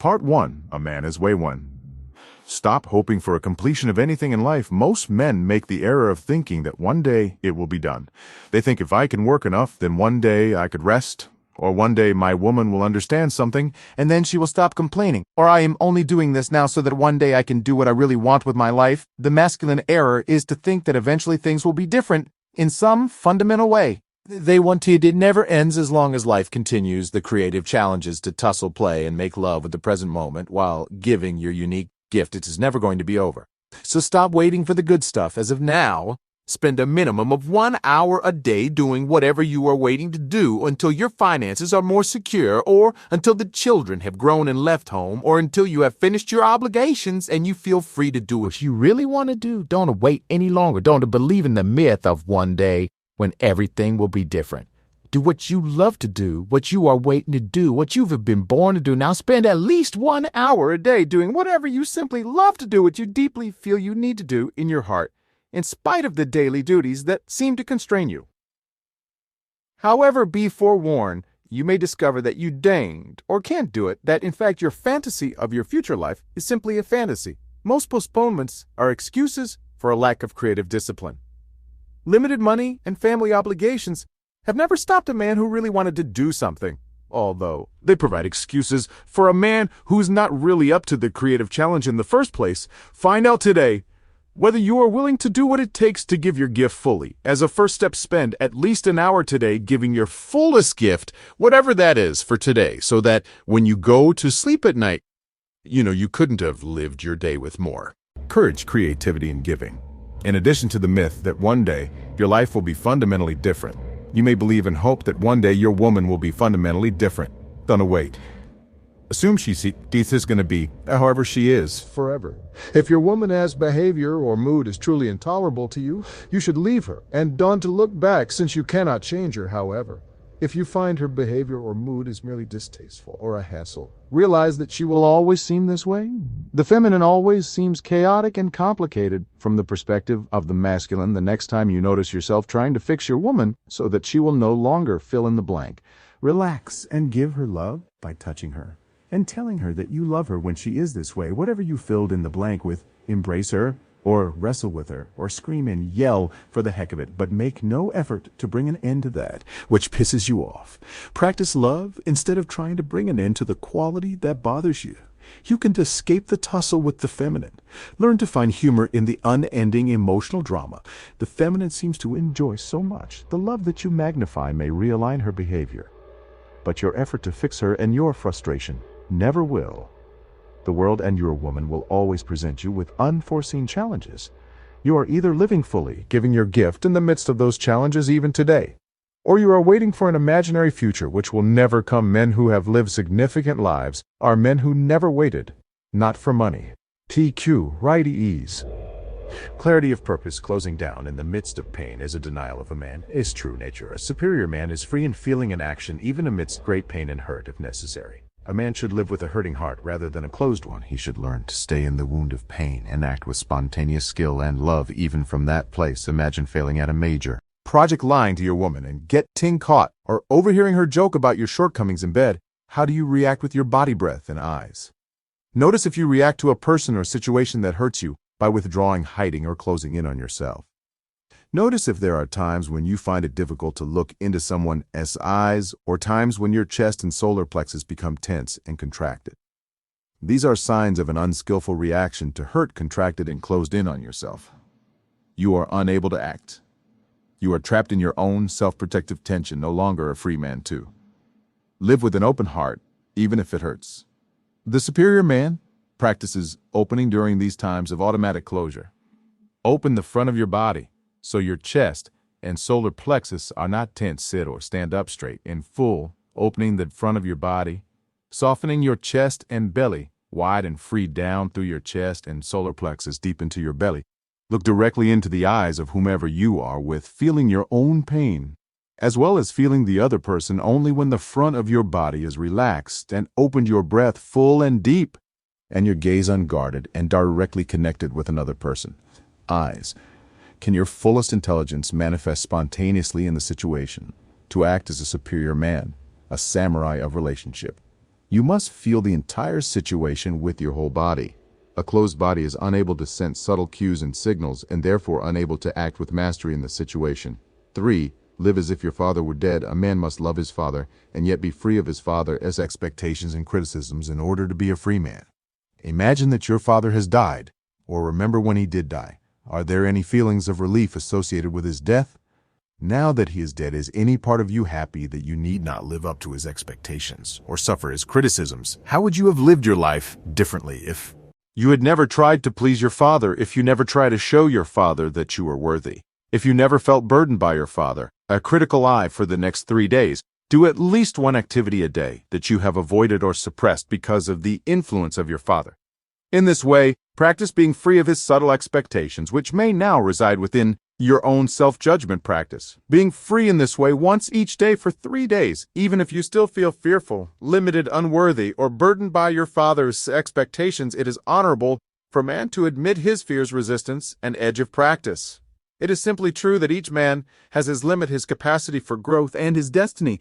Part 1. A Man is Way 1. Stop hoping for a completion of anything in life. Most men make the error of thinking that one day it will be done. They think if I can work enough, then one day I could rest, or one day my woman will understand something, and then she will stop complaining, or I am only doing this now so that one day I can do what I really want with my life. The masculine error is to think that eventually things will be different in some fundamental way. They want to. It never ends as long as life continues. The creative challenges to tussle, play, and make love with the present moment while giving your unique gift. It is never going to be over. So stop waiting for the good stuff. As of now, spend a minimum of 1 hour a day doing whatever you are waiting to do until your finances are more secure, or until the children have grown and left home, or until you have finished your obligations and you feel free to do what you really want to do. Don't wait any longer. Don't believe in the myth of one day when everything will be different. Do what you love to do, what you are waiting to do, what you've been born to do. Now spend at least 1 hour a day doing whatever you simply love to do, what you deeply feel you need to do in your heart, in spite of the daily duties that seem to constrain you. However, be forewarned, you may discover that you danged or can't do it, that in fact your fantasy of your future life is simply a fantasy. Most postponements are excuses for a lack of creative discipline. Limited money and family obligations have never stopped a man who really wanted to do something, although they provide excuses for a man who's not really up to the creative challenge in the first place. Find out today whether you are willing to do what it takes to give your gift fully. As a first step, spend at least an hour today giving your fullest gift, whatever that is, for today, so that when you go to sleep at night, you couldn't have lived your day with more. Courage, creativity, and giving. In addition to the myth that one day your life will be fundamentally different, you may believe and hope that one day your woman will be fundamentally different. Don't wait. Assume is going to be however she is forever. If your woman has behavior or mood is truly intolerable to you, you should leave her and don't look back, since you cannot change her. However, if you find her behavior or mood is merely distasteful or a hassle, realize that she will always seem this way. The feminine always seems chaotic and complicated from the perspective of the masculine. The next time you notice yourself trying to fix your woman so that she will no longer fill in the blank, relax and give her love by touching her and telling her that you love her when she is this way. Whatever you filled in the blank with, embrace her, or wrestle with her, or scream and yell for the heck of it, but make no effort to bring an end to that which pisses you off. Practice love instead of trying to bring an end to the quality that bothers you. You can escape the tussle with the feminine. Learn to find humor in the unending emotional drama the feminine seems to enjoy so much. The love that you magnify may realign her behavior, but your effort to fix her and your frustration never will. The world and your woman will always present you with unforeseen challenges. You are either living fully, giving your gift in the midst of those challenges even today, or you are waiting for an imaginary future which will never come. Men who have lived significant lives are men who never waited, not for money. TQ, right ease. Clarity of purpose. Closing down in the midst of pain is a denial of a man is true nature. A superior man is free in feeling and action, even amidst great pain and hurt if necessary. A man should live with a hurting heart rather than a closed one. He should learn to stay in the wound of pain and act with spontaneous skill and love even from that place. Imagine failing at a major project, lying to your woman and getting caught, or overhearing her joke about your shortcomings in bed. How do you react with your body, breath, and eyes? Notice if you react to a person or situation that hurts you by withdrawing, hiding, or closing in on yourself. Notice if there are times when you find it difficult to look into someone's eyes, or times when your chest and solar plexus become tense and contracted. These are signs of an unskillful reaction to hurt, contracted and closed in on yourself. You are unable to act. You are trapped in your own self-protective tension, no longer a free man too. Live with an open heart, even if it hurts. The superior man practices opening during these times of automatic closure. Open the front of your body, so your chest and solar plexus are not tense. Sit or stand up straight in full, opening the front of your body, softening your chest and belly wide and free down through your chest and solar plexus deep into your belly. Look directly into the eyes of whomever you are with, feeling your own pain, as well as feeling the other person only when the front of your body is relaxed and opened, your breath full and deep, and your gaze unguarded and directly connected with another person. Eyes. Can your fullest intelligence manifest spontaneously in the situation, to act as a superior man, a samurai of relationship? You must feel the entire situation with your whole body. A closed body is unable to sense subtle cues and signals and therefore unable to act with mastery in the situation. 3. Live as if your father were dead. A man must love his father and yet be free of his father's expectations and criticisms in order to be a free man. Imagine that your father has died, or remember when he did die. Are there any feelings of relief associated with his death? Now that he is dead, is any part of you happy that you need not live up to his expectations or suffer his criticisms? How would you have lived your life differently if you had never tried to please your father, if you never tried to show your father that you were worthy, if you never felt burdened by your father? A critical eye for the next 3 days. Do at least one activity a day that you have avoided or suppressed because of the influence of your father. In this way, practice being free of his subtle expectations, which may now reside within your own self-judgment practice. Being free in this way once each day for 3 days, even if you still feel fearful, limited, unworthy, or burdened by your father's expectations, it is honorable for man to admit his fear's resistance and edge of practice. It is simply true that each man has his limit, his capacity for growth, and his destiny,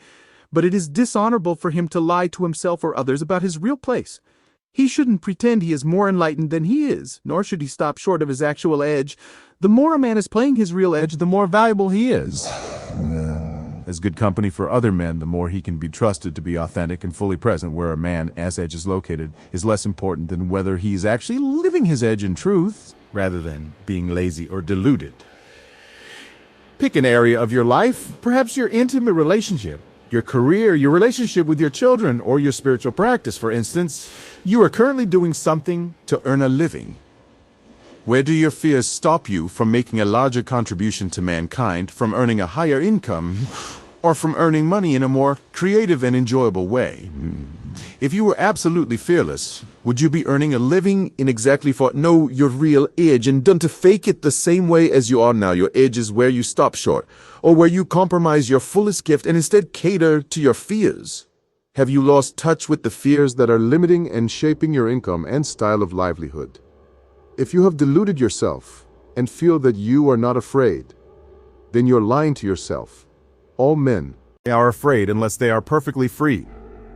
but it is dishonorable for him to lie to himself or others about his real place. He shouldn't pretend he is more enlightened than he is, nor should he stop short of his actual edge. The more a man is playing his real edge, the more valuable he is. As good company for other men, the more he can be trusted to be authentic and fully present where a man's edge is located is less important than whether he is actually living his edge in truth, rather than being lazy or deluded. Pick an area of your life, perhaps your intimate relationship, your career, your relationship with your children, or your spiritual practice. For instance, you are currently doing something to earn a living. Where do your fears stop you from making a larger contribution to mankind, from earning a higher income, or from earning money in a more creative and enjoyable way? If you were absolutely fearless, would you be earning a living in exactly for know your real edge and done to fake it the same way as you are now? Your edge is where you stop short, or where you compromise your fullest gift and instead cater to your fears. Have you lost touch with the fears that are limiting and shaping your income and style of livelihood? If you have deluded yourself and feel that you are not afraid, then you're lying to yourself. All men are afraid unless they are perfectly free.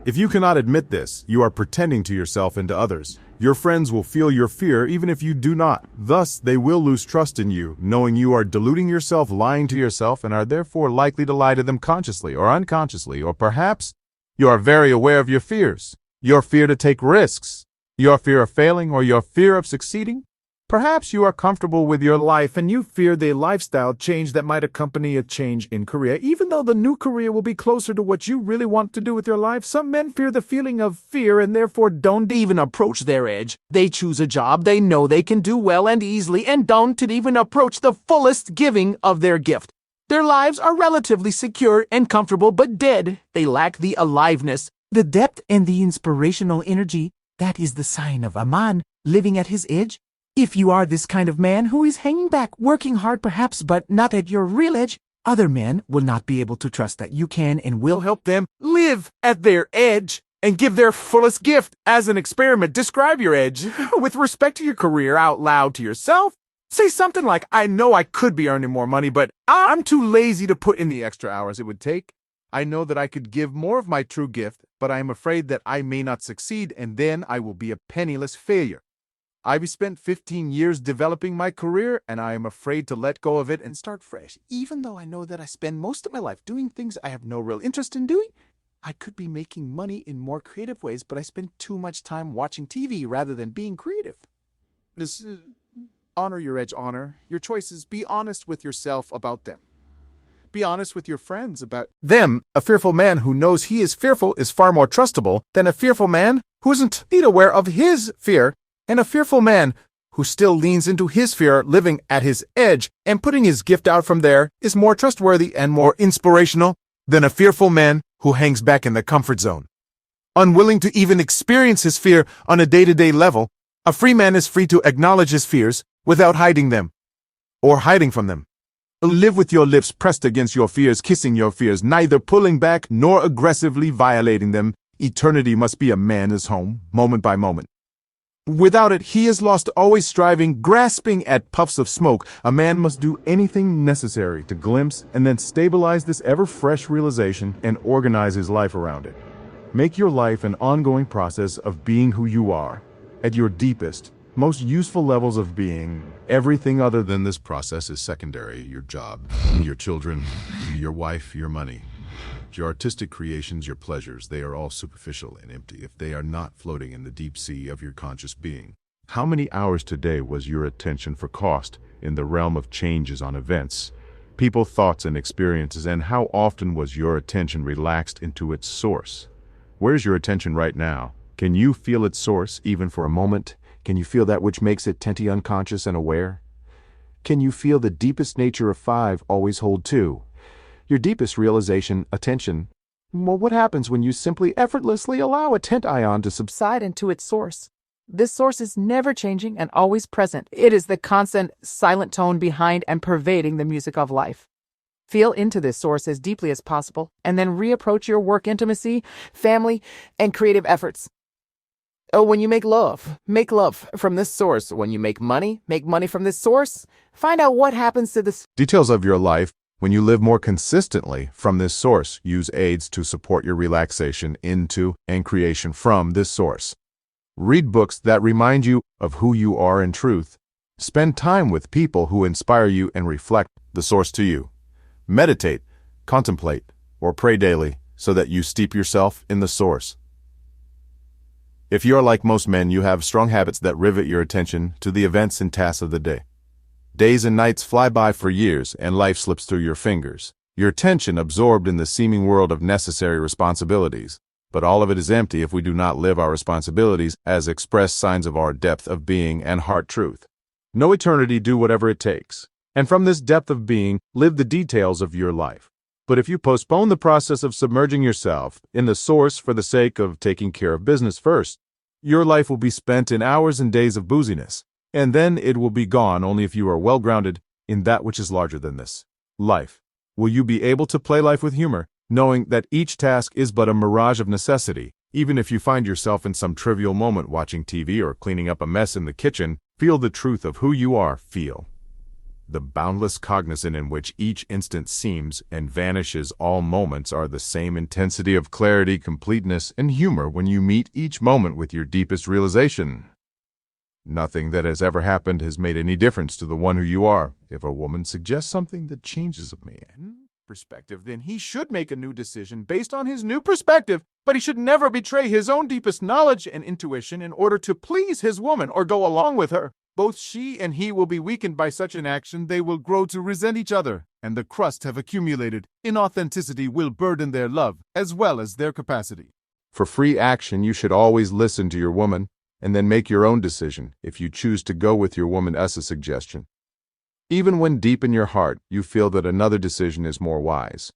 If you cannot admit this, you are pretending to yourself and to others. Your friends will feel your fear even if you do not. Thus, they will lose trust in you, knowing you are deluding yourself, lying to yourself, and are therefore likely to lie to them consciously or unconsciously, or perhaps you are very aware of your fears, your fear to take risks, your fear of failing, or your fear of succeeding. Perhaps you are comfortable with your life and you fear the lifestyle change that might accompany a change in career, even though the new career will be closer to what you really want to do with your life. Some men fear the feeling of fear and therefore don't even approach their edge. They choose a job they know they can do well and easily and don't even approach the fullest giving of their gift. Their lives are relatively secure and comfortable, but dead. They lack the aliveness, the depth, and the inspirational energy. That is the sign of a man living at his edge. If you are this kind of man who is hanging back, working hard perhaps, but not at your real edge, other men will not be able to trust that you can and will help them live at their edge and give their fullest gift. As an experiment, describe your edge with respect to your career out loud to yourself. Say something like, I know I could be earning more money, but I'm too lazy to put in the extra hours it would take. I know that I could give more of my true gift, but I am afraid that I may not succeed, and then I will be a penniless failure. I've spent 15 years developing my career, and I am afraid to let go of it and start fresh. Even though I know that I spend most of my life doing things I have no real interest in doing, I could be making money in more creative ways, but I spend too much time watching TV rather than being creative. Honor your edge, honor your choices. Be honest with yourself about them. Be honest with your friends about them. A fearful man who knows he is fearful is far more trustable than a fearful man who isn't aware of his fear. And a fearful man who still leans into his fear, living at his edge, and putting his gift out from there is more trustworthy and more inspirational than a fearful man who hangs back in the comfort zone. Unwilling to even experience his fear on a day-to-day level, a free man is free to acknowledge his fears without hiding them or hiding from them. Live with your lips pressed against your fears, kissing your fears, neither pulling back nor aggressively violating them. Eternity must be a man's home, moment by moment. Without it, he is lost, always striving, grasping at puffs of smoke. A man must do anything necessary to glimpse and then stabilize this ever-fresh realization and organize his life around it. Make your life an ongoing process of being who you are, at your deepest, most useful levels of being. Everything other than this process is secondary. Your job, your children, your wife, your money, your artistic creations, your pleasures, they are all superficial and empty if they are not floating in the deep sea of your conscious being. How many hours today was your attention for cost in the realm of changes on events, people, thoughts, and experiences, and how often was your attention relaxed into its source? Where's your attention right now? Can you feel its source even for a moment? Can you feel that which makes it tenty unconscious and aware? Can you feel the deepest nature of five always hold two? Your deepest realization, attention. Well, what happens when you simply effortlessly allow a tent ion to subside Into its source? This source is never changing and always present. It is the constant, silent tone behind and pervading the music of life. Feel into this source as deeply as possible, and then reapproach your work, intimacy, family, and creative efforts. Oh, when you make love from this source. When you make money from this source. Find out what happens to this. details of your life. When you live more consistently from this source, use aids to support your relaxation into and creation from this source. Read books that remind you of who you are in truth. Spend time with people who inspire you and reflect the source to you. Meditate, contemplate, or pray daily so that you steep yourself in the source. If you are like most men, you have strong habits that rivet your attention to the events and tasks of the day. Days and nights fly by for years, and life slips through your fingers, your attention absorbed in the seeming world of necessary responsibilities. But all of it is empty if we do not live our responsibilities as expressed signs of our depth of being and heart truth. No eternity, do whatever it takes. And from this depth of being, live the details of your life. But if you postpone the process of submerging yourself in the source for the sake of taking care of business first, your life will be spent in hours and days of booziness, and then it will be gone only if you are well grounded in that which is larger than this, life. Will you be able to play life with humor, knowing that each task is but a mirage of necessity? Even if you find yourself in some trivial moment watching TV or cleaning up a mess in the kitchen, feel the truth of who you are. Feel the boundless cognizance in which each instant seems and vanishes. All moments are the same intensity of clarity, completeness, and humor when you meet each moment with your deepest realization. Nothing that has ever happened has made any difference to the one who you are. If a woman suggests something that changes a man perspective, then he should make a new decision based on his new perspective, but he should never betray his own deepest knowledge and intuition in order to please his woman or go along with her. Both she and he will be weakened by such an action. They will grow to resent each other, and the crust have accumulated. Inauthenticity will burden their love as well as their capacity. For free action, you should always listen to your woman and then make your own decision if you choose to go with your woman as a suggestion. Even when deep in your heart you feel that another decision is more wise,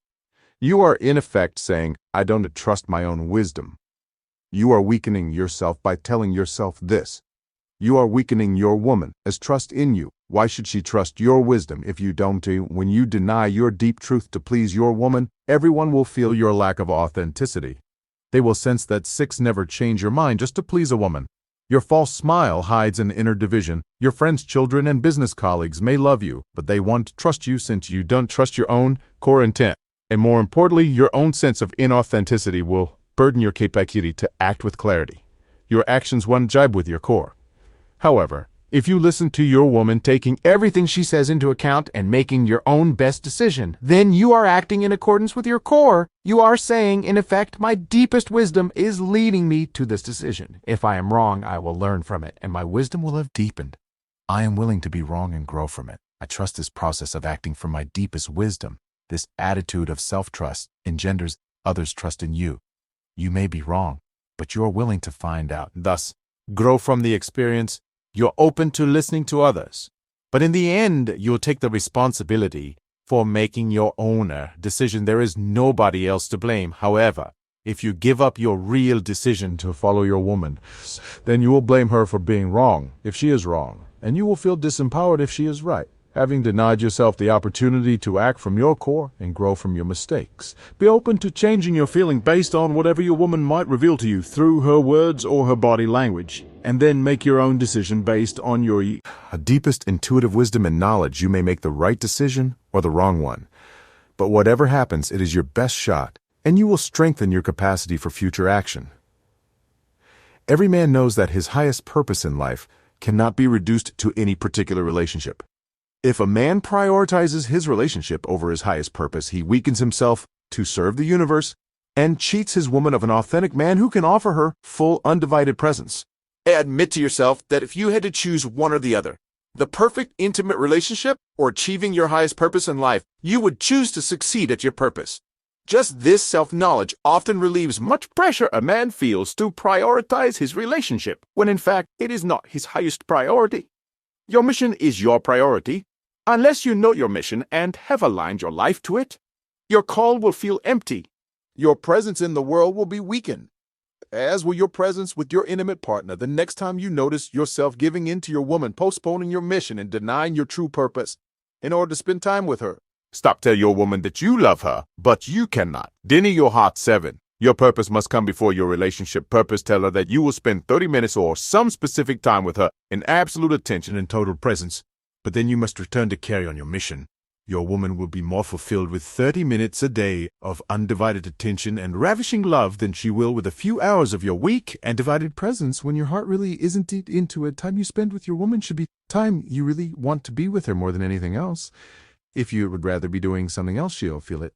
you are in effect saying, I don't trust my own wisdom. You are weakening yourself by telling yourself this. You are weakening your woman as trust in you. Why should she trust your wisdom if you don't? When you deny your deep truth to please your woman, everyone will feel your lack of authenticity. They will sense that six never change your mind just to please a woman. Your false smile hides an inner division. Your friends, children, and business colleagues may love you, but they won't trust you since you don't trust your own core intent. And more importantly, your own sense of inauthenticity will burden your capacity to act with clarity. Your actions won't jibe with your core. However, if you listen to your woman, taking everything she says into account and making your own best decision, then you are acting in accordance with your core. You are saying, in effect, my deepest wisdom is leading me to this decision. If I am wrong, I will learn from it, and my wisdom will have deepened. I am willing to be wrong and grow from it. I trust this process of acting from my deepest wisdom. This attitude of self-trust engenders others' trust in you. You may be wrong, but you are willing to find out. Thus, grow from the experience. You're open to listening to others, but in the end, you'll take the responsibility for making your own decision. There is nobody else to blame. However, if you give up your real decision to follow your woman, then you will blame her for being wrong if she is wrong, and you will feel disempowered if she is right, having denied yourself the opportunity to act from your core and grow from your mistakes. Be open to changing your feeling based on whatever your woman might reveal to you through her words or her body language, and then make your own decision based on your deepest intuitive wisdom and knowledge. You may make the right decision or the wrong one, but whatever happens, it is your best shot and you will strengthen your capacity for future action. Every man knows that his highest purpose in life cannot be reduced to any particular relationship. If a man prioritizes his relationship over his highest purpose, he weakens himself to serve the universe and cheats his woman of an authentic man who can offer her full, undivided presence. Admit to yourself that if you had to choose one or the other, the perfect intimate relationship or achieving your highest purpose in life, you would choose to succeed at your purpose. Just this self-knowledge often relieves much pressure a man feels to prioritize his relationship, when in fact it is not his highest priority. Your mission is your priority. Unless you know your mission and have aligned your life to it, your call will feel empty. Your presence in the world will be weakened, as will your presence with your intimate partner the next time you notice yourself giving in to your woman, postponing your mission and denying your true purpose in order to spend time with her. Stop telling your woman that you love her, but you cannot. Deny your heart 7. Your purpose must come before your relationship purpose. Tell her that you will spend 30 minutes or some specific time with her in absolute attention and total presence. But then you must return to carry on your mission. Your woman will be more fulfilled with 30 minutes a day of undivided attention and ravishing love than she will with a few hours of your weak and divided presence when your heart really isn't into it. Time you spend with your woman should be time you really want to be with her more than anything else. If you would rather be doing something else, she'll feel it.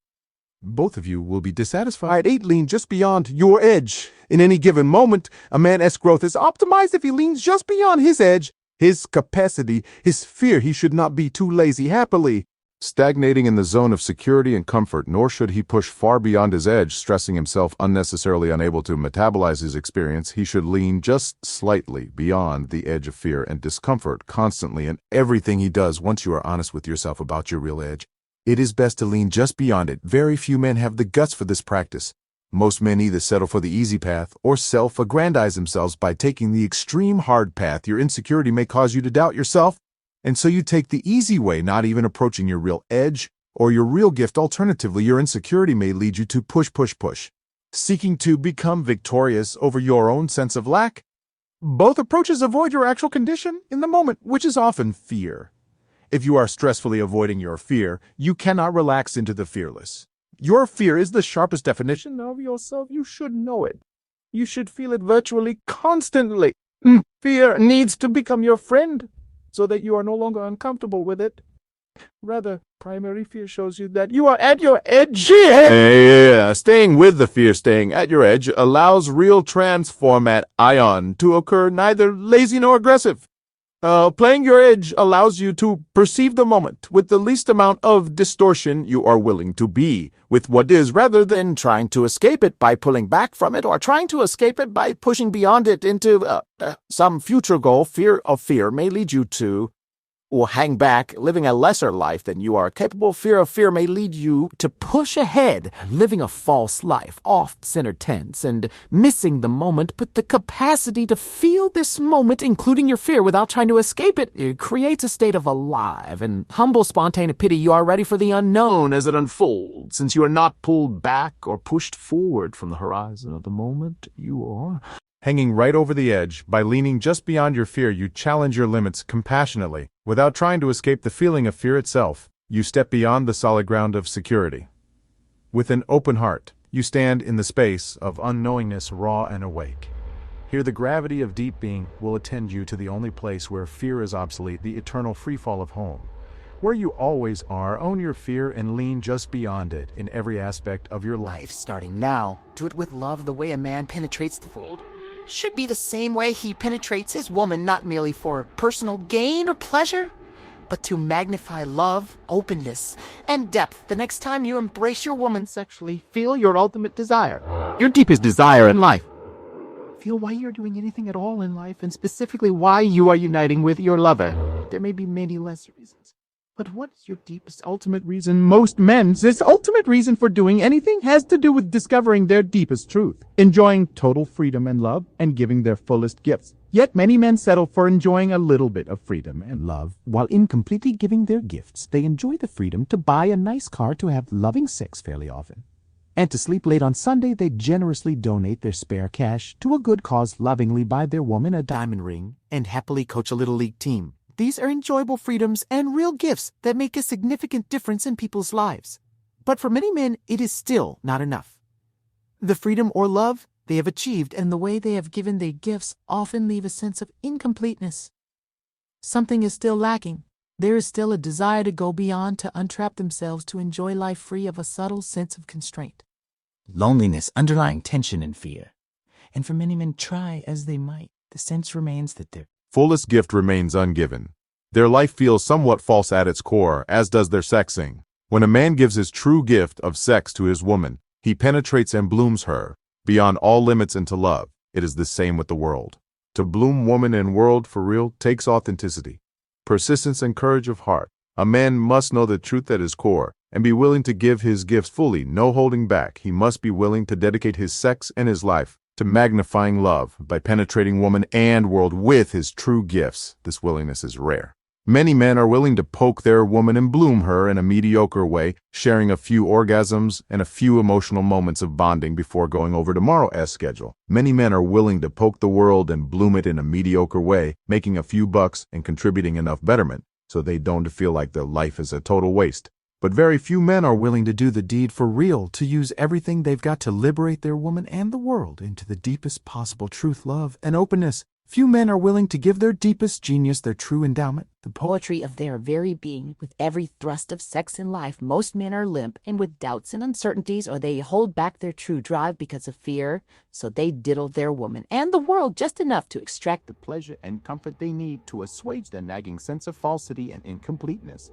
Both of you will be dissatisfied. 8. Lean just beyond your edge. In any given moment, a man's growth is optimized if he leans just beyond his edge, his capacity, his fear. He should not be too lazy happily stagnating in the zone of security and comfort, nor should he push far beyond his edge, stressing himself unnecessarily unable to metabolize his experience. He should lean just slightly beyond the edge of fear and discomfort constantly in everything he does. Once you are honest with yourself about your real edge, it is best to lean just beyond it. Very few men have the guts for this practice. Most men either settle for the easy path or self-aggrandize themselves by taking the extreme hard path. Your insecurity may cause you to doubt yourself, and so you take the easy way, not even approaching your real edge or your real gift. Alternatively, your insecurity may lead you to push, seeking to become victorious over your own sense of lack. Both approaches avoid your actual condition in the moment, which is often fear. If you are stressfully avoiding your fear, you cannot relax into the fearless. Your fear is the sharpest definition of yourself. You should know it. You should feel it virtually constantly. Fear needs to become your friend, so that you are no longer uncomfortable with it. Rather, primary fear shows you that you are at your edge. Staying with the fear, staying at your edge, allows real transformat ion to occur, neither lazy nor aggressive. Playing your edge allows you to perceive the moment with the least amount of distortion you are willing to be with what is, rather than trying to escape it by pulling back from it or trying to escape it by pushing beyond it into some future goal. Fear of fear may lead you to or hang back, living a lesser life than you are capable. Fear of fear may lead you to push ahead, living a false life, off-center tense, and missing the moment. But the capacity to feel this moment, including your fear, without trying to escape it, it creates a state of alive and humble, spontaneous pity. You are ready for the unknown as it unfolds. Since you are not pulled back or pushed forward from the horizon of the moment, you are hanging right over the edge. By leaning just beyond your fear, you challenge your limits compassionately. Without trying to escape the feeling of fear itself, you step beyond the solid ground of security. With an open heart, you stand in the space of unknowingness, raw and awake. Here the gravity of deep being will attend you to the only place where fear is obsolete, the eternal freefall of home. Where you always are, own your fear and lean just beyond it in every aspect of your life. Starting now, do it with love. The way a man penetrates the world should be the same way he penetrates his woman, not merely for personal gain or pleasure, but to magnify love, openness, and depth. The next time you embrace your woman sexually, feel your ultimate desire, your deepest desire in life. Feel why you're doing anything at all in life, and specifically why you are uniting with your lover. There may be many lesser reasons, but what is your deepest, ultimate reason? Most men's ultimate reason for doing anything has to do with discovering their deepest truth, enjoying total freedom and love, and giving their fullest gifts. Yet many men settle for enjoying a little bit of freedom and love, while incompletely giving their gifts. They enjoy the freedom to buy a nice car, to have loving sex fairly often, and to sleep late on Sunday. They generously donate their spare cash to a good cause, lovingly buy their woman a diamond ring, and happily coach a little league team. These are enjoyable freedoms and real gifts that make a significant difference in people's lives. But for many men, it is still not enough. The freedom or love they have achieved and the way they have given their gifts often leave a sense of incompleteness. Something is still lacking. There is still a desire to go beyond, to untrap themselves, to enjoy life free of a subtle sense of constraint. Loneliness, underlying tension and fear. And for many men, try as they might, the sense remains that their fullest gift remains ungiven. Their life feels somewhat false at its core, as does their sexing. When a man gives his true gift of sex to his woman, he penetrates and blooms her, beyond all limits into love. It is the same with the world. To bloom woman and world for real takes authenticity, persistence and courage of heart. A man must know the truth at his core and be willing to give his gifts fully, no holding back. He must be willing to dedicate his sex and his life to magnifying love by penetrating woman and world with his true gifts. This willingness is rare. Many men are willing to poke their woman and bloom her in a mediocre way, sharing a few orgasms and a few emotional moments of bonding before going over tomorrow's schedule. Many men are willing to poke the world and bloom it in a mediocre way, making a few bucks and contributing enough betterment so they don't feel like their life is a total waste. But very few men are willing to do the deed for real, to use everything they've got to liberate their woman and the world into the deepest possible truth, love, and openness. Few men are willing to give their deepest genius, their true endowment, the poetry of their very being. With every thrust of sex in life, most men are limp and with doubts and uncertainties, or they hold back their true drive because of fear, so they diddle their woman and the world just enough to extract the pleasure and comfort they need to assuage their nagging sense of falsity and incompleteness.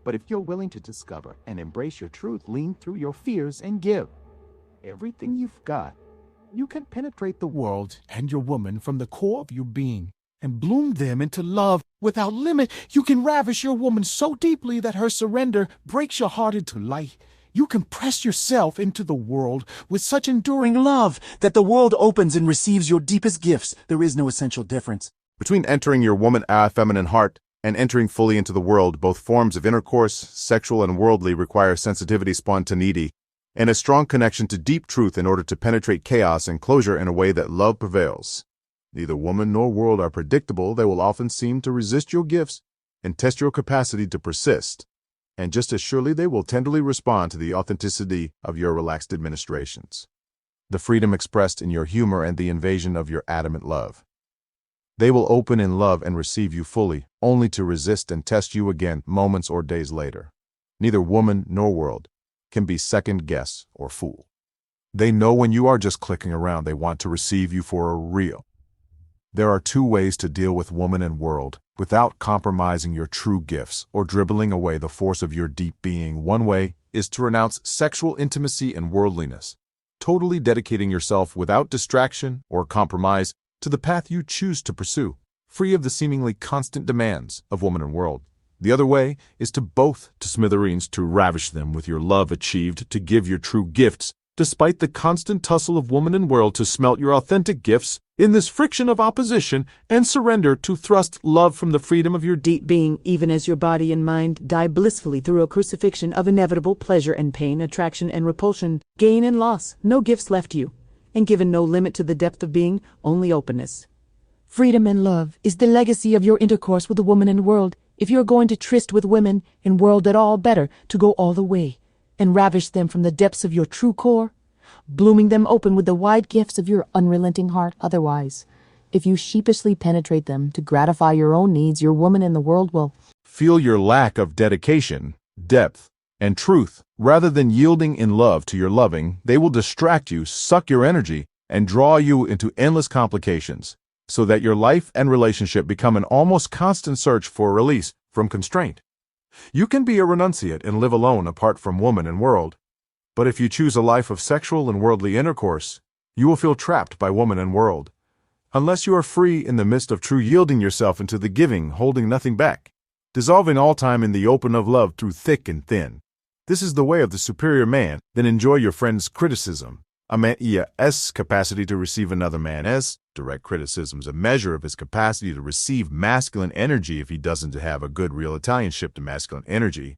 But if you're willing to discover and embrace your truth, lean through your fears and give everything you've got, you can penetrate the world and your woman from the core of your being and bloom them into love without limit. You can ravish your woman so deeply that her surrender breaks your heart into light. You can press yourself into the world with such enduring love that the world opens and receives your deepest gifts. There is no essential difference between entering your woman feminine heart and entering fully into the world. Both forms of intercourse, sexual and worldly, require sensitivity, spontaneity, and a strong connection to deep truth in order to penetrate chaos and closure in a way that love prevails. Neither woman nor world are predictable. They will often seem to resist your gifts and test your capacity to persist. And just as surely they will tenderly respond to the authenticity of your relaxed administrations, the freedom expressed in your humor and the invasion of your adamant love. They will open in love and receive you fully, only to resist and test you again moments or days later. Neither woman nor world can be second guess or fool. They know when you are just clicking around. They want to receive you for a real. There are two ways to deal with woman and world without compromising your true gifts or dribbling away the force of your deep being. One way is to renounce sexual intimacy and worldliness, totally dedicating yourself without distraction or compromise to the path you choose to pursue, free of the seemingly constant demands of woman and world. The other way is to both to smithereens, to ravish them with your love achieved, to give your true gifts, despite the constant tussle of woman and world, to smelt your authentic gifts in this friction of opposition and surrender, to thrust love from the freedom of your deep being, even as your body and mind die blissfully through a crucifixion of inevitable pleasure and pain, attraction and repulsion, gain and loss, no gifts left you, and given no limit to the depth of being, only openness. Freedom and love is the legacy of your intercourse with the woman and world. If you're going to tryst with women and world at all, better to go all the way and ravish them from the depths of your true core, blooming them open with the wide gifts of your unrelenting heart. Otherwise, if you sheepishly penetrate them to gratify your own needs, your woman and the world will feel your lack of dedication, depth, and truth. Rather than yielding in love to your loving, they will distract you, suck your energy, and draw you into endless complications, so that your life and relationship become an almost constant search for release from constraint. You can be a renunciate and live alone apart from woman and world, but if you choose a life of sexual and worldly intercourse, you will feel trapped by woman and world, unless you are free in the midst of true yielding yourself into the giving, holding nothing back, dissolving all time in the open of love through thick and thin. This is the way of the superior man. Then enjoy your friend's criticism. A man's capacity to receive another man's direct criticism is a measure of his capacity to receive masculine energy. If he doesn't have a good real Italian ship to masculine energy,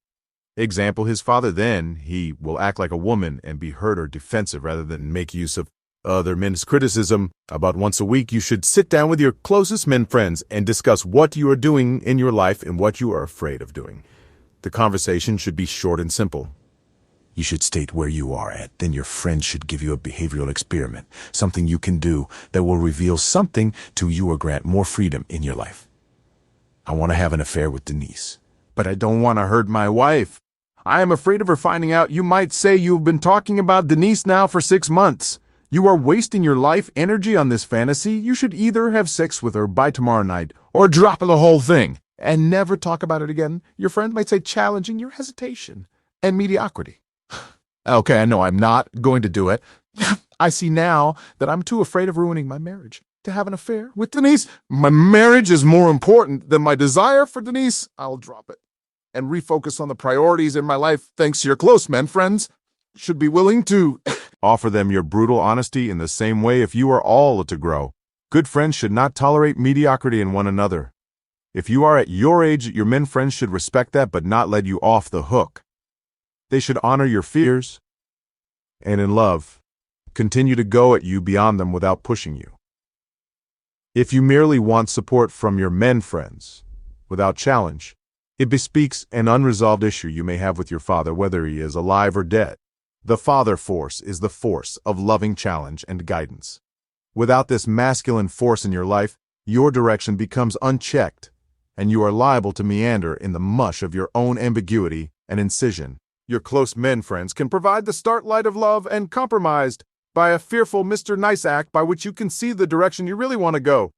example, his father, then he will act like a woman and be hurt or defensive rather than make use of other men's criticism. About once a week, you should sit down with your closest men friends and discuss what you are doing in your life and what you are afraid of doing. The conversation should be short and simple. You should state where you are at. Then your friend should give you a behavioral experiment, something you can do that will reveal something to you or grant more freedom in your life. I want to have an affair with Denise, but I don't want to hurt my wife. I am afraid of her finding out. You might say you've been talking about Denise now for 6 months. You are wasting your life energy on this fantasy. You should either have sex with her by tomorrow night or drop the whole thing and never talk about it again. Your friend might say challenging your hesitation and mediocrity. Okay, I know I'm not going to do it. I see now that I'm too afraid of ruining my marriage to have an affair with Denise. My marriage is more important than my desire for Denise. I'll drop it and refocus on the priorities in my life. Thanks to your close men, friends should be willing to offer them your brutal honesty in the same way if you are all to grow. Good friends should not tolerate mediocrity in one another. If you are at your age, your men friends should respect that but not let you off the hook. They should honor your fears and in love, continue to go at you beyond them without pushing you. If you merely want support from your men friends without challenge, it bespeaks an unresolved issue you may have with your father, whether he is alive or dead. The father force is the force of loving challenge and guidance. Without this masculine force in your life, your direction becomes unchecked, and you are liable to meander in the mush of your own ambiguity and incision. Your close men friends can provide the start light of love and compromised by a fearful Mr. Nice act by which you can see the direction you really want to go.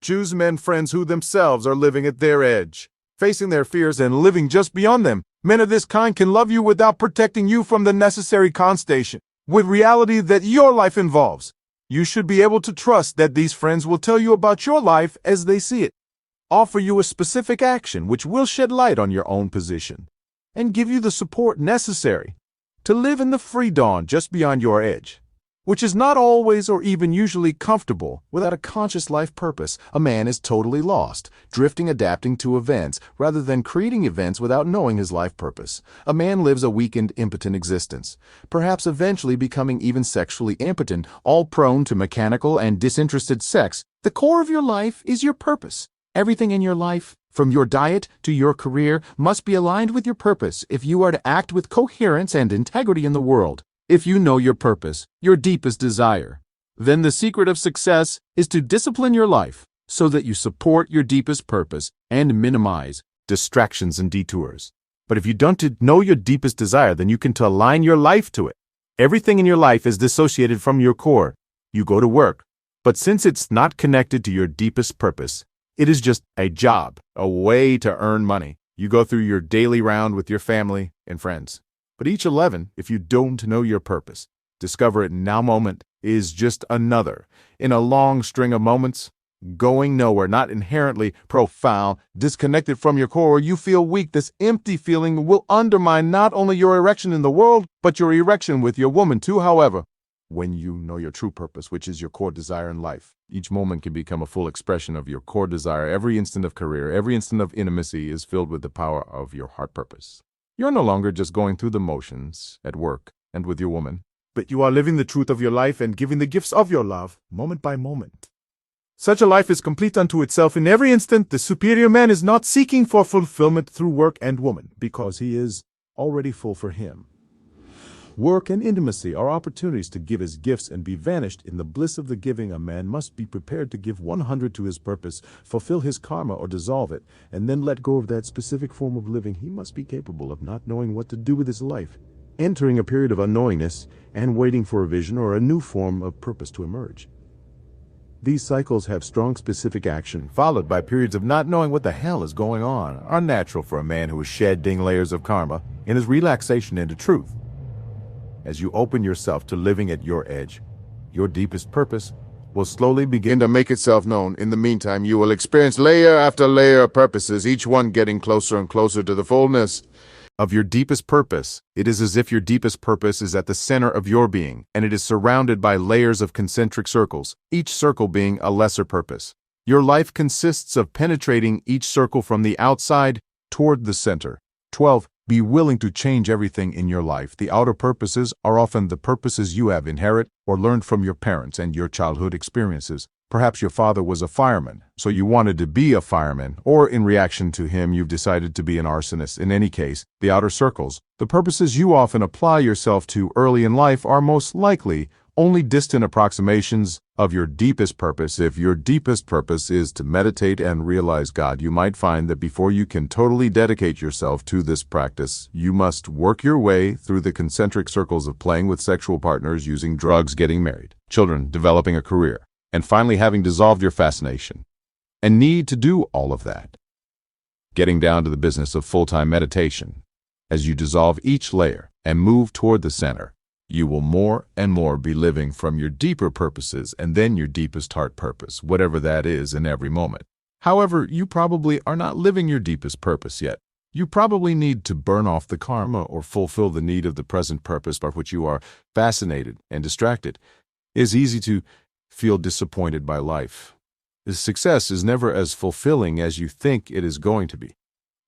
Choose men friends who themselves are living at their edge, facing their fears and living just beyond them. Men of this kind can love you without protecting you from the necessary constation with reality that your life involves. You should be able to trust that these friends will tell you about your life as they see it, offer you a specific action which will shed light on your own position, and give you the support necessary to live in the free dawn just beyond your edge, which is not always or even usually comfortable. Without a conscious life purpose, a man is totally lost, drifting, adapting to events, rather than creating events without knowing his life purpose. A man lives a weakened, impotent existence, perhaps eventually becoming even sexually impotent, all prone to mechanical and disinterested sex. The core of your life is your purpose. Everything in your life, from your diet to your career, must be aligned with your purpose if you are to act with coherence and integrity in the world. If you know your purpose, your deepest desire, then the secret of success is to discipline your life so that you support your deepest purpose and minimize distractions and detours. But if you don't know your deepest desire, then you can align your life to it. Everything in your life is dissociated from your core. You go to work, but since it's not connected to your deepest purpose, it is just a job, a way to earn money. You go through your daily round with your family and friends. But each 11, if you don't know your purpose, discover it now moment, is just another in a long string of moments, going nowhere, not inherently profound, disconnected from your core. You feel weak. This empty feeling will undermine not only your erection in the world, but your erection with your woman too. However, when you know your true purpose, which is your core desire in life, each moment can become a full expression of your core desire. Every instant of career, every instant of intimacy is filled with the power of your heart purpose. You're no longer just going through the motions at work and with your woman, but you are living the truth of your life and giving the gifts of your love moment by moment. Such a life is complete unto itself. In every instant, the superior man is not seeking for fulfillment through work and woman, because he is already full for him. Work and intimacy are opportunities to give his gifts and be vanished in the bliss of the giving. A man must be prepared to give 100 to his purpose, fulfill his karma or dissolve it, and then let go of that specific form of living. He must be capable of not knowing what to do with his life, entering a period of unknowingness and waiting for a vision or a new form of purpose to emerge. These cycles have strong specific action, followed by periods of not knowing what the hell is going on, are natural for a man who is shedding layers of karma in his relaxation into truth. As you open yourself to living at your edge, your deepest purpose will slowly begin to make itself known. In the meantime, you will experience layer after layer of purposes, each one getting closer and closer to the fullness of your deepest purpose. It is as if your deepest purpose is at the center of your being, and it is surrounded by layers of concentric circles, each circle being a lesser purpose. Your life consists of penetrating each circle from the outside toward the center. 12. Be willing to change everything in your life. The outer purposes are often the purposes you have inherited or learned from your parents and your childhood experiences. Perhaps your father was a fireman, so you wanted to be a fireman, or in reaction to him, you've decided to be an arsonist. In any case, the outer circles, the purposes you often apply yourself to early in life, are most likely only distant approximations of your deepest purpose. If your deepest purpose is to meditate and realize God, you might find that before you can totally dedicate yourself to this practice, you must work your way through the concentric circles of playing with sexual partners, using drugs, getting married, children, developing a career, and finally having dissolved your fascination and need to do all of that, getting down to the business of full-time meditation. As you dissolve each layer and move toward the center, you will more and more be living from your deeper purposes and then your deepest heart purpose, whatever that is, in every moment. However, you probably are not living your deepest purpose yet. You probably need to burn off the karma or fulfill the need of the present purpose by which you are fascinated and distracted. It is easy to feel disappointed by life. Success is never as fulfilling as you think it is going to be.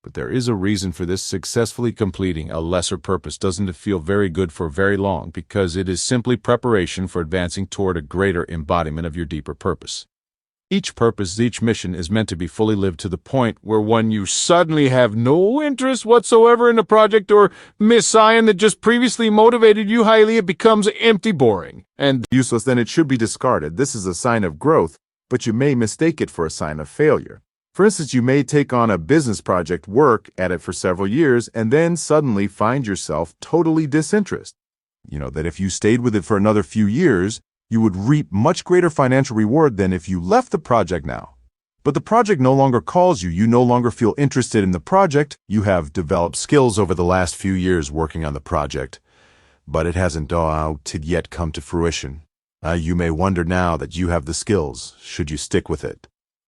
But there is a reason for this. Successfully completing a lesser purpose doesn't feel very good for very long, because it is simply preparation for advancing toward a greater embodiment of your deeper purpose. Each purpose, each mission is meant to be fully lived to the point where when you suddenly have no interest whatsoever in a project or mission that just previously motivated you highly, it becomes empty, boring, and useless. Then it should be discarded. This is a sign of growth, but you may mistake it for a sign of failure. For instance, you may take on a business project, work at it for several years, and then suddenly find yourself totally disinterested. You know that if you stayed with it for another few years, you would reap much greater financial reward than if you left the project now. But the project no longer calls you. You no longer feel interested in the project. You have developed skills over the last few years working on the project, but it hasn't yet come to fruition. You may wonder now that you have the skills. Should you stick with it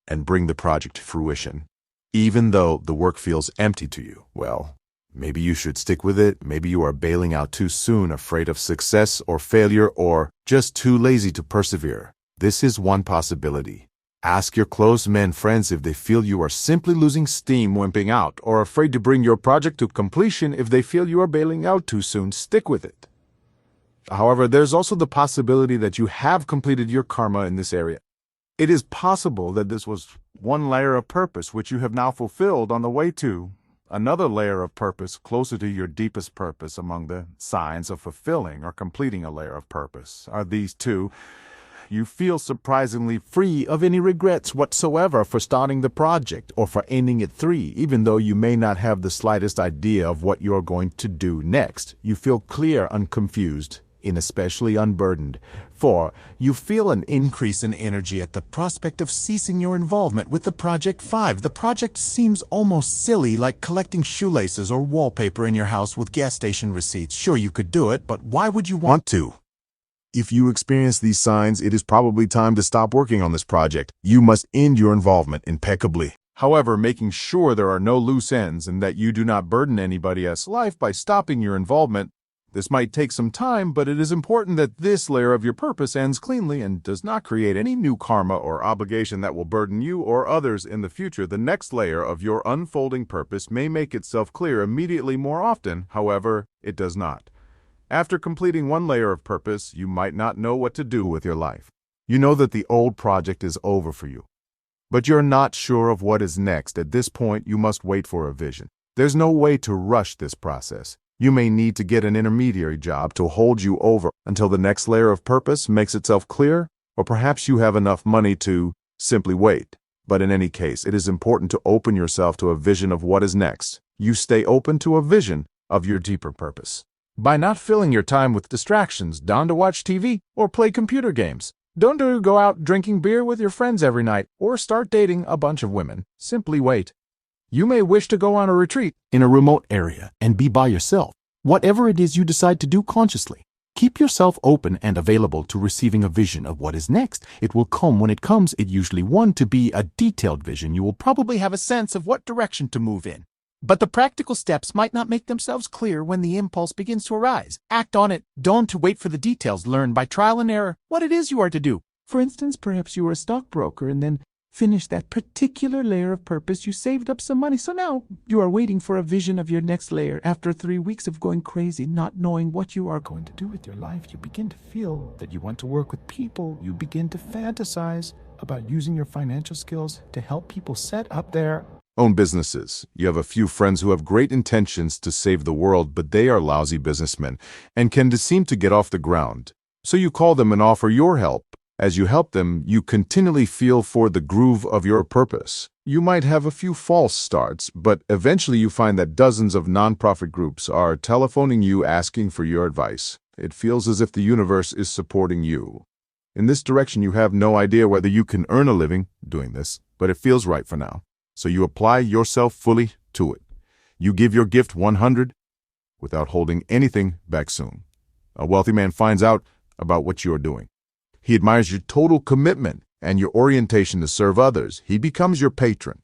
and bring the project to fruition, even though the work feels empty to you? Well, maybe you should stick with it. Maybe you are bailing out too soon, afraid of success or failure, or just too lazy to persevere. This is one possibility. Ask your close men friends if they feel you are simply losing steam, wimping out, or afraid to bring your project to completion. If they feel you are bailing out too soon, stick with it. However, there's also the possibility that you have completed your karma in this area. It is possible that this was one layer of purpose which you have now fulfilled on the way to another layer of purpose closer to your deepest purpose. Among the signs of fulfilling or completing a layer of purpose are these two. You feel surprisingly free of any regrets whatsoever for starting the project or for ending it 3, even though you may not have the slightest idea of what you're going to do next. You feel clear, unconfused, and especially unburdened, for you feel an increase in energy at the prospect of ceasing your involvement with the project. 5. The project seems almost silly, like collecting shoelaces or wallpaper in your house with gas station receipts. Sure, you could do it, but why would you want to? If you experience these signs, it is probably time to stop working on this project. You must end your involvement impeccably. However, making sure there are no loose ends and that you do not burden anybody else's life by stopping your involvement. This might take some time, but it is important that this layer of your purpose ends cleanly and does not create any new karma or obligation that will burden you or others in the future. The next layer of your unfolding purpose may make itself clear immediately more often. However, it does not. After completing one layer of purpose, you might not know what to do with your life. You know that the old project is over for you, but you're not sure of what is next. At this point, you must wait for a vision. There's no way to rush this process. You may need to get an intermediary job to hold you over until the next layer of purpose makes itself clear, or perhaps you have enough money to simply wait. But in any case, it is important to open yourself to a vision of what is next. You stay open to a vision of your deeper purpose by not filling your time with distractions, down to watch TV or play computer games. Don't go out drinking beer with your friends every night or start dating a bunch of women. Simply wait. You may wish to go on a retreat in a remote area and be by yourself. Whatever it is you decide to do consciously, keep yourself open and available to receiving a vision of what is next. It will come when it comes. It usually wants to be a detailed vision. You will probably have a sense of what direction to move in. But the practical steps might not make themselves clear when the impulse begins to arise. Act on it. Don't wait for the details. Learn by trial and error what it is you are to do. For instance, perhaps you are a stockbroker and then finish that particular layer of purpose. You saved up some money, so now you are waiting for a vision of your next layer. After 3 weeks of going crazy, not knowing what you are going to do with your life, you begin to feel that you want to work with people. You begin to fantasize about using your financial skills to help people set up their Own businesses. You have a few friends who have great intentions to save the world, but they are lousy businessmen and can seem to get off the ground. So you call them and offer your help. As you help them, you continually feel for the groove of your purpose. You might have a few false starts, but eventually you find that dozens of nonprofit groups are telephoning you asking for your advice. It feels as if the universe is supporting you. In this direction, you have no idea whether you can earn a living doing this, but it feels right for now. So you apply yourself fully to it. You give your gift 100 without holding anything back soon. A wealthy man finds out about what you are doing. He admires your total commitment and your orientation to serve others. He becomes your patron.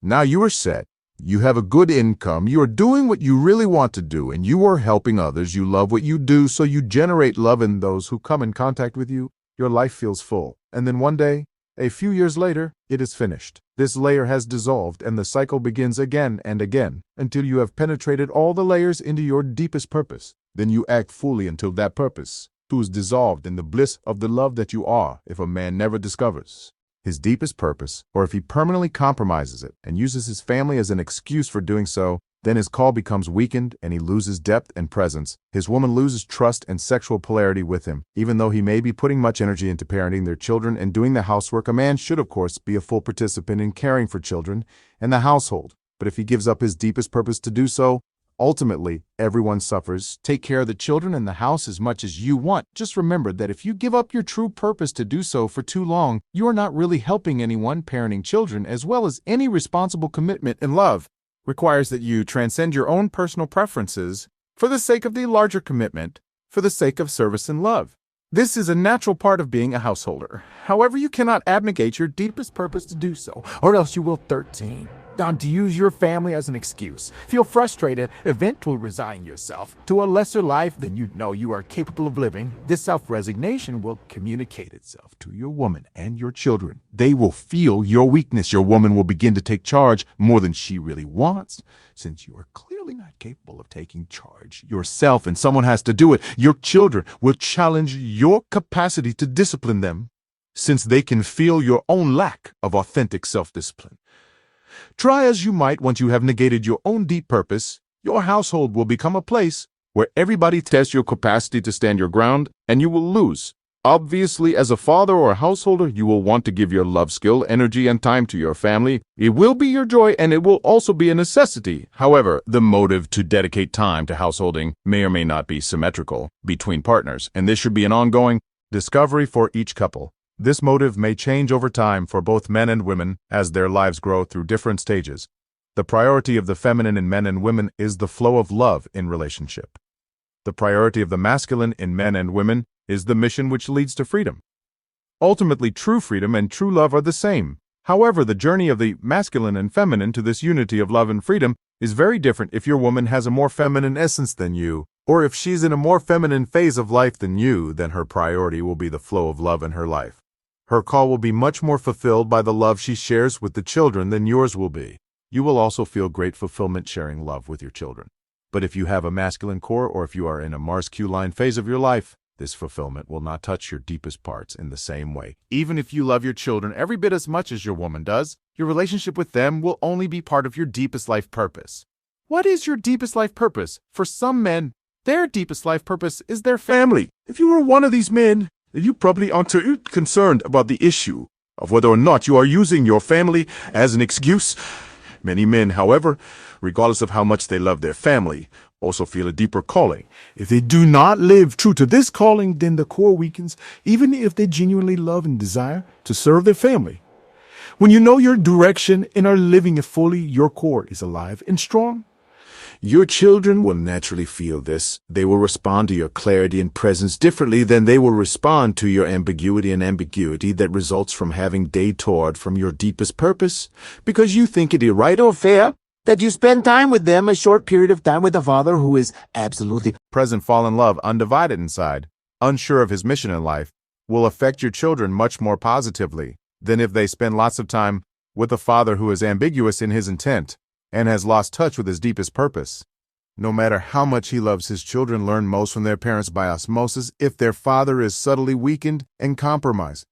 Now you are set. You have a good income. You are doing what you really want to do, and you are helping others. You love what you do, so you generate love in those who come in contact with you. Your life feels full. And then one day, a few years later, it is finished. This layer has dissolved, and the cycle begins again and again until you have penetrated all the layers into your deepest purpose. Then you act fully until that purpose too is dissolved in the bliss of the love that you are. If a man never discovers his deepest purpose, or if he permanently compromises it and uses his family as an excuse for doing so, then his call becomes weakened and he loses depth and presence. His woman loses trust and sexual polarity with him. Even though he may be putting much energy into parenting their children and doing the housework, a man should, of course, be a full participant in caring for children and the household. But if he gives up his deepest purpose to do so, ultimately, everyone suffers. Take care of the children and the house as much as you want. Just remember that if you give up your true purpose to do so for too long, you are not really helping anyone. Parenting children, as well as any responsible commitment and love, requires that you transcend your own personal preferences for the sake of the larger commitment, for the sake of service and love. This is a natural part of being a householder. However, you cannot abnegate your deepest purpose to do so, or else you will 13. Down to use your family as an excuse. Feel frustrated, eventually resign yourself to a lesser life than you know you are capable of living. This self-resignation will communicate itself to your woman and your children. They will feel your weakness. Your woman will begin to take charge more than she really wants, since you are clearly not capable of taking charge yourself, and someone has to do it. Your children will challenge your capacity to discipline them, since they can feel your own lack of authentic self-discipline. Try as you might, once you have negated your own deep purpose, your household will become a place where everybody tests your capacity to stand your ground, and you will lose. Obviously, as a father or a householder, you will want to give your love, skill, energy, and time to your family. It will be your joy, and it will also be a necessity. However, the motive to dedicate time to householding may or may not be symmetrical between partners, and this should be an ongoing discovery for each couple. This motive may change over time for both men and women as their lives grow through different stages. The priority of the feminine in men and women is the flow of love in relationship. The priority of the masculine in men and women is the mission which leads to freedom. Ultimately, true freedom and true love are the same. However, the journey of the masculine and feminine to this unity of love and freedom is very different if your woman has a more feminine essence than you, or if she's in a more feminine phase of life than you. Then her priority will be the flow of love in her life. Her call will be much more fulfilled by the love she shares with the children than yours will be. You will also feel great fulfillment sharing love with your children. But if you have a masculine core, or if you are in a Mars Q-line phase of your life, this fulfillment will not touch your deepest parts in the same way. Even if you love your children every bit as much as your woman does, your relationship with them will only be part of your deepest life purpose. What is your deepest life purpose? For some men, their deepest life purpose is their family. If you were one of these men, you probably aren't too concerned about the issue of whether or not you are using your family as an excuse. Many men, however, regardless of how much they love their family, also feel a deeper calling. If they do not live true to this calling, then the core weakens, even if they genuinely love and desire to serve their family. When you know your direction and are living it fully, your core is alive and strong. Your children will naturally feel this. They will respond to your clarity and presence differently than they will respond to your ambiguity that results from having detoured from your deepest purpose, because you think it is right or fair that you spend time with them, a short period of time with a father who is absolutely present, fall in love, undivided inside, unsure of his mission in life, will affect your children much more positively than if they spend lots of time with a father who is ambiguous in his intent and has lost touch with his deepest purpose. No matter how much he loves his children, learn most from their parents by osmosis if their father is subtly weakened and compromised.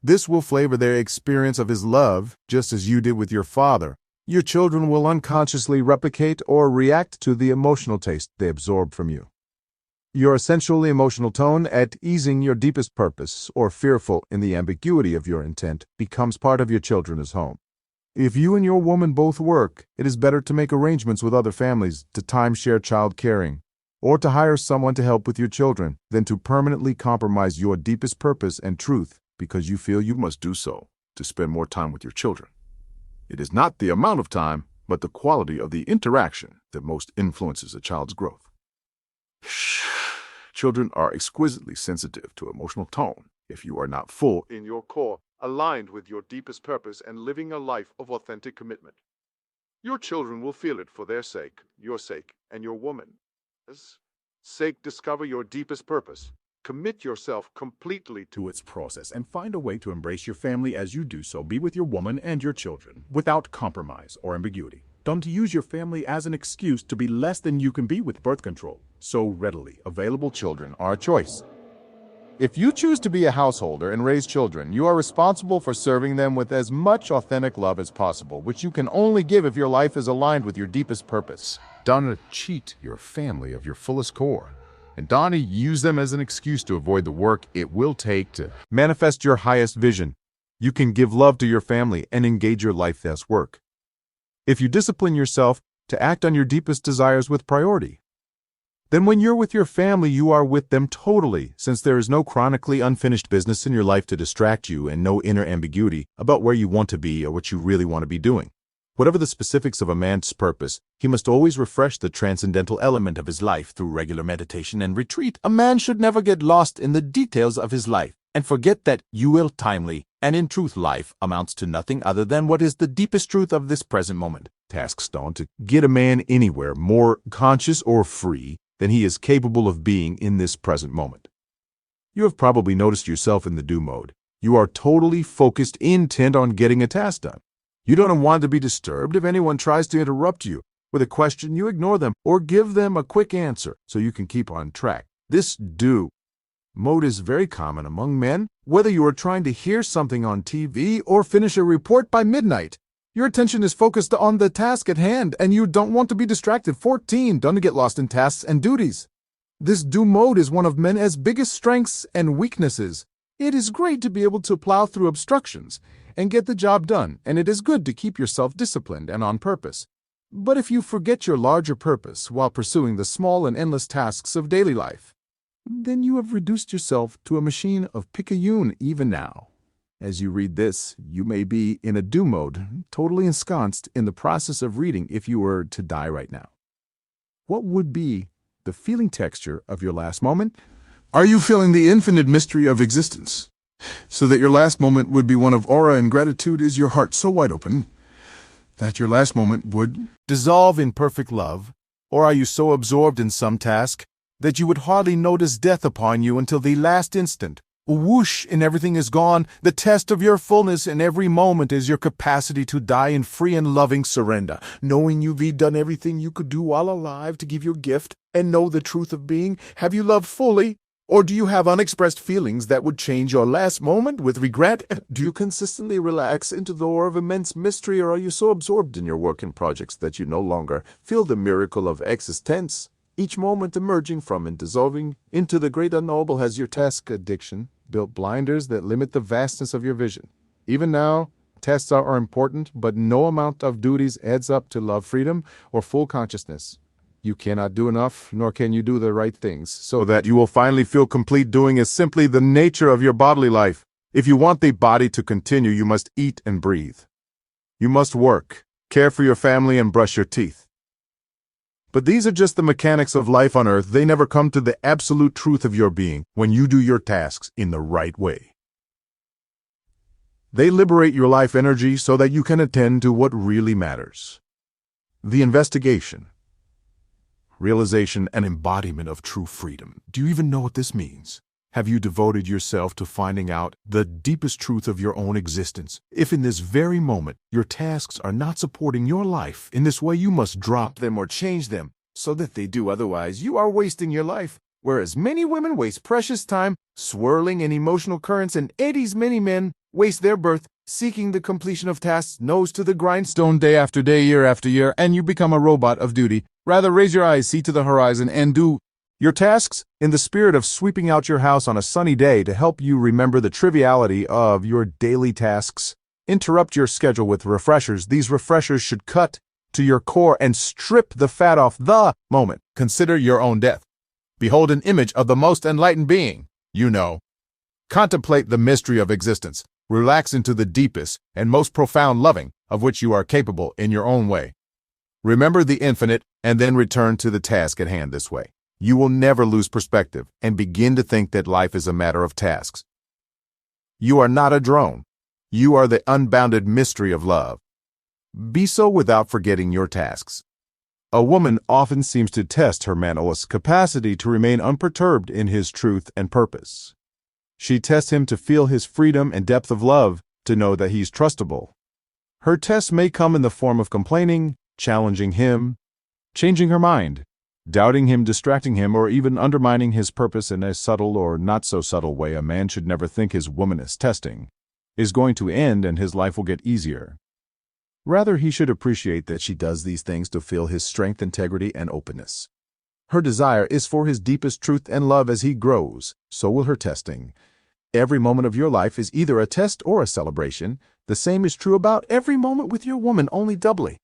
This will flavor their experience of his love, just as you did with your father. Your children will unconsciously replicate or react to the emotional taste they absorb from you. Your essentially emotional tone, at easing your deepest purpose or fearful in the ambiguity of your intent, becomes part of your children's home. If you and your woman both work, it is better to make arrangements with other families to timeshare child caring, or to hire someone to help with your children, than to permanently compromise your deepest purpose and truth because you feel you must do so to spend more time with your children. It is not the amount of time, but the quality of the interaction that most influences a child's growth. Children are exquisitely sensitive to emotional tone. If you are not full In your core, aligned with your deepest purpose and living a life of authentic commitment, your children will feel it for their sake, your sake, and your woman's sake. Discover your deepest purpose. Commit yourself completely to its process and find a way to embrace your family as you do so. Be with your woman and your children without compromise or ambiguity. Don't use your family as an excuse to be less than you can be with birth control. So readily available children are a choice. If you choose to be a householder and raise children, you are responsible for serving them with as much authentic love as possible, which you can only give if your life is aligned with your deepest purpose. Don't cheat your family of your fullest core. And don't use them as an excuse to avoid the work it will take to manifest your highest vision. You can give love to your family and engage your life as work. If you discipline yourself to act on your deepest desires with priority, then when you're with your family, you are with them totally, since there is no chronically unfinished business in your life to distract you and no inner ambiguity about where you want to be or what you really want to be doing. Whatever the specifics of a man's purpose, he must always refresh the transcendental element of his life through regular meditation and retreat. A man should never get lost in the details of his life and forget that you will timely, and in truth life amounts to nothing other than what is the deepest truth of this present moment. Tasks don't to get a man anywhere more conscious or free than he is capable of being in this present moment. You have probably noticed yourself in the do mode. You are totally focused, intent on getting a task done. You don't want to be disturbed if anyone tries to interrupt you with a question. You ignore them or give them a quick answer so you can keep on track. This do mode is very common among men, whether you are trying to hear something on TV or finish a report by midnight. Your attention is focused on the task at hand, and you don't want to be distracted. 14. Don't get lost in tasks and duties. This do mode is one of men's biggest strengths and weaknesses. It is great to be able to plow through obstructions and get the job done, and it is good to keep yourself disciplined and on purpose. But if you forget your larger purpose while pursuing the small and endless tasks of daily life, then you have reduced yourself to a machine of picayune even now. As you read this, you may be in a do mode, totally ensconced in the process of reading if you were to die right now. What would be the feeling texture of your last moment? Are you feeling the infinite mystery of existence, so that your last moment would be one of awe and gratitude? Is your heart so wide open that your last moment would dissolve in perfect love? Or are you so absorbed in some task that you would hardly notice death upon you until the last instant? Whoosh, and everything is gone. The test of your fullness in every moment is your capacity to die in free and loving surrender, knowing you've done everything you could do while alive to give your gift and know the truth of being. Have you loved fully? Or do you have unexpressed feelings that would change your last moment with regret? Do you consistently relax into the awe of immense mystery, or are you so absorbed in your work and projects that you no longer feel the miracle of existence? Each moment emerging from and dissolving into the great unknowable. Has your task addiction built blinders that limit the vastness of your vision? Even now, tests are important, but no amount of duties adds up to love, freedom, or full consciousness. You cannot do enough, nor can you do the right things, so that you will finally feel complete. Doing is simply the nature of your bodily life. If you want the body to continue, you must eat and breathe. You must work, care for your family, and brush your teeth. But these are just the mechanics of life on earth. They never come to the absolute truth of your being when you do your tasks in the right way. They liberate your life energy so that you can attend to what really matters. The investigation, realization, and embodiment of true freedom. Do you even know what this means? Have you devoted yourself to finding out the deepest truth of your own existence? If in this very moment your tasks are not supporting your life in this way, you must drop them or change them so that they do. Otherwise, you are wasting your life. Whereas many women waste precious time swirling in emotional currents and eddies, many men waste their breath seeking the completion of tasks, nose to the grindstone day after day, year after year, and you become a robot of duty. Rather, raise your eyes, see to the horizon, and do your tasks in the spirit of sweeping out your house on a sunny day to help you remember the triviality of your daily tasks. Interrupt your schedule with refreshers. These refreshers should cut to your core and strip the fat off the moment. Consider your own death. Behold an image of the most enlightened being you know. Contemplate the mystery of existence. Relax into the deepest and most profound loving of which you are capable in your own way. Remember the infinite and then return to the task at hand this way. You will never lose perspective and begin to think that life is a matter of tasks. You are not a drone. You are the unbounded mystery of love. Be so without forgetting your tasks. A woman often seems to test her man's capacity to remain unperturbed in his truth and purpose. She tests him to feel his freedom and depth of love, to know that he's trustable. Her tests may come in the form of complaining, challenging him, changing her mind, doubting him, distracting him, or even undermining his purpose in a subtle or not-so-subtle way. A man should never think his woman's testing is going to end and his life will get easier. Rather, he should appreciate that she does these things to feel his strength, integrity, and openness. Her desire is for his deepest truth and love. As he grows, so will her testing. Every moment of your life is either a test or a celebration. The same is true about every moment with your woman, only doubly.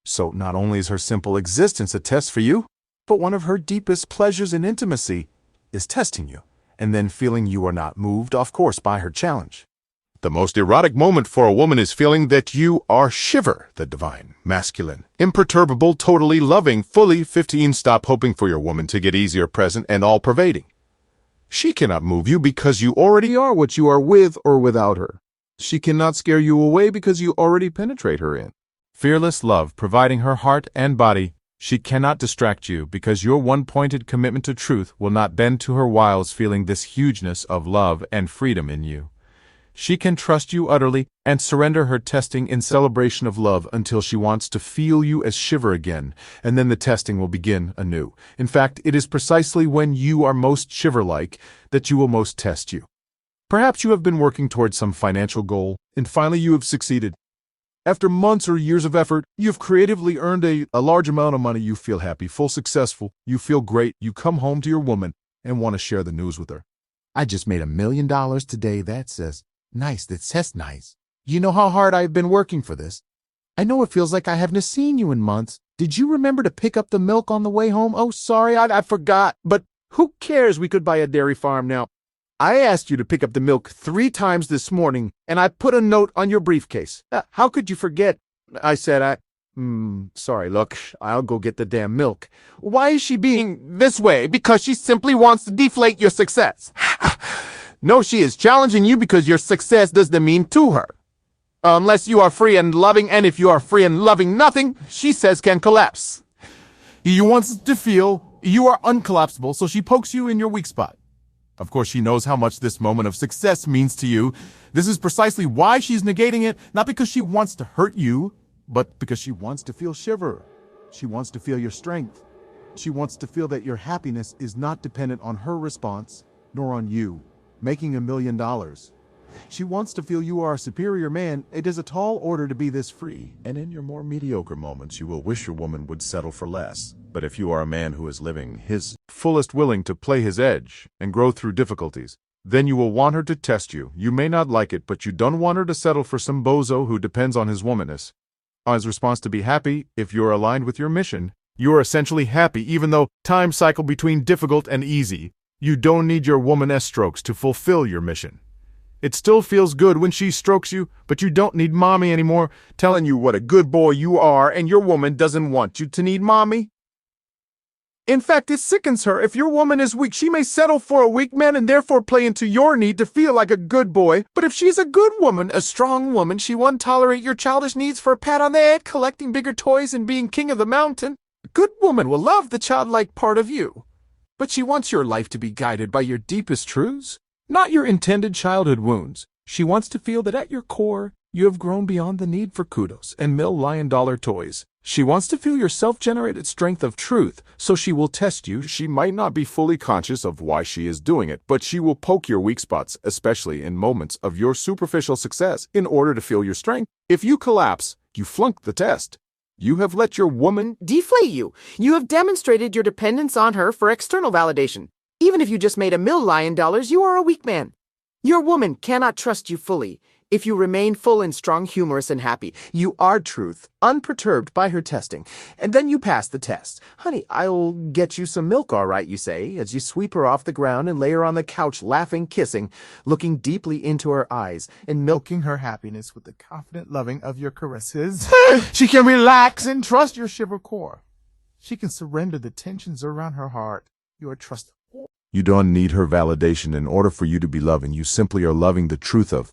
So not only is her simple existence a test for you, but one of her deepest pleasures in intimacy is testing you, and then feeling you are not moved off course by her challenge. The most erotic moment for a woman is feeling that you are Shiver, the divine, masculine, imperturbable, totally loving, fully 15. Stop hoping for your woman to get easier, present, and all-pervading. She cannot move you because you already are what you are with or without her. She cannot scare you away because you already penetrate her in fearless love, providing her heart and body. She cannot distract you because your one-pointed commitment to truth will not bend to her wiles, feeling this hugeness of love and freedom in you. She can trust you utterly and surrender her testing in celebration of love until she wants to feel you as Shiver again, and then the testing will begin anew. In fact, it is precisely when you are most Shiver-like that you will most test you. Perhaps you have been working towards some financial goal, and finally you have succeeded. After months or years of effort, you have creatively earned a large amount of money. You feel happy, full, successful. You feel great. You come home to your woman and want to share the news with her. I just made $1 million today. That says nice. That says nice. You know how hard I've been working for this. I know it feels like I haven't seen you in months. Did you remember to pick up the milk on the way home? Oh, sorry, I forgot. But who cares? We could buy a dairy farm now. I asked you to pick up the milk 3 times this morning, and I put a note on your briefcase. How could you forget? I said, sorry, look, I'll go get the damn milk. Why is she being this way? Because she simply wants to deflate your success. No, she is challenging you because your success doesn't mean to her. Unless you are free and loving, and if you are free and loving, nothing, she says, can collapse. You want to feel you are uncollapsible, so she pokes you in your weak spot. Of course, she knows how much this moment of success means to you. This is precisely why she's negating it, not because she wants to hurt you, but because she wants to feel Shiver. She wants to feel your strength. She wants to feel that your happiness is not dependent on her response, nor on you making $1 million. She wants to feel you are a superior man. It is a tall order to be this free. And in your more mediocre moments, you will wish your woman would settle for less. But if you are a man who is living his fullest, willing to play his edge and grow through difficulties, then you will want her to test you. You may not like it, but you don't want her to settle for some bozo who depends on his womanness. On his response to be happy, if you're aligned with your mission, you are essentially happy, even though time cycle between difficult and easy. You don't need your woman's strokes to fulfill your mission. It still feels good when she strokes you, but you don't need mommy anymore, telling you what a good boy you are, and your woman doesn't want you to need mommy. In fact, it sickens her. If your woman is weak, she may settle for a weak man and therefore play into your need to feel like a good boy. But if she's a good woman, a strong woman, she won't tolerate your childish needs for a pat on the head, collecting bigger toys, and being king of the mountain. A good woman will love the childlike part of you. But she wants your life to be guided by your deepest truths, not your intended childhood wounds. She wants to feel that at your core, you have grown beyond the need for kudos and $1 million toys. She wants to feel your self-generated strength of truth, so she will test you. She might not be fully conscious of why she is doing it, but she will poke your weak spots, especially in moments of your superficial success, in order to feel your strength. If you collapse, you flunk the test. You have let your woman deflate you. You have demonstrated your dependence on her for external validation. Even if you just made $1 million, you are a weak man. Your woman cannot trust you fully. If you remain full and strong, humorous and happy, you are truth, unperturbed by her testing. And then you pass the test. Honey, I'll get you some milk, all right, you say, as you sweep her off the ground and lay her on the couch, laughing, kissing, looking deeply into her eyes, and milking her happiness with the confident loving of your caresses. She can relax and trust your shiver core. She can surrender the tensions around her heart. You are trusted. You don't need her validation in order for you to be loving. You simply are loving the truth of.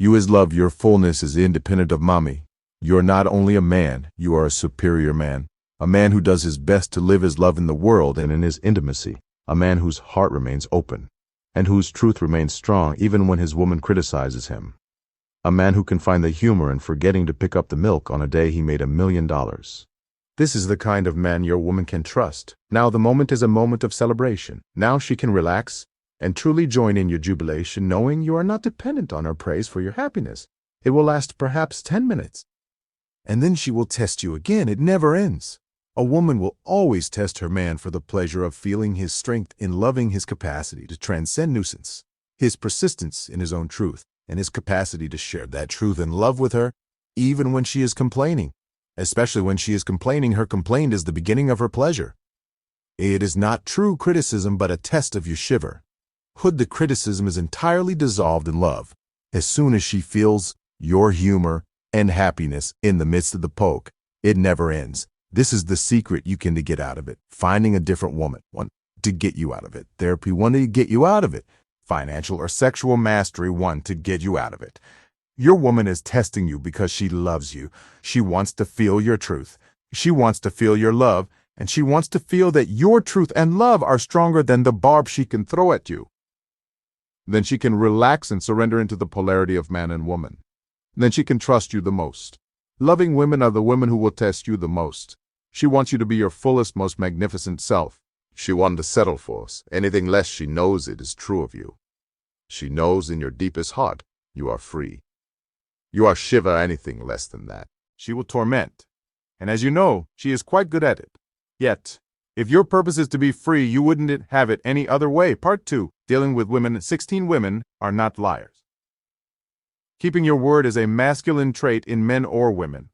You is love. Your fullness is independent of mommy. You are not only a man, you are a superior man. A man who does his best to live his love in the world and in his intimacy. A man whose heart remains open, and whose truth remains strong even when his woman criticizes him. A man who can find the humor in forgetting to pick up the milk on a day he made $1 million. This is the kind of man your woman can trust. Now the moment is a moment of celebration. Now she can relax and truly join in your jubilation, knowing you are not dependent on her praise for your happiness. It will last perhaps 10 minutes. And then she will test you again. It never ends. A woman will always test her man for the pleasure of feeling his strength in loving his capacity to transcend nuisance, his persistence in his own truth, and his capacity to share that truth and love with her, even when she is complaining. Especially when she is complaining, her complaint is the beginning of her pleasure. It is not true criticism, but a test of your shiver. The criticism is entirely dissolved in love. As soon as she feels your humor and happiness in the midst of the poke, it never ends. This is the secret you can to get out of it. Finding a different woman, one to get you out of it. Therapy, one to get you out of it. Financial or sexual mastery, one to get you out of it. Your woman is testing you because she loves you. She wants to feel your truth. She wants to feel your love, and she wants to feel that your truth and love are stronger than the barb she can throw at you. Then she can relax and surrender into the polarity of man and woman. Then she can trust you the most. Loving women are the women who will test you the most. She wants you to be your fullest, most magnificent self. She wants to settle for us. Anything less, she knows it is true of you. She knows in your deepest heart you are free. You are shiver anything less than that. She will torment. And as you know, she is quite good at it. Yet, if your purpose is to be free, you wouldn't have it any other way. Part 2. Dealing with women. 16 women are not liars. Keeping your word is a masculine trait in men or women.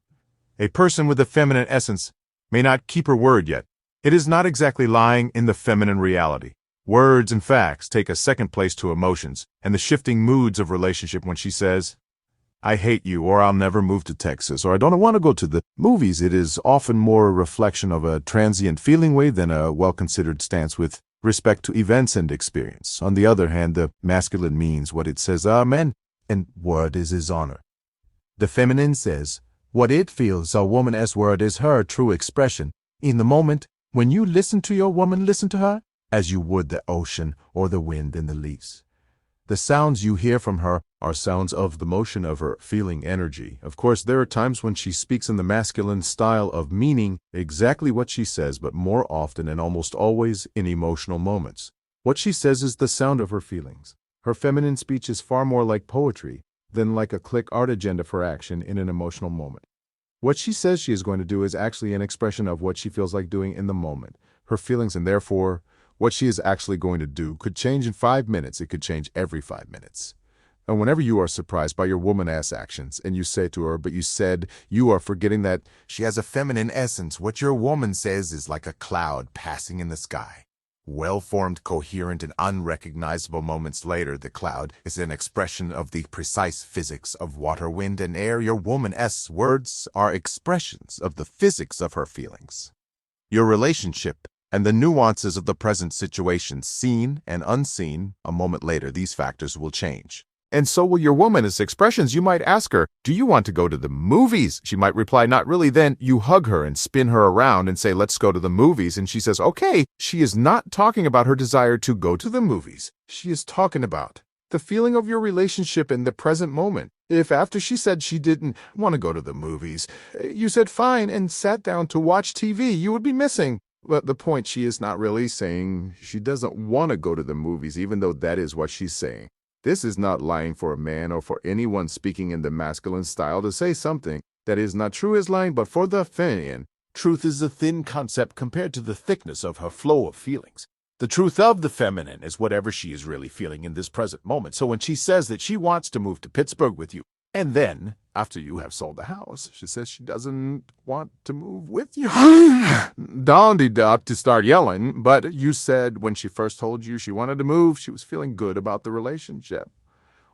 A person with a feminine essence may not keep her word yet. It is not exactly lying in the feminine reality. Words and facts take a second place to emotions and the shifting moods of relationship when she says, I hate you, or I'll never move to Texas, or I don't want to go to the movies. It is often more a reflection of a transient feeling way than a well-considered stance with respect to events and experience. On the other hand, the masculine means what it says, amen, and word is his honor. The feminine says, what it feels, a woman as word is her true expression. In the moment, when you listen to your woman, listen to her as you would the ocean or the wind and the leaves. The sounds you hear from her are sounds of the motion of her feeling energy. Of course, there are times when she speaks in the masculine style of meaning exactly what she says, but more often and almost always in emotional moments. What she says is the sound of her feelings. Her feminine speech is far more like poetry than like a click art agenda for action in an emotional moment. What she says she is going to do is actually an expression of what she feels like doing in the moment, her feelings, and therefore what she is actually going to do could change in 5 minutes. It could change every 5 minutes. And whenever you are surprised by your woman-ass actions and you say to her, but you said, you are forgetting that she has a feminine essence. What your woman says is like a cloud passing in the sky. Well-formed, coherent, and unrecognizable moments later, the cloud is an expression of the precise physics of water, wind, and air. Your woman-ass words are expressions of the physics of her feelings. Your relationship and the nuances of the present situation, seen and unseen, a moment later, these factors will change. And so will your woman as expressions. You might ask her, do you want to go to the movies? She might reply, not really. Then you hug her and spin her around and say, let's go to the movies. And she says, okay. She is not talking about her desire to go to the movies. She is talking about the feeling of your relationship in the present moment. If after she said she didn't want to go to the movies, you said fine and sat down to watch TV, you would be missing. But the point she is not really saying she doesn't want to go to the movies, even though that is what she's saying. This is not lying for a man or for anyone speaking in the masculine style to say something that is not true is lying, but for the feminine, truth is a thin concept compared to the thickness of her flow of feelings. The truth of the feminine is whatever she is really feeling in this present moment. So when she says that she wants to move to Pittsburgh with you, and then, after you have sold the house, she says she doesn't want to move with you. Don't deduct to start yelling, but you said when she first told you she wanted to move, she was feeling good about the relationship.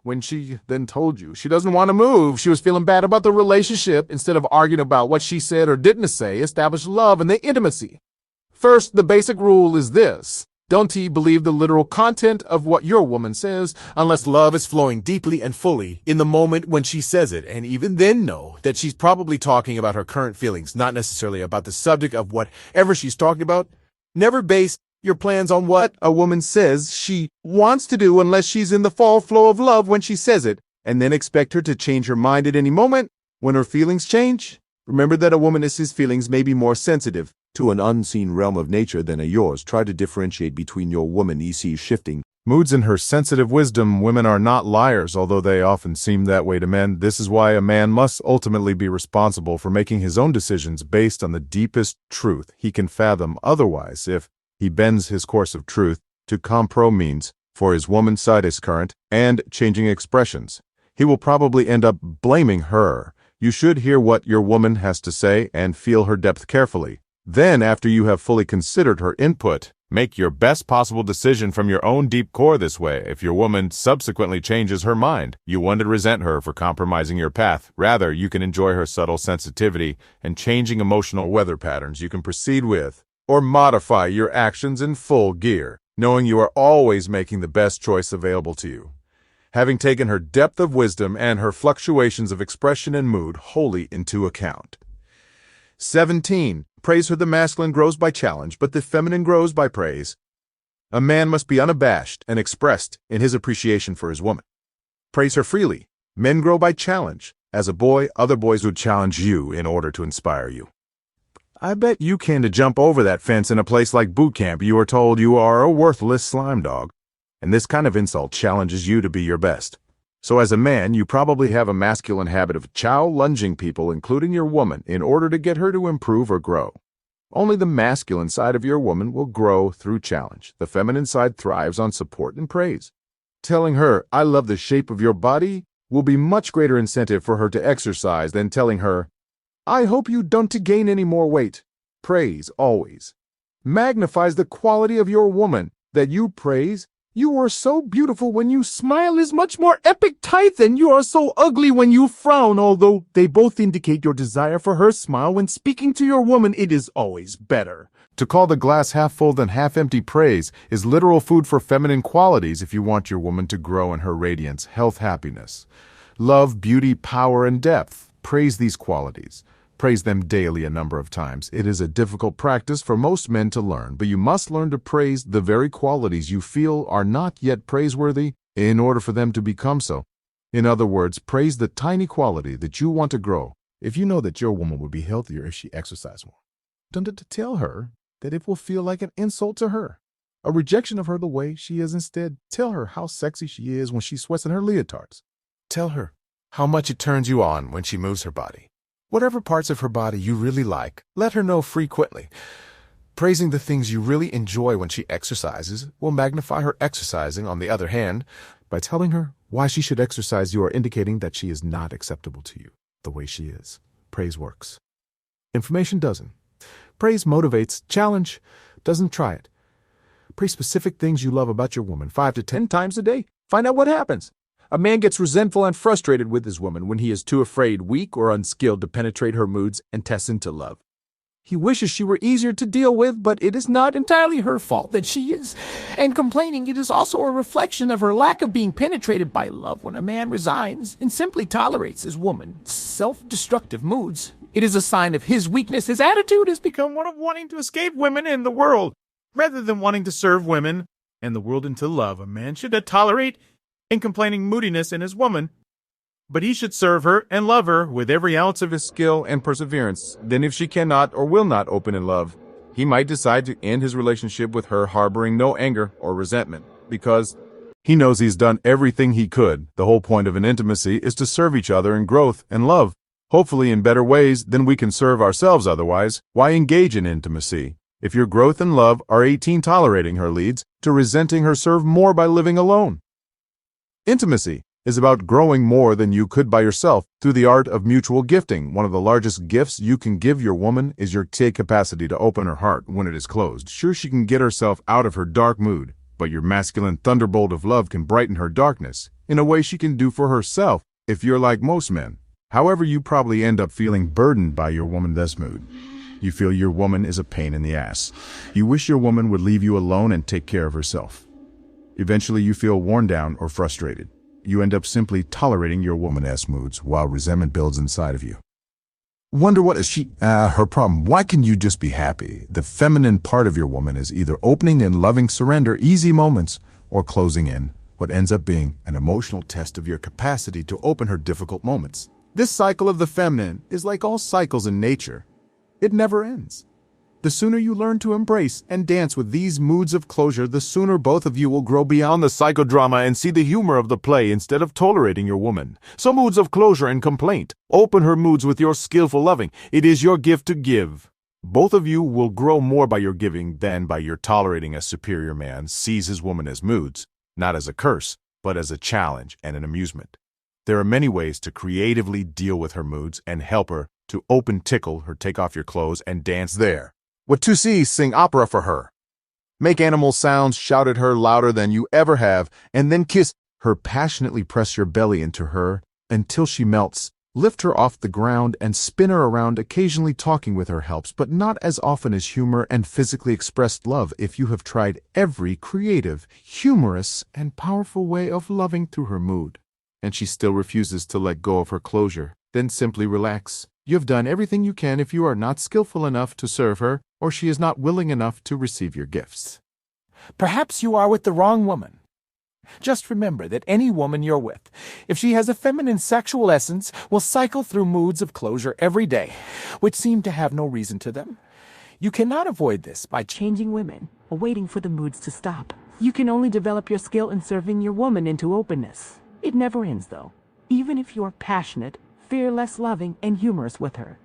When she then told you she doesn't want to move, she was feeling bad about the relationship. Instead of arguing about what she said or didn't say, establish love and the intimacy. First, the basic rule is this. Don't believe the literal content of what your woman says unless love is flowing deeply and fully in the moment when she says it, and even then know that she's probably talking about her current feelings, not necessarily about the subject of whatever she's talking about. Never base your plans on what a woman says she wants to do unless she's in the full flow of love when she says it, and then expect her to change her mind at any moment when her feelings change. Remember that a woman's feelings may be more sensitive to an unseen realm of nature than a yours. Try to differentiate between your woman EC shifting moods and her sensitive wisdom. Women are not liars, although they often seem that way to men. This is why a man must ultimately be responsible for making his own decisions based on the deepest truth he can fathom. Otherwise, if he bends his course of truth to compromise for his woman's side is current and changing expressions, he will probably end up blaming her. You should hear what your woman has to say and feel her depth carefully. Then, after you have fully considered her input, make your best possible decision from your own deep core this way. If your woman subsequently changes her mind, you won't resent her for compromising your path. Rather, you can enjoy her subtle sensitivity and changing emotional weather patterns. You can proceed with or modify your actions in full gear, knowing you are always making the best choice available to you. Having taken her depth of wisdom and her fluctuations of expression and mood wholly into account. 17. Praise her. The masculine grows by challenge, but the feminine grows by praise. A man must be unabashed and expressed in his appreciation for his woman. Praise her freely. Men grow by challenge. As a boy, other boys would challenge you in order to inspire you. I bet you can to jump over that fence in a place like boot camp. You are told you are a worthless slime dog, and this kind of insult challenges you to be your best. So as a man, you probably have a masculine habit of lunging people, including your woman, in order to get her to improve or grow. Only the masculine side of your woman will grow through challenge. The feminine side thrives on support and praise. Telling her, I love the shape of your body, will be much greater incentive for her to exercise than telling her, I hope you don't gain any more weight. Praise always magnifies the quality of your woman. That you praise, you are so beautiful when you smile is much more epic tight than you are so ugly when you frown. Although they both indicate your desire for her smile, when speaking to your woman, it is always better. To call the glass half full than half empty praise is literal food for feminine qualities if you want your woman to grow in her radiance, health, happiness, love, beauty, power, and depth. Praise these qualities. Praise them daily a number of times. It is a difficult practice for most men to learn, but you must learn to praise the very qualities you feel are not yet praiseworthy in order for them to become so. In other words, praise the tiny quality that you want to grow. If you know that your woman would be healthier if she exercised more, don't tell her that it will feel like an insult to her, a rejection of her the way she is. Instead, tell her how sexy she is when she sweats in her leotards. Tell her how much it turns you on when she moves her body. Whatever parts of her body you really like, let her know frequently. Praising the things you really enjoy when she exercises will magnify her exercising. On the other hand, by telling her why she should exercise, you are indicating that she is not acceptable to you the way she is. Praise works. Information doesn't. Praise motivates. Challenge doesn't. Try it. Praise specific things you love about your woman 5 to 10 times a day. Find out what happens. A man gets resentful and frustrated with his woman when he is too afraid, weak, or unskilled to penetrate her moods and test into love. He wishes she were easier to deal with, but it is not entirely her fault that she is. And complaining, it is also a reflection of her lack of being penetrated by love. When a man resigns and simply tolerates his woman's self-destructive moods, it is a sign of his weakness. His attitude has become one of wanting to escape women and the world, rather than wanting to serve women and the world into love. A man should tolerate and complaining moodiness in his woman, but he should serve her and love her with every ounce of his skill and perseverance. Then if she cannot or will not open in love, he might decide to end his relationship with her, harboring no anger or resentment, because he knows he's done everything he could. The whole point of an intimacy is to serve each other in growth and love, hopefully in better ways than we can serve ourselves otherwise. Why engage in intimacy? If your growth and love are 18 tolerating her leads to resenting her, serve more by living alone. Intimacy is about growing more than you could by yourself through the art of mutual gifting. One of the largest gifts you can give your woman is your capacity to open her heart when it is closed. Sure, she can get herself out of her dark mood, but your masculine thunderbolt of love can brighten her darkness in a way she can do for herself if you're like most men. However, you probably end up feeling burdened by your woman's mood. You feel your woman is a pain in the ass. You wish your woman would leave you alone and take care of herself. Eventually, you feel worn down or frustrated. You end up simply tolerating your woman's moods while resentment builds inside of you. Wonder what is her problem? Why can't you just be happy? The feminine part of your woman is either opening in loving surrender, easy moments, or closing in what ends up being an emotional test of your capacity to open her difficult moments. This cycle of the feminine is like all cycles in nature. It never ends. The sooner you learn to embrace and dance with these moods of closure, the sooner both of you will grow beyond the psychodrama and see the humor of the play instead of tolerating your woman. So moods of closure and complaint. Open her moods with your skillful loving. It is your gift to give. Both of you will grow more by your giving than by your tolerating. A superior man sees his woman as moods, not as a curse, but as a challenge and an amusement. There are many ways to creatively deal with her moods and help her to open, tickle her, take off your clothes, and dance there. What to see, sing opera for her. Make animal sounds, shout at her louder than you ever have, and then kiss her. Passionately press your belly into her until she melts. Lift her off the ground and spin her around. Occasionally talking with her helps, but not as often as humor and physically expressed love. If you have tried every creative, humorous, and powerful way of loving through her mood, and she still refuses to let go of her closure, then simply relax. You have done everything you can. If you are not skillful enough to serve her, or she is not willing enough to receive your gifts, Perhaps you are with the wrong woman. Just remember that any woman you're with, if she has a feminine sexual essence, will cycle through moods of closure every day, which seem to have no reason to them. You cannot avoid this by Changing women or waiting for the moods to stop. You can only develop your skill in serving your woman into openness. It never ends, though. Even if you're passionate, fearless, loving, and humorous with her.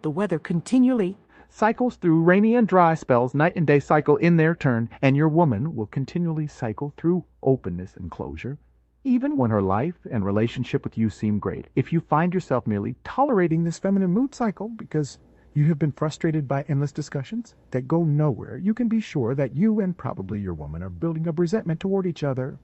The weather continually cycles through rainy and dry spells. Night and day cycle in their turn, and your woman will continually cycle through openness and closure, even when her life and relationship with you seem great. If you find yourself merely tolerating this feminine mood cycle because you have been frustrated by endless discussions that go nowhere, you can be sure that you and probably your woman are building up resentment toward each other.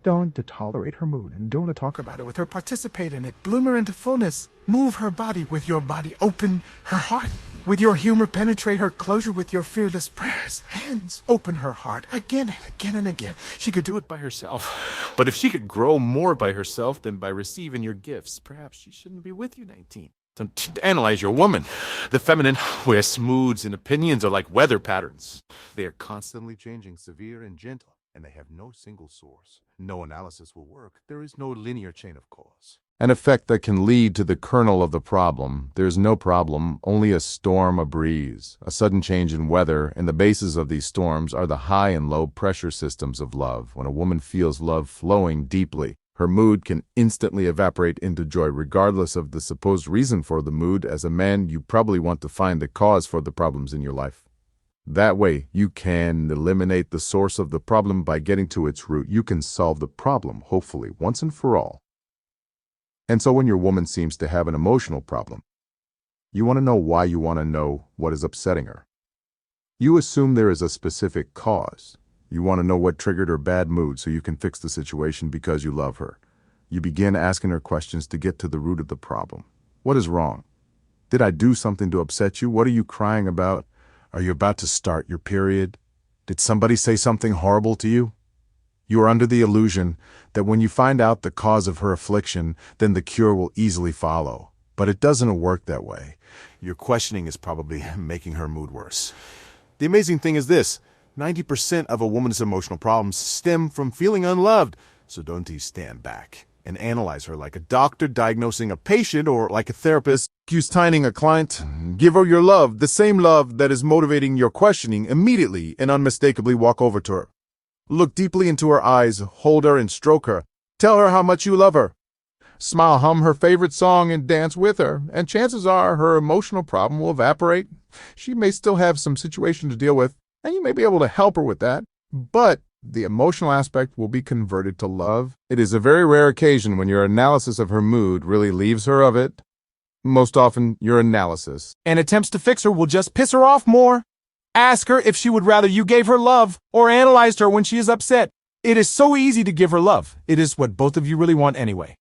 Don't tolerate her mood and don't talk about it with her. Participate in it. Bloom her into fullness. Move her body with your body. Open her heart with your humor. Penetrate her closure with your fearless prayers. Hands. Open her heart again and again and again. She could do it by herself. But if she could grow more by herself than by receiving your gifts, perhaps she shouldn't be with you, 19. Don't analyze your woman. The feminine, where moods and opinions are like weather patterns. They are constantly changing, severe and gentle, and they have no single source. No analysis will work. There is no linear chain of cause. An effect that can lead to the kernel of the problem. There is no problem, only a storm, a breeze, a sudden change in weather, and the bases of these storms are the high and low pressure systems of love. When a woman feels love flowing deeply, her mood can instantly evaporate into joy, regardless of the supposed reason for the mood. As a man, you probably want to find the cause for the problems in your life. That way, you can eliminate the source of the problem by getting to its root. You can solve the problem, hopefully, once and for all. And so when your woman seems to have an emotional problem, you want to know why. You want to know what is upsetting her. You assume there is a specific cause. You want to know what triggered her bad mood so you can fix the situation because you love her. You begin asking her questions to get to the root of the problem. What is wrong? Did I do something to upset you? What are you crying about? Are you about to start your period? Did somebody say something horrible to you? You are under the illusion that when you find out the cause of her affliction, then the cure will easily follow. But it doesn't work that way. Your questioning is probably making her mood worse. The amazing thing is this: 90% of a woman's emotional problems stem from feeling unloved. So don't you stand back and analyze her like a doctor diagnosing a patient or like a therapist Gustining a client, give her your love, the same love that is motivating your questioning immediately and unmistakably walk over to her. Look deeply into her eyes, hold her and stroke her. Tell her how much you love her. Smile, hum her favorite song and dance with her, and chances are her emotional problem will evaporate. She may still have some situation to deal with, and you may be able to help her with that, but the emotional aspect will be converted to love. It is a very rare occasion when your analysis of her mood really leaves her of it. Most often, your analysis and attempts to fix her will just piss her off more. Ask her if she would rather you gave her love or analyzed her when she is upset. It is so easy to give her love. It is what both of you really want anyway.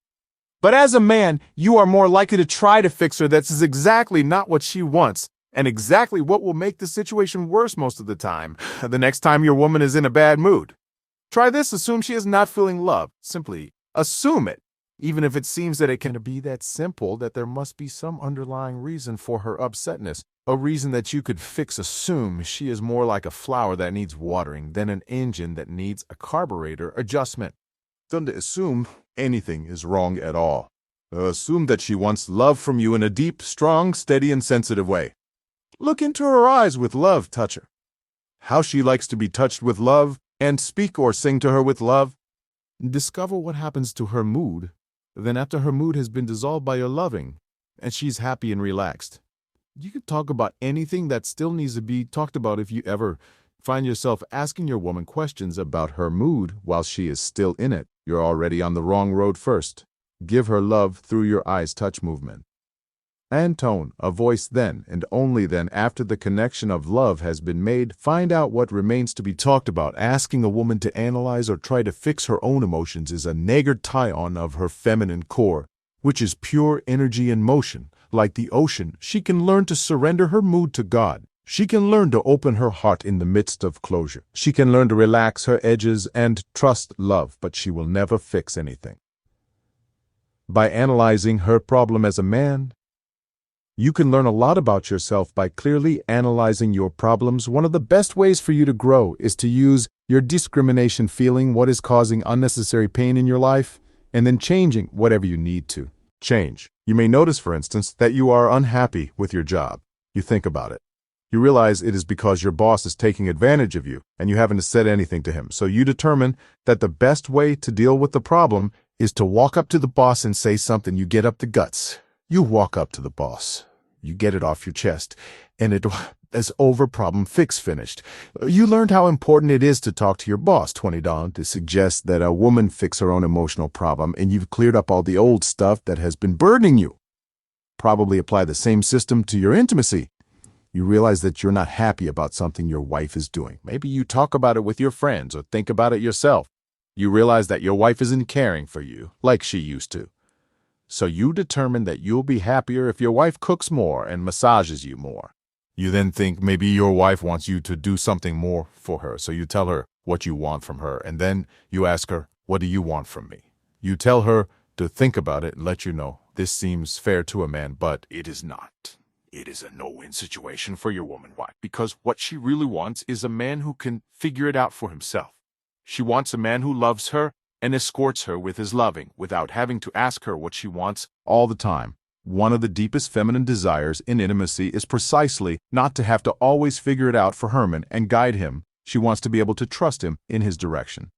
But as a man, you are more likely to try to fix her. That's exactly not what she wants, and exactly what will make the situation worse most of the time. The next time your woman is in a bad mood. Try this, assume she is not feeling love. Simply assume it. Even if it seems that it can be that simple, that there must be some underlying reason for her upsetness. A reason that you could fix. Assume she is more like a flower that needs watering than an engine that needs a carburetor adjustment. Don't assume anything is wrong at all. Assume that she wants love from you in a deep, strong, steady, and sensitive way. Look into her eyes with love, touch her. How she likes to be touched with love, and speak or sing to her with love. Discover what happens to her mood. Then after her mood has been dissolved by your loving, and she's happy and relaxed, you can talk about anything that still needs to be talked about. If you ever find yourself asking your woman questions about her mood while she is still in it, you're already on the wrong road first. Give her love through your eyes touch movement and tone, a voice then, and only then after the connection of love has been made, find out what remains to be talked about. Asking a woman to analyze or try to fix her own emotions is a negative tie-on of her feminine core, which is pure energy in motion. Like the ocean, she can learn to surrender her mood to God. She can learn to open her heart in the midst of closure. She can learn to relax her edges and trust love, but she will never fix anything. By analyzing her problem as a man, you can learn a lot about yourself by clearly analyzing your problems. One of the best ways for you to grow is to use your discrimination, feeling what is causing unnecessary pain in your life, and then changing whatever you need to change. You may notice, for instance, that you are unhappy with your job. You think about it. You realize it is because your boss is taking advantage of you, and you haven't said anything to him. So you determine that the best way to deal with the problem is to walk up to the boss and say something. You get up the guts. You walk up to the boss. You get it off your chest, and it is over, problem fix, finished. You learned how important it is to talk to your boss. $20 to suggest that a woman fix her own emotional problem, and you've cleared up all the old stuff that has been burdening you. Probably apply the same system to your intimacy. You realize that you're not happy about something your wife is doing. Maybe you talk about it with your friends or think about it yourself. You realize that your wife isn't caring for you like she used to. So you determine that you'll be happier if your wife cooks more and massages you more. You then think maybe your wife wants you to do something more for her. So you tell her what you want from her. And then you ask her, what do you want from me? You tell her to think about it and let you know, this seems fair to a man, but it is not. It is a no-win situation for your woman. Why? Because what she really wants is a man who can figure it out for himself. She wants a man who loves her and escorts her with his loving without having to ask her what she wants all the time. One of the deepest feminine desires in intimacy is precisely not to have to always figure it out for Herman and guide him. She wants to be able to trust him in his direction.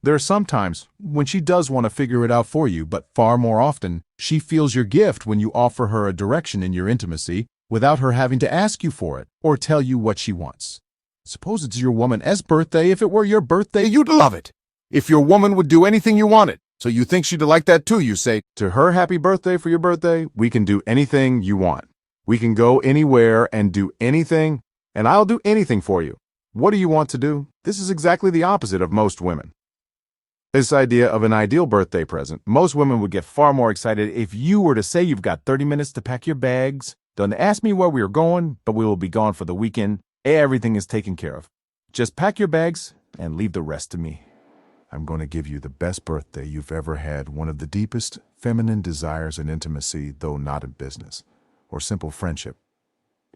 There are some times when she does want to figure it out for you, but far more often, she feels your gift when you offer her a direction in your intimacy without her having to ask you for it or tell you what she wants. Suppose it's your woman's birthday. If it were your birthday, you'd love it. If your woman would do anything you wanted, so you think she'd like that too, you say to her, happy birthday for your birthday. We can do anything you want. We can go anywhere and do anything, and I'll do anything for you. What do you want to do? This is exactly the opposite of most women. This idea of an ideal birthday present, most women would get far more excited if you were to say you've got 30 minutes to pack your bags. Don't ask me where we are going, but we will be gone for the weekend. Everything is taken care of. Just pack your bags and leave the rest to me. I'm going to give you the best birthday you've ever had. One of the deepest feminine desires in intimacy, though not in business or simple friendship,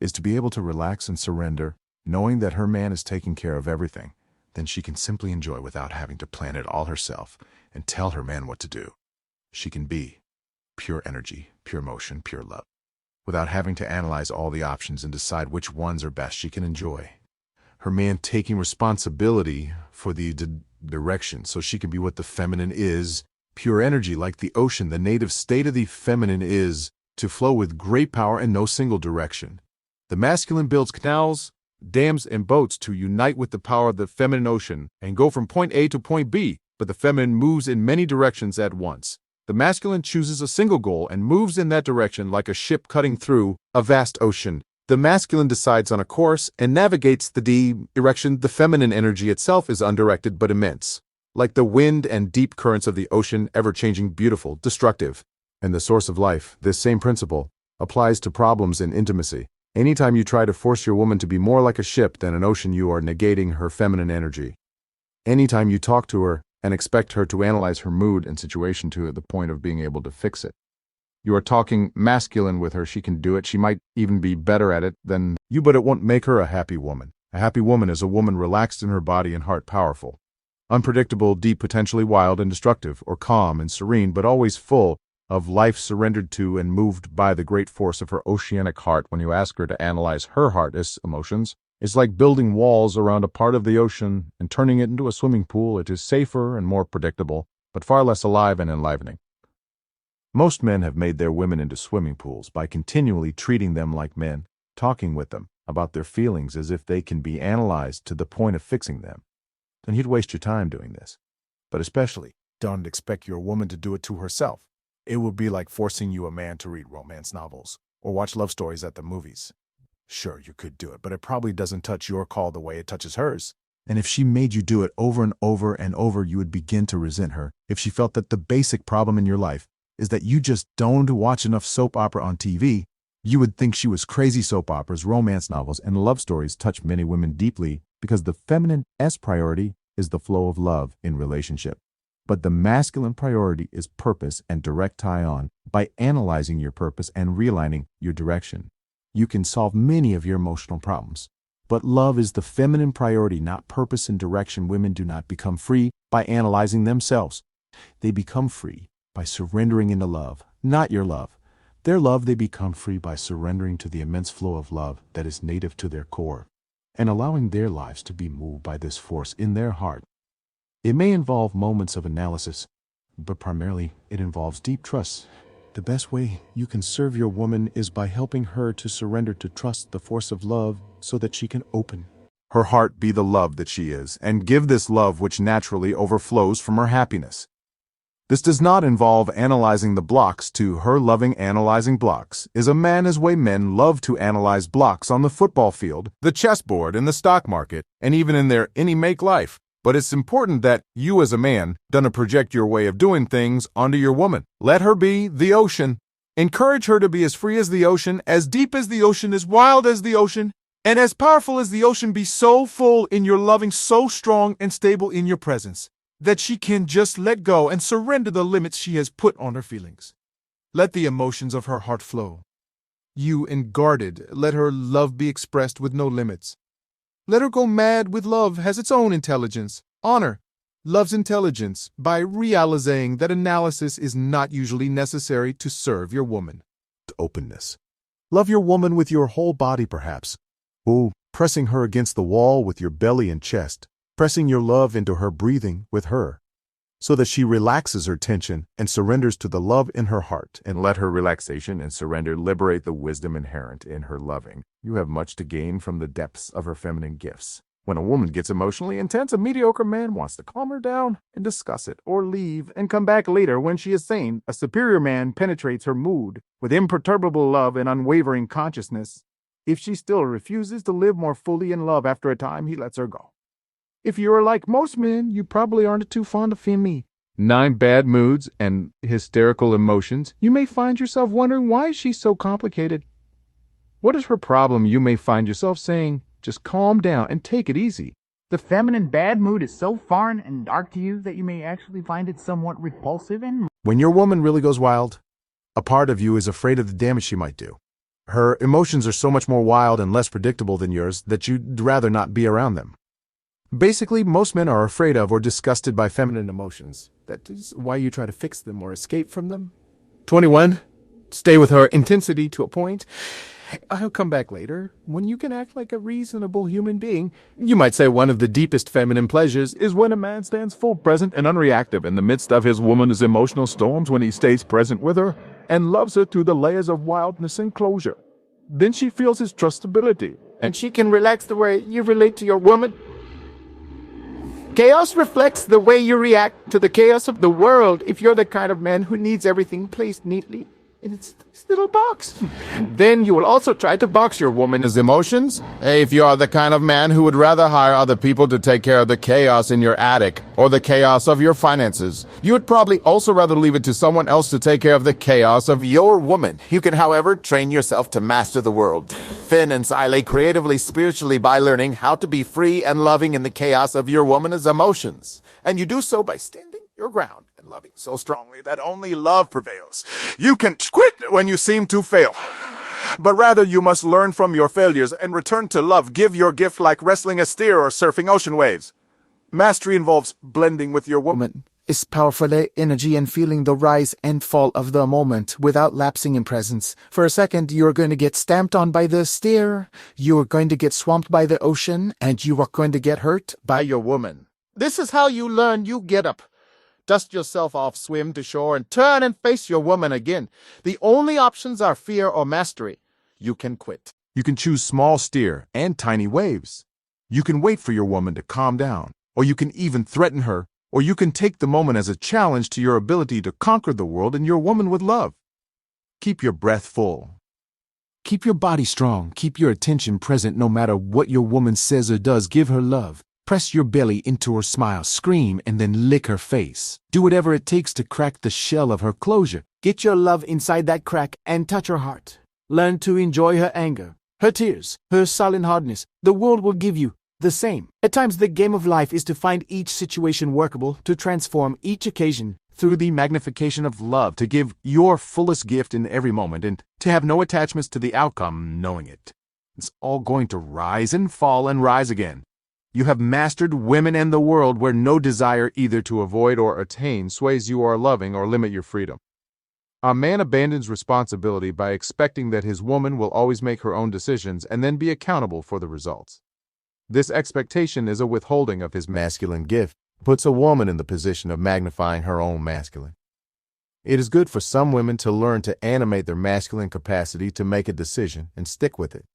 is to be able to relax and surrender, knowing that her man is taking care of everything. then she can simply enjoy without having to plan it all herself and tell her man what to do. She can be pure energy, pure motion, pure love, without having to analyze all the options and decide which ones are best. She can enjoy her man taking responsibility for the direction, so she can be what the feminine is, pure energy like the ocean. The native state of the feminine is to flow with great power in no single direction. The masculine builds canals, dams, and boats to unite with the power of the feminine ocean and go from point A to point B, but the feminine moves in many directions at once. The masculine chooses a single goal and moves in that direction like a ship cutting through a vast ocean. The masculine decides on a course and navigates the direction. The feminine energy itself is undirected but immense, like the wind and deep currents of the ocean, ever-changing, beautiful, destructive, and the source of life. This same principle applies to problems in intimacy. Anytime you try to force your woman to be more like a ship than an ocean, you are negating her feminine energy. Anytime you talk to her and expect her to analyze her mood and situation to the point of being able to fix it, you are talking masculine with her. She can do it. She might even be better at it than you, but it won't make her a happy woman. A happy woman is a woman relaxed in her body and heart, powerful, unpredictable, deep, potentially wild and destructive, or calm and serene, but always full of life, surrendered to and moved by the great force of her oceanic heart. When you ask her to analyze her heart's emotions, it's like building walls around a part of the ocean and turning it into a swimming pool. It is safer and more predictable, but far less alive and enlivening. Most men have made their women into swimming pools by continually treating them like men, talking with them about their feelings as if they can be analyzed to the point of fixing them. Then you'd waste your time doing this. But especially, don't expect your woman to do it to herself. It would be like forcing a man to read romance novels or watch love stories at the movies. Sure, you could do it, but it probably doesn't touch your call the way it touches hers. And if she made you do it over and over and over, you would begin to resent her. If she felt that the basic problem in your life is that you just don't watch enough soap opera on TV, you would think she was crazy. Soap operas, romance novels, and love stories touch many women deeply because the feminine's priority is the flow of love in relationship. But the masculine priority is purpose and direct tie-on. By analyzing your purpose and realigning your direction, you can solve many of your emotional problems. But love is the feminine priority, not purpose and direction. Women do not become free by analyzing themselves. They become free by surrendering into love, not your love. Their love, they become free by surrendering to the immense flow of love that is native to their core and allowing their lives to be moved by this force in their heart. It may involve moments of analysis, but primarily it involves deep trust. The best way you can serve your woman is by helping her to surrender to trust the force of love so that she can open her heart, be the love that she is, and give this love which naturally overflows from her happiness. This does not involve analyzing the blocks. To her, loving analyzing blocks is a man's way. Men love to analyze blocks on the football field, the chessboard, in the stock market, and even in their any-make life. But it's important that you as a man don't project your way of doing things onto your woman. Let her be the ocean. Encourage her to be as free as the ocean, as deep as the ocean, as wild as the ocean, and as powerful as the ocean. Be so full in your loving, so strong and stable in your presence, that she can just let go and surrender the limits she has put on her feelings. Let the emotions of her heart flow. You unguarded, let her love be expressed with no limits. Let her go mad with love, has its own intelligence. Honor love's intelligence by realizing that analysis is not usually necessary to serve your woman. Openness. Love your woman with your whole body, perhaps. Oh, pressing her against the wall with your belly and chest. Pressing your love into her breathing with her, so that she relaxes her tension and surrenders to the love in her heart. And let her relaxation and surrender liberate the wisdom inherent in her loving. You have much to gain from the depths of her feminine gifts. When a woman gets emotionally intense, a mediocre man wants to calm her down and discuss it, or leave and come back later when she is sane. A superior man penetrates her mood with imperturbable love and unwavering consciousness. If she still refuses to live more fully in love after a time, he lets her go. If you are like most men, you probably aren't too fond of me. 9 bad moods and hysterical emotions. You may find yourself wondering, why is she so complicated? What is her problem? You may find yourself saying, just calm down and take it easy. The feminine bad mood is so foreign and dark to you that you may actually find it somewhat repulsive and... When your woman really goes wild, a part of you is afraid of the damage she might do. Her emotions are so much more wild and less predictable than yours that you'd rather not be around them. Basically, most men are afraid of or disgusted by feminine emotions. That is why you try to fix them or escape from them. 21. Stay with her intensity to a point. I'll come back later, when you can act like a reasonable human being. You might say one of the deepest feminine pleasures is when a man stands full present and unreactive in the midst of his woman's emotional storms, when he stays present with her and loves her through the layers of wildness and closure. Then she feels his trustability, and she can relax the way you relate to your woman. Chaos reflects the way you react to the chaos of the world if you're the kind of man who needs everything placed neatly in its little box. Then you will also try to box your woman's emotions. If you are the kind of man who would rather hire other people to take care of the chaos in your attic or the chaos of your finances, you would probably also rather leave it to someone else to take care of the chaos of your woman. You can, however, train yourself to master the world, thin and silently, creatively, spiritually, by learning how to be free and loving in the chaos of your woman's emotions. And you do so by standing your ground and loving so strongly that only love prevails. You can quit when you seem to fail, but rather you must learn from your failures and return to love. Give your gift like wrestling a steer or surfing ocean waves. Mastery involves blending with your woman. Is powerful energy and feeling the rise and fall of the moment without lapsing in presence. For a second, you're going to get stamped on by the steer, you're going to get swamped by the ocean, and you are going to get hurt by your woman. This is how you learn. You get up, dust yourself off, swim to shore, and turn and face your woman again. The only options are fear or mastery. You can quit. You can choose small steer and tiny waves. You can wait for your woman to calm down, or you can even threaten her, or you can take the moment as a challenge to your ability to conquer the world and your woman with love. Keep your breath full. Keep your body strong. Keep your attention present no matter what your woman says or does. Give her love. Press your belly into her smile, scream, and then lick her face. Do whatever it takes to crack the shell of her closure. Get your love inside that crack and touch her heart. Learn to enjoy her anger, her tears, her silent hardness. The world will give you the same. At times, the game of life is to find each situation workable, to transform each occasion through the magnification of love, to give your fullest gift in every moment, and to have no attachments to the outcome, knowing it. It's all going to rise and fall and rise again. You have mastered women and the world, where no desire either to avoid or attain sways you or loving or limit your freedom. A man abandons responsibility by expecting that his woman will always make her own decisions and then be accountable for the results. This expectation is a withholding of his masculine gift, puts a woman in the position of magnifying her own masculine. It is good for some women to learn to animate their masculine capacity to make a decision and stick with it.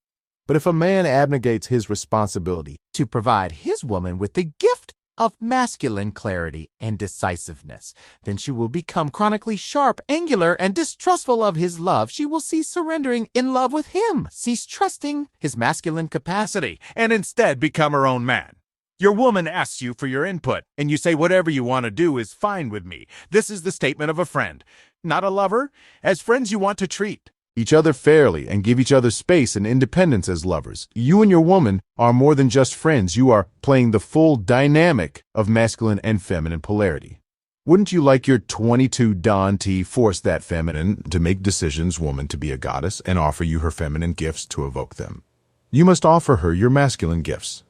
But if a man abnegates his responsibility to provide his woman with the gift of masculine clarity and decisiveness, then she will become chronically sharp, angular, and distrustful of his love. She will cease surrendering in love with him, cease trusting his masculine capacity, and instead become her own man. Your woman asks you for your input, and you say whatever you want to do is fine with me. This is the statement of a friend, not a lover. As friends, you want to treat each other fairly and give each other space and independence as lovers. You and your woman are more than just friends. You are playing the full dynamic of masculine and feminine polarity. Wouldn't you like your 22 Don T force that feminine to make decisions, woman to be a goddess, and offer you her feminine gifts to evoke them? You must offer her your masculine gifts.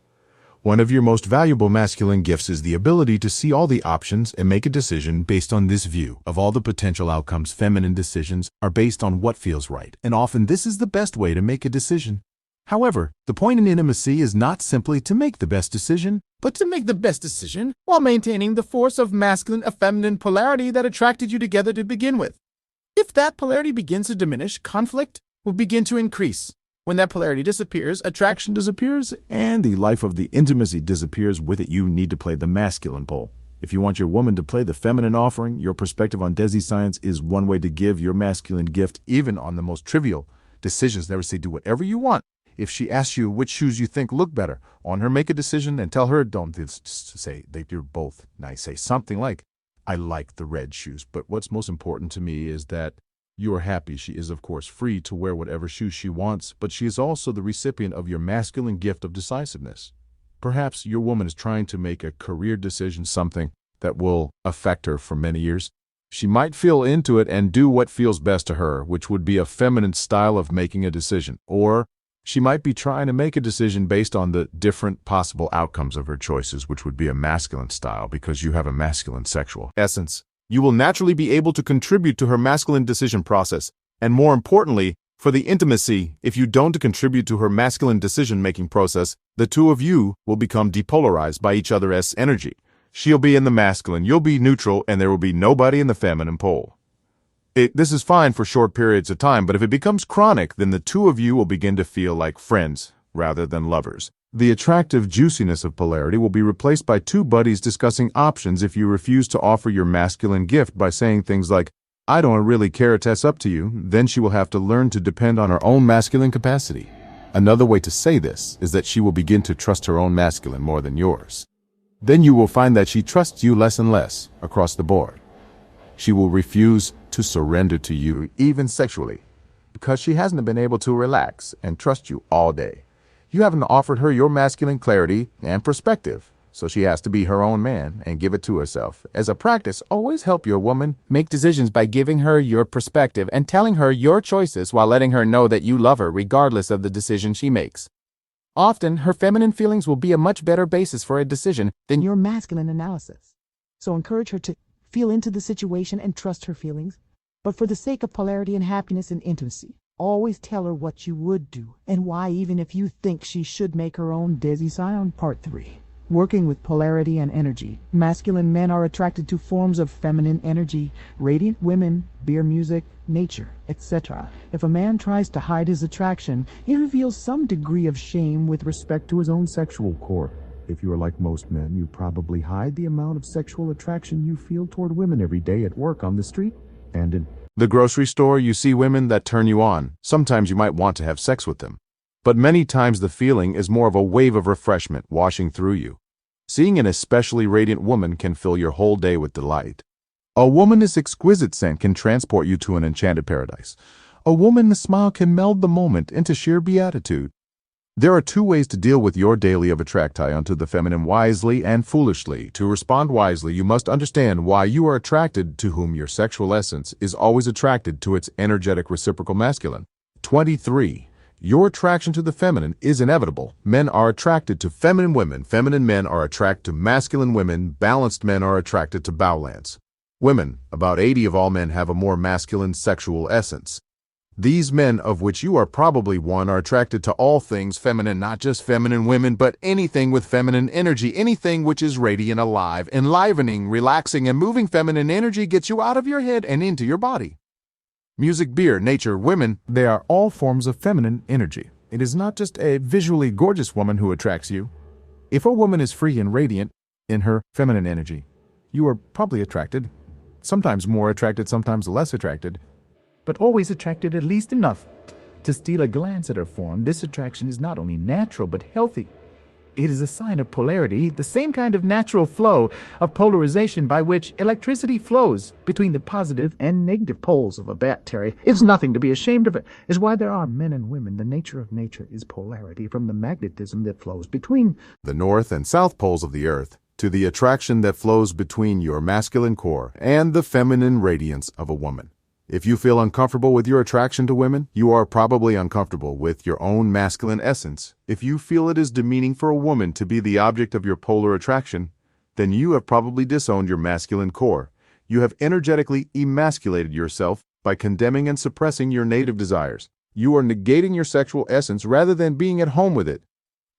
One of your most valuable masculine gifts is the ability to see all the options and make a decision based on this view of all the potential outcomes. Feminine decisions are based on what feels right, and often this is the best way to make a decision. However, the point in intimacy is not simply to make the best decision, but to make the best decision while maintaining the force of masculine and feminine polarity that attracted you together to begin with. If that polarity begins to diminish, conflict will begin to increase. When that polarity disappears, attraction disappears, and the life of the intimacy disappears with it. You need to play the masculine pole. If you want your woman to play the feminine offering, your perspective on Desi science is one way to give your masculine gift, even on the most trivial decisions. Never say do whatever you want. If she asks you which shoes you think look better, on her make a decision and tell her, don't just say you're both nice. Say something like, I like the red shoes, but what's most important to me is that you are happy. She is, of course, free to wear whatever shoes she wants, but she is also the recipient of your masculine gift of decisiveness. Perhaps your woman is trying to make a career decision, something that will affect her for many years. She might feel into it and do what feels best to her, which would be a feminine style of making a decision. Or She might be trying to make a decision based on the different possible outcomes of her choices, which would be a masculine style because you have a masculine sexual essence. You will naturally be able to contribute to her masculine decision process, and more importantly, for the intimacy, if you don't contribute to her masculine decision-making process, the two of you will become depolarized by each other's energy. She'll be in the masculine, you'll be neutral, and there will be nobody in the feminine pole. This is fine for short periods of time, but if it becomes chronic, then the two of you will begin to feel like friends rather than lovers. The attractive juiciness of polarity will be replaced by two buddies discussing options if you refuse to offer your masculine gift by saying things like, "I don't really care, it's up to you." Then she will have to learn to depend on her own masculine capacity. Another way to say this is that she will begin to trust her own masculine more than yours. Then you will find that she trusts you less and less across the board. She will refuse to surrender to you, even sexually, because she hasn't been able to relax and trust you all day. You haven't offered her your masculine clarity and perspective, so she has to be her own man and give it to herself. As a practice, always help your woman Make decisions by giving her your perspective and telling her your choices while letting her know that you love her regardless of the decision she makes. Often, her feminine feelings will be a much better basis for a decision than your masculine analysis. So encourage her to feel into the situation and trust her feelings. But for the sake of polarity and happiness and intimacy, always tell her what you would do and why, even if you think she should make her own decision. Part 3. Working with polarity and energy. Masculine men are attracted to forms of feminine energy, radiant women, beer music, nature, etc. If a man tries to hide his attraction, he reveals some degree of shame with respect to his own sexual core. If you are like most men, you probably hide the amount of sexual attraction you feel toward women every day at work, on the street, and in the grocery store. You see women that turn you on. Sometimes you might want to have sex with them. But many times the feeling is more of a wave of refreshment washing through you. Seeing an especially radiant woman can fill your whole day with delight. A woman's exquisite scent can transport you to an enchanted paradise. A woman's smile can meld the moment into sheer beatitude. There are two ways to deal with your daily of attracti unto the feminine, wisely and foolishly. To respond wisely, you must understand why you are attracted to whom your sexual essence is always attracted to its energetic reciprocal masculine. 23. Your attraction to the feminine is inevitable. Men are attracted to feminine women. Feminine men are attracted to masculine women. Balanced men are attracted to bowlands. Women, about 80 of all men, have a more masculine sexual essence. These men, of which you are probably one, are attracted to all things feminine, not just feminine women, but anything with feminine energy, anything which is radiant, alive, enlivening, relaxing, and moving. Feminine energy gets you out of your head and into your body. Music, beer, nature, women, they are all forms of feminine energy. It is not just a visually gorgeous woman who attracts you. If a woman is free and radiant in her feminine energy, you are probably attracted, sometimes more attracted, sometimes less attracted, but always attracted at least enough to steal a glance at her form. This attraction is not only natural but healthy. It is a sign of polarity, the same kind of natural flow of polarization by which electricity flows between the positive and negative poles of a battery. It's nothing to be ashamed of. It is why there are men and women. The nature of nature is polarity, from the magnetism that flows between the north and south poles of the earth to the attraction that flows between your masculine core and the feminine radiance of a woman. If you feel uncomfortable with your attraction to women, you are probably uncomfortable with your own masculine essence. If you feel it is demeaning for a woman to be the object of your polar attraction, then you have probably disowned your masculine core. You have energetically emasculated yourself by condemning and suppressing your native desires. You are negating your sexual essence rather than being at home with it.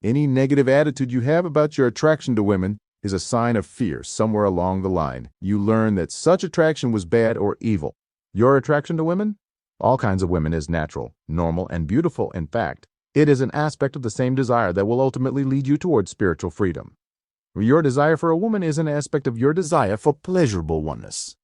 Any negative attitude you have about your attraction to women is a sign of fear somewhere along the line. You learn that such attraction was bad or evil. Your attraction to women? All kinds of women is natural, normal, and beautiful. In fact, it is an aspect of the same desire that will ultimately lead you towards spiritual freedom. Your desire for a woman is an aspect of your desire for pleasurable oneness.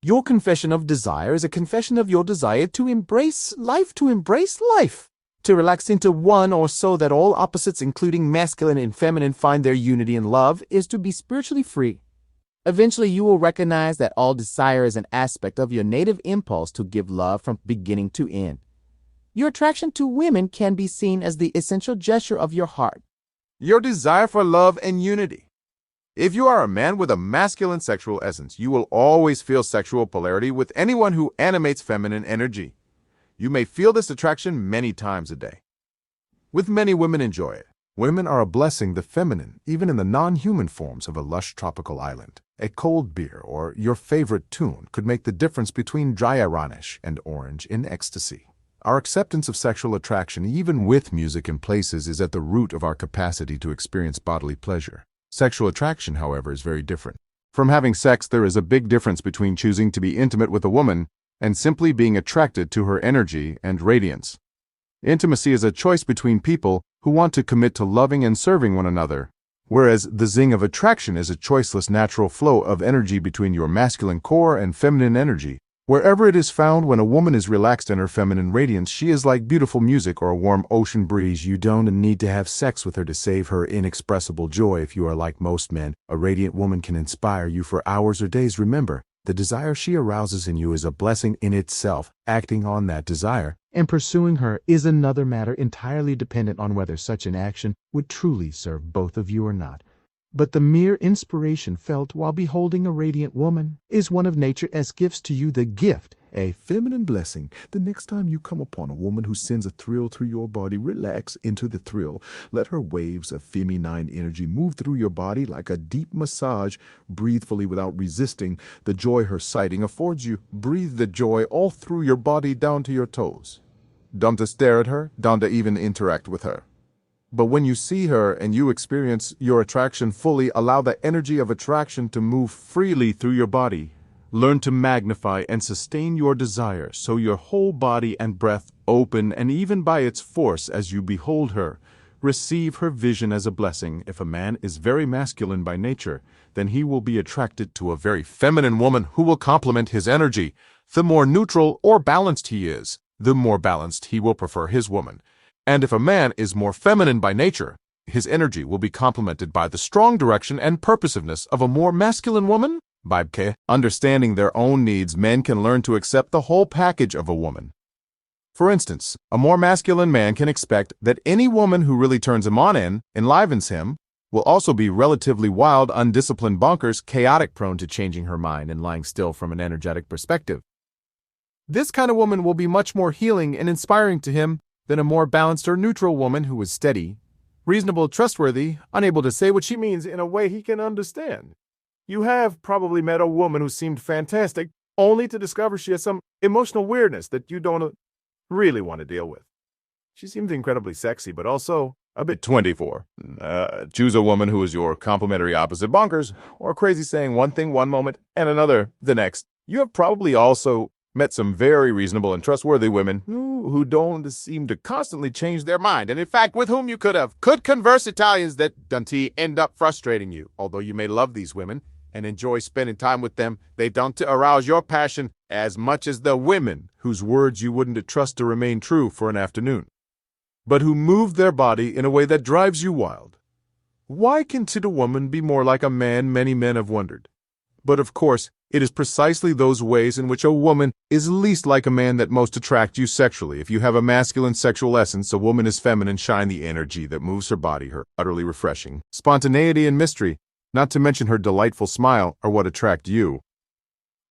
Your confession of desire is a confession of your desire to embrace life, to relax into one, or so that all opposites, including masculine and feminine, find their unity in love, is to be spiritually free. Eventually, you will recognize that all desire is an aspect of your native impulse to give love from beginning to end. Your attraction to women can be seen as the essential gesture of your heart. Your desire for love and unity. If you are a man with a masculine sexual essence, you will always feel sexual polarity with anyone who animates feminine energy. You may feel this attraction many times a day. with many women enjoy it. Women are a blessing, the feminine, even in the non-human forms of a lush tropical island. A cold beer or your favorite tune could make the difference between dry Iranish and orange in ecstasy. Our acceptance of sexual attraction, even with music in places, is at the root of our capacity to experience bodily pleasure. Sexual attraction, however, is very different. From having sex, there is a big difference between choosing to be intimate with a woman and simply being attracted to her energy and radiance. Intimacy is a choice between people who want to commit to loving and serving one another, whereas the zing of attraction is a choiceless natural flow of energy between your masculine core and feminine energy. Wherever it is found, when a woman is relaxed in her feminine radiance, she is like beautiful music or a warm ocean breeze. You don't need to have sex with her to save her inexpressible joy. If you are like most men, a radiant woman can inspire you for hours or days. Remember, the desire she arouses in you is a blessing in itself. Acting on that desire and pursuing her is another matter entirely dependent on whether such an action would truly serve both of you or not. But the mere inspiration felt while beholding a radiant woman is one of nature's gifts to you, the gift, a feminine blessing. The next time you come upon a woman who sends a thrill through your body, relax into the thrill. Let her waves of feminine energy move through your body like a deep massage. Breathe fully without resisting the joy her sighting affords you. Breathe the joy all through your body down to your toes. Don't to stare at her, don't to even interact with her. But when you see her and you experience your attraction fully, allow the energy of attraction to move freely through your body. Learn to magnify and sustain your desire so your whole body and breath open, and even by its force as you behold her, receive her vision as a blessing. If a man is very masculine by nature, then he will be attracted to a very feminine woman who will complement his energy. The more neutral or balanced he is, the more balanced he will prefer his woman. And if a man is more feminine by nature, his energy will be complemented by the strong direction and purposiveness of a more masculine woman. By understanding their own needs, men can learn to accept the whole package of a woman. For instance, a more masculine man can expect that any woman who really turns him on and enlivens him will also be relatively wild, undisciplined bonkers, chaotic, prone to changing her mind and lying still from an energetic perspective. This kind of woman will be much more healing and inspiring to him than a more balanced or neutral woman who is steady, reasonable, trustworthy, unable to say what she means in a way he can understand. You have probably met a woman who seemed fantastic, only to discover she has some emotional weirdness that you don't really want to deal with. She seemed incredibly sexy, but also a bit 24. Choose a woman who is your complementary opposite, bonkers, or crazy, saying one thing one moment and another the next. You have probably also met some very reasonable and trustworthy women who don't seem to constantly change their mind, and in fact with whom you could converse Italians that don't end up frustrating you. Although you may love these women and enjoy spending time with them, they don't arouse your passion as much as the women whose words you wouldn't trust to remain true for an afternoon, but who move their body in a way that drives you wild. Why can't a woman be more like a man? Many men have wondered. But of course, it is precisely those ways in which a woman is least like a man that most attract you sexually. If you have a masculine sexual essence, a woman is feminine. Shine the energy that moves her body, her utterly refreshing spontaneity and mystery, not to mention her delightful smile, are what attract you.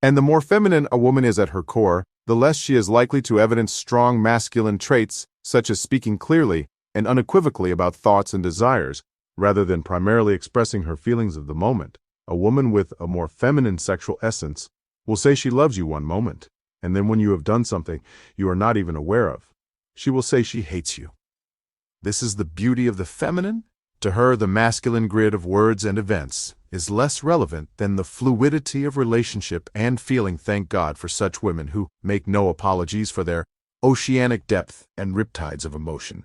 And the more feminine a woman is at her core, the less she is likely to evidence strong masculine traits, such as speaking clearly and unequivocally about thoughts and desires, rather than primarily expressing her feelings of the moment. A woman with a more feminine sexual essence will say she loves you one moment, and then when you have done something you are not even aware of, she will say she hates you. This is the beauty of the feminine. To her, the masculine grid of words and events is less relevant than the fluidity of relationship and feeling. Thank God for such women who make no apologies for their oceanic depth and riptides of emotion.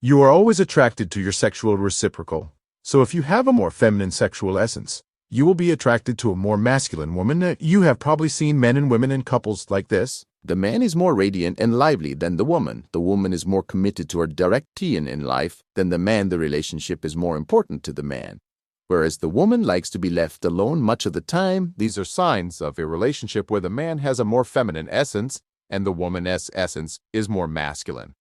You are always attracted to your sexual reciprocal. So if you have a more feminine sexual essence, you will be attracted to a more masculine woman. You have probably seen men and women in couples like this. The man is more radiant and lively than the woman. The woman is more committed to her direction in life than the man. The relationship is more important to the man, whereas the woman likes to be left alone much of the time. These are signs of a relationship where the man has a more feminine essence and the woman's essence is more masculine.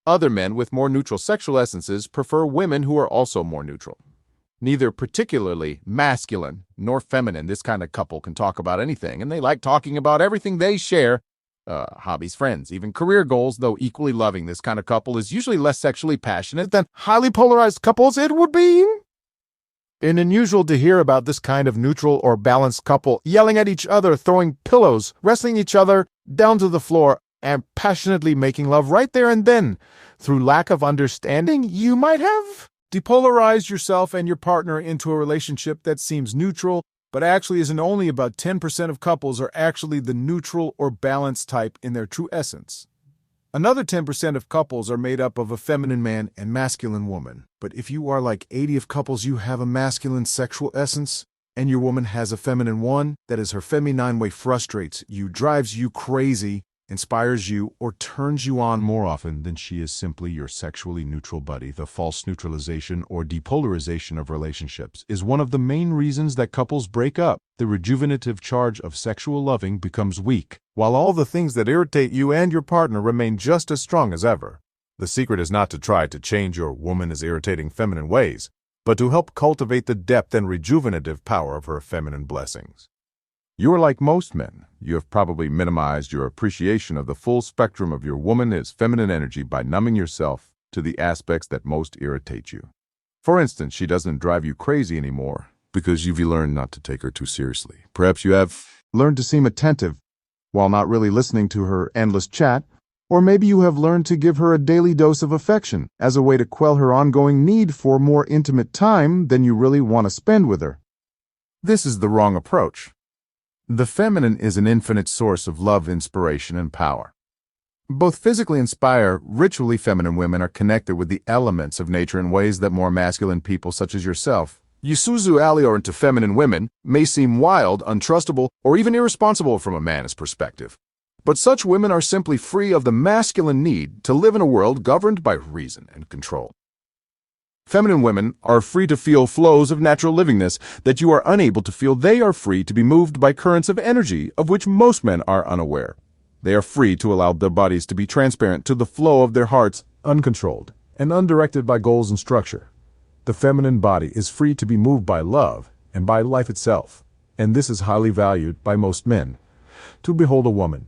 Other men with more neutral sexual essences prefer women who are also more neutral. Neither particularly masculine nor feminine, this kind of couple can talk about anything, and they like talking about everything they share, hobbies, friends, even career goals, though equally loving. This kind of couple is usually less sexually passionate than highly polarized couples it would be. It's unusual to hear about this kind of neutral or balanced couple yelling at each other, throwing pillows, wrestling each other down to the floor, and passionately making love right there and then. Through lack of understanding, you might have depolarized yourself and your partner into a relationship that seems neutral, but actually isn't. Only about 10% of couples are actually the neutral or balanced type in their true essence. Another 10% of couples are made up of a feminine man and masculine woman. But if you are like 80 of couples, you have a masculine sexual essence, and your woman has a feminine one, that is her feminine way frustrates you, drives you crazy, inspires you, or turns you on more often than she is simply your sexually neutral buddy. The false neutralization or depolarization of relationships is one of the main reasons that couples break up. The rejuvenative charge of sexual loving becomes weak, while all the things that irritate you and your partner remain just as strong as ever. The secret is not to try to change your woman's irritating feminine ways, but to help cultivate the depth and rejuvenative power of her feminine blessings. You are like most men. You have probably minimized your appreciation of the full spectrum of your woman's feminine energy by numbing yourself to the aspects that most irritate you. For instance, she doesn't drive you crazy anymore because you've learned not to take her too seriously. Perhaps you have learned to seem attentive while not really listening to her endless chat, or maybe you have learned to give her a daily dose of affection as a way to quell her ongoing need for more intimate time than you really want to spend with her. This is the wrong approach. The feminine is an infinite source of love, inspiration, and power. Both physically inspired, ritually feminine women are connected with the elements of nature in ways that more masculine people such as yourself, Yusuzu allure into feminine women, may seem wild, untrustable, or even irresponsible from a man's perspective. But such women are simply free of the masculine need to live in a world governed by reason and control. Feminine women are free to feel flows of natural livingness that you are unable to feel. They are free to be moved by currents of energy of which most men are unaware. They are free to allow their bodies to be transparent to the flow of their hearts, Uncontrolled and undirected by goals and structure. The feminine body is free to be moved by love and by life itself, and this is highly valued by most men. To behold a woman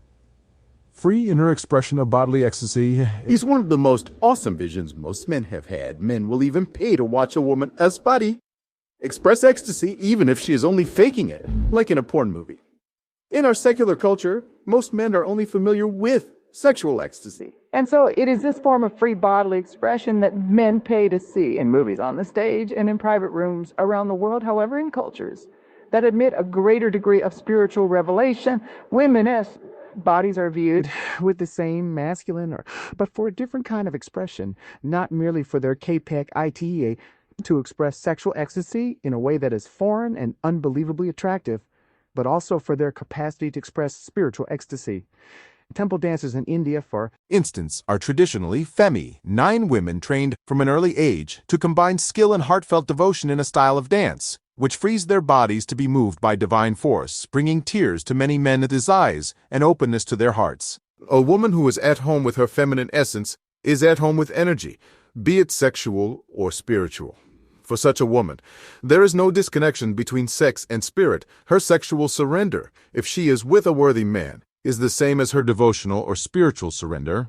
free in her expression of bodily ecstasy is one of the most awesome visions most men have had. Men will even pay to watch a woman as body express ecstasy, even if she is only faking it, like in a porn movie. In our secular culture, most men are only familiar with sexual ecstasy. And so it is this form of free bodily expression that men pay to see in movies, on the stage, and in private rooms around the world. However, in cultures that admit a greater degree of spiritual revelation, women's bodies are viewed with the same masculine, but for a different kind of expression, not merely for their KPEC ITEA to express sexual ecstasy in a way that is foreign and unbelievably attractive, but also for their capacity to express spiritual ecstasy. Temple dancers in India, for instance, are traditionally femi, 9 women trained from an early age to combine skill and heartfelt devotion in a style of dance, which frees their bodies to be moved by divine force, bringing tears to many men's eyes and openness to their hearts. A woman who is at home with her feminine essence is at home with energy, be it sexual or spiritual. For such a woman, there is no disconnection between sex and spirit. Her sexual surrender, if she is with a worthy man, is the same as her devotional or spiritual surrender.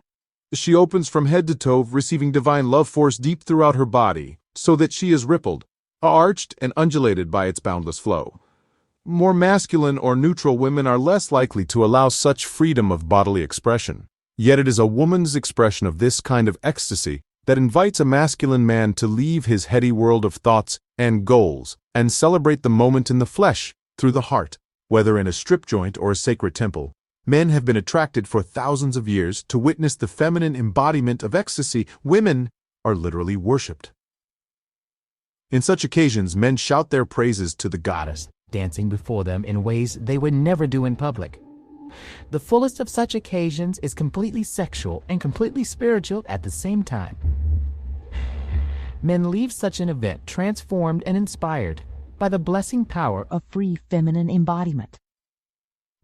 She opens from head to toe, receiving divine love force deep throughout her body, so that she is rippled, arched, and undulated by its boundless flow. More masculine or neutral women are less likely to allow such freedom of bodily expression. Yet it is a woman's expression of this kind of ecstasy that invites a masculine man to leave his heady world of thoughts and goals and celebrate the moment in the flesh, through the heart. Whether in a strip joint or a sacred temple, men have been attracted for thousands of years to witness the feminine embodiment of ecstasy. Women are literally worshipped. In such occasions, men shout their praises to the goddess, dancing before them in ways they would never do in public. The fullest of such occasions is completely sexual and completely spiritual at the same time. Men leave such an event transformed and inspired by the blessing power of free feminine embodiment.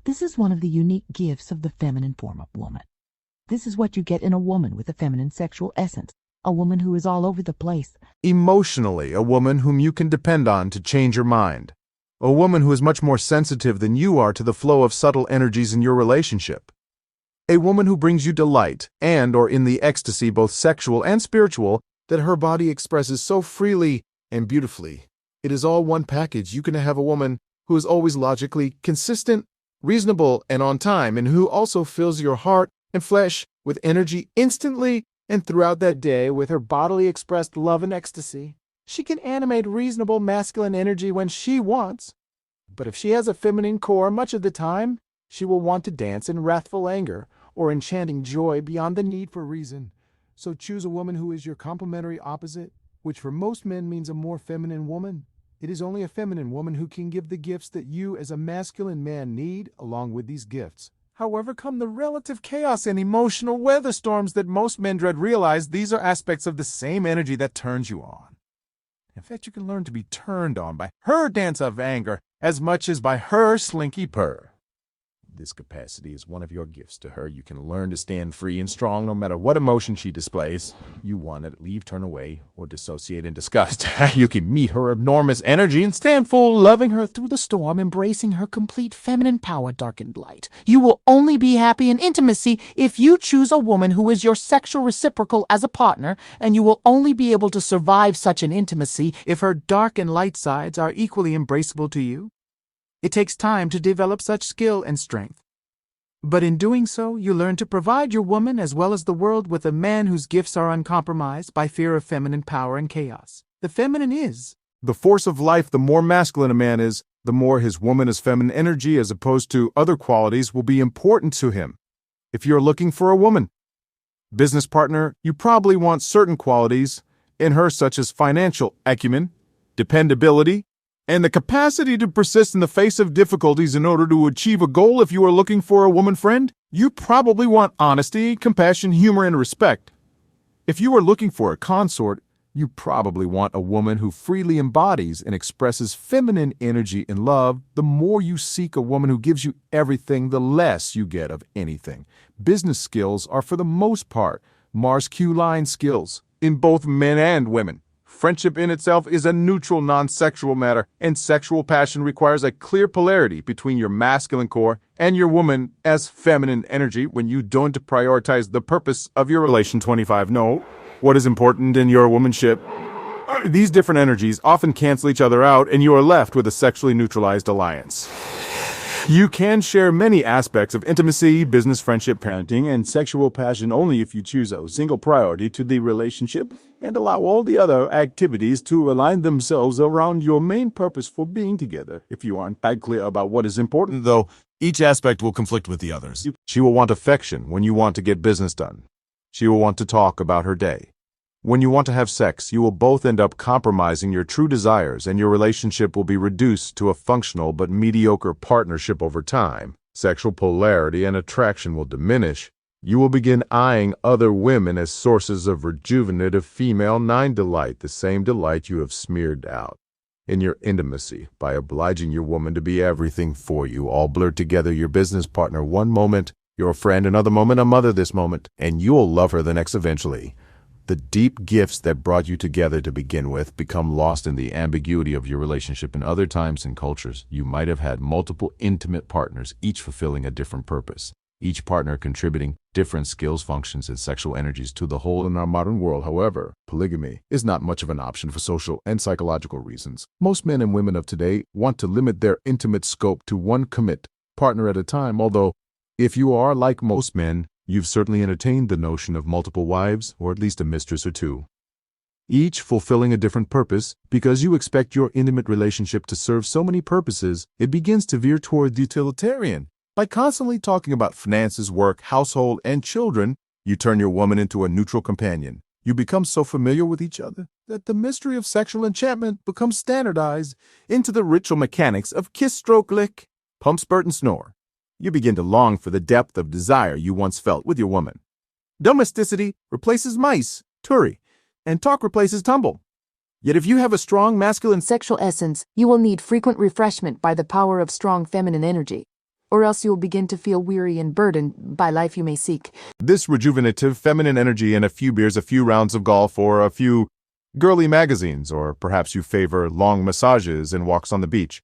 This is one of the unique gifts of the feminine form of woman. This is what you get in a woman with a feminine sexual essence, a woman who is all over the place. Emotionally, a woman whom you can depend on to change your mind. A woman who is much more sensitive than you are to the flow of subtle energies in your relationship. A woman who brings you delight and or in the ecstasy both sexual and spiritual that her body expresses so freely and beautifully. It is all one package. You can have a woman who is always logically consistent, reasonable, and on time, and who also fills your heart and flesh with energy instantly and throughout that day with her bodily expressed love and ecstasy. She can animate reasonable masculine energy when she wants, but if she has a feminine core much of the time, she will want to dance in wrathful anger or enchanting joy beyond the need for reason. So choose a woman who is your complementary opposite, which for most men means a more feminine woman. It is only a feminine woman who can give the gifts that you as a masculine man need along with these gifts. However, come the relative chaos and emotional weather storms that most men dread, realize these are aspects of the same energy that turns you on. In fact, you can learn to be turned on by her dance of anger as much as by her slinky purr. This capacity is one of your gifts to her. You can learn to stand free and strong no matter what emotion she displays. You want to leave, turn away, or dissociate in disgust. You can meet her enormous energy and stand full, loving her through the storm, embracing her complete feminine power, darkened light. You will only be happy in intimacy if you choose a woman who is your sexual reciprocal as a partner, and you will only be able to survive such an intimacy if her dark and light sides are equally embraceable to you. It takes time to develop such skill and strength. But in doing so, you learn to provide your woman as well as the world with a man whose gifts are uncompromised by fear of feminine power and chaos. The feminine is The force of life. The more masculine a man is, the more his woman as feminine energy as opposed to other qualities will be important to him. If you're looking for a woman business partner, you probably want certain qualities in her such as financial acumen, dependability, and the capacity to persist in the face of difficulties in order to achieve a goal. If you are looking for a woman friend, you probably want honesty, compassion, humor, and respect. If you are looking for a consort, you probably want a woman who freely embodies and expresses feminine energy and love. The more you seek a woman who gives you everything, the less you get of anything. Business skills are, for the most part, Mars Q-line skills in both men and women. Friendship in itself is a neutral, non-sexual matter, and sexual passion requires a clear polarity between your masculine core and your woman as feminine energy. When you don't prioritize the purpose of your relation, 25, know what is important in your womanship. These different energies often cancel each other out, and you are left with a sexually neutralized alliance. You can share many aspects of intimacy, business, friendship, parenting, and sexual passion only if you choose a single priority to the relationship and allow all the other activities to align themselves around your main purpose for being together. If you aren't that clear about what is important, though, each aspect will conflict with the others. She will want affection when you want to get business done. She will want to talk about her day. When you want to have sex, you will both end up compromising your true desires, and your relationship will be reduced to a functional but mediocre partnership over time. Sexual polarity and attraction will diminish. You will begin eyeing other women as sources of rejuvenative female nine delight, the same delight you have smeared out in your intimacy by obliging your woman to be everything for you, all blurred together. Your business partner one moment, your friend another moment, a mother this moment, and you'll love her the next eventually. The deep gifts that brought you together to begin with become lost in the ambiguity of your relationship. In other times and cultures, you might have had multiple intimate partners, each fulfilling a different purpose, each partner contributing different skills, functions, and sexual energies to the whole. In our modern world, however, polygamy is not much of an option for social and psychological reasons. Most men and women of today want to limit their intimate scope to one commit partner at a time, although if you are like most men, you've certainly entertained the notion of multiple wives, or at least a mistress or two, each fulfilling a different purpose. Because you expect your intimate relationship to serve so many purposes, it begins to veer toward the utilitarian. By constantly talking about finances, work, household, and children, you turn your woman into a neutral companion. You become so familiar with each other that the mystery of sexual enchantment becomes standardized into the ritual mechanics of kiss, stroke, lick, pump, spurt, and snore. You begin to long for the depth of desire you once felt with your woman. Domesticity replaces mice, turi, and talk replaces tumble. Yet if you have a strong masculine Sexual essence, you will need frequent refreshment by the power of strong feminine energy, or else you will begin to feel weary and burdened by life you may seek. This rejuvenative feminine energy in a few beers, a few rounds of golf, or a few girly magazines, or perhaps you favor long massages and walks on the beach.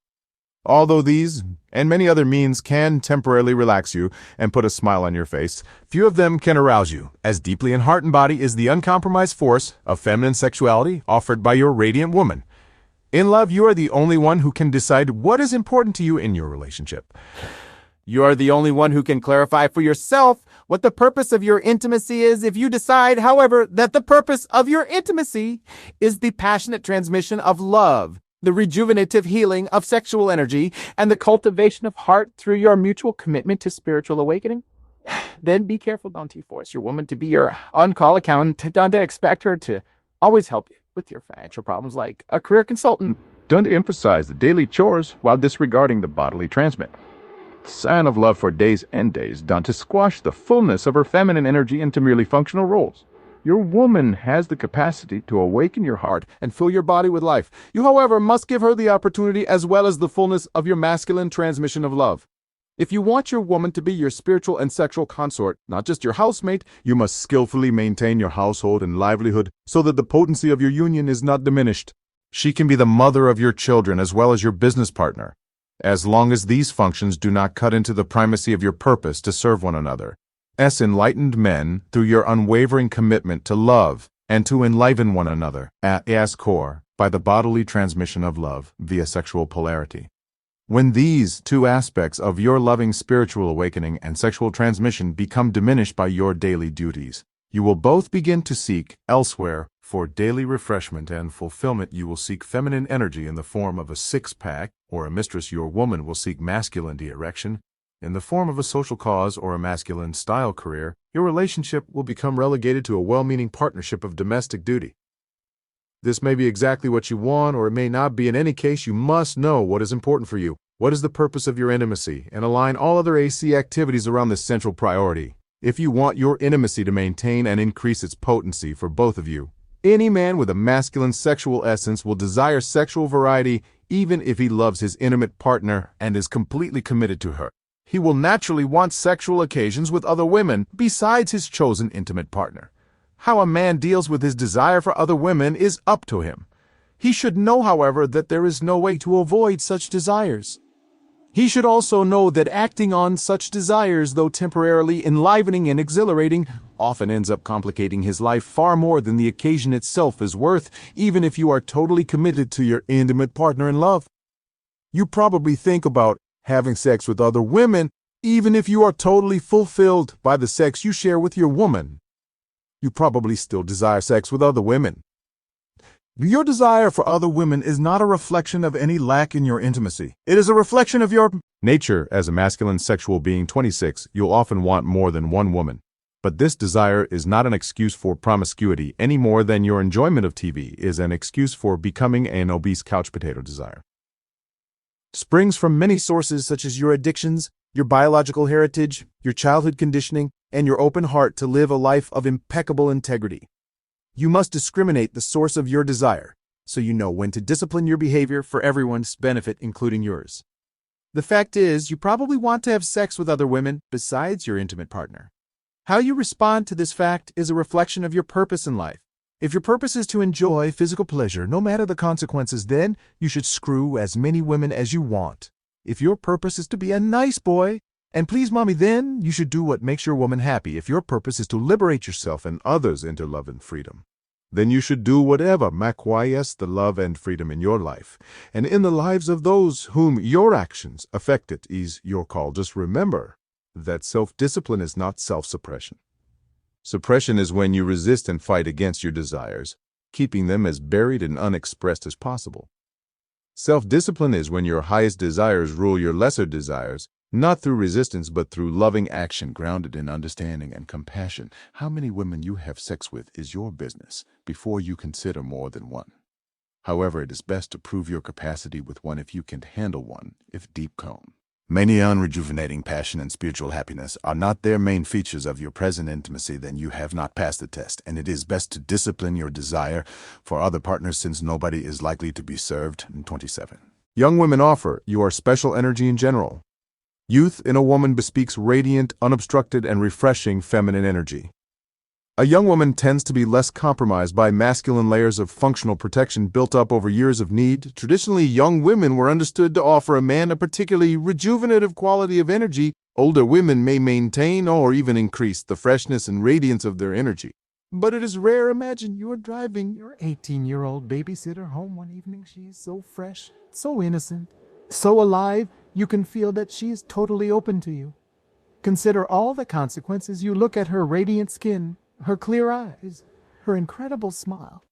Although these and many other means can temporarily relax you and put a smile on your face, few of them can arouse you as deeply in heart and body is the uncompromised force of feminine sexuality offered by your radiant woman. In love, you are the only one who can decide what is important to you in your relationship. You are the only one who can clarify for yourself what the purpose of your intimacy is. If you decide, however, that the purpose of your intimacy is the passionate transmission of love, the rejuvenative healing of sexual energy, and the cultivation of heart through your mutual commitment to spiritual awakening, then be careful. Don't you force your woman to be your on-call accountant. Don't expect her to always help you with your financial problems like a career consultant. Don't emphasize the daily chores while disregarding the bodily transmit. Sign of love for days and days, done to squash the fullness of her feminine energy into merely functional roles. Your woman has the capacity to awaken your heart and fill your body with life. You, however, must give her the opportunity as well as the fullness of your masculine transmission of love. If you want your woman to be your spiritual and sexual consort, not just your housemate, you must skillfully maintain your household and livelihood so that the potency of your union is not diminished. She can be the mother of your children as well as your business partner, as long as these functions do not cut into the primacy of your purpose to serve one another. As enlightened men, through your unwavering commitment to love and to enliven one another at its core by the bodily transmission of love via sexual polarity. When these two aspects of your loving spiritual awakening and sexual transmission become diminished by your daily duties, you will both begin to seek elsewhere for daily refreshment and fulfillment. You will seek feminine energy in the form of a six-pack or a mistress. Your woman will seek masculine erection in the form of a social cause or a masculine style career. Your relationship will become relegated to a well-meaning partnership of domestic duty. This may be exactly what you want, or it may not be. In any case, you must know what is important for you, what is the purpose of your intimacy, and align all other AC activities around this central priority. If you want your intimacy to maintain and increase its potency for both of you, any man with a masculine sexual essence will desire sexual variety even if he loves his intimate partner and is completely committed to her. He will naturally want sexual occasions with other women besides his chosen intimate partner. How a man deals with his desire for other women is up to him. He should know, however, that there is no way to avoid such desires. He should also know that acting on such desires, though temporarily enlivening and exhilarating, often ends up complicating his life far more than the occasion itself is worth, even if you are totally committed to your intimate partner in love. You probably think about having sex with other women, even if you are totally fulfilled by the sex you share with your woman. You probably still desire sex with other women. Your desire for other women is not a reflection of any lack in your intimacy. It is a reflection of your nature as a masculine sexual being. 26. You'll often want more than one woman. But this desire is not an excuse for promiscuity any more than your enjoyment of TV is an excuse for becoming an obese couch potato desire. Springs from many sources such as your addictions, your biological heritage, your childhood conditioning, and your open heart to live a life of impeccable integrity. You must discriminate the source of your desire, so you know when to discipline your behavior for everyone's benefit, including yours. The fact is, you probably want to have sex with other women besides your intimate partner. How you respond to this fact is a reflection of your purpose in life. If your purpose is to enjoy physical pleasure, no matter the consequences, then you should screw as many women as you want. If your purpose is to be a nice boy and please mommy, then you should do what makes your woman happy. If your purpose is to liberate yourself and others into love and freedom, then you should do whatever acquires the love and freedom in your life and in the lives of those whom your actions affect. It is your call. Just remember that self-discipline is not self-suppression. Suppression is when you resist and fight against your desires, keeping them as buried and unexpressed as possible. Self-discipline is when your highest desires rule your lesser desires, not through resistance, but through loving action grounded in understanding and compassion. How many women you have sex with is your business before you consider more than one. However, it is best to prove your capacity with one if you can handle one, if deep calm. Many unrejuvenating passion and spiritual happiness are not their main features of your present intimacy, then you have not passed the test, and it is best to discipline your desire for other partners since nobody is likely to be served. 27. Young women offer your special energy in general. Youth in a woman bespeaks radiant, unobstructed, and refreshing feminine energy. A young woman tends to be less compromised by masculine layers of functional protection built up over years of need. Traditionally, young women were understood to offer a man a particularly rejuvenative quality of energy. Older women may maintain or even increase the freshness and radiance of their energy. But it is rare. Imagine you are driving your 18-year-old babysitter home one evening. She is so fresh, so innocent, so alive, you can feel that she is totally open to you. Consider all the consequences. You look at her radiant skin, her clear eyes, her incredible smile.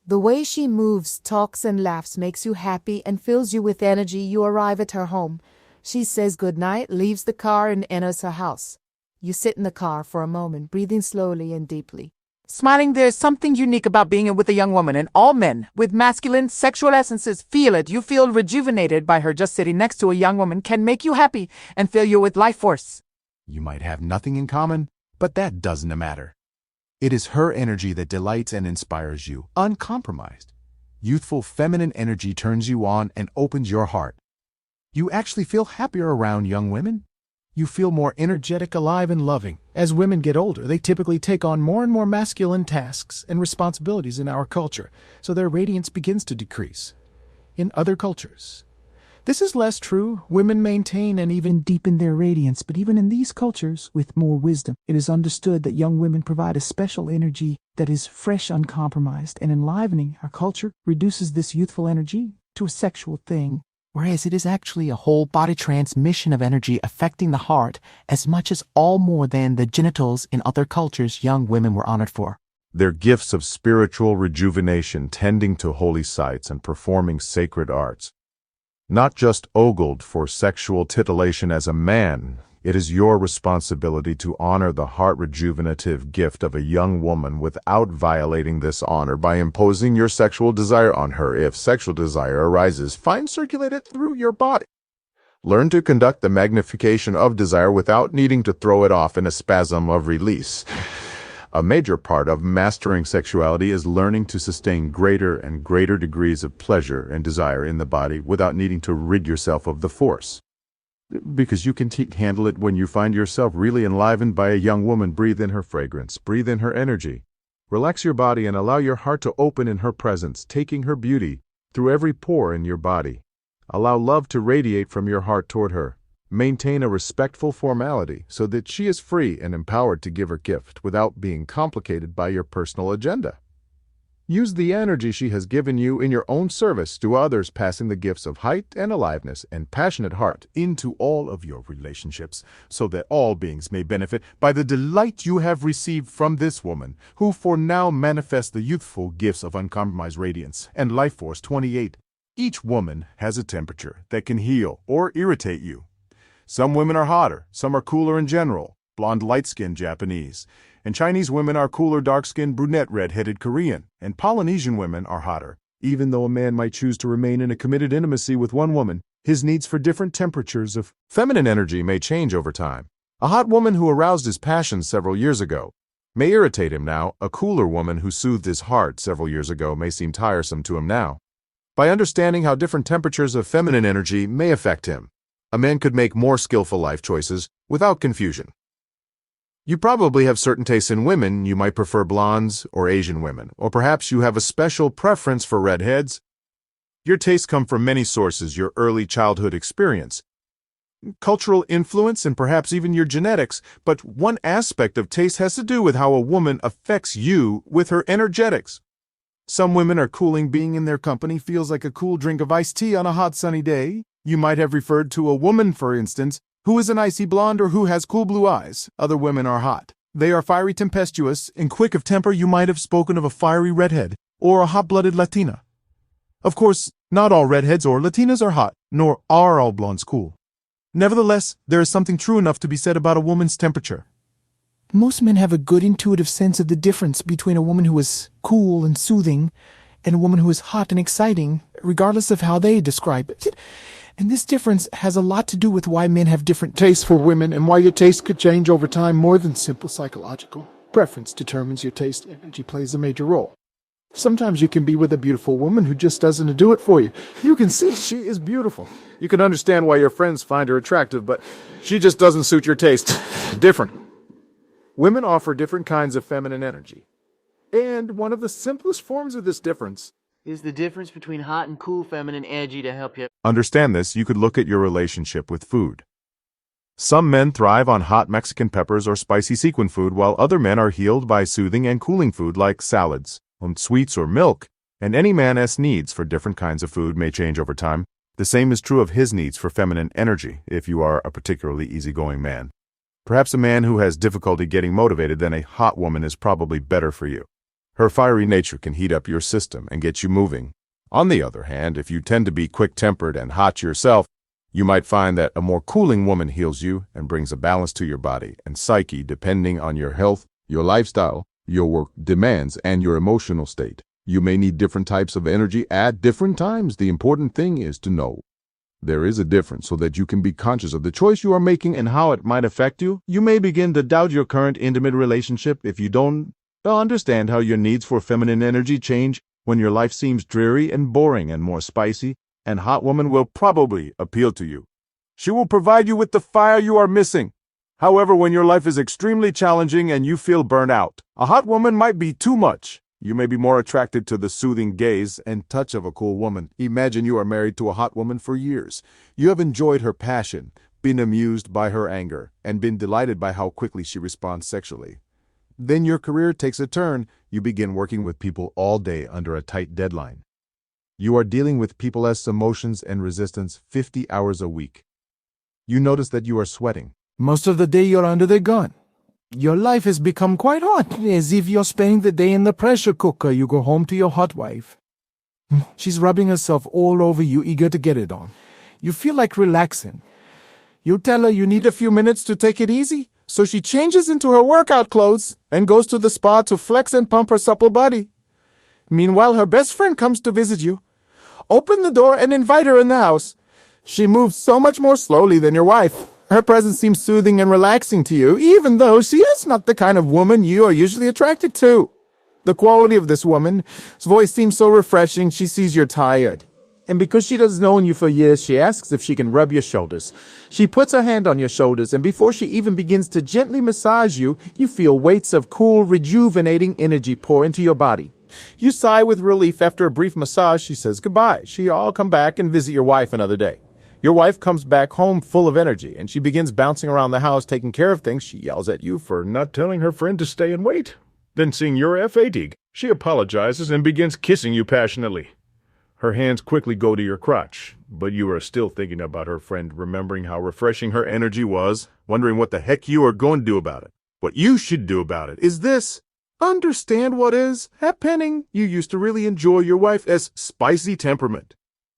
The way she moves, talks, and laughs makes you happy and fills you with energy. You arrive at her home. She says goodnight, leaves the car, and enters her house. You sit in the car for a moment, breathing slowly and deeply. Smiling, there's something unique about being with a young woman, and all men with masculine sexual essences feel it. You feel rejuvenated by her. Just sitting next to a young woman can make you happy and fill you with life force. You might have nothing in common, but that doesn't matter. It is her energy that delights and inspires you, uncompromised. Youthful feminine energy turns you on and opens your heart. You actually feel happier around young women. You feel more energetic, alive, and loving. As women get older, they typically take on more and more masculine tasks and responsibilities in our culture, so their radiance begins to decrease. In other cultures, this is less true. Women maintain and even deepen their radiance, but even in these cultures, with more wisdom, it is understood that young women provide a special energy that is fresh, uncompromised, and enlivening. Our culture reduces this youthful energy to a sexual thing, whereas it is actually a whole body transmission of energy affecting the heart as much as all more than the genitals in other cultures young women were honored for. Their gifts of spiritual rejuvenation, tending to holy sites and performing sacred arts. Not just ogled for sexual titillation as a man, it is your responsibility to honor the heart-rejuvenative gift of a young woman without violating this honor by imposing your sexual desire on her. If sexual desire arises, circulate it through your body. Learn to conduct the magnification of desire without needing to throw it off in a spasm of release. A major part of mastering sexuality is learning to sustain greater and greater degrees of pleasure and desire in the body without needing to rid yourself of the force. Because you can handle it when you find yourself really enlivened by a young woman. Breathe in her fragrance, breathe in her energy. Relax your body and allow your heart to open in her presence, taking her beauty through every pore in your body. Allow love to radiate from your heart toward her. Maintain a respectful formality so that she is free and empowered to give her gift without being complicated by your personal agenda. Use the energy she has given you in your own service to others, passing the gifts of height and aliveness and passionate heart into all of your relationships, so that all beings may benefit by the delight you have received from this woman, who for now manifests the youthful gifts of uncompromised radiance and life force 28. Each woman has a temperature that can heal or irritate you. Some women are hotter, some are cooler in general, blonde light-skinned Japanese, and Chinese women are cooler dark-skinned brunette red-headed Korean, and Polynesian women are hotter. Even though a man might choose to remain in a committed intimacy with one woman, his needs for different temperatures of feminine energy may change over time. A hot woman who aroused his passions several years ago may irritate him now. A cooler woman who soothed his heart several years ago may seem tiresome to him now. By understanding how different temperatures of feminine energy may affect him, a man could make more skillful life choices without confusion. You probably have certain tastes in women. You might prefer blondes or Asian women, or perhaps you have a special preference for redheads. Your tastes come from many sources: your early childhood experience, cultural influence, and perhaps even your genetics. But one aspect of taste has to do with how a woman affects you with her energetics. Some women are cooling. Being in their company feels like a cool drink of iced tea on a hot sunny day. You might have referred to a woman, for instance, who is an icy blonde or who has cool blue eyes. Other women are hot. They are fiery, tempestuous, and quick of temper. You might have spoken of a fiery redhead or a hot-blooded Latina. Of course, not all redheads or Latinas are hot, nor are all blondes cool. Nevertheless, there is something true enough to be said about a woman's temperature. Most men have a good intuitive sense of the difference between a woman who is cool and soothing and a woman who is hot and exciting, regardless of how they describe it. And this difference has a lot to do with why men have different tastes for women and why your taste could change over time. More than simple psychological preference determines your taste. Energy plays a major role. Sometimes you can be with a beautiful woman who just doesn't do it for you. You can see she is beautiful. You can understand why your friends find her attractive, but she just doesn't suit your taste. Different. Women offer different kinds of feminine energy. And one of the simplest forms of this difference is the difference between hot and cool feminine energy to help you understand this. You could look at your relationship with food. Some men thrive on hot Mexican peppers or spicy sequin food, while other men are healed by soothing and cooling food like salads, sweets, or milk. And any man's needs for different kinds of food may change over time. The same is true of his needs for feminine energy if you are a particularly easygoing man. Perhaps a man who has difficulty getting motivated, then a hot woman is probably better for you. Her fiery nature can heat up your system and get you moving. On the other hand, if you tend to be quick-tempered and hot yourself, you might find that a more cooling woman heals you and brings a balance to your body and psyche depending on your health, your lifestyle, your work demands, and your emotional state. You may need different types of energy at different times. The important thing is to know there is a difference so that you can be conscious of the choice you are making and how it might affect you. You may begin to doubt your current intimate relationship if you don't understand how your needs for feminine energy change when your life seems dreary and boring and more spicy, and hot woman will probably appeal to you. She will provide you with the fire you are missing. However, when your life is extremely challenging and you feel burnt out, a hot woman might be too much. You may be more attracted to the soothing gaze and touch of a cool woman. Imagine you are married to a hot woman for years. You have enjoyed her passion, been amused by her anger, and been delighted by how quickly she responds sexually. Then your career takes a turn. You begin working with people all day under a tight deadline. You are dealing with people's emotions and resistance 50 hours a week. You notice that you are sweating. Most of the day you're under the gun. Your life has become quite hot, as if you're spending the day in the pressure cooker. You go home to your hot wife. She's rubbing herself all over you, eager to get it on. You feel like relaxing. You tell her you need a few minutes to take it easy, so she changes into her workout clothes and goes to the spa to flex and pump her supple body. Meanwhile, her best friend comes to visit you. Open the door and invite her in the house. She moves so much more slowly than your wife. Her presence seems soothing and relaxing to you, even though she is not the kind of woman you are usually attracted to. The quality of this woman's voice seems so refreshing. She sees you're tired. And because she has known you for years, she asks if she can rub your shoulders. She puts her hand on your shoulders, and before she even begins to gently massage you, you feel weights of cool, rejuvenating energy pour into your body. You sigh with relief. After a brief massage, she says goodbye. She'll come back and visit your wife another day. Your wife comes back home full of energy, and she begins bouncing around the house, taking care of things. She yells at you for not telling her friend to stay and wait. Then, seeing your fatigue, she apologizes and begins kissing you passionately. Her hands quickly go to your crotch, but you are still thinking about her friend, remembering how refreshing her energy was, wondering what the heck you are going to do about it. What you should do about it is this. Understand what is happening. You used to really enjoy your wife's spicy temperament.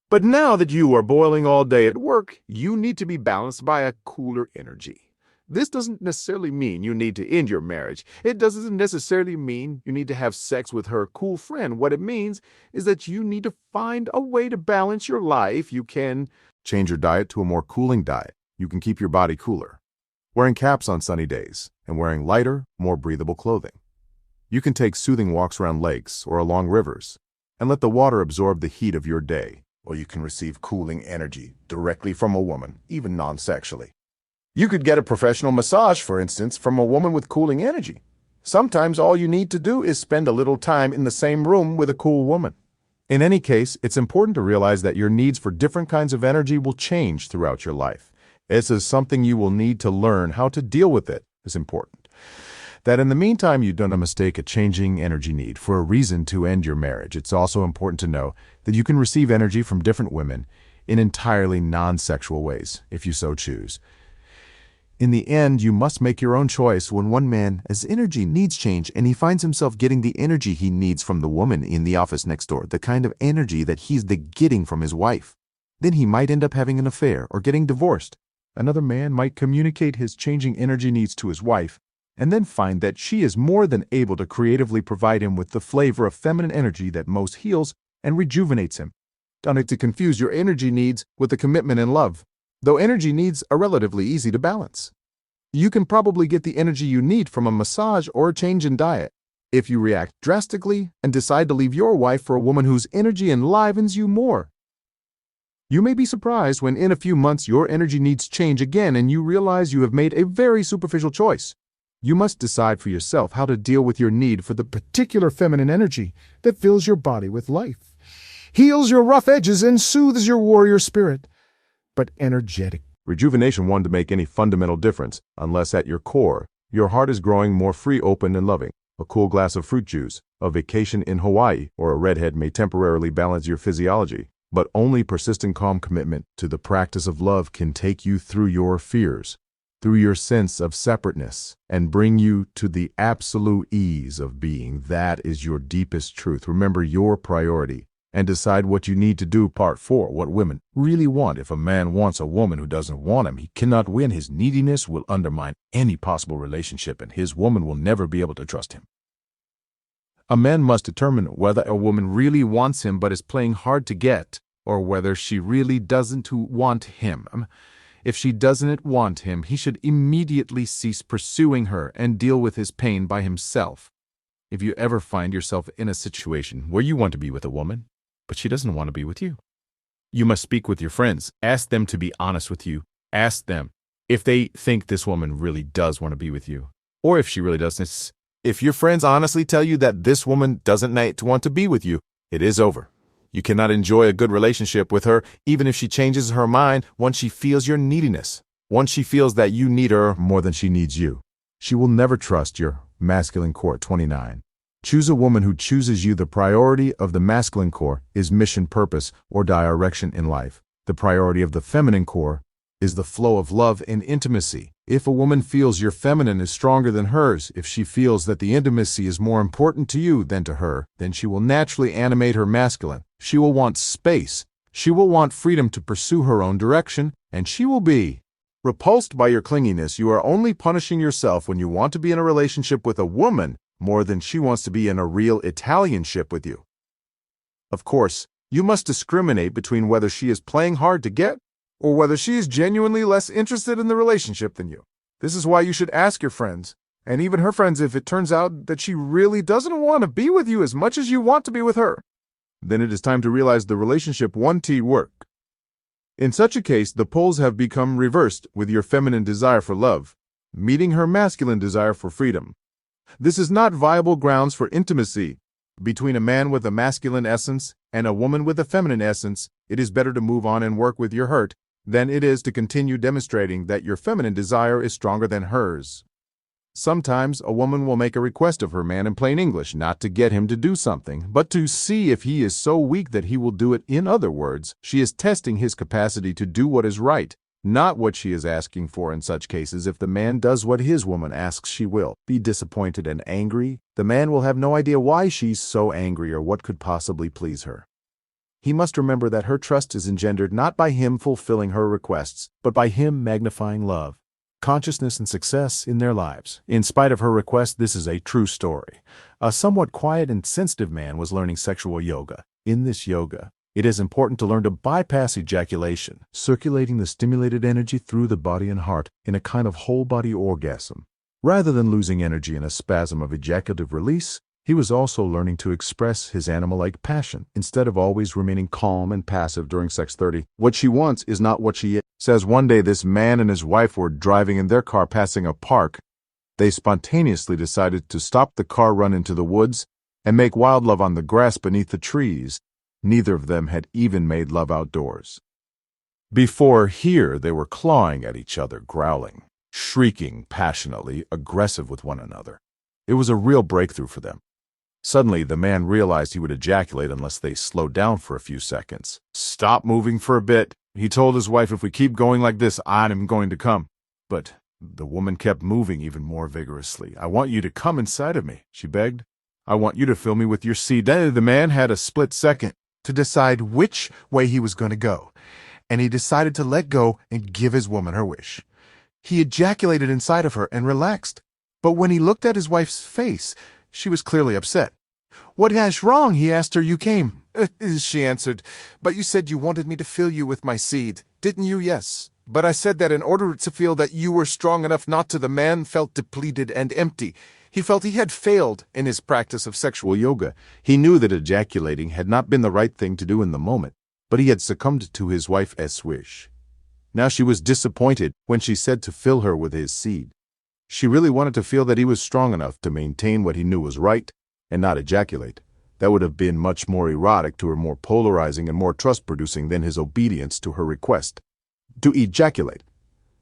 But now that you are boiling all day at work, you need to be balanced by a cooler energy. This doesn't necessarily mean you need to end your marriage. It doesn't necessarily mean you need to have sex with her cool friend. What it means is that you need to find a way to balance your life. You can change your diet to a more cooling diet. You can keep your body cooler, wearing caps on sunny days, and wearing lighter, more breathable clothing. You can take soothing walks around lakes or along rivers and let the water absorb the heat of your day. Or you can receive cooling energy directly from a woman, even non-sexually. You could get a professional massage, for instance, from a woman with cooling energy. Sometimes all you need to do is spend a little time in the same room with a cool woman. In any case, it's important to realize that your needs for different kinds of energy will change throughout your life. This is something you will need to learn how to deal with it. It's important that in the meantime you don't mistake a changing energy need for a reason to end your marriage. It's also important to know that you can receive energy from different women in entirely non-sexual ways, if you so choose. In the end, you must make your own choice. When one man's energy needs change and he finds himself getting the energy he needs from the woman in the office next door, the kind of energy that he's getting from his wife, then he might end up having an affair or getting divorced. Another man might communicate his changing energy needs to his wife, and then find that she is more than able to creatively provide him with the flavor of feminine energy that most heals and rejuvenates him. Don't need to confuse your energy needs with the commitment and love, though energy needs are relatively easy to balance. You can probably get the energy you need from a massage or a change in diet. If you react drastically and decide to leave your wife for a woman whose energy enlivens you more, you may be surprised when in a few months your energy needs change again and you realize you have made a very superficial choice. You must decide for yourself how to deal with your need for the particular feminine energy that fills your body with life, heals your rough edges, and soothes your warrior spirit, but energetic. Rejuvenation won't make any fundamental difference unless at your core, your heart is growing more free, open, and loving. A cool glass of fruit juice, a vacation in Hawaii, or a redhead may temporarily balance your physiology, but only persistent calm commitment to the practice of love can take you through your fears, through your sense of separateness, and bring you to the absolute ease of being. That is your deepest truth. Remember your priority and decide what you need to do. Part 4. What women really want. If a man wants a woman who doesn't want him, he cannot win. His neediness will undermine any possible relationship, and his woman will never be able to trust him. A man must determine whether a woman really wants him but is playing hard to get, or whether she really doesn't want him. If she doesn't want him, he should immediately cease pursuing her and deal with his pain by himself. If you ever find yourself in a situation where you want to be with a woman, but she doesn't want to be with you, you must speak with your friends. Ask them to be honest with you. Ask them if they think this woman really does want to be with you, or if she really doesn't. If your friends honestly tell you that this woman doesn't want to be with you, it is over. You cannot enjoy a good relationship with her even if she changes her mind once she feels your neediness, once she feels that you need her more than she needs you. She will never trust your masculine core. 29. Choose a woman who chooses you. The priority of the masculine core is mission, purpose, or direction in life. The priority of the feminine core is the flow of love and intimacy. If a woman feels your feminine is stronger than hers, if she feels that the intimacy is more important to you than to her, then she will naturally animate her masculine. She will want space. She will want freedom to pursue her own direction, and she will be repulsed by your clinginess. You are only punishing yourself when you want to be in a relationship with a woman more than she wants to be in a real Italianship with you. Of course, you must discriminate between whether she is playing hard to get or whether she is genuinely less interested in the relationship than you. This is why you should ask your friends, and even her friends, if it turns out that she really doesn't want to be with you as much as you want to be with her. Then it is time to realize the relationship won't work. In such a case, the poles have become reversed, with your feminine desire for love meeting her masculine desire for freedom. This is not viable grounds for intimacy. Between a man with a masculine essence and a woman with a feminine essence, it is better to move on and work with your hurt than it is to continue demonstrating that your feminine desire is stronger than hers. Sometimes a woman will make a request of her man in plain English, not to get him to do something, but to see if he is so weak that he will do it. In other words, she is testing his capacity to do what is right, not what she is asking for. In such cases, if the man does what his woman asks, she will be disappointed and angry. The man will have no idea why she's so angry or what could possibly please her. He must remember that her trust is engendered not by him fulfilling her requests, but by him magnifying love, consciousness, and success in their lives. In spite of her request, this is a true story. A somewhat quiet and sensitive man was learning sexual yoga. In this yoga, it is important to learn to bypass ejaculation, circulating the stimulated energy through the body and heart in a kind of whole-body orgasm. Rather than losing energy in a spasm of ejaculative release, he was also learning to express his animal-like passion, instead of always remaining calm and passive during sex. 30. What she wants is not what she is. Says one day this man and his wife were driving in their car passing a park. They spontaneously decided to stop the car, run into the woods, and make wild love on the grass beneath the trees. Neither of them had even made love outdoors. Before here, they were clawing at each other, growling, shrieking passionately, aggressive with one another. It was a real breakthrough for them. Suddenly, the man realized he would ejaculate unless they slowed down for a few seconds. Stop moving for a bit. He told his wife, if we keep going like this, I'm going to come. But the woman kept moving even more vigorously. I want you to come inside of me, she begged. I want you to fill me with your seed. Then the man had a split second to decide which way he was going to go, and he decided to let go and give his woman her wish. He ejaculated inside of her and relaxed. But when he looked at his wife's face, she was clearly upset. What is wrong? He asked her. You came, she answered, but you said you wanted me to fill you with my seed, didn't you? Yes. But I said that in order to feel that you were strong enough not to. The man felt depleted and empty. He felt he had failed in his practice of sexual yoga. He knew that ejaculating had not been the right thing to do in the moment, but he had succumbed to his wife's wish. Now she was disappointed when she said to fill her with his seed. She really wanted to feel that he was strong enough to maintain what he knew was right and not ejaculate. That would have been much more erotic to her, more polarizing and more trust-producing than his obedience to her request to ejaculate.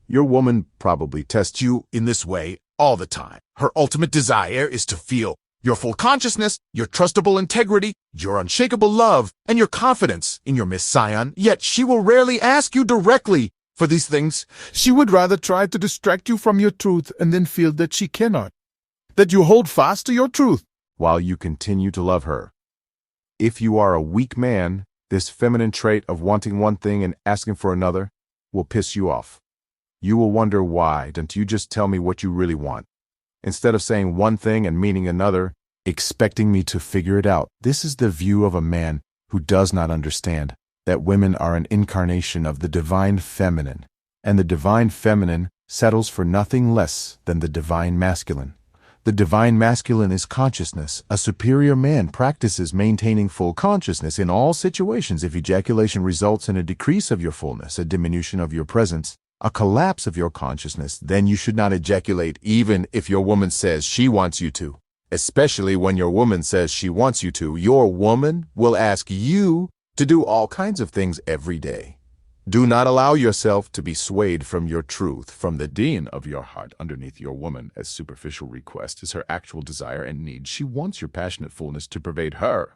Your woman probably tests you In this way, all the time. Her ultimate desire is to feel your full consciousness, your trustable integrity, your unshakable love, and your confidence in your Miss Scion. Yet she will rarely ask you directly for these things. She would rather try to distract you from your truth and then feel that she cannot, that you hold fast to your truth, while you continue to love her. If you are a weak man, this feminine trait of wanting one thing and asking for another will piss you off. You will wonder, why don't you just tell me what you really want? Instead of saying one thing and meaning another, expecting me to figure it out. This is the view of a man who does not understand that women are an incarnation of the divine feminine, and the divine feminine settles for nothing less than the divine masculine. The divine masculine is consciousness. A superior man practices maintaining full consciousness in all situations. If ejaculation results in a decrease of your fullness, a diminution of your presence, a collapse of your consciousness, then you should not ejaculate even if your woman says she wants you to. Especially when your woman says she wants you to. Your woman will ask you to do all kinds of things every day. Do not allow yourself to be swayed from your truth, from the den of your heart. Underneath your woman, as superficial request, is her actual desire and need. She wants your passionate fullness to pervade her.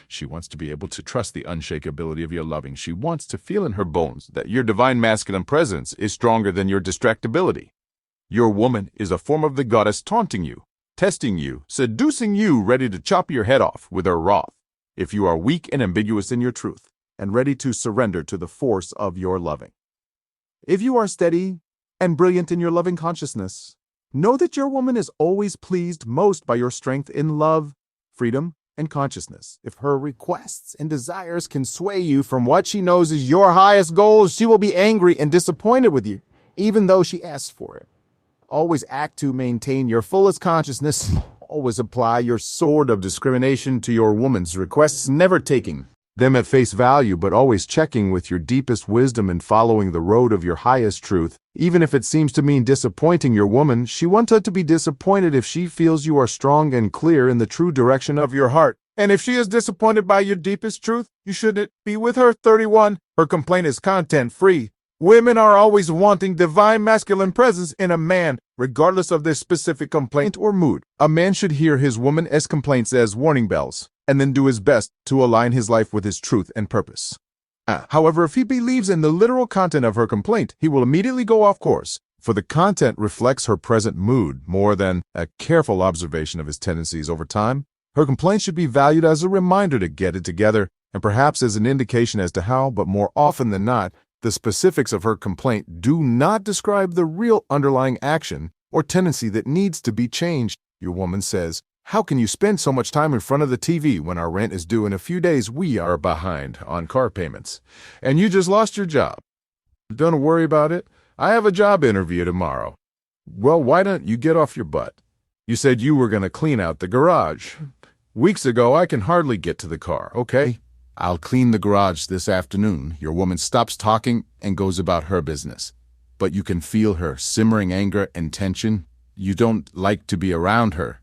She wants to be able to trust the unshakability of your loving. She wants to feel in her bones that your divine masculine presence is stronger than your distractibility. Your woman is a form of the goddess taunting you, testing you, seducing you, ready to chop your head off with her wrath if you are weak and ambiguous in your truth, and ready to surrender to the force of your loving. If you are steady and brilliant in your loving consciousness, know that your woman is always pleased most by your strength in love, freedom, and consciousness. If her requests and desires can sway you from what she knows is your highest goals, she will be angry and disappointed with you, even though she asks for it. Always act to maintain your fullest consciousness. Always apply your sword of discrimination to your woman's requests, never taking them at face value, but always checking with your deepest wisdom and following the road of your highest truth. Even if it seems to mean disappointing your woman, she wants her to be disappointed if she feels you are strong and clear in the true direction of your heart. And if she is disappointed by your deepest truth, you shouldn't be with her. 31. Her complaint is content-free. Women are always wanting divine masculine presence in a man, regardless of their specific complaint or mood. A man should hear his woman's complaints as warning bells, and then do his best to align his life with his truth and purpose. However, if he believes in the literal content of her complaint, he will immediately go off course, for the content reflects her present mood more than a careful observation of his tendencies over time. Her complaint should be valued as a reminder to get it together, and perhaps as an indication as to how, but more often than not, the specifics of her complaint do not describe the real underlying action or tendency that needs to be changed. Your woman says, "How can you spend so much time in front of the TV when our rent is due in a few days? We are behind on car payments. And you just lost your job. Don't worry about it. I have a job interview tomorrow. Well, why don't you get off your butt? You said you were going to clean out the garage. Weeks ago, I can hardly get to the car, okay? I'll clean the garage this afternoon." Your woman stops talking and goes about her business. But you can feel her simmering anger and tension. You don't like to be around her.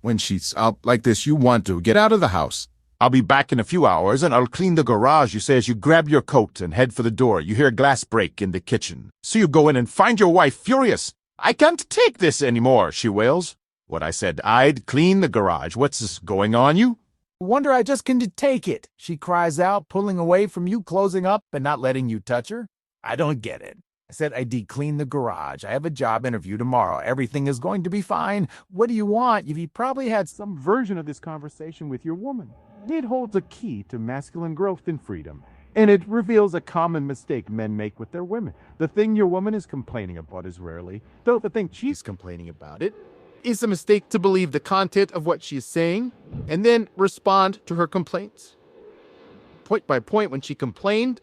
When she's out like this, you want to get out of the house. "I'll be back in a few hours and I'll clean the garage," you say as you grab your coat and head for the door. You hear a glass break in the kitchen. So you go in and find your wife furious. "I can't take this anymore," she wails. "What I said, I'd clean the garage. What's going on, you?" "Wonder I just can take it," she cries out, pulling away from you, closing up, and not letting you touch her. "I don't get it. I said I'd clean the garage. I have a job interview tomorrow. Everything is going to be fine. What do you want?" You probably had some version of this conversation with your woman. It holds a key to masculine growth and freedom, and it reveals a common mistake men make with their women. The thing your woman is complaining about is rarely, though the thing she's complaining about it, is a mistake to believe the content of what she is saying and then respond to her complaints. Point by point, when she complained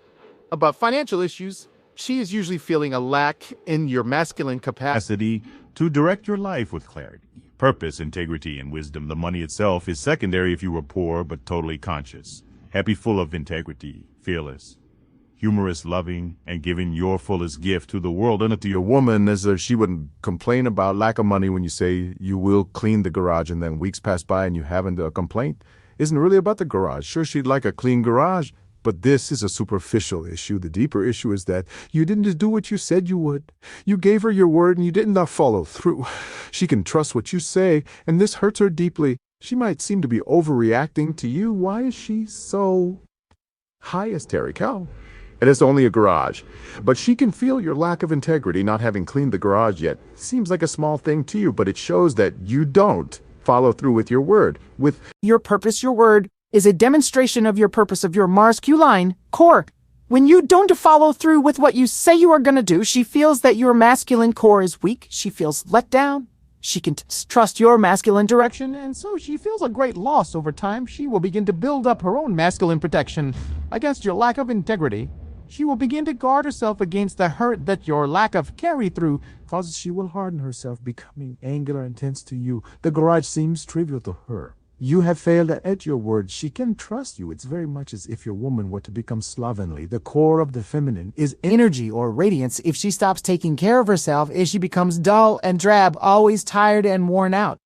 about financial issues, she is usually feeling a lack in your masculine capacity to direct your life with clarity, purpose, integrity, and wisdom. The money itself is secondary if you were poor but totally conscious, happy, full of integrity, fearless. humorous, loving, and giving your fullest gift to the world and to Your woman, as if she wouldn't complain about lack of money when you say you will clean the garage and then weeks pass by and you haven't a complaint, isn't really about the garage. Sure, she'd like a clean garage, but this is a superficial issue. The deeper issue is that you didn't do what you said you would. You gave her your word and you did not follow through. She can trust what you say, and this hurts her deeply. She might seem to be overreacting to you. Why is she so hysterical? Cow? It is only a garage, but she can feel your lack of integrity not having cleaned the garage yet. Seems like a small thing to you, but it shows that you don't follow through with your word. With your purpose, your word is a demonstration of your purpose, of your masculine core. When you don't follow through with what you say you are going to do, she feels that your masculine core is weak. She feels let down. She can trust your masculine direction, and so she feels a great loss over time. She will begin to build up her own masculine protection against your lack of integrity. She will begin to guard herself against the hurt that your lack of carry-through causes. She will harden herself, becoming angular and tense to you. The garage seems trivial to her. You have failed at your word. She can trust you. It's very much as if your woman were to become slovenly. The core of the feminine is energy or radiance. If she stops taking care of herself, if she becomes dull and drab, always tired and worn out,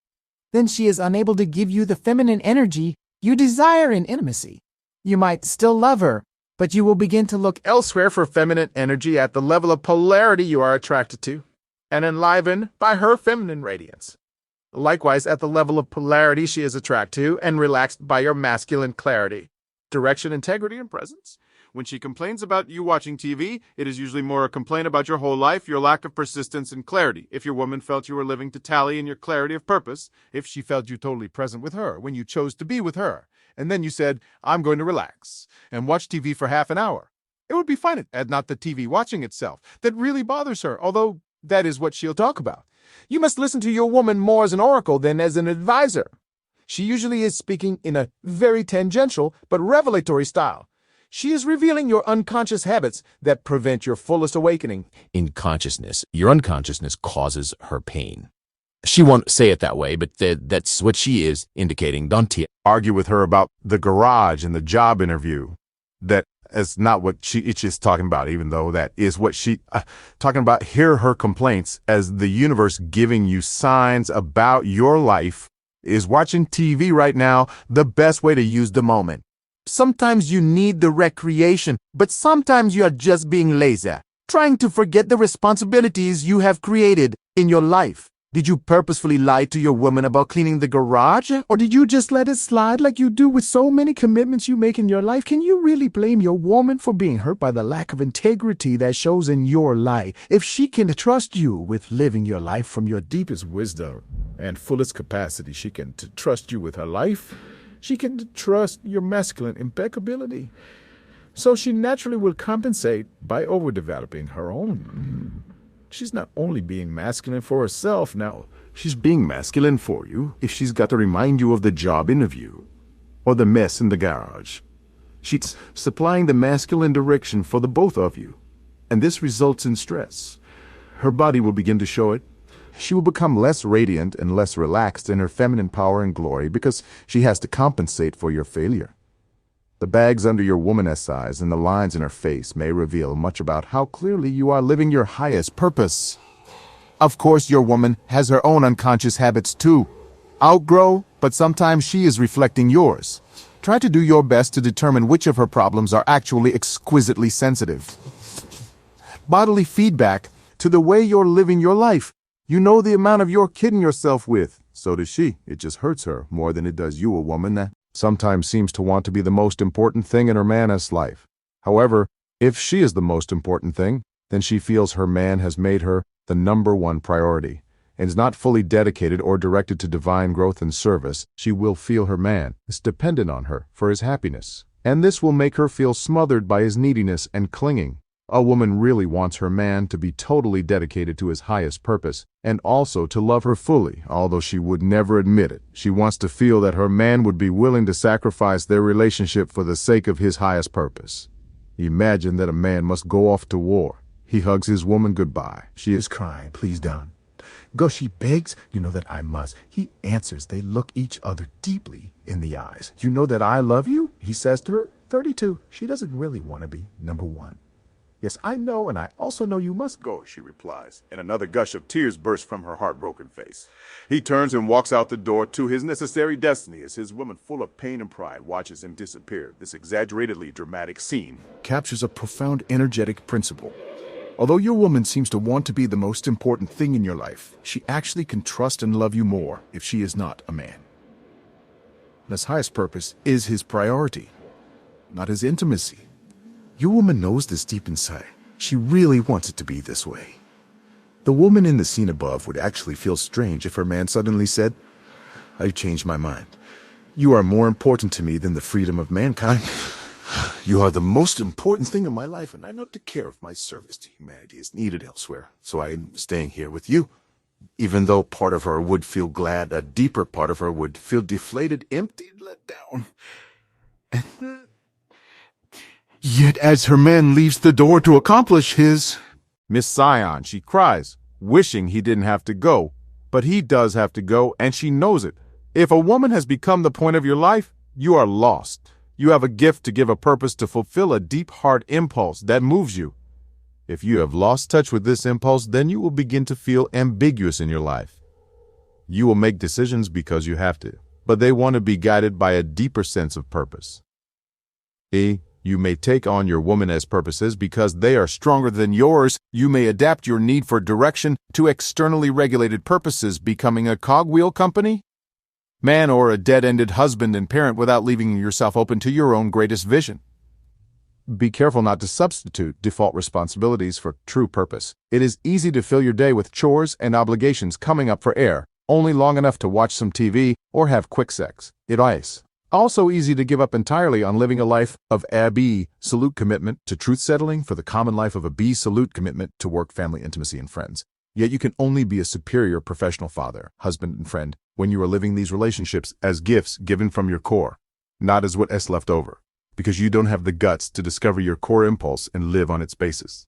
then she is unable to give you the feminine energy you desire in intimacy. You might still love her, but you will begin to look elsewhere for feminine energy at the level of polarity you are attracted to, and enlivened by her feminine radiance. Likewise, at the level of polarity she is attracted to and relaxed by your masculine clarity, direction, integrity, and presence. When she complains about you watching TV, it is usually more a complaint about your whole life, your lack of persistence and clarity. If your woman felt you were living to tally in your clarity of purpose, if she felt you totally present with her when you chose to be with her, and then you said, I'm going to relax and watch TV for half an hour, it would be fine, and not the TV watching itself that really bothers her, although that is what she'll talk about. You must listen to your woman more as an oracle than as an advisor. She usually is speaking in a very tangential but revelatory style. She is revealing your unconscious habits that prevent your fullest awakening. In consciousness, your unconsciousness causes her pain. She won't say it that way, but that's what she is indicating. Don't argue with her about the garage and the job interview. That is not what it's just talking about, even though that is what she talking about. Hear her complaints as the universe giving you signs about your life. Is watching TV right now the best way to use the moment? Sometimes you need the recreation, but sometimes you are just being lazy, trying to forget the responsibilities you have created in your life. Did you purposefully lie to your woman about cleaning the garage? Or did you just let it slide like you do with so many commitments you make in your life? Can you really blame your woman for being hurt by the lack of integrity that shows in your life? If she can trust you with living your life from your deepest wisdom and fullest capacity, she can trust you with her life. She can trust your masculine impeccability. So she naturally will compensate by overdeveloping her own. She's not only being masculine for herself now, she's being masculine for you if she's got to remind you of the job interview or the mess in the garage. She's supplying the masculine direction for the both of you, and this results in stress. Her body will begin to show it. She will become less radiant and less relaxed in her feminine power and glory because she has to compensate for your failure. The bags under your womaness eyes and the lines in her face may reveal much about how clearly you are living your highest purpose. Of course, your woman has her own unconscious habits too. Outgrow, but sometimes she is reflecting yours. Try to do your best to determine which of her problems are actually exquisitely sensitive. Bodily feedback to the way you're living your life. You know the amount of you're kidding yourself with. So does she. It just hurts her more than it does you, a woman that sometimes seems to want to be the most important thing in her man's life. However, if she is the most important thing, then she feels her man has made her the number one priority, and is not fully dedicated or directed to divine growth and service. She will feel her man is dependent on her for his happiness, and this will make her feel smothered by his neediness and clinging. A woman really wants her man to be totally dedicated to his highest purpose, and also to love her fully, although she would never admit it. She wants to feel that her man would be willing to sacrifice their relationship for the sake of his highest purpose. Imagine that a man must go off to war. He hugs his woman goodbye. She is crying, please don't. Go, she begs, you know that I must. He answers, they look each other deeply in the eyes. You know that I love you? He says to her, 32. She doesn't really want to be number one. Yes, I know, and I also know you must go, she replies, and another gush of tears bursts from her heartbroken face. He turns and walks out the door to his necessary destiny as his woman, full of pain and pride, watches him disappear. This exaggeratedly dramatic scene captures a profound energetic principle. Although your woman seems to want to be the most important thing in your life, she actually can trust and love you more if she is not a man. His highest purpose is his priority, not his intimacy. Your woman knows this deep inside. She really wants it to be this way. The woman in the scene above would actually feel strange if her man suddenly said, "I've changed my mind. You are more important to me than the freedom of mankind. You are the most important thing in my life, and I don't care if my service to humanity is needed elsewhere, so I'm staying here with you." Even though part of her would feel glad, a deeper part of her would feel deflated, empty, let down. Yet as her man leaves the door to accomplish his... Miss Scion, she cries, wishing he didn't have to go. But he does have to go, and she knows it. If a woman has become the point of your life, you are lost. You have a gift to give a purpose to fulfill a deep heart impulse that moves you. If you have lost touch with this impulse, then you will begin to feel ambiguous in your life. You will make decisions because you have to, but they want to be guided by a deeper sense of purpose. You may take on your woman as purposes because they are stronger than yours. You may adapt your need for direction to externally regulated purposes, becoming a cogwheel company, man, or a dead-ended husband and parent without leaving yourself open to your own greatest vision. Be careful not to substitute default responsibilities for true purpose. It is easy to fill your day with chores and obligations coming up for air, only long enough to watch some TV or have quick sex. It is also easy to give up entirely on living a life of absolute commitment to truth-settling for the common life of a absolute commitment to work, family, intimacy, and friends. Yet you can only be a superior professional father, husband, and friend when you are living these relationships as gifts given from your core, not as what is left over, because you don't have the guts to discover your core impulse and live on its basis.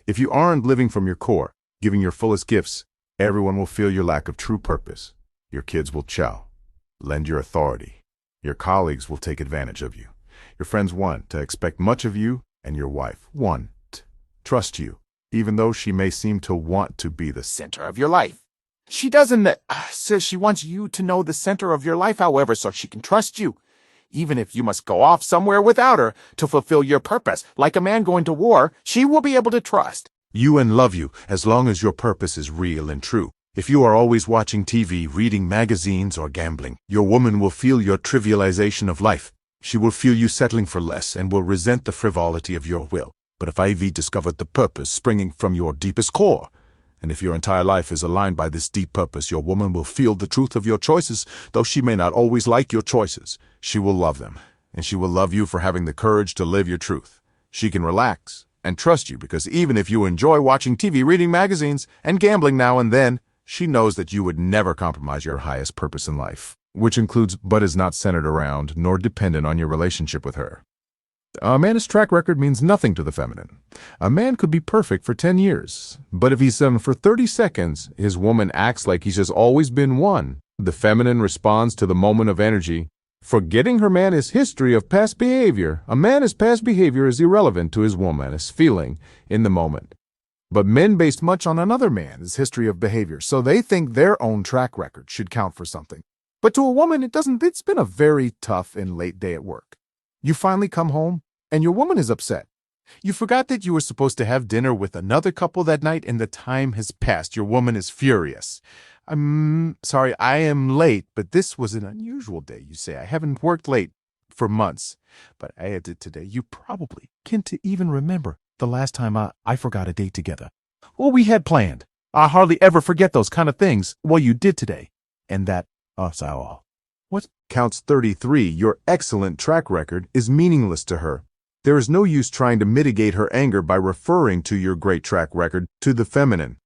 If you aren't living from your core, giving your fullest gifts, everyone will feel your lack of true purpose. Your kids will chow, lend your authority. Your colleagues will take advantage of you. Your friends want to expect much of you, and your wife want to trust you, even though she may seem to want to be the center of your life. She doesn't says she wants you to know the center of your life, however, so she can trust you. Even if you must go off somewhere without her to fulfill your purpose, like a man going to war, she will be able to trust you and love you as long as your purpose is real and true. If you are always watching TV, reading magazines, or gambling, your woman will feel your trivialization of life. She will feel you settling for less and will resent the frivolity of your will. But if I've discovered the purpose springing from your deepest core, and if your entire life is aligned by this deep purpose, your woman will feel the truth of your choices, though she may not always like your choices. She will love them, and she will love you for having the courage to live your truth. She can relax and trust you because even if you enjoy watching TV, reading magazines, and gambling now and then, she knows that you would never compromise your highest purpose in life, which includes but is not centered around nor dependent on your relationship with her. A man's track record means nothing to the feminine. A man could be perfect for 10 years, but if he's done for 30 seconds, his woman acts like he's just always been one. The feminine responds to the moment of energy, forgetting her man is history of past behavior. A man's past behavior is irrelevant to his woman's feeling in the moment. But men based much on another man's history of behavior, so they think their own track record should count for something. But to a woman, it doesn't. It's been a very tough and late day at work. You finally come home, and your woman is upset. You forgot that you were supposed to have dinner with another couple that night, and the time has passed. Your woman is furious. "I'm sorry, I am late, but this was an unusual day," you say. "I haven't worked late for months, but I did today." You probably can't even remember the last time I forgot a date together. Well, we had planned. I hardly ever forget those kind of things. Well, you did today. And that, all. What counts 33, your excellent track record, is meaningless to her. There is no use trying to mitigate her anger by referring to your great track record to the feminine.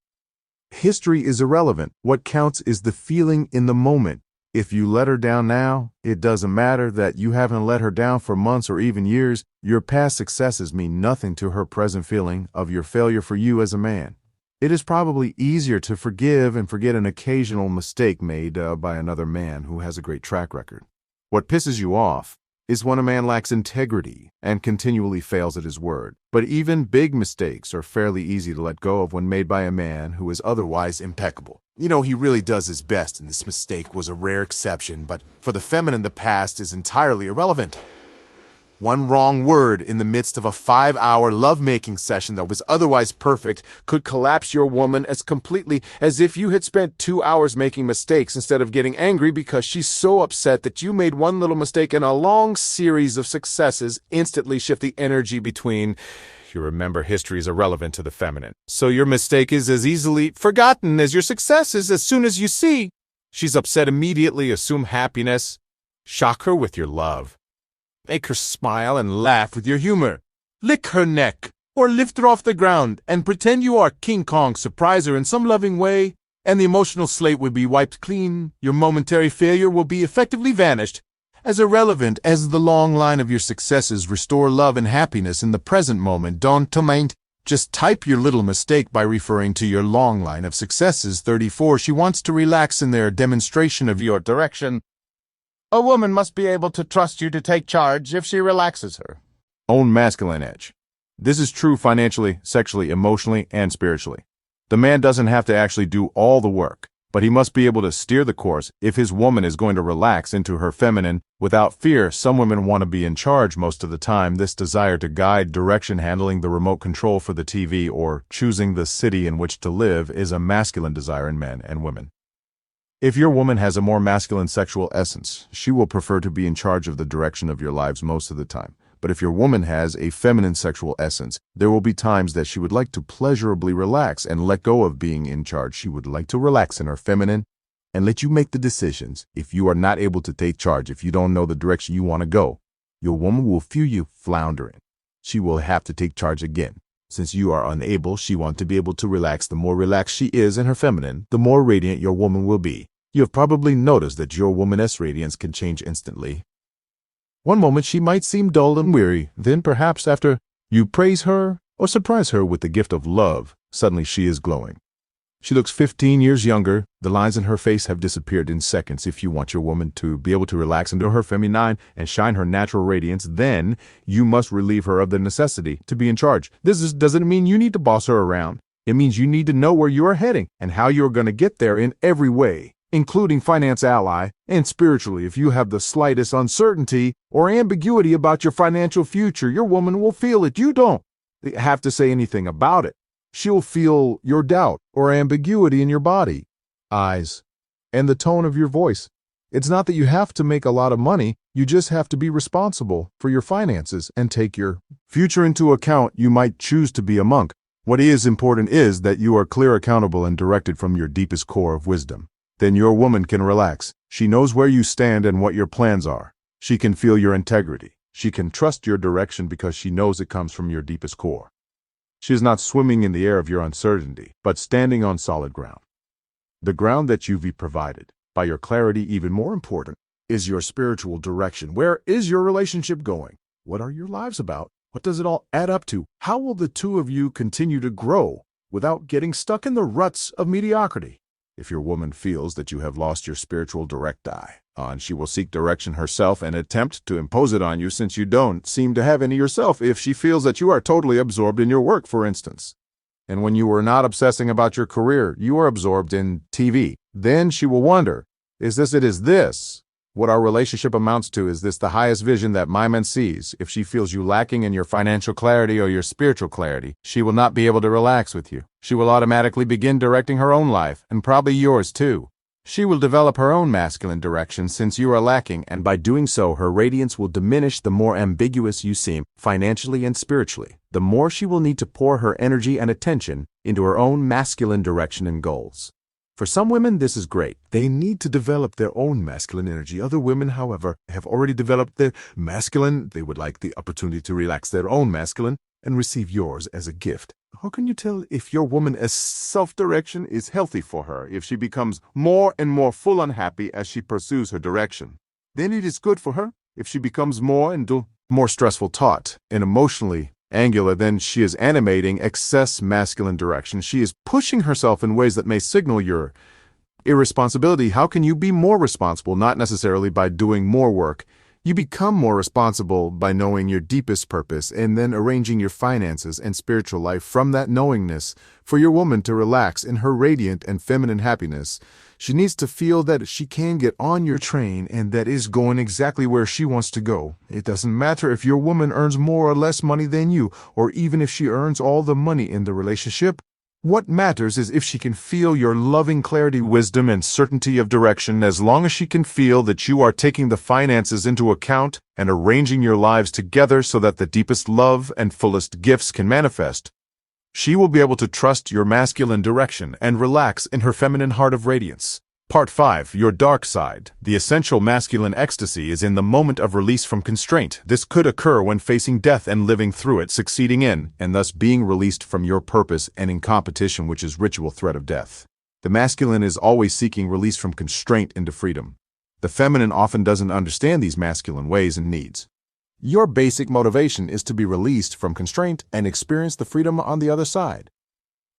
History is irrelevant. What counts is the feeling in the moment. If you let her down now, it doesn't matter that you haven't let her down for months or even years. Your past successes mean nothing to her present feeling of your failure for you as a man. It is probably easier to forgive and forget an occasional mistake made by another man who has a great track record. What pisses you off is when a man lacks integrity and continually fails at his word. But even big mistakes are fairly easy to let go of when made by a man who is otherwise impeccable. You know, he really does his best, and this mistake was a rare exception, but for the feminine, the past is entirely irrelevant. One wrong word in the midst of a 5-hour lovemaking session that was otherwise perfect could collapse your woman as completely as if you had spent 2 hours making mistakes instead of getting angry because she's so upset that you made one little mistake and a long series of successes instantly shift the energy between. You remember, history is irrelevant to the feminine, so your mistake is as easily forgotten as your successes. As soon as you see she's upset, immediately assume happiness, shock her with your love. Make her smile and laugh with your humor. Lick her neck, or lift her off the ground, and pretend you are King Kong. Surprise her in some loving way, and the emotional slate will be wiped clean. Your momentary failure will be effectively vanished. As irrelevant as the long line of your successes, restore love and happiness in the present moment. Don't mind. Just type your little mistake by referring to your long line of successes. 34. She wants to relax in their demonstration of your direction. A woman must be able to trust you to take charge if she relaxes her own masculine edge. This is true financially, sexually, emotionally, and spiritually. The man doesn't have to actually do all the work, but he must be able to steer the course if his woman is going to relax into her feminine without fear. Some women want to be in charge most of the time. This desire to guide direction, handling the remote control for the TV, or choosing the city in which to live is a masculine desire in men and women. If your woman has a more masculine sexual essence, she will prefer to be in charge of the direction of your lives most of the time. But if your woman has a feminine sexual essence, there will be times that she would like to pleasurably relax and let go of being in charge. She would like to relax in her feminine and let you make the decisions. If you are not able to take charge, if you don't know the direction you want to go, your woman will feel you floundering. She will have to take charge again. Since you are unable, she wants to be able to relax. The more relaxed she is in her feminine, the more radiant your woman will be. You have probably noticed that your woman's radiance can change instantly. One moment she might seem dull and weary, then perhaps after you praise her or surprise her with the gift of love, suddenly she is glowing. She looks 15 years younger. The lines in her face have disappeared in seconds. If you want your woman to be able to relax into her feminine and shine her natural radiance, then you must relieve her of the necessity to be in charge. This doesn't mean you need to boss her around. It means you need to know where you are heading and how you are going to get there in every way, including finance ally, and spiritually. If you have the slightest uncertainty or ambiguity about your financial future, your woman will feel it. You don't have to say anything about it. She'll feel your doubt or ambiguity in your body, eyes, and the tone of your voice. It's not that you have to make a lot of money. You just have to be responsible for your finances and take your future into account. You might choose to be a monk. What is important is that you are clear, accountable, and directed from your deepest core of wisdom. Then your woman can relax. She knows where you stand and what your plans are. She can feel your integrity. She can trust your direction because she knows it comes from your deepest core. She is not swimming in the air of your uncertainty, but standing on solid ground. The ground that you've provided by your clarity. Even more important is your spiritual direction. Where is your relationship going? What are your lives about? What does it all add up to? How will the two of you continue to grow without getting stuck in the ruts of mediocrity? If your woman feels that you have lost your spiritual direct eye on, she will seek direction herself and attempt to impose it on you, since you don't seem to have any yourself. If she feels that you are totally absorbed in your work, for instance, and when you are not obsessing about your career, you are absorbed in TV, then she will wonder, is this what our relationship amounts to? Is this the highest vision that my man sees? If she feels you lacking in your financial clarity or your spiritual clarity, she will not be able to relax with you. She will automatically begin directing her own life, and probably yours too. She will develop her own masculine direction since you are lacking, and by doing so, her radiance will diminish. The more ambiguous you seem, financially and spiritually, the more she will need to pour her energy and attention into her own masculine direction and goals. For some women, this is great. They need to develop their own masculine energy. Other women, however, have already developed their masculine. They would like the opportunity to relax their own masculine and receive yours as a gift. How can you tell if your woman's self-direction is healthy for her? If she becomes more and more full unhappy as she pursues her direction, then it is good for her. If she becomes more stressful, taut, and emotionally angular, then she is animating excess masculine direction. She is pushing herself in ways that may signal your irresponsibility. How can you be more responsible? Not necessarily by doing more work. You become more responsible by knowing your deepest purpose and then arranging your finances and spiritual life from that knowingness. For your woman to relax in her radiant and feminine happiness, she needs to feel that she can get on your train and that is going exactly where she wants to go. It doesn't matter if your woman earns more or less money than you, or even if she earns all the money in the relationship. What matters is if she can feel your loving clarity, wisdom, and certainty of direction. As long as she can feel that you are taking the finances into account and arranging your lives together so that the deepest love and fullest gifts can manifest, she will be able to trust your masculine direction and relax in her feminine heart of radiance. Part 5. Your dark side. The essential masculine ecstasy is in the moment of release from constraint. This could occur when facing death and living through it, succeeding in, and thus being released from your purpose and in competition, which is ritual threat of death. The masculine is always seeking release from constraint into freedom. The feminine often doesn't understand these masculine ways and needs. Your basic motivation is to be released from constraint and experience the freedom on the other side.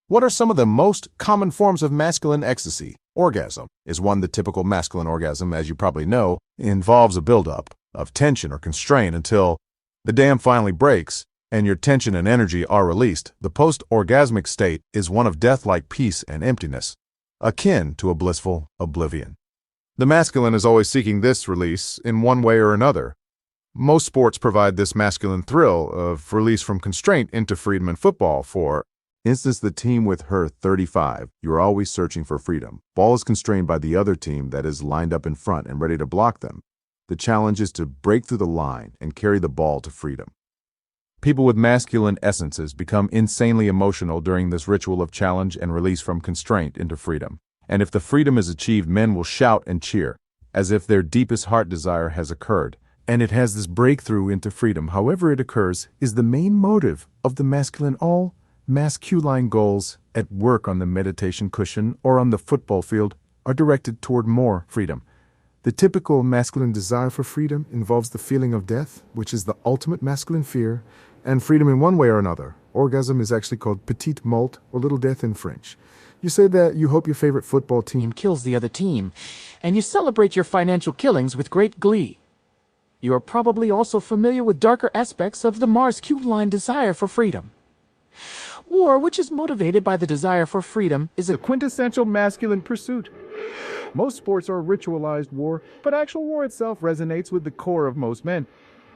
What are some of the most common forms of masculine ecstasy? Orgasm is one. The typical masculine orgasm, as you probably know, involves a buildup of tension or constraint until the dam finally breaks and your tension and energy are released. The post-orgasmic state is one of death-like peace and emptiness, akin to a blissful oblivion. The masculine is always seeking this release in one way or another. Most sports provide this masculine thrill of release from constraint into freedom in football. For instance, the team with her 35, you're always searching for freedom. Ball is constrained by the other team that is lined up in front and ready to block them. The challenge is to break through the line and carry the ball to freedom. People with masculine essences become insanely emotional during this ritual of challenge and release from constraint into freedom. And if the freedom is achieved, men will shout and cheer, as if their deepest heart desire has occurred. And it has this breakthrough into freedom, however it occurs, is the main motive of the masculine. All masculine goals at work, on the meditation cushion, or on the football field are directed toward more freedom. The typical masculine desire for freedom involves the feeling of death, which is the ultimate masculine fear, and freedom in one way or another. Orgasm is actually called petite mort, or little death in French. You say that you hope your favorite football team kills the other team, and you celebrate your financial killings with great glee. You are probably also familiar with darker aspects of the masculine desire for freedom. War, which is motivated by the desire for freedom, is a quintessential masculine pursuit. Most sports are ritualized war, but actual war itself resonates with the core of most men.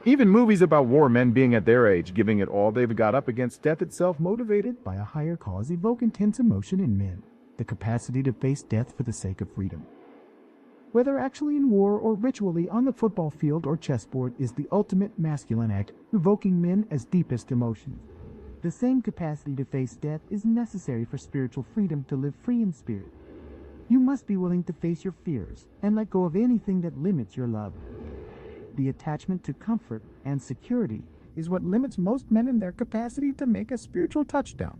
Even movies about war men being at their age, giving it all they've got up against death itself, motivated by a higher cause, evoke intense emotion in men, the capacity to face death for the sake of freedom. Whether actually in war or ritually on the football field or chessboard is the ultimate masculine act, evoking men as deepest emotions. The same capacity to face death is necessary for spiritual freedom to live free in spirit. You must be willing to face your fears and let go of anything that limits your love. The attachment to comfort and security is what limits most men in their capacity to make a spiritual touchdown.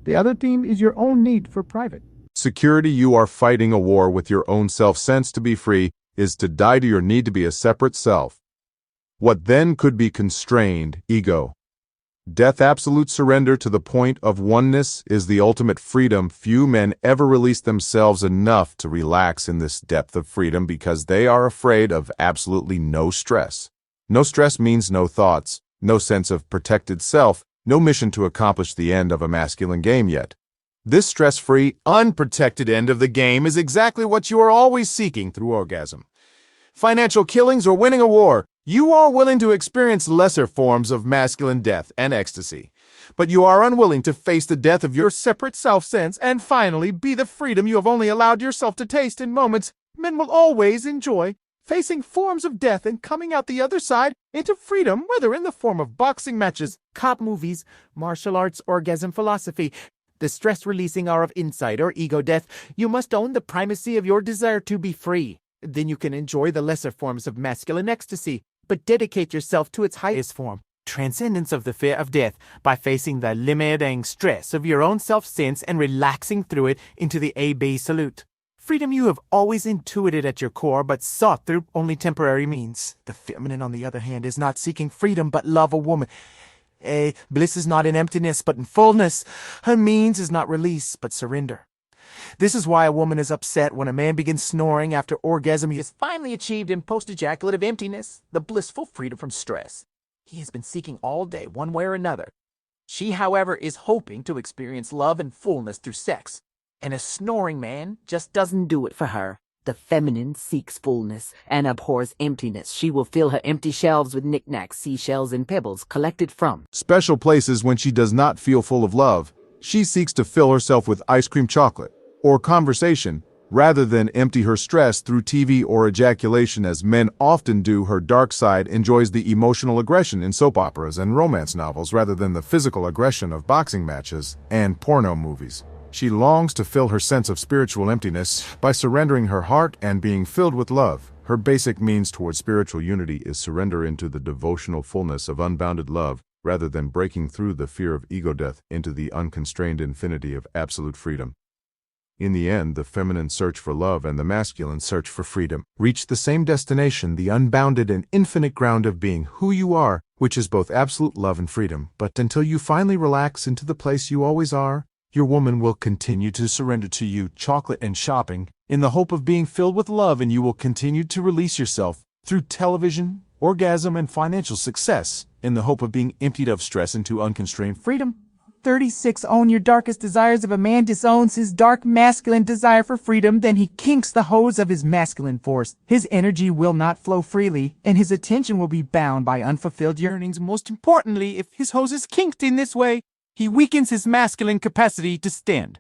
The other team is your own need for private security. You are fighting a war with your own self-sense. To be free is to die to your need to be a separate self. What then could be constrained, ego. Death, absolute surrender to the point of oneness, is the ultimate freedom. Few men ever release themselves enough to relax in this depth of freedom because they are afraid of absolutely no stress. No stress means no thoughts, no sense of protected self, no mission to accomplish the end of a masculine game yet. This stress-free, unprotected end of the game is exactly what you are always seeking through orgasm. Financial killings or winning a war, you are willing to experience lesser forms of masculine death and ecstasy, but you are unwilling to face the death of your separate self-sense and finally be the freedom you have only allowed yourself to taste in moments. Men will always enjoy facing forms of death and coming out the other side into freedom, whether in the form of boxing matches, cop movies, martial arts, orgasm philosophy, the stress-releasing hour of insight or ego death. You must own the primacy of your desire to be free. Then you can enjoy the lesser forms of masculine ecstasy, but dedicate yourself to its highest form, transcendence of the fear of death, by facing the limiting stress of your own self-sense and relaxing through it into the A-B salute. Freedom you have always intuited at your core, but sought through only temporary means. The feminine, on the other hand, is not seeking freedom, but love a woman. Bliss is not in emptiness, but in fullness. Her means is not release, but surrender. This is why a woman is upset when a man begins snoring after orgasm he has finally achieved in post-ejaculative emptiness, the blissful freedom from stress he has been seeking all day, one way or another. She, however, is hoping to experience love and fullness through sex, and a snoring man just Doesn't do it for her. The feminine seeks fullness and abhors emptiness. She will fill her empty shelves with knickknacks, seashells, and pebbles collected from special places. When she does not feel full of love, she seeks to fill herself with ice cream, chocolate, or conversation, rather than empty her stress through TV or ejaculation as men often do. Her dark side enjoys the emotional aggression in soap operas and romance novels rather than the physical aggression of boxing matches and porno movies. She longs to fill her sense of spiritual emptiness by surrendering her heart and being filled with love. Her basic means towards spiritual unity is surrender into the devotional fullness of unbounded love, rather than breaking through the fear of ego death into the unconstrained infinity of absolute freedom. In the end, the feminine search for love and the masculine search for freedom reach the same destination, the unbounded and infinite ground of being who you are, which is both absolute love and freedom. But until you finally relax into the place you always are, your woman will continue to surrender to you chocolate and shopping in the hope of being filled with love, and you will continue to release yourself through television, orgasm, and financial success in the hope of being emptied of stress into unconstrained freedom. 36. Own your darkest desires. If a man disowns his dark masculine desire for freedom, then he kinks the hose of his masculine force. His energy will not flow freely, and his attention will be bound by unfulfilled yearnings. Most importantly, if his hose is kinked in this way, he weakens his masculine capacity to stand.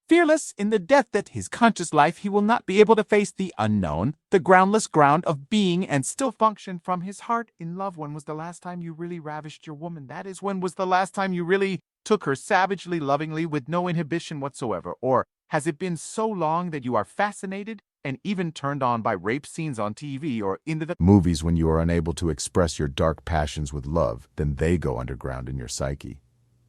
Fearless in the death that his conscious life, he will not be able to face the unknown, the groundless ground of being, and still function from his heart in love. When was the last time you really ravished your woman? That is, when was the last time you really took her savagely, lovingly, with no inhibition whatsoever? Or has it been so long that you are fascinated and even turned on by rape scenes on TV or into the movies? When you are unable to express your dark passions with love, then they go underground in your psyche.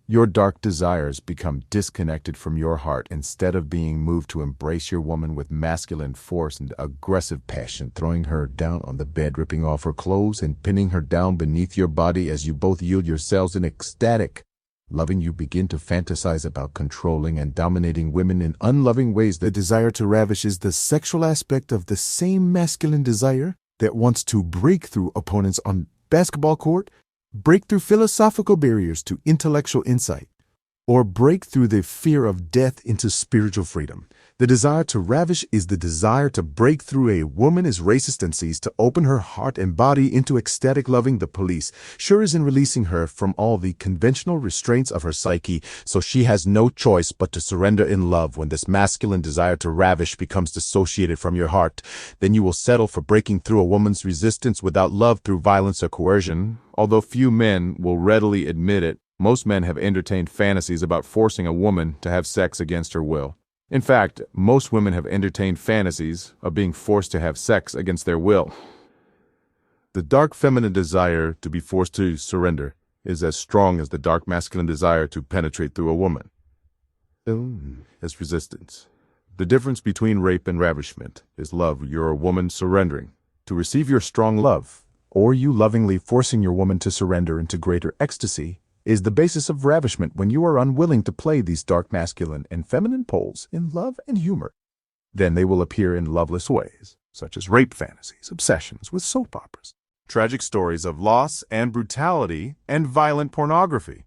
Your dark desires become disconnected from your heart instead of being moved to embrace your woman with masculine force and aggressive passion, throwing her down on the bed, ripping off her clothes, and pinning her down beneath your body as you both yield yourselves in ecstatic loving. You begin to fantasize about controlling and dominating women in unloving ways. The desire to ravish is the sexual aspect of the same masculine desire that wants to break through opponents on basketball court, break through philosophical barriers to intellectual insight, or break through the fear of death into spiritual freedom. The desire to ravish is the desire to break through a woman is racist and sees to open her heart and body into ecstatic loving. The police sure is in releasing her from all the conventional restraints of her psyche, so she has no choice but to surrender in love. When this masculine desire to ravish becomes dissociated from your heart, then you will settle for breaking through a woman's resistance without love through violence or coercion. Although few men will readily admit it, most men have entertained fantasies about forcing a woman to have sex against her will. In fact, most women have entertained fantasies of being forced to have sex against their will. The dark feminine desire to be forced to surrender is as strong as the dark masculine desire to penetrate through a woman. As resistance. The difference between rape and ravishment is love. You're a woman surrendering to receive your strong love, or you lovingly forcing your woman to surrender into greater ecstasy, is the basis of ravishment. When you are unwilling to play these dark masculine and feminine poles in love and humor, then they will appear in loveless ways, such as rape fantasies, obsessions with soap operas, tragic stories of loss and brutality, and violent pornography.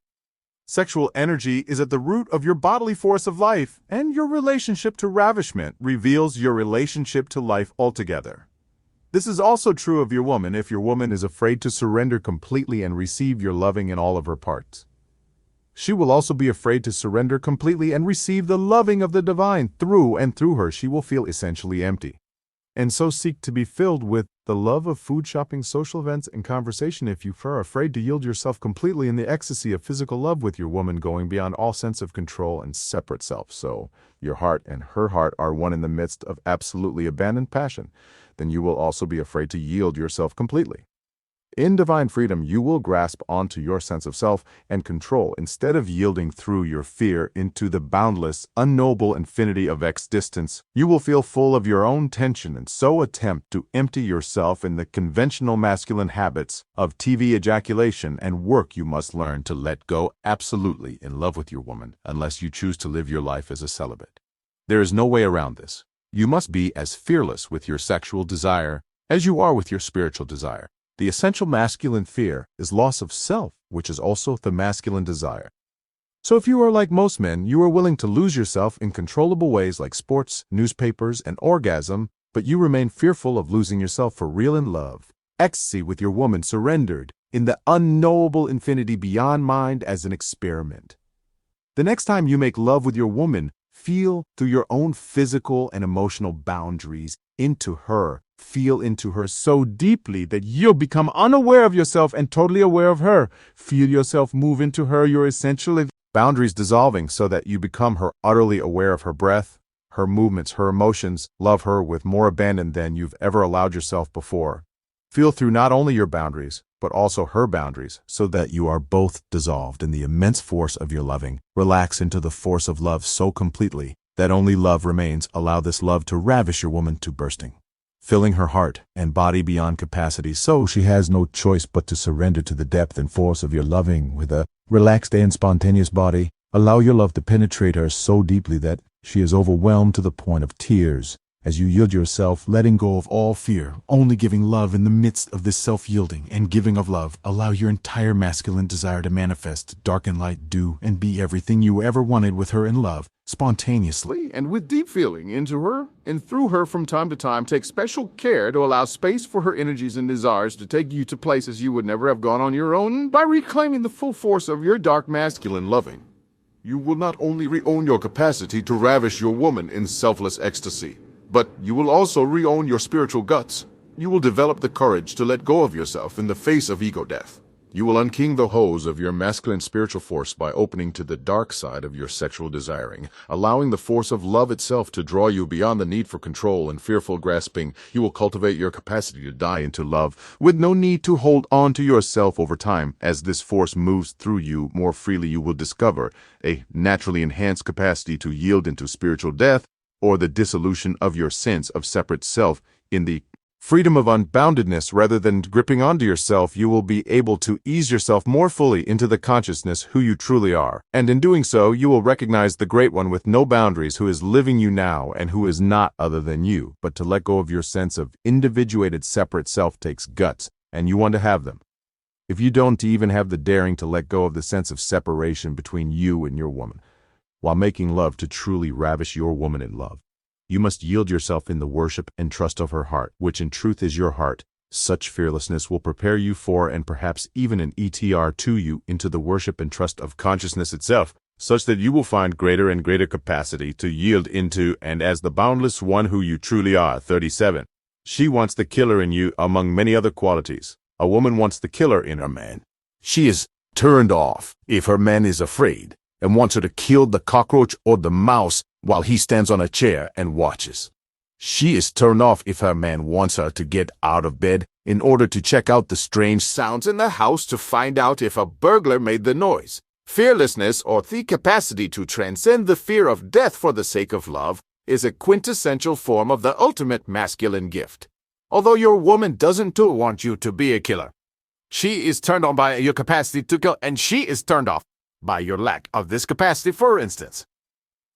Sexual energy is at the root of your bodily force of life, and your relationship to ravishment reveals your relationship to life altogether. This is also true of your woman. If your woman is afraid to surrender completely and receive your loving in all of her parts, she will also be afraid to surrender completely and receive the loving of the divine. Through and through her, she will feel essentially empty, and so seek to be filled with the love of food, shopping, social events, and conversation. If you are afraid to yield yourself completely in the ecstasy of physical love with your woman, going beyond all sense of control and separate self, so your heart and her heart are one in the midst of absolutely abandoned passion, then you will also be afraid to yield yourself completely. In divine freedom, you will grasp onto your sense of self and control instead of yielding through your fear into the boundless, unknowable infinity of existence. You will feel full of your own tension and so attempt to empty yourself in the conventional masculine habits of TV ejaculation and work. You must learn to let go absolutely in love with your woman unless you choose to live your life as a celibate. There is no way around this. You must be as fearless with your sexual desire as you are with your spiritual desire. The essential masculine fear is loss of self, which is also the masculine desire. So if you are like most men, you are willing to lose yourself in controllable ways like sports, newspapers, and orgasm, but you remain fearful of losing yourself for real in love. Ecstasy with your woman surrendered in the unknowable infinity beyond mind as an experiment. The next time you make love with your woman, feel through your own physical and emotional boundaries into her. Feel into her so deeply that you'll become unaware of yourself and totally aware of her. Feel yourself move into her, your essential boundaries dissolving so that you become her utterly aware of her breath, her movements, her emotions. Love her with more abandon than you've ever allowed yourself before. Feel through not only your boundaries, but also her boundaries, so that you are both dissolved in the immense force of your loving. Relax into the force of love so completely that only love remains. Allow this love to ravish your woman to bursting, filling her heart and body beyond capacity, so she has no choice but to surrender to the depth and force of your loving. With a relaxed and spontaneous body, allow your love to penetrate her so deeply that she is overwhelmed to the point of tears. As you yield yourself, letting go of all fear, only giving love in the midst of this self-yielding and giving of love, allow your entire masculine desire to manifest, dark and light, do and be everything you ever wanted with her in love, spontaneously And with deep feeling into her and through her from time to time, take special care to allow space for her energies and desires to take you to places you would never have gone on your own. By reclaiming the full force of your dark masculine loving, you will not only re-own your capacity to ravish your woman in selfless ecstasy, but you will also re-own your spiritual guts. You will develop the courage to let go of yourself in the face of ego death. You will unking the hose of your masculine spiritual force by opening to the dark side of your sexual desiring, allowing the force of love itself to draw you beyond the need for control and fearful grasping. You will cultivate your capacity to die into love, with no need to hold on to yourself over time. As this force moves through you more freely, you will discover a naturally enhanced capacity to yield into spiritual death, or the dissolution of your sense of separate self. In the freedom of unboundedness, rather than gripping onto yourself, you will be able to ease yourself more fully into the consciousness who you truly are. And in doing so, you will recognize the Great One with no boundaries, who is living you now and who is not other than you. But to let go of your sense of individuated separate self takes guts, and you want to have them. If you don't even have the daring to let go of the sense of separation between you and your woman, while making love to truly ravish your woman in love, you must yield yourself in the worship and trust of her heart, which in truth is your heart. Such fearlessness will prepare you for, and perhaps even an ETR to you, into the worship and trust of consciousness itself, such that you will find greater and greater capacity to yield into and as the boundless one who you truly are. 37. She wants the killer in you among many other qualities. A woman wants the killer in her man. She is turned off if her man is afraid and wants her to kill the cockroach or the mouse while he stands on a chair and watches. She is turned off if her man wants her to get out of bed in order to check out the strange sounds in the house to find out if a burglar made the noise. Fearlessness, or the capacity to transcend the fear of death for the sake of love, is a quintessential form of the ultimate masculine gift. Although your woman doesn't want you to be a killer, she is turned on by your capacity to kill, and she is turned off by your lack of this capacity. For instance,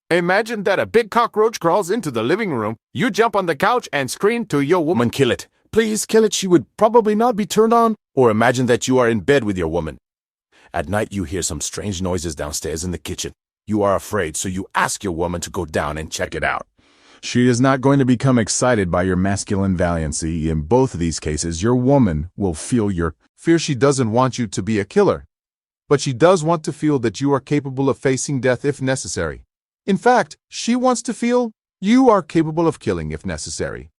imagine that a big cockroach crawls into the living room. You jump on the couch and scream to your woman, "Kill it. Please kill it." She would probably not be turned on. Or imagine that you are in bed with your woman. At night you hear some strange noises downstairs in the kitchen. You are afraid, so you ask your woman to go down and check it out. She is not going to become excited by your masculine valiancy. In both of these cases, your woman will feel your fear. She doesn't want you to be a killer, but she does want to feel that you are capable of facing death if necessary. In fact, she wants to feel you are capable of killing if necessary.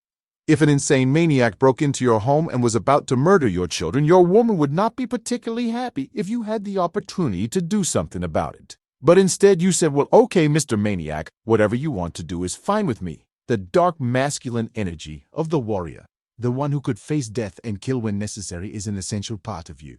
If an insane maniac broke into your home and was about to murder your children, your woman would not be particularly happy if you had the opportunity to do something about it. But instead you said, "Well, okay, Mr. Maniac, whatever you want to do is fine with me." The dark masculine energy of the warrior, the one who could face death and kill when necessary, is an essential part of you.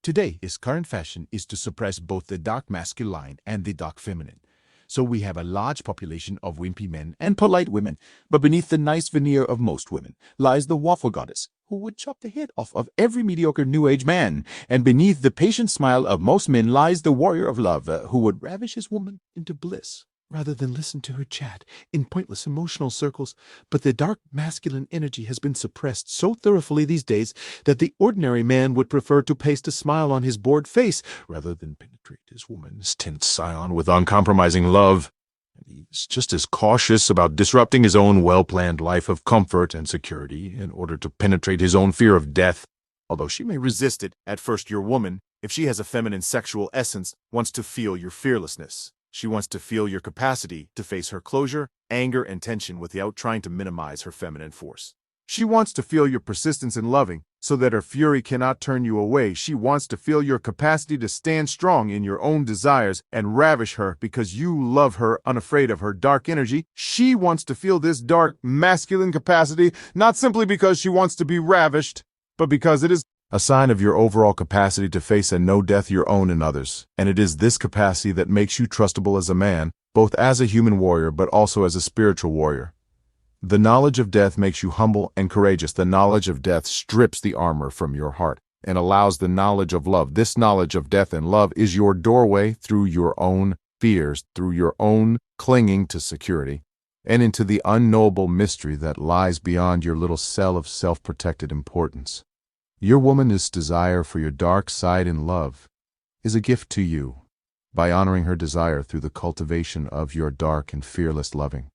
Today, its current fashion is to suppress both the dark masculine and the dark feminine. So we have a large population of wimpy men and polite women, but beneath the nice veneer of most women lies the waffle goddess, who would chop the head off of every mediocre New Age man. And beneath the patient smile of most men lies the warrior of love, who would ravish his woman into bliss. rather than listen to her chat in pointless emotional circles. But the dark masculine energy has been suppressed so thoroughly these days that the ordinary man would prefer to paste a smile on his bored face rather than penetrate his woman's tense scion with uncompromising love. And he's just as cautious about disrupting his own well-planned life of comfort and security in order to penetrate his own fear of death. Although she may resist it at first, your woman, if she has a feminine sexual essence, wants to feel your fearlessness. She wants to feel your capacity to face her closure, anger, and tension without trying to minimize her feminine force. She wants to feel your persistence in loving, so that her fury cannot turn you away. She wants to feel your capacity to stand strong in your own desires and ravish her because you love her, unafraid of her dark energy. She wants to feel this dark, masculine capacity, not simply because she wants to be ravished, but because it is a sign of your overall capacity to face and know death, your own and others. And it is this capacity that makes you trustable as a man, both as a human warrior but also as a spiritual warrior. The knowledge of death makes you humble and courageous. The knowledge of death strips the armor from your heart and allows the knowledge of love. This knowledge of death and love is your doorway through your own fears, through your own clinging to security, and into the unknowable mystery that lies beyond your little cell of self-protected importance. Your woman's desire for your dark side in love is a gift to you by honoring her desire through the cultivation of your dark and fearless loving.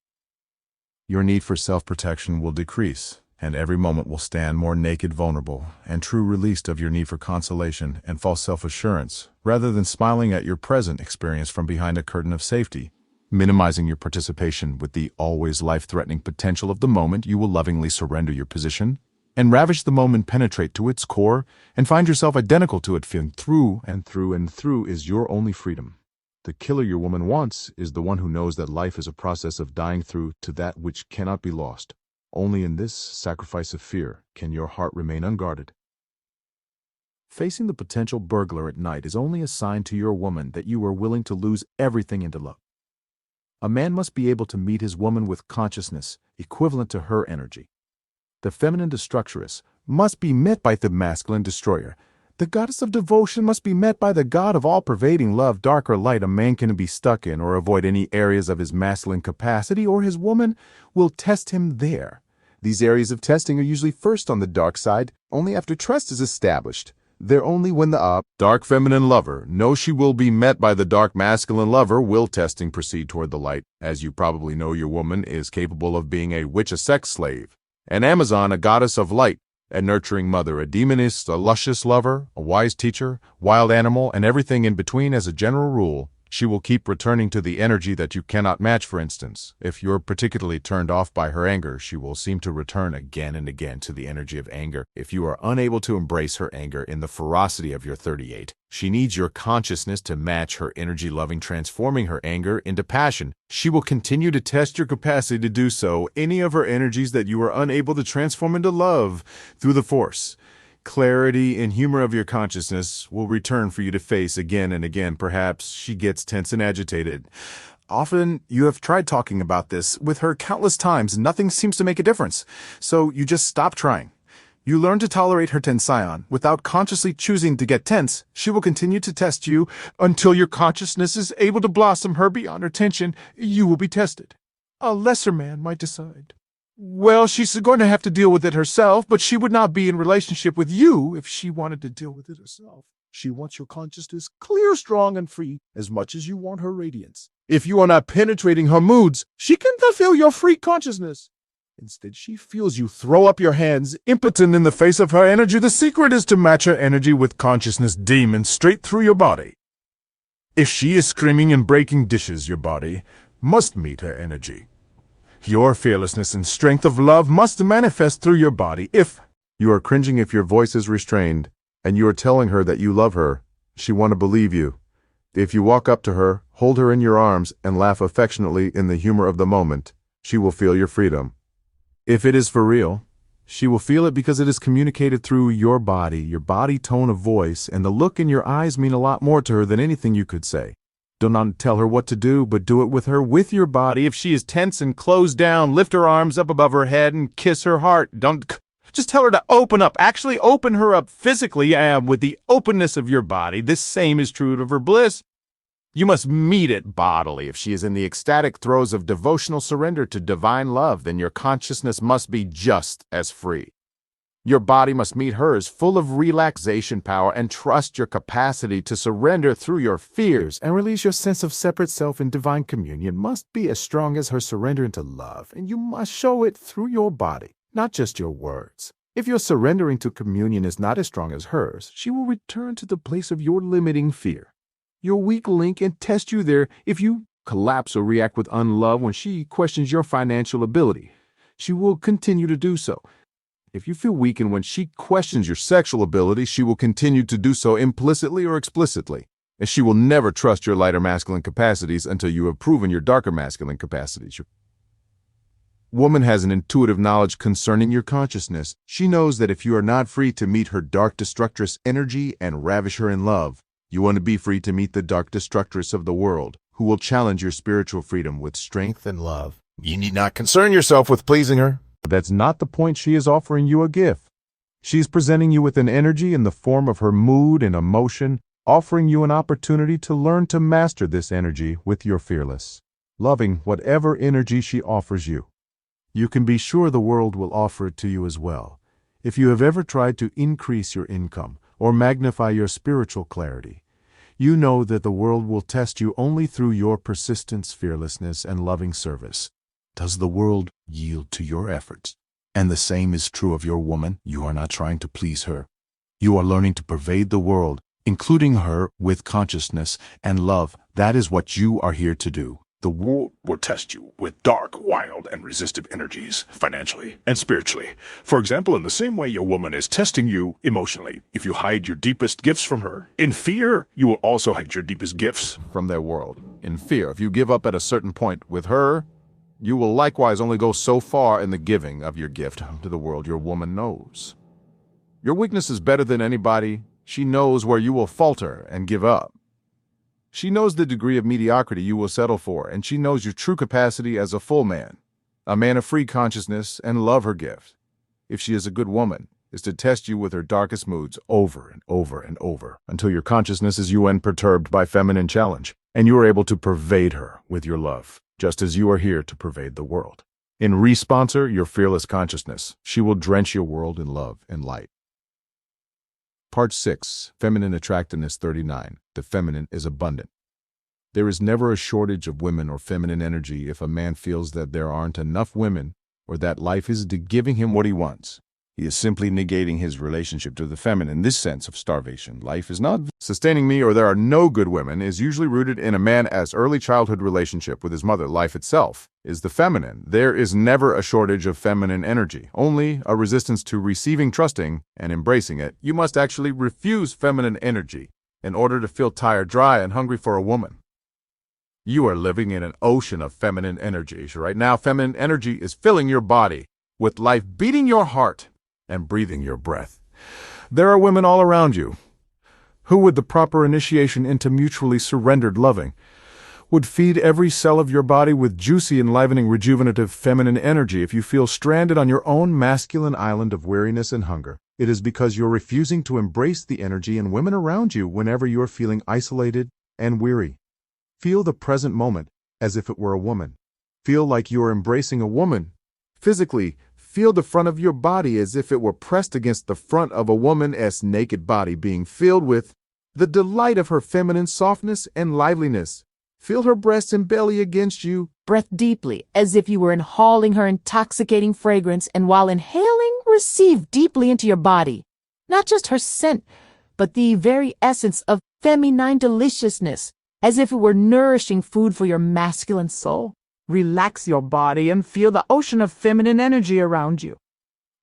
Your need for self-protection will decrease, and every moment will stand more naked, vulnerable, and true released of your need for consolation and false self-assurance, rather than smiling at your present experience from behind a curtain of safety. Minimizing your participation with the always life-threatening potential of the moment, you will lovingly surrender your position and ravish the moment, penetrate to its core, and find yourself identical to it, feeling through and through and through is your only freedom. The killer your woman wants is the one who knows that life is a process of dying through to that which cannot be lost. Only in this sacrifice of fear can your heart remain unguarded. Facing the potential burglar at night is only a sign to your woman that you are willing to lose everything into love. A man must be able to meet his woman with consciousness equivalent to her energy. The feminine destructress must be met by the masculine destroyer. The goddess of devotion must be met by the god of all-pervading love. Dark or light a man can be stuck in or avoid any areas of his masculine capacity, or his woman will test him there. These areas of testing are usually first on the dark side, only after trust is established. They're only when the dark feminine lover knows she will be met by the dark masculine lover will testing proceed toward the light. As you probably know, your woman is capable of being a witch, a sex slave, an Amazon, a goddess of light, a nurturing mother, a demoness, a luscious lover, a wise teacher, wild animal, and everything in between. As a general rule, she will keep returning to the energy that you cannot match. For instance, if you're particularly turned off by her anger, she will seem to return again and again to the energy of anger. If you are unable to embrace her anger in the ferocity of your 38, she needs your consciousness to match her energy, loving, transforming her anger into passion. She will continue to test your capacity to do so. Any of her energies that you are unable to transform into love through the force, clarity, and humor of your consciousness will return for you to face again and again. Perhaps she gets tense and agitated. Often you have tried talking about this with her countless times, and nothing seems to make a difference. So you just stop trying. You learn to tolerate her tense scion. Without consciously choosing to get tense, she will continue to test you until your consciousness is able to blossom her beyond her tension. You will be tested. A lesser man might decide, well, she's going to have to deal with it herself, but she would not be in relationship with you if she wanted to deal with it herself. She wants your consciousness clear, strong, and free as much as you want her radiance. If you are not penetrating her moods, she can fulfill your free consciousness. Instead, she feels you throw up your hands, impotent in the face of her energy. The secret is to match her energy with consciousness, demon, straight through your body. If she is screaming and breaking dishes, your body must meet her energy. Your fearlessness and strength of love must manifest through your body. If you are cringing, if your voice is restrained, and you are telling her that you love her, she wants to believe you. If you walk up to her, hold her in your arms, and laugh affectionately in the humor of the moment, she will feel your freedom. If it is for real, she will feel it because it is communicated through your body tone of voice, and the look in your eyes mean a lot more to her than anything you could say. Do not tell her what to do, but do it with her, with your body. If she is tense and closed down, lift her arms up above her head and kiss her heart. Don't just tell her to open up. Actually open her up physically with the openness of your body. This same is true of her bliss. You must meet it bodily. If she is in the ecstatic throes of devotional surrender to divine love, then your consciousness must be just as free. Your body must meet hers, full of relaxation power, and trust your capacity to surrender through your fears and release your sense of separate self in divine communion must be as strong as her surrender into love, and you must show it through your body, not just your words. If your surrendering to communion is not as strong as hers, she will return to the place of your limiting fear, your weak link, and test you there. If you collapse or react with unlove when she questions your financial ability, she will continue to do so. If you feel weakened when she questions your sexual ability, she will continue to do so implicitly or explicitly, and she will never trust your lighter masculine capacities until you have proven your darker masculine capacities. Woman has an intuitive knowledge concerning your consciousness. She knows that if you are not free to meet her dark destructress energy and ravish her in love, you want to be free to meet the dark destructress of the world, who will challenge your spiritual freedom with strength and love. You need not concern yourself with pleasing her. That's not the point. She is offering you a gift. She is presenting you with an energy in the form of her mood and emotion, offering you an opportunity to learn to master this energy with your fearless, loving whatever energy she offers you. You can be sure the world will offer it to you as well. If you have ever tried to increase your income or magnify your spiritual clarity, you know that the world will test you only through your persistence, fearlessness, and loving service. Does the world yield to your efforts? And the same is true of your woman. You are not trying to please her. You are learning to pervade the world, including her, with consciousness and love. That is what you are here to do. The world will test you with dark, wild, and resistive energies, financially and spiritually. For example, in the same way your woman is testing you emotionally. If you hide your deepest gifts from her, in fear, you will also hide your deepest gifts from their world. In fear, if you give up at a certain point with her, you will likewise only go so far in the giving of your gift to the world your woman knows. Your weakness is better than anybody. She knows where you will falter and give up. She knows the degree of mediocrity you will settle for, and she knows your true capacity as a full man, a man of free consciousness, and love her gift. If she is a good woman, is to test you with her darkest moods over and over and over, until your consciousness is perturbed by feminine challenge, and you are able to pervade her with your love, just as you are here to pervade the world. In responsor your fearless consciousness, she will drench your world in love and light. Part 6, Feminine Attractiveness 39. The feminine is abundant. There is never a shortage of women or feminine energy if a man feels that there aren't enough women or that life isn't giving him what he wants. He is simply negating his relationship to the feminine. This sense of starvation, life is not sustaining me, or there are no good women, is usually rooted in a man's early childhood relationship with his mother. Life itself is the feminine. There is never a shortage of feminine energy, only a resistance to receiving, trusting, and embracing it. You must actually refuse feminine energy in order to feel tired, dry, and hungry for a woman. You are living in an ocean of feminine energies. Right now, feminine energy is filling your body with life, beating your heart and breathing your breath. There are women all around you who, with the proper initiation into mutually surrendered loving, would feed every cell of your body with juicy, enlivening, rejuvenative feminine energy. If you feel stranded on your own masculine island of weariness and hunger, it is because you're refusing to embrace the energy in women around you whenever you're feeling isolated and weary. Feel the present moment as if it were a woman. Feel like you're embracing a woman. Physically, feel the front of your body as if it were pressed against the front of a woman's naked body, being filled with the delight of her feminine softness and liveliness. Feel her breasts and belly against you. Breath deeply, as if you were inhaling her intoxicating fragrance, and while inhaling, receive deeply into your body, not just her scent, but the very essence of feminine deliciousness, as if it were nourishing food for your masculine soul. Relax your body and feel the ocean of feminine energy around you.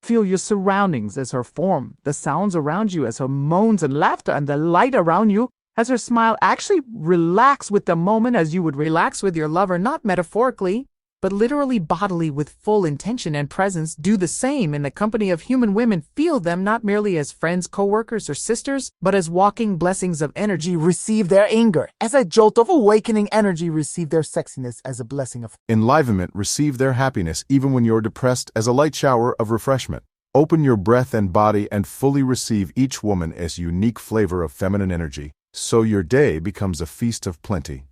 Feel your surroundings as her form, the sounds around you as her moans and laughter, and the light around you as her smile. Actually relax with the moment as you would relax with your lover, not metaphorically, but literally, bodily, with full intention and presence. Do the same in the company of human women. Feel them not merely as friends, co-workers, or sisters, but as walking blessings of energy. Receive their anger as a jolt of awakening energy. Receive their sexiness as a blessing of enlivenment. Receive their happiness even when you're depressed as a light shower of refreshment. Open your breath and body and fully receive each woman as unique flavor of feminine energy. So your day becomes a feast of plenty.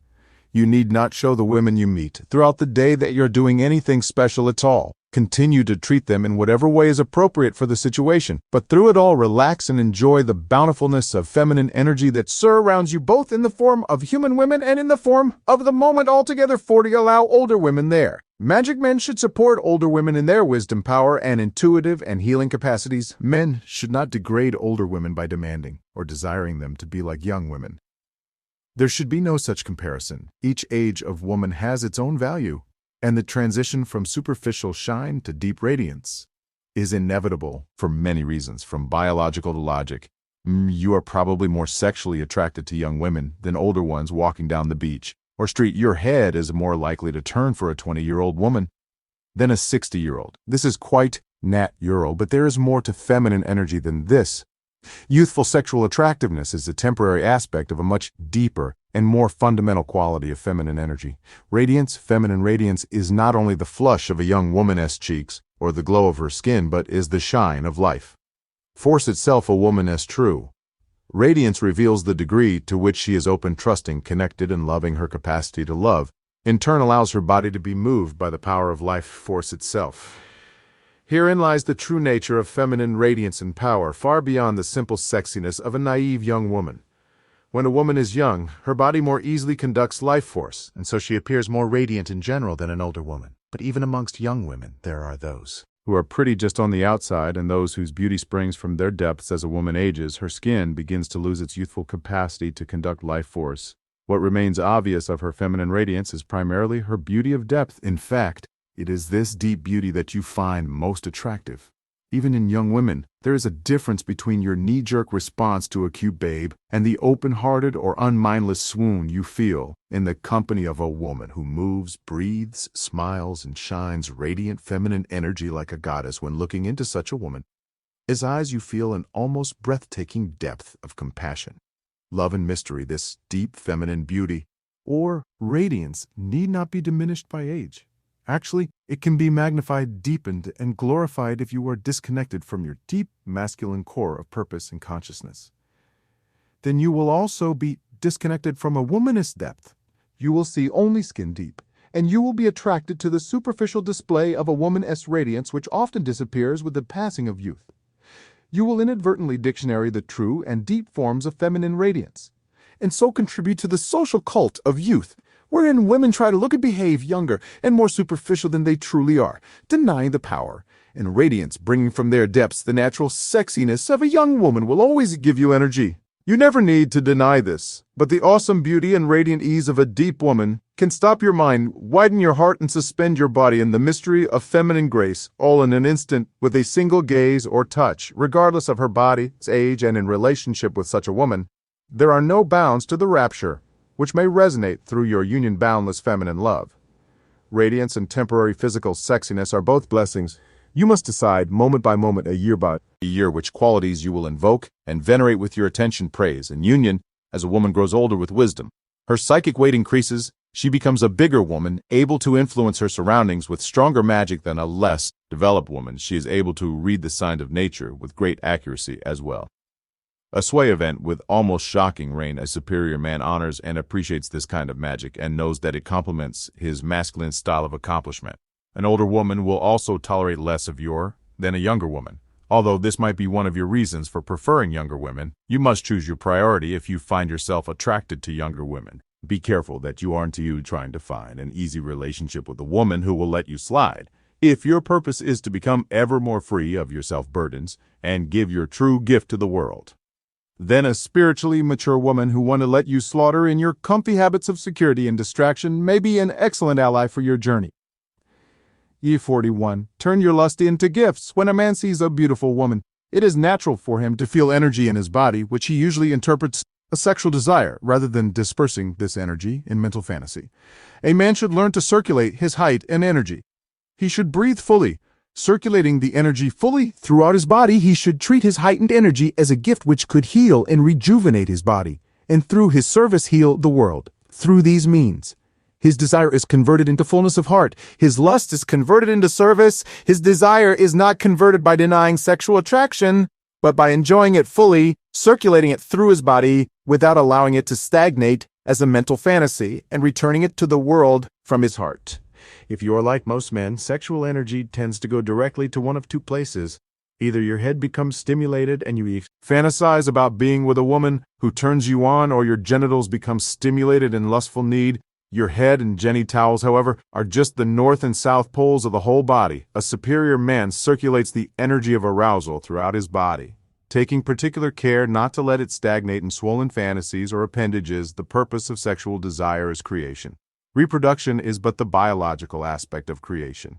You need not show the women you meet throughout the day that you're doing anything special at all. Continue to treat them in whatever way is appropriate for the situation, but through it all relax and enjoy the bountifulness of feminine energy that surrounds you both in the form of human women and in the form of the moment altogether 40 allow older women there. Magic men should support older women in their wisdom, power, and intuitive and healing capacities. Men should not degrade older women by demanding or desiring them to be like young women. There should be no such comparison. Each age of woman has its own value, and the transition from superficial shine to deep radiance is inevitable for many reasons, from biological to logic. You are probably more sexually attracted to young women than older ones walking down the beach or street. Your head is more likely to turn for a 20-year-old woman than a 60-year-old. This is quite natural, but there is more to feminine energy than this. Youthful sexual attractiveness is a temporary aspect of a much deeper and more fundamental quality of feminine energy. Radiance, feminine radiance, is not only the flush of a young woman's cheeks or the glow of her skin, but is the shine of life. Force itself a woman's true. Radiance reveals the degree to which she is open, trusting, connected, and loving. Her capacity to love, in turn, allows her body to be moved by the power of life force itself. Herein lies the true nature of feminine radiance and power, far beyond the simple sexiness of a naive young woman. When a woman is young, her body more easily conducts life force, and so she appears more radiant in general than an older woman. But even amongst young women, there are those who are pretty just on the outside, and those whose beauty springs from their depths. As a woman ages, her skin begins to lose its youthful capacity to conduct life force. What remains obvious of her feminine radiance is primarily her beauty of depth. In fact, it is this deep beauty that you find most attractive. Even in young women, there is a difference between your knee-jerk response to a cute babe and the open-hearted or unmindless swoon you feel in the company of a woman who moves, breathes, smiles, and shines radiant feminine energy like a goddess. When looking into such a woman, as eyes you feel an almost breathtaking depth of compassion, love, and mystery. This deep feminine beauty or radiance need not be diminished by age. Actually, it can be magnified, deepened, and glorified if you are disconnected from your deep masculine core of purpose and consciousness. Then you will also be disconnected from a woman's depth. You will see only skin deep, and you will be attracted to the superficial display of a woman's radiance, which often disappears with the passing of youth. You will inadvertently dictionary the true and deep forms of feminine radiance, and so contribute to the social cult of youth, wherein women try to look and behave younger and more superficial than they truly are, denying the power and radiance bringing from their depths. The natural sexiness of a young woman will always give you energy. You never need to deny this, but the awesome beauty and radiant ease of a deep woman can stop your mind, widen your heart, and suspend your body in the mystery of feminine grace, all in an instant, with a single gaze or touch. Regardless of her body's age, and in relationship with such a woman, there are no bounds to the rapture which may resonate through your union boundless feminine love. Radiance and temporary physical sexiness are both blessings. You must decide moment by moment, a year by year, which qualities you will invoke and venerate with your attention, praise, and union. As a woman grows older with wisdom, her psychic weight increases. She becomes a bigger woman, able to influence her surroundings with stronger magic than a less developed woman. She is able to read the signs of nature with great accuracy as well. A sway event with almost shocking rain. A superior man honors and appreciates this kind of magic and knows that it complements his masculine style of accomplishment. An older woman will also tolerate less of your than a younger woman. Although this might be one of your reasons for preferring younger women, you must choose your priority if you find yourself attracted to younger women. Be careful that you aren't trying to find an easy relationship with a woman who will let you slide. If your purpose is to become ever more free of your self-burdens and give your true gift to the world, then a spiritually mature woman who wants to let you slaughter in your comfy habits of security and distraction may be an excellent ally for your journey. E41. Turn your lust into gifts. When a man sees a beautiful woman, it is natural for him to feel energy in his body, which he usually interprets a sexual desire, rather than dispersing this energy in mental fantasy. A man should learn to circulate his height and energy. He should breathe fully, circulating the energy fully throughout his body. He should treat his heightened energy as a gift which could heal and rejuvenate his body, and through his service heal the world. Through these means, his desire is converted into fullness of heart. His lust is converted into service. His desire is not converted by denying sexual attraction, but by enjoying it fully, circulating it through his body without allowing it to stagnate as a mental fantasy, and returning it to the world from his heart. If you are like most men, sexual energy tends to go directly to one of two places. Either your head becomes stimulated and you fantasize about being with a woman who turns you on, or your genitals become stimulated in lustful need. Your head and genitals, however, are just the north and south poles of the whole body. A superior man circulates the energy of arousal throughout his body, taking particular care not to let it stagnate in swollen fantasies or appendages. The purpose of sexual desire is creation. Reproduction is but the biological aspect of creation.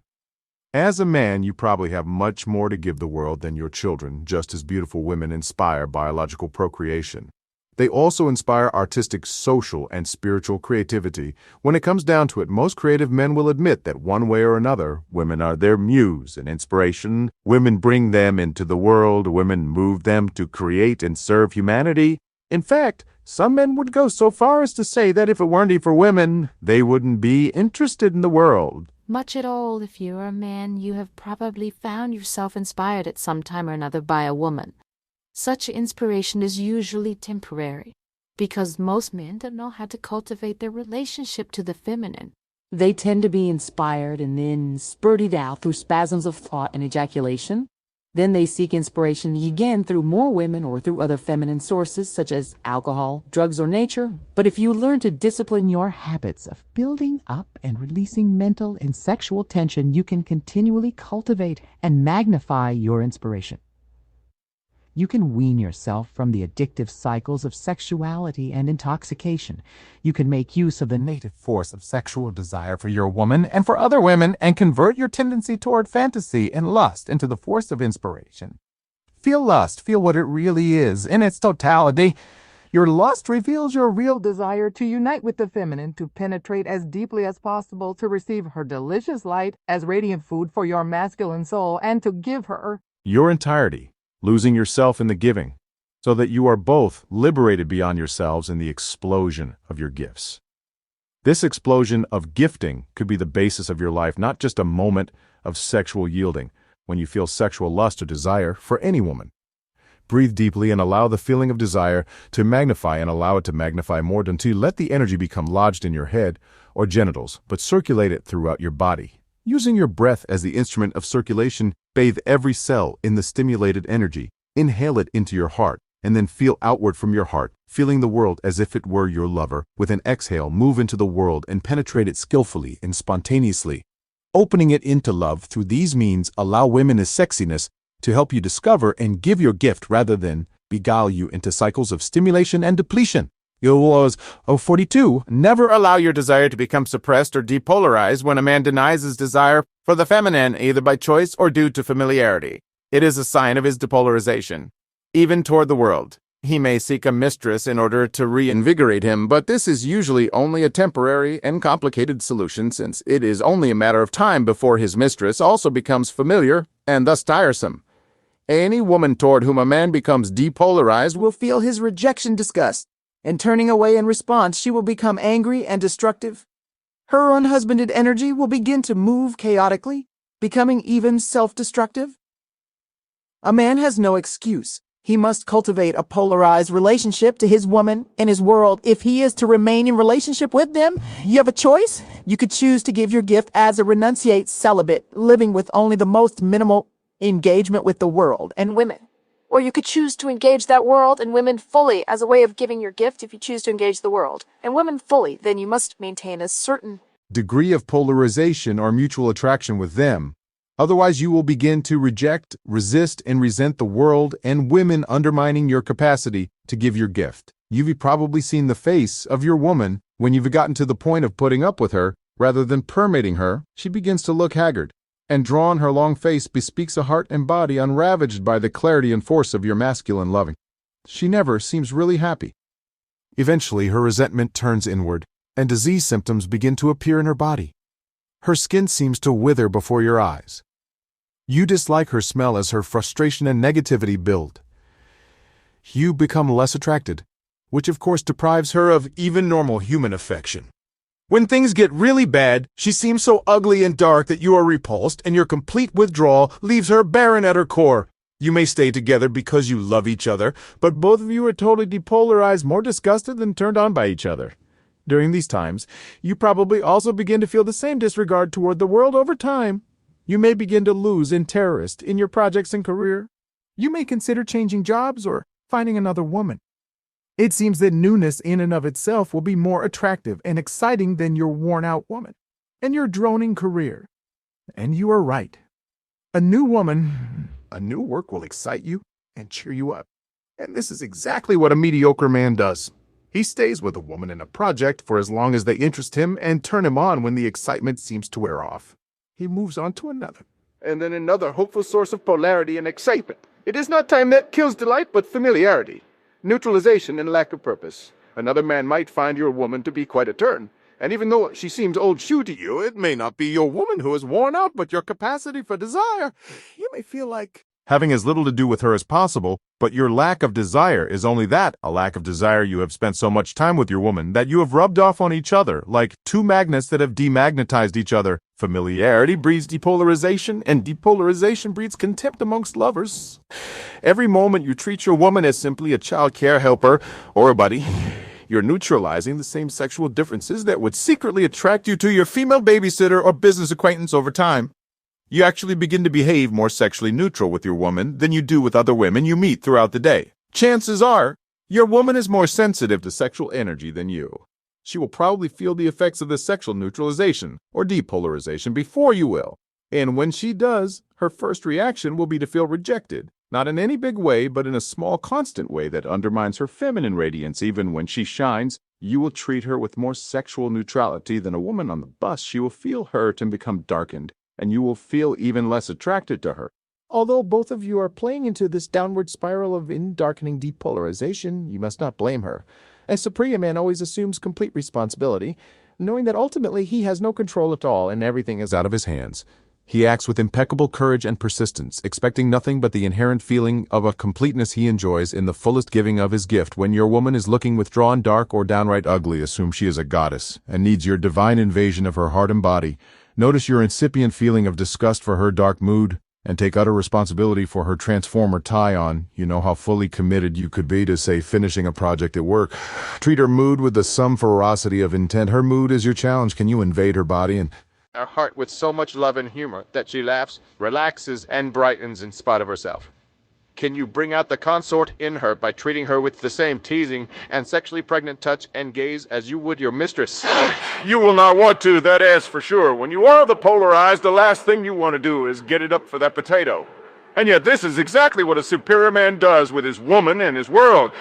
As a man, you probably have much more to give the world than your children, just as beautiful women inspire biological procreation. They also inspire artistic, social, and spiritual creativity. When it comes down to it, most creative men will admit that one way or another, women are their muse and inspiration. Women bring them into the world. Women move them to create and serve humanity. In fact, some men would go so far as to say that if it weren't for women, they wouldn't be interested in the world. Much at all, if you are a man, you have probably found yourself inspired at some time or another by a woman. Such inspiration is usually temporary, because most men don't know how to cultivate their relationship to the feminine. They tend to be inspired and then spurted out through spasms of thought and ejaculation. Then they seek inspiration again through more women or through other feminine sources such as alcohol, drugs, or nature. But if you learn to discipline your habits of building up and releasing mental and sexual tension, you can continually cultivate and magnify your inspiration. You can wean yourself from the addictive cycles of sexuality and intoxication. You can make use of the Native force of sexual desire for your woman and for other women, and convert your tendency toward fantasy and lust into the force of inspiration. Feel lust, feel what it really is in its totality. Your lust reveals your real desire to unite with the feminine, to penetrate as deeply as possible, to receive her delicious light as radiant food for your masculine soul, and to give her your entirety, losing yourself in the giving, so that you are both liberated beyond yourselves in the explosion of your gifts. This explosion of gifting could be the basis of your life, not just a moment of sexual yielding when you feel sexual lust or desire for any woman. Breathe deeply and allow the feeling of desire to magnify, and allow it to magnify more until you let the energy become lodged in your head or genitals, but circulate it throughout your body. Using your breath as the instrument of circulation, bathe every cell in the stimulated energy. Inhale it into your heart, and then feel outward from your heart, feeling the world as if it were your lover. With an exhale, move into the world and penetrate it skillfully and spontaneously. Opening it into love through these means allow women as sexiness to help you discover and give your gift rather than beguile you into cycles of stimulation and depletion. Yours 42. Never allow your desire to become suppressed or depolarized when a man denies his desire for the feminine, either by choice or due to familiarity. It is a sign of his depolarization. Even toward the world, he may seek a mistress in order to reinvigorate him, but this is usually only a temporary and complicated solution, since it is only a matter of time before his mistress also becomes familiar and thus tiresome. Any woman toward whom a man becomes depolarized will feel his rejection disgust, and turning away in response, she will become angry and destructive. Her unhusbanded energy will begin to move chaotically, becoming even self-destructive. A man has no excuse. He must cultivate a polarized relationship to his woman and his world if he is to remain in relationship with them. You have a choice. You could choose to give your gift as a renunciate celibate, living with only the most minimal engagement with the world and women. Or you could choose to engage that world and women fully as a way of giving your gift. If you choose to engage the world and women fully, then you must maintain a certain degree of polarization or mutual attraction with them. Otherwise, you will begin to reject, resist, and resent the world and women, undermining your capacity to give your gift. You've probably seen the face of your woman when you've gotten to the point of putting up with her. Rather than permitting her, she begins to look haggard, and drawn her long face bespeaks a heart and body unravaged by the clarity and force of your masculine loving. She never seems really happy. Eventually, her resentment turns inward, and disease symptoms begin to appear in her body. Her skin seems to wither before your eyes. You dislike her smell as her frustration and negativity build. You become less attracted, which of course deprives her of even normal human affection. When things get really bad, she seems so ugly and dark that you are repulsed, and your complete withdrawal leaves her barren at her core. You may stay together because you love each other, but both of you are totally depolarized, more disgusted than turned on by each other. During these times, you probably also begin to feel the same disregard toward the world over time. You may begin to lose interest in your projects and career. You may consider changing jobs or finding another woman. It seems that newness in and of itself will be more attractive and exciting than your worn-out woman and your droning career. And you are right. A new work will excite you and cheer you up. And this is exactly what a mediocre man does. He stays with a woman in a project for as long as they interest him and turn him on when the excitement seems to wear off. He moves on to another. And then another hopeful source of polarity and excitement. It is not time that kills delight, but familiarity, neutralization, and lack of purpose. Another man might find your woman to be quite a turn. And even though she seems old shoe to you, it may not be your woman who is worn out, but your capacity for desire. You may feel like having as little to do with her as possible, but your lack of desire is only that, a lack of desire. You have spent so much time with your woman that you have rubbed off on each other like two magnets that have demagnetized each other. Familiarity breeds depolarization, and depolarization breeds contempt amongst lovers. Every moment you treat your woman as simply a child care helper or a buddy, you're neutralizing the same sexual differences that would secretly attract you to your female babysitter or business acquaintance over time. You actually begin to behave more sexually neutral with your woman than you do with other women you meet throughout the day. Chances are, your woman is more sensitive to sexual energy than you. She will probably feel the effects of this sexual neutralization or depolarization before you will. And when she does, her first reaction will be to feel rejected. Not in any big way, but in a small, constant way that undermines her feminine radiance. Even when she shines, you will treat her with more sexual neutrality than a woman on the bus. She will feel hurt and become darkened, and you will feel even less attracted to her. Although both of you are playing into this downward spiral of darkening depolarization, you must not blame her. A superior man always assumes complete responsibility, knowing that ultimately he has no control at all and everything is out of his hands. He acts with impeccable courage and persistence, expecting nothing but the inherent feeling of a completeness he enjoys in the fullest giving of his gift. When your woman is looking withdrawn, dark, or downright ugly, assume she is a goddess and needs your divine invasion of her heart and body. Notice your incipient feeling of disgust for her dark mood, and take utter responsibility for her transformer tie-on. You know how fully committed you could be to, say, finishing a project at work. Treat her mood with the same ferocity of intent. Her mood is your challenge. Can you invade her body and Her heart with so much love and humor that she laughs, relaxes, and brightens in spite of herself? Can you bring out the consort in her by treating her with the same teasing and sexually pregnant touch and gaze as you would your mistress? You will not want to, that is for sure. When you are the polarized, the last thing you want to do is get it up for that potato. And yet this is exactly what a superior man does with his woman and his world.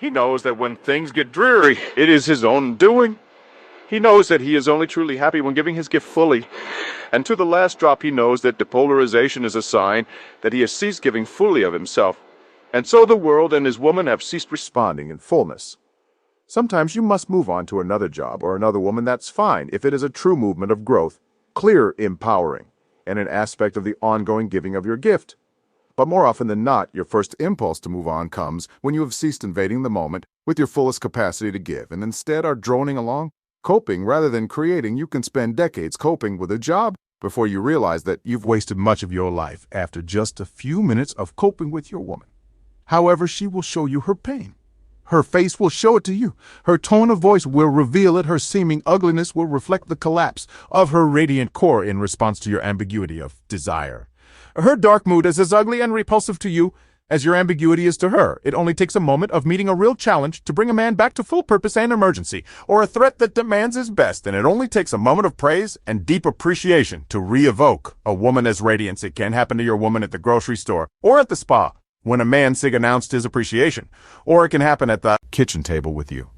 He knows that when things get dreary, it is his own doing. He knows that he is only truly happy when giving his gift fully. And to the last drop he knows that depolarization is a sign that he has ceased giving fully of himself. And so the world and his woman have ceased responding in fullness. Sometimes you must move on to another job or another woman. That's fine if it is a true movement of growth, clear, empowering, and an aspect of the ongoing giving of your gift. But more often than not, your first impulse to move on comes when you have ceased invading the moment with your fullest capacity to give and instead are droning along, coping rather than creating. You can spend decades coping with a job before you realize that you've wasted much of your life after just a few minutes of coping with your woman. However, she will show you her pain. Her face will show it to you. Her tone of voice will reveal it. Her seeming ugliness will reflect the collapse of her radiant core in response to your ambiguity of desire. Her dark mood is as ugly and repulsive to you as your ambiguity is to her. It only takes a moment of meeting a real challenge to bring a man back to full purpose and emergency, or a threat that demands his best, and it only takes a moment of praise and deep appreciation to re-evoke a woman as radiance. It can happen to your woman at the grocery store or at the spa when a man announced his appreciation, or it can happen at the kitchen table with you.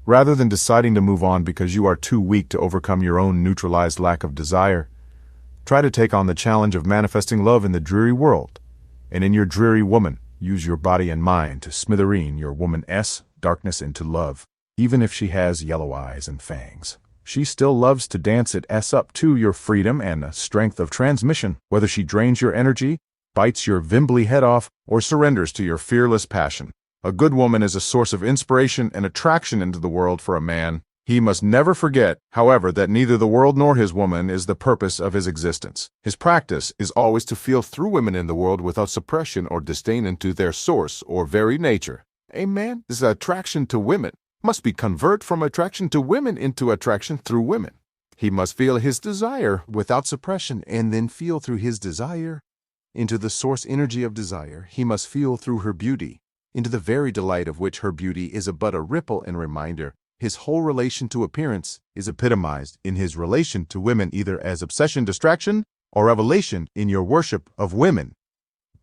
Rather than deciding to move on because you are too weak to overcome your own neutralized lack of desire, try to take on the challenge of manifesting love in the dreary world. And in your dreary woman, use your body and mind to smithereen your woman's darkness into love. Even if she has yellow eyes and fangs, she still loves to dance it up to your freedom and strength of transmission. Whether she drains your energy, bites your vimbly head off, or surrenders to your fearless passion, a good woman is a source of inspiration and attraction into the world for a man. He must never forget, however, that neither the world nor his woman is the purpose of his existence. His practice is always to feel through women in the world without suppression or disdain into their source or very nature. A man's attraction to women must be convert from attraction to women into attraction through women. He must feel his desire without suppression and then feel through his desire into the source energy of desire. He must feel through her beauty into the very delight of which her beauty is but a ripple and reminder. His whole relation to appearance is epitomized in his relation to women either as obsession, distraction, or revelation in your worship of women.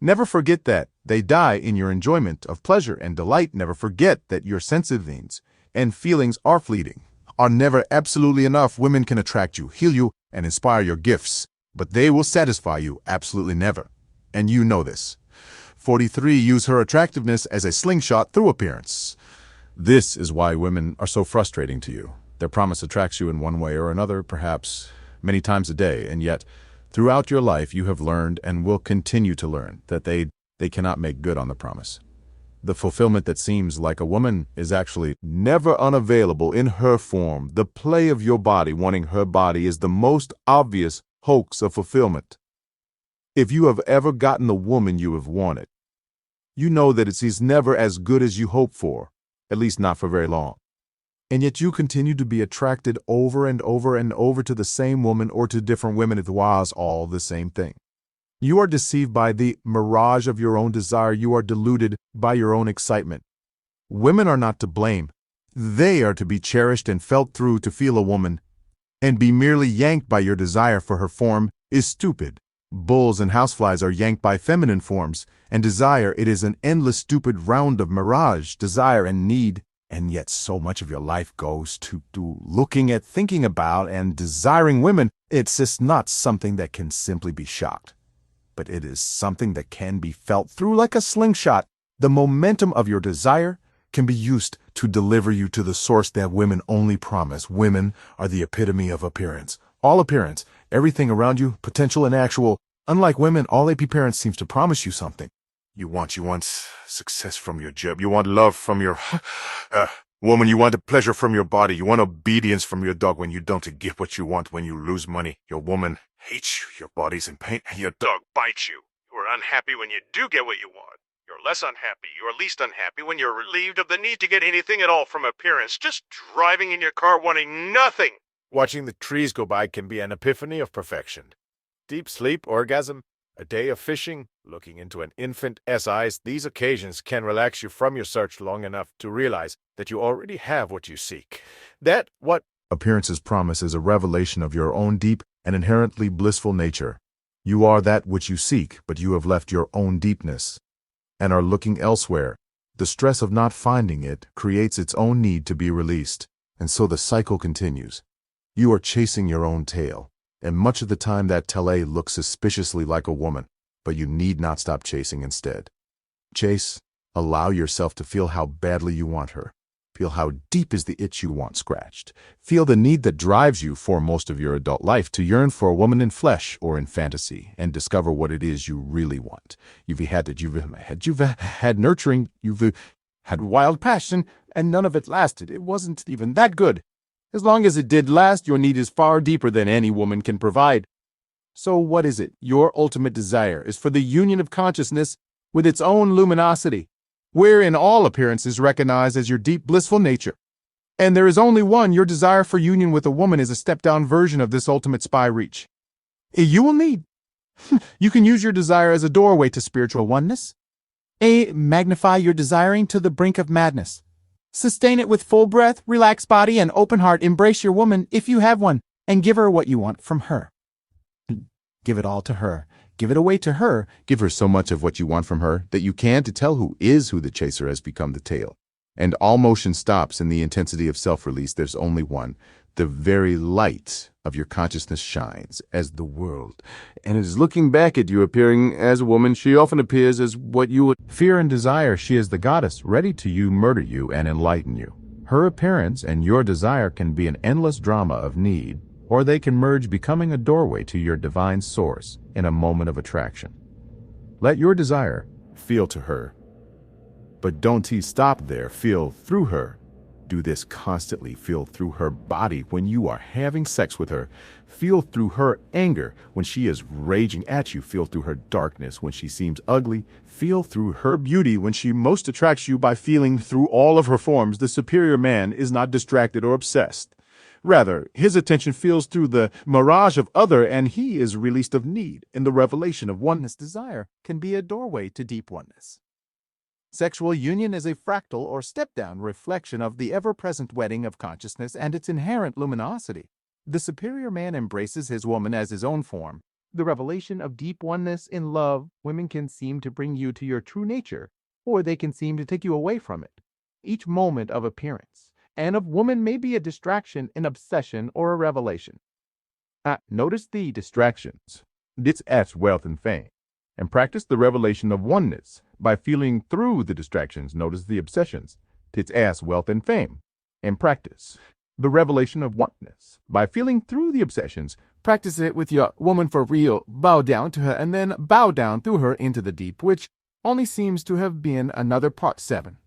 Never forget that they die in your enjoyment of pleasure and delight. Never forget that your sensitive and feelings are fleeting, are never absolutely enough. Women can attract you, heal you, and inspire your gifts, but they will satisfy you absolutely never. And you know this. 43. Use her attractiveness as a slingshot through appearance. This is why women are so frustrating to you. Their promise attracts you in one way or another, perhaps many times a day, and yet throughout your life you have learned and will continue to learn that they cannot make good on the promise. The fulfillment that seems like a woman is actually never unavailable in her form. The play of your body wanting her body is the most obvious hoax of fulfillment. If you have ever gotten the woman you have wanted, you know that it is never as good as you hope for, at least not for very long. And yet you continue to be attracted over and over and over to the same woman or to different women. It was all the same thing. You are deceived by the mirage of your own desire. You are deluded by your own excitement. Women are not to blame. They are to be cherished and felt through. To feel a woman and be merely yanked by your desire for her form is stupid. Bulls and houseflies are yanked by feminine forms and desire. It is an endless stupid round of mirage, desire, and need. And yet so much of your life goes to looking at, thinking about, and desiring women. It's just not something that can simply be shocked, but it is something that can be felt through like a slingshot. The momentum of your desire can be used to deliver you to the source that women only promise. Women are the epitome of appearance. All appearance, everything around you, potential and actual. Unlike women, all appearance seems to promise you something. You want success from your job. You want love from your woman. You want the pleasure from your body. You want obedience from your dog when you don't get what you want, when you lose money. Your woman hates you. Your body's in pain, and your dog bites you. You are unhappy when you do get what you want. You're less unhappy. You are least unhappy when you're relieved of the need to get anything at all from appearance. Just driving in your car wanting nothing. Watching the trees go by can be an epiphany of perfection. Deep sleep, orgasm, a day of fishing, looking into an infant's eyes, these occasions can relax you from your search long enough to realize that you already have what you seek. That what appearances promise is a revelation of your own deep and inherently blissful nature. You are that which you seek, but you have left your own deepness and are looking elsewhere. The stress of not finding it creates its own need to be released, and so the cycle continues. You are chasing your own tail, and much of the time that tail looks suspiciously like a woman, but you need not stop chasing instead. Chase, allow yourself to feel how badly you want her. Feel how deep is the itch you want scratched. Feel the need that drives you for most of your adult life to yearn for a woman in flesh or in fantasy, and discover what it is you really want. You've had nurturing, you've had wild passion, and none of it lasted. It wasn't even that good. As long as it did last, your need is far deeper than any woman can provide. So what is it? Your ultimate desire is for the union of consciousness with its own luminosity, wherein all appearance is recognized as your deep blissful nature. And there is only one. Your desire for union with a woman is a stepped-down version of this ultimate spy reach. You will need. You can use your desire as a doorway to spiritual oneness. Magnify your desiring to the brink of madness. Sustain it with full breath, relaxed body, and open heart. Embrace your woman, if you have one, and give her what you want from her. Give it all to her. Give it away to her. Give her so much of what you want from her that you can't tell who the chaser has become the tail. And all motion stops in the intensity of self-release. There's only one. The very light of your consciousness shines as the world, and is looking back at you. Appearing as a woman, she often appears as what you would fear and desire. She is the goddess, ready to murder you and enlighten you. Her appearance and your desire can be an endless drama of need, or they can merge, becoming a doorway to your divine source in a moment of attraction. Let your desire feel to her, but don't stop there. Feel through her. Do this constantly. Feel through her body when you are having sex with her. Feel through her anger when she is raging at you. Feel through her darkness when she seems ugly. Feel through her beauty when she most attracts you. By feeling through all of her forms, the superior man is not distracted or obsessed. Rather, his attention feels through the mirage of other, and he is released of need. In the revelation of oneness, Desire can be a doorway to deep oneness. Sexual union is a fractal or step-down reflection of the ever-present wedding of consciousness and its inherent luminosity. The superior man embraces his woman as his own form. The revelation of deep oneness in love, women can seem to bring you to your true nature, or they can seem to take you away from it. Each moment of appearance and of woman may be a distraction, an obsession, or a revelation. Notice the distractions. This adds wealth and fame. And practice the revelation of oneness by feeling through the distractions. Notice the obsessions. This adds wealth and fame. And practice the revelation of oneness by feeling through the obsessions. Practice it with your woman for real. Bow down to her and then bow down through her into the deep, which only seems to have been another part 7.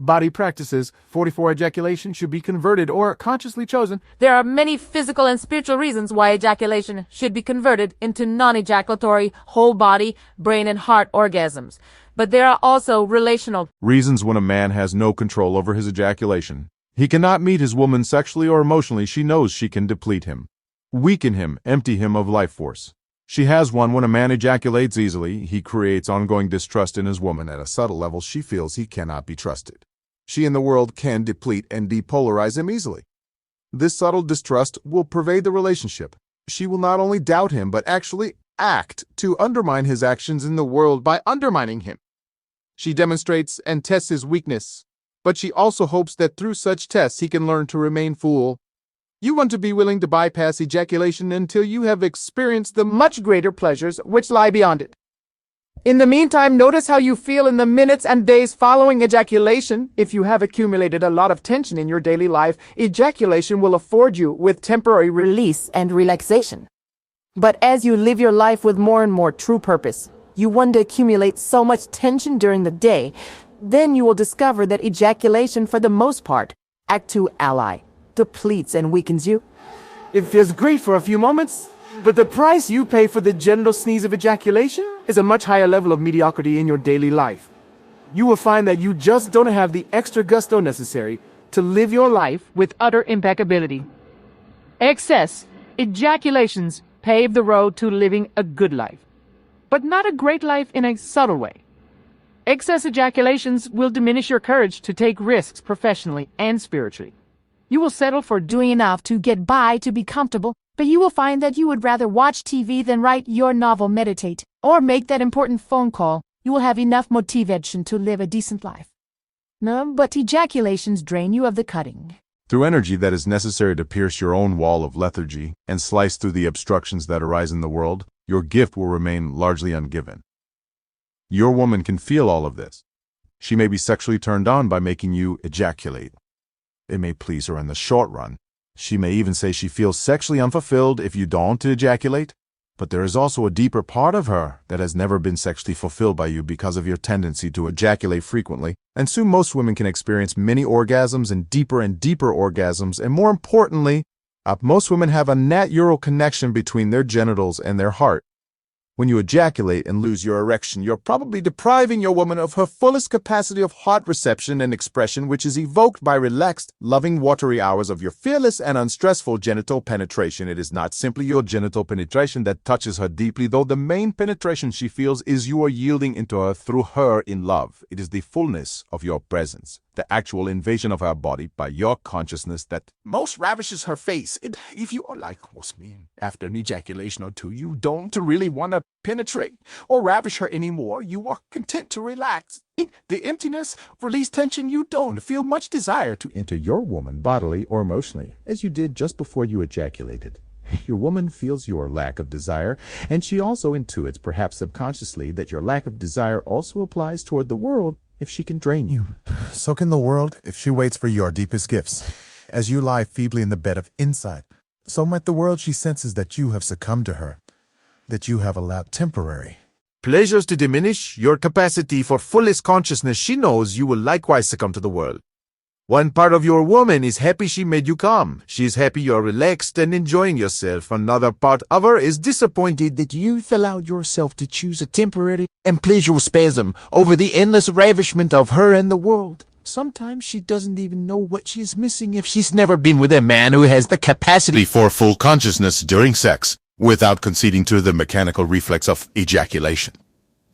Body practices, 44 ejaculation should be converted or consciously chosen. There are many physical and spiritual reasons why ejaculation should be converted into non-ejaculatory, whole body, brain and heart orgasms. But there are also relational reasons when a man has no control over his ejaculation. He cannot meet his woman sexually or emotionally. She knows she can deplete him, weaken him, empty him of life force. She has one when a man ejaculates easily. He creates ongoing distrust in his woman. At a subtle level, she feels he cannot be trusted. She and the world can deplete and depolarize him easily. This subtle distrust will pervade the relationship. She will not only doubt him, but actually act to undermine his actions in the world by undermining him. She demonstrates and tests his weakness, but she also hopes that through such tests he can learn to remain full. You want to be willing to bypass ejaculation until you have experienced the much greater pleasures which lie beyond it. In the meantime, notice how you feel in the minutes and days following ejaculation. If you have accumulated a lot of tension in your daily life, ejaculation will afford you with temporary release and relaxation. But as you live your life with more and more true purpose, you want to accumulate so much tension during the day, then you will discover that ejaculation, for the most part, Act 2 ally, depletes and weakens you. It feels great for a few moments, but the price you pay for the genital sneeze of ejaculation is a much higher level of mediocrity in your daily life. You will find that you just don't have the extra gusto necessary to live your life with utter impeccability. Excess ejaculations pave the road to living a good life, but not a great life in a subtle way. Excess ejaculations will diminish your courage to take risks professionally and spiritually. You will settle for doing enough to get by, to be comfortable, but you will find that you would rather watch TV than write your novel, meditate, or make that important phone call. You will have enough motivation to live a decent life. No, but ejaculations drain you of the cutting. Through energy that is necessary to pierce your own wall of lethargy and slice through the obstructions that arise in the world, your gift will remain largely ungiven. Your woman can feel all of this. She may be sexually turned on by making you ejaculate. It may please her in the short run. She may even say she feels sexually unfulfilled if you don't ejaculate. But there is also a deeper part of her that has never been sexually fulfilled by you because of your tendency to ejaculate frequently. And soon most women can experience many orgasms and deeper orgasms. And more importantly, most women have a natural connection between their genitals and their heart. When you ejaculate and lose your erection, you're probably depriving your woman of her fullest capacity of heart reception and expression, which is evoked by relaxed, loving, watery hours of your fearless and unstressful genital penetration. It is not simply your genital penetration that touches her deeply, though the main penetration she feels is you are yielding into her through her in love. It is the fullness of your presence, the actual invasion of her body by your consciousness that most ravishes her face. If you are like most men, after an ejaculation or two, you don't really want to penetrate or ravish her anymore. You are content to relax. The emptiness, release tension. You don't feel much desire to enter your woman bodily or emotionally, as you did just before you ejaculated. Your woman feels your lack of desire, and she also intuits, perhaps subconsciously, that your lack of desire also applies toward the world if she can drain you. So can the world if she waits for your deepest gifts. As you lie feebly in the bed of insight, so might the world she senses that you have succumbed to her, that you have allowed temporary pleasures to diminish your capacity for fullest consciousness. She knows you will likewise succumb to the world. One part of your woman is happy she made you come. She's happy you're relaxed and enjoying yourself. Another part of her is disappointed that you've allowed yourself to choose a temporary and pleasurable spasm over the endless ravishment of her and the world. Sometimes she doesn't even know what she's missing if she's never been with a man who has the capacity For full consciousness during sex, without conceding to the mechanical reflex of ejaculation.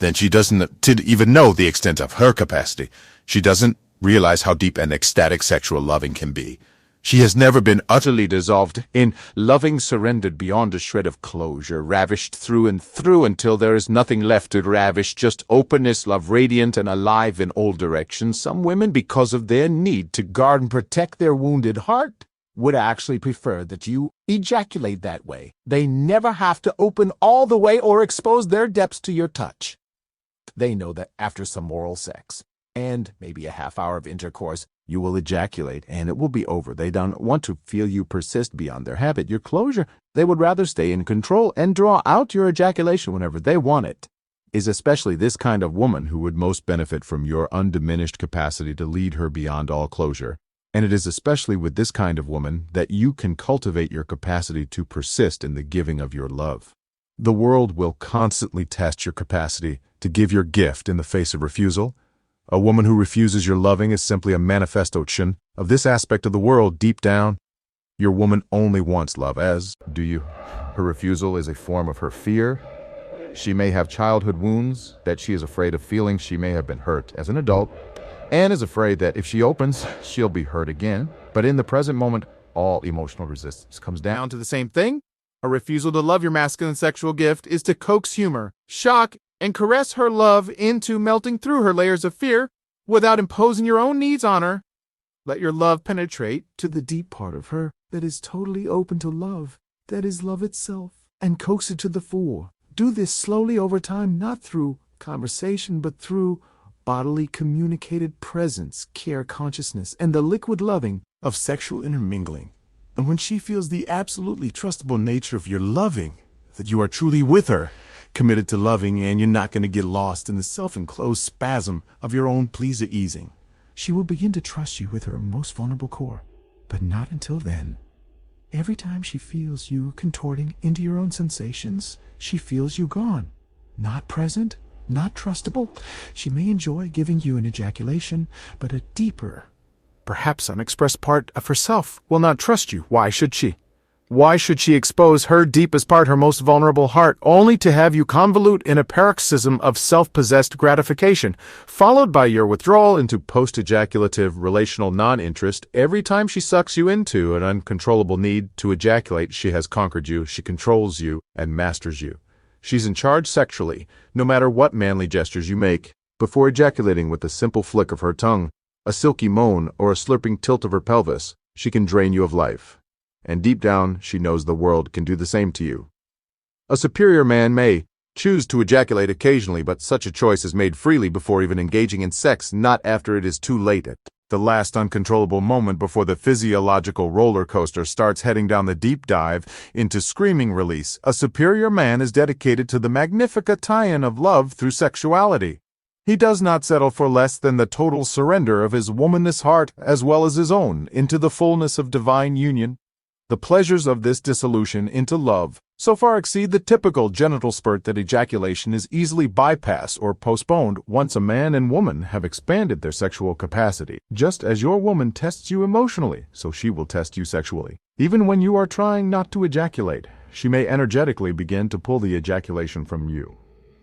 Then she doesn't even know the extent of her capacity. She doesn't realize how deep and ecstatic sexual loving can be. She has never been utterly dissolved in loving, surrendered beyond a shred of closure, ravished through and through until there is nothing left to ravish, just openness, love radiant and alive in all directions. Some women, because of their need to guard and protect their wounded heart, would actually prefer that you ejaculate that way. They never have to open all the way or expose their depths to your touch. They know that after some oral sex, and maybe a half hour of intercourse, you will ejaculate, and it will be over. They don't want to feel you persist beyond their habit, your closure. They would rather stay in control and draw out your ejaculation whenever they want it. Is especially this kind of woman who would most benefit from your undiminished capacity to lead her beyond all closure. And it is especially with this kind of woman that you can cultivate your capacity to persist in the giving of your love. The world will constantly test your capacity to give your gift in the face of refusal. A woman who refuses your loving is simply a manifestation of this aspect of the world deep down. Your woman only wants love, as do you. Her refusal is a form of her fear. She may have childhood wounds that she is afraid of feeling. She may have been hurt as an adult and is afraid that if she opens, she'll be hurt again. But in the present moment, all emotional resistance comes down to the same thing. A refusal to love your masculine sexual gift is to coax humor, shock, and caress her love into melting through her layers of fear without imposing your own needs on her. Let your love penetrate to the deep part of her that is totally open to love, that is love itself, and coax it to the fore. Do this slowly over time, not through conversation, but through bodily communicated presence, care, consciousness, and the liquid loving of sexual intermingling. And when she feels the absolutely trustable nature of your loving, that you are truly with her, committed to loving, and you're not going to get lost in the self-enclosed spasm of your own pleaser-easing, she will begin to trust you with her most vulnerable core. But not until then. Every time she feels you contorting into your own sensations, she feels you gone. Not present, not trustable. She may enjoy giving you an ejaculation, but a deeper, perhaps unexpressed part of herself will not trust you. Why should she? Why should she expose her deepest part, her most vulnerable heart, only to have you convolute in a paroxysm of self-possessed gratification, followed by your withdrawal into post-ejaculative relational non-interest? Every time she sucks you into an uncontrollable need to ejaculate, she has conquered you, she controls you, and masters you. She's in charge sexually, no matter what manly gestures you make. Before ejaculating with a simple flick of her tongue, a silky moan, or a slurping tilt of her pelvis, she can drain you of life. And deep down, she knows the world can do the same to you. A superior man may choose to ejaculate occasionally, but such a choice is made freely before even engaging in sex, not after it is too late at the last uncontrollable moment before the physiological roller coaster starts heading down the deep dive into screaming release. A superior man is dedicated to the magnificat tie-in of love through sexuality. He does not settle for less than the total surrender of his womanless heart as well as his own into the fullness of divine union. The pleasures of this dissolution into love so far exceed the typical genital spurt that ejaculation is easily bypassed or postponed once a man and woman have expanded their sexual capacity. Just as your woman tests you emotionally, so she will test you sexually. Even when you are trying not to ejaculate, she may energetically begin to pull the ejaculation from you.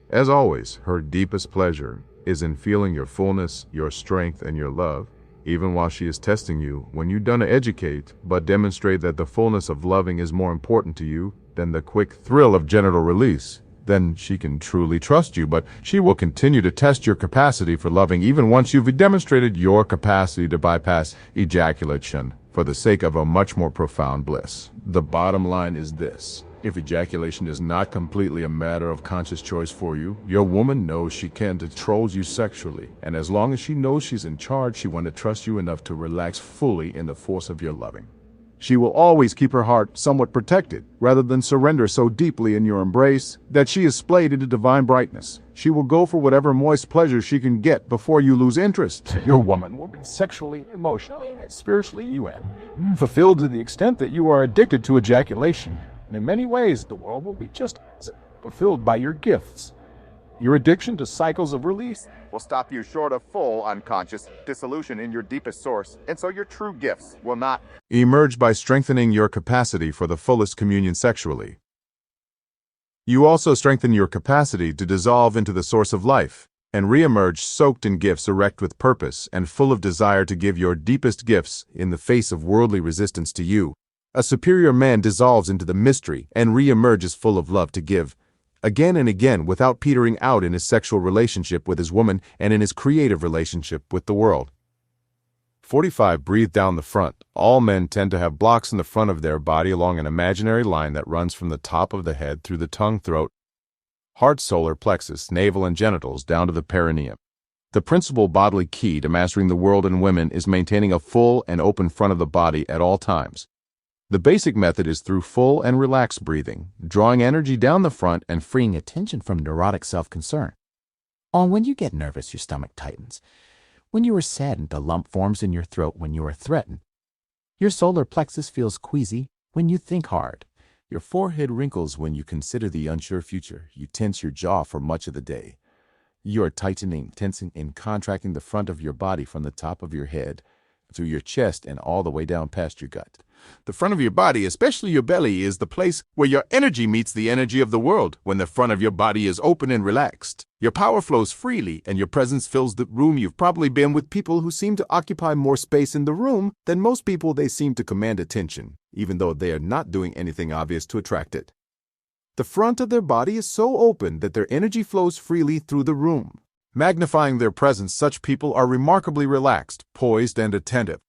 As always, her deepest pleasure is in feeling your fullness, your strength, and your love. Even while she is testing you, when you don't educate, but demonstrate that the fullness of loving is more important to you than the quick thrill of genital release, then she can truly trust you, but she will continue to test your capacity for loving even once you've demonstrated your capacity to bypass ejaculation for the sake of a much more profound bliss. The bottom line is this. If ejaculation is not completely a matter of conscious choice for you, your woman knows she can control you sexually, and as long as she knows she's in charge, she wants to trust you enough to relax fully in the force of your loving. She will always keep her heart somewhat protected, rather than surrender so deeply in your embrace that she is splayed into divine brightness. She will go for whatever moist pleasure she can get before you lose interest. Your woman will be sexually, emotionally, and spiritually fulfilled to the extent that you are addicted to ejaculation. And in many ways, the world will be just as fulfilled by your gifts. Your addiction to cycles of release Will stop you short of full unconscious dissolution in your deepest source, and so your true gifts will not emerge by strengthening your capacity for the fullest communion sexually. You also strengthen your capacity to dissolve into the source of life, and re-emerge soaked in gifts erect with purpose and full of desire to give your deepest gifts in the face of worldly resistance to you. A superior man dissolves into the mystery and re-emerges full of love to give, again and again, without petering out in his sexual relationship with his woman and in his creative relationship with the world. 45. Breathe down the front. All men tend to have blocks in the front of their body along an imaginary line that runs from the top of the head through the tongue, throat, heart, solar plexus, navel, and genitals down to the perineum. The principal bodily key to mastering the world and women is maintaining a full and open front of the body at all times. The basic method is through full and relaxed breathing, drawing energy down the front and freeing attention from neurotic self-concern. When you get nervous, your stomach tightens. When you are saddened, a lump forms in your throat when you are threatened. Your solar plexus feels queasy when you think hard. Your forehead wrinkles when you consider the unsure future. You tense your jaw for much of the day. You are tightening, tensing, and contracting the front of your body from the top of your head through your chest and all the way down past your gut. The front of your body, especially your belly, is the place where your energy meets the energy of the world. When the front of your body is open and relaxed, your power flows freely and your presence fills the room. You've probably been with people who seem to occupy more space in the room than most people. They seem to command attention, even though they are not doing anything obvious to attract it. The front of their body is so open that their energy flows freely through the room. Magnifying their presence, such people are remarkably relaxed, poised, and attentive.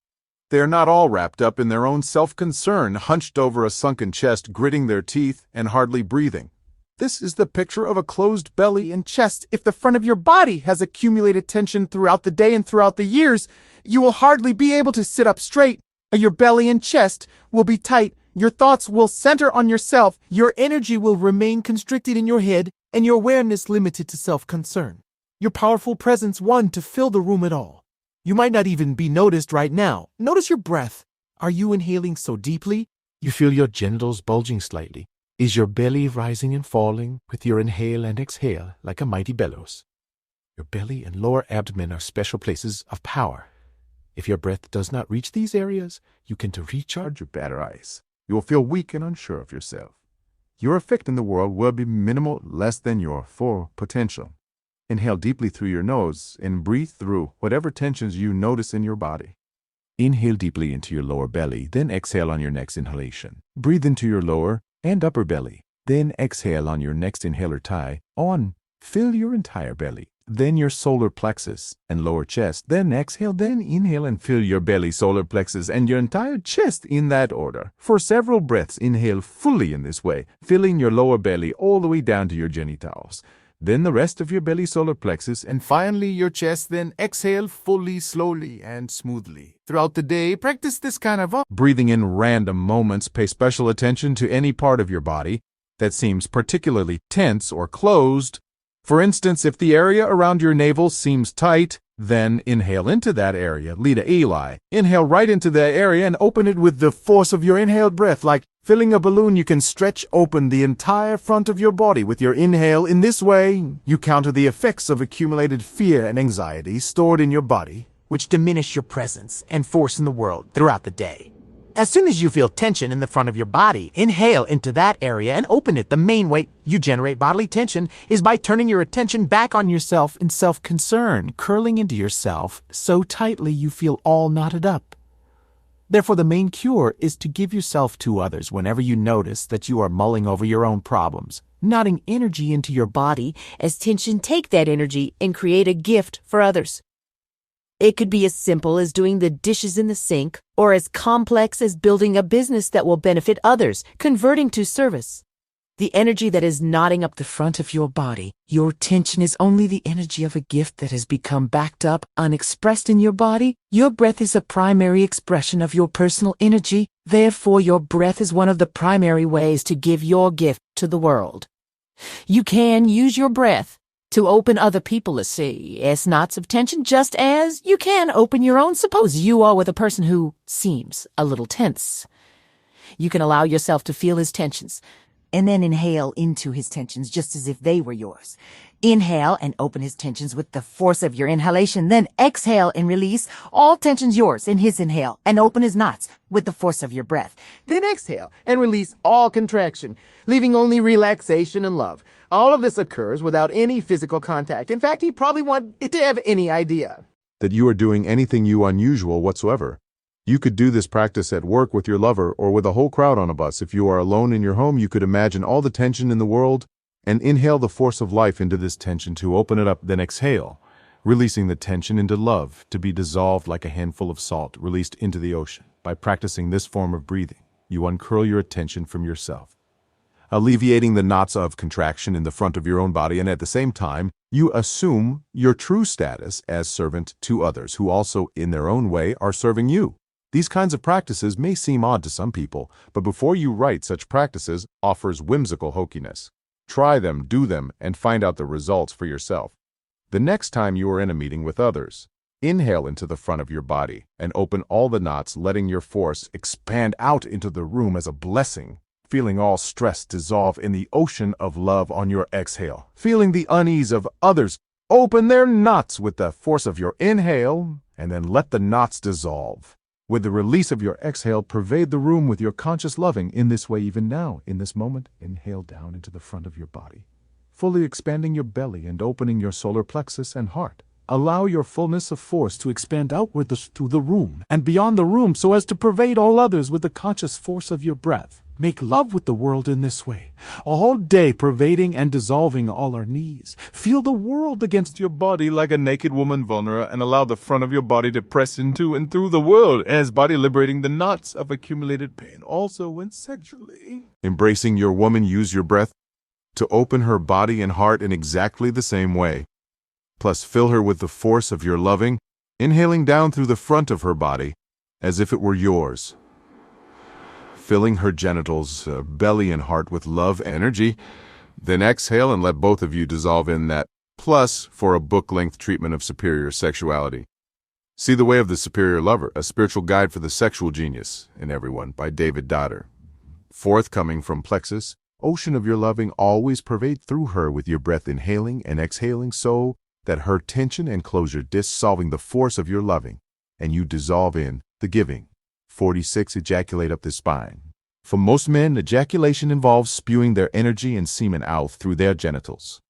They are not all wrapped up in their own self-concern, hunched over a sunken chest, gritting their teeth, and hardly breathing. This is the picture of a closed belly and chest. If the front of your body has accumulated tension throughout the day and throughout the years, you will hardly be able to sit up straight. Your belly and chest will be tight. Your thoughts will center on yourself. Your energy will remain constricted in your head, and your awareness limited to self-concern. Your powerful presence one to fill the room at all. You might not even be noticed right now. Notice your breath. Are you inhaling so deeply? You feel your genitals bulging slightly. Is your belly rising and falling with your inhale and exhale like a mighty bellows? Your belly and lower abdomen are special places of power. If your breath does not reach these areas, you can recharge your batteries. You will feel weak and unsure of yourself. Your effect in the world will be minimal, less than your full potential. Inhale deeply through your nose and breathe through whatever tensions you notice in your body. Inhale deeply into your lower belly, then exhale on your next inhalation. Breathe into your lower and upper belly, then exhale on your next inhaler tie. Fill your entire belly, then your solar plexus and lower chest, then exhale, then inhale and fill your belly, solar plexus, and your entire chest in that order. For several breaths, inhale fully in this way, filling your lower belly all the way down to your genitals. Then the rest of your belly, solar plexus, and finally your chest. Then exhale fully, slowly, and smoothly. Throughout the day, practice this kind of breathing in random moments. Pay special attention to any part of your body that seems particularly tense or closed. For instance, if the area around your navel seems tight, then inhale into that area, Lita Eli. Inhale right into that area and open it with the force of your inhaled breath. Like filling a balloon, you can stretch open the entire front of your body with your inhale. In this way, you counter the effects of accumulated fear and anxiety stored in your body, which diminish your presence and force in the world throughout the day. As soon as you feel tension in the front of your body, inhale into that area and open it. The main way you generate bodily tension is by turning your attention back on yourself in self-concern, curling into yourself so tightly you feel all knotted up. Therefore, the main cure is to give yourself to others whenever you notice that you are mulling over your own problems, knotting energy into your body as tension take that energy and create a gift for others. It could be as simple as doing the dishes in the sink, or as complex as building a business that will benefit others, converting to service. the energy that is knotting up the front of your body. Your tension is only the energy of a gift that has become backed up, unexpressed in your body. Your breath is a primary expression of your personal energy. Therefore, your breath is one of the primary ways to give your gift to the world. You can use your breath to open other people to see as knots of tension, just as you can open your own. Suppose you are with a person who seems a little tense. You can allow yourself to feel his tensions, and then inhale into his tensions just as if they were yours. Inhale and open his tensions with the force of your inhalation. Then exhale and release all tensions yours in his inhale and open his knots with the force of your breath. Then exhale and release all contraction, leaving only relaxation and love. All of this occurs without any physical contact. In fact, he probably won't have any idea that you are doing anything unusual whatsoever. You could do this practice at work with your lover or with a whole crowd on a bus. If you are alone in your home, you could imagine all the tension in the world and inhale the force of life into this tension to open it up, then exhale, releasing the tension into love to be dissolved like a handful of salt released into the ocean. By practicing this form of breathing, you uncurl your attention from yourself, alleviating the knots of contraction in the front of your own body, and at the same time, you assume your true status as servant to others who also, in their own way, are serving you. These kinds of practices may seem odd to some people, but before you write such practices offers whimsical hokiness. Try them, do them, and find out the results for yourself. The next time you are in a meeting with others, inhale into the front of your body and open all the knots, letting your force expand out into the room as a blessing, feeling all stress dissolve in the ocean of love on your exhale. Feeling the unease of others, open their knots with the force of your inhale, and then let the knots dissolve. With the release of your exhale, pervade the room with your conscious loving. In this way, even now, in this moment, inhale down into the front of your body, fully expanding your belly and opening your solar plexus and heart. Allow your fullness of force to expand outward through the room and beyond the room so as to pervade all others with the conscious force of your breath. Make love with the world in this way, all day pervading and dissolving all our needs. Feel the world against your body like a naked woman vulnerable, and allow the front of your body to press into and through the world as body liberating the knots of accumulated pain, also when sexually. Embracing your woman, use your breath to open her body and heart in exactly the same way. Plus fill her with the force of your loving, inhaling down through the front of her body as if it were yours, filling her genitals, belly and heart with love energy. Then exhale and let both of you dissolve in that. Plus, for a book-length treatment of superior sexuality, see The Way of the Superior Lover, a spiritual guide for the sexual genius in everyone by Deida. Forthcoming from Plexus, ocean of your loving, always pervade through her with your breath inhaling and exhaling so that her tension and closure dissolving the force of your loving, and you dissolve in the giving. 46. Ejaculate up the spine. For most men, ejaculation involves spewing their energy and semen out through their genitals.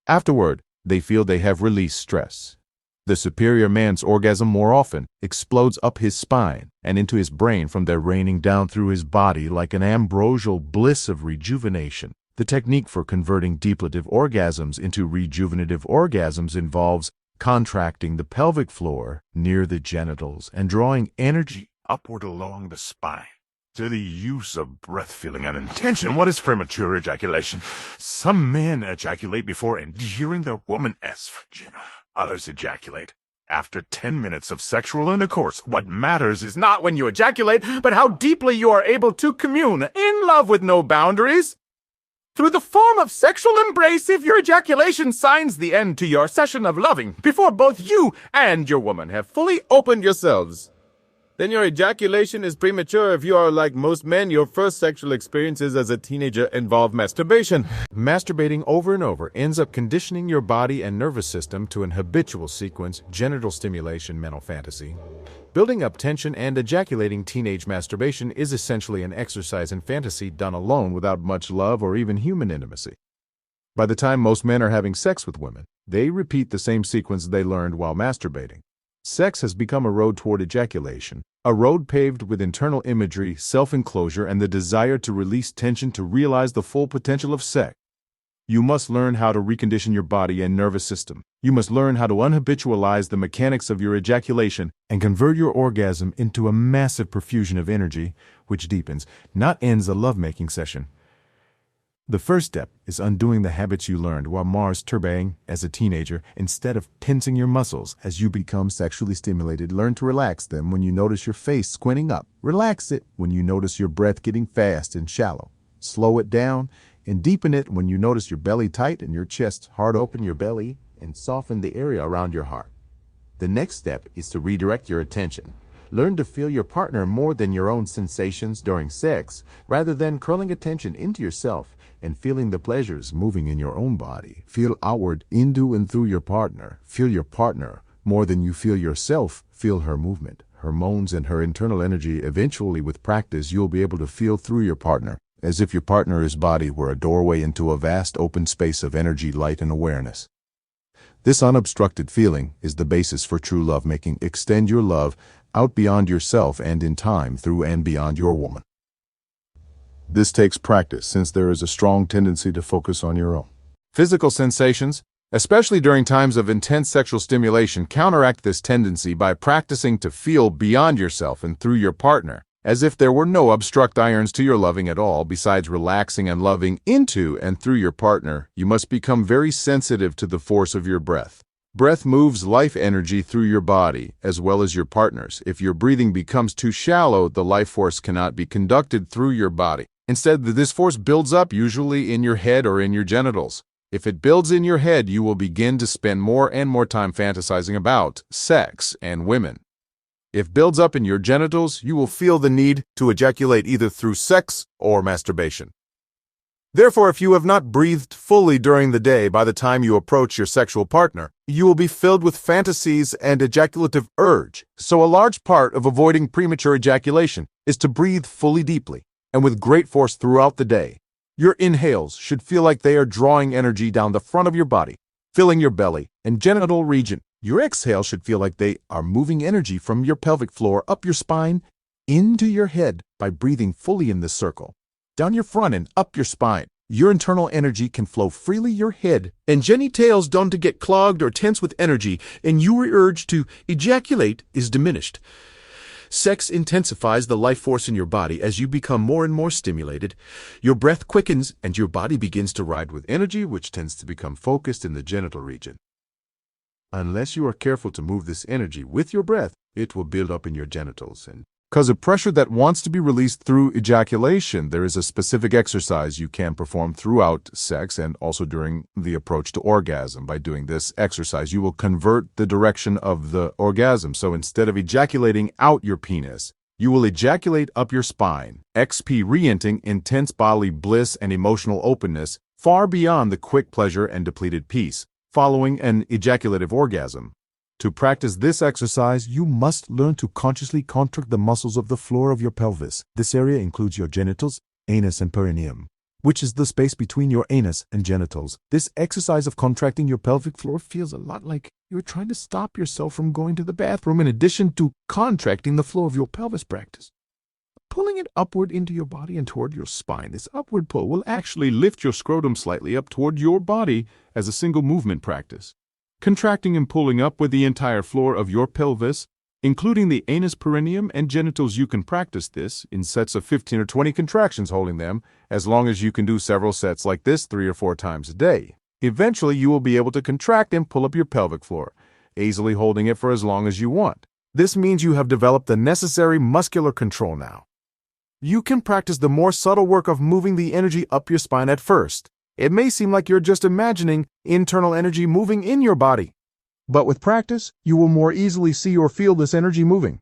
Afterward, they feel they have released stress. The superior man's orgasm more often explodes up his spine and into his brain from there, raining down through his body like an ambrosial bliss of rejuvenation. The technique for converting depletive orgasms into rejuvenative orgasms involves contracting the pelvic floor near the genitals and drawing energy upward along the spine to the use of breath, feeling and intention. What is premature ejaculation? Some men ejaculate before and during their woman estrogen. Others ejaculate after 10 minutes of sexual intercourse. What matters is not when you ejaculate, but how deeply you are able to commune in love with no boundaries. Through the form of sexual embrace, if your ejaculation signs the end to your session of loving, before both you and your woman have fully opened yourselves, then your ejaculation is premature. If you are like most men, your first sexual experiences as a teenager involve masturbation. Masturbating over and over ends up conditioning your body and nervous system to an habitual sequence, genital stimulation, mental fantasy. Building up tension and ejaculating teenage masturbation is essentially an exercise in fantasy done alone without much love or even human intimacy. By the time most men are having sex with women, they repeat the same sequence they learned while masturbating. Sex has become a road toward ejaculation, a road paved with internal imagery, self-enclosure, and the desire to release tension to realize the full potential of sex. You must learn how to recondition your body and nervous system. You must learn how to unhabitualize the mechanics of your ejaculation and convert your orgasm into a massive profusion of energy, which deepens, not ends, a lovemaking session. The first step is undoing the habits you learned while Mars turbaying as a teenager. Instead of tensing your muscles as you become sexually stimulated, learn to relax them when you notice your face squinting up. Relax it when you notice your breath getting fast and shallow. Slow it down and deepen it when you notice your belly tight and your chest hard. Open your belly and soften the area around your heart. The next step is to redirect your attention. Learn to feel your partner more than your own sensations during sex, rather than curling attention into yourself and feeling the pleasures moving in your own body. Feel outward into and through your partner. Feel your partner more than you feel yourself. Feel her movement, her moans, and her internal energy. Eventually, with practice, you'll be able to feel through your partner, as if your partner's body were a doorway into a vast open space of energy, light, and awareness. This unobstructed feeling is the basis for true lovemaking. Extend your love out beyond yourself and in time through and beyond your woman. This takes practice, since there is a strong tendency to focus on your own. Physical sensations, especially during times of intense sexual stimulation, counteract this tendency by practicing to feel beyond yourself and through your partner, as if there were no obstruct irons to your loving at all. Besides relaxing and loving into and through your partner, you must become very sensitive to the force of your breath. Breath moves life energy through your body, as well as your partner's. If your breathing becomes too shallow, the life force cannot be conducted through your body. Instead, this force builds up, usually in your head or in your genitals. If it builds in your head, you will begin to spend more and more time fantasizing about sex and women. If builds up in your genitals, you will feel the need to ejaculate either through sex or masturbation. Therefore, if you have not breathed fully during the day, by the time you approach your sexual partner, you will be filled with fantasies and ejaculative urge. So a large part of avoiding premature ejaculation is to breathe fully deeply and with great force throughout the day. Your inhales should feel like they are drawing energy down the front of your body, filling your belly and genital region. Your exhales should feel like they are moving energy from your pelvic floor up your spine into your head by breathing fully in this circle, down your front and up your spine. Your internal energy can flow freely. Your head and genitals don't get clogged or tense with energy, and your urge to ejaculate is diminished. Sex intensifies the life force in your body as you become more and more stimulated. Your breath quickens and your body begins to ride with energy, which tends to become focused in the genital region. Unless you are careful to move this energy with your breath, it will build up in your genitals and cause a pressure that wants to be released through ejaculation. There is a specific exercise you can perform throughout sex and also during the approach to orgasm. By doing this exercise, you will convert the direction of the orgasm. So instead of ejaculating out your penis, you will ejaculate up your spine, experiencing intense bodily bliss and emotional openness far beyond the quick pleasure and depleted peace following an ejaculative orgasm. To practice this exercise, you must learn to consciously contract the muscles of the floor of your pelvis. This area includes your genitals, anus, and perineum, which is the space between your anus and genitals. This exercise of contracting your pelvic floor feels a lot like you're trying to stop yourself from going to the bathroom, in addition to contracting the floor of your pelvis practice. Pulling it upward into your body and toward your spine. This upward pull will actually lift your scrotum slightly up toward your body as a single movement practice. Contracting and pulling up with the entire floor of your pelvis, including the anus, perineum, and genitals. You can practice this in sets of 15 or 20 contractions, holding them, as long as you can do several sets like this 3 or 4 times a day. Eventually, you will be able to contract and pull up your pelvic floor, easily holding it for as long as you want. This means you have developed the necessary muscular control now. You can practice the more subtle work of moving the energy up your spine at first. It may seem like you're just imagining internal energy moving in your body, but with practice, you will more easily see or feel this energy moving.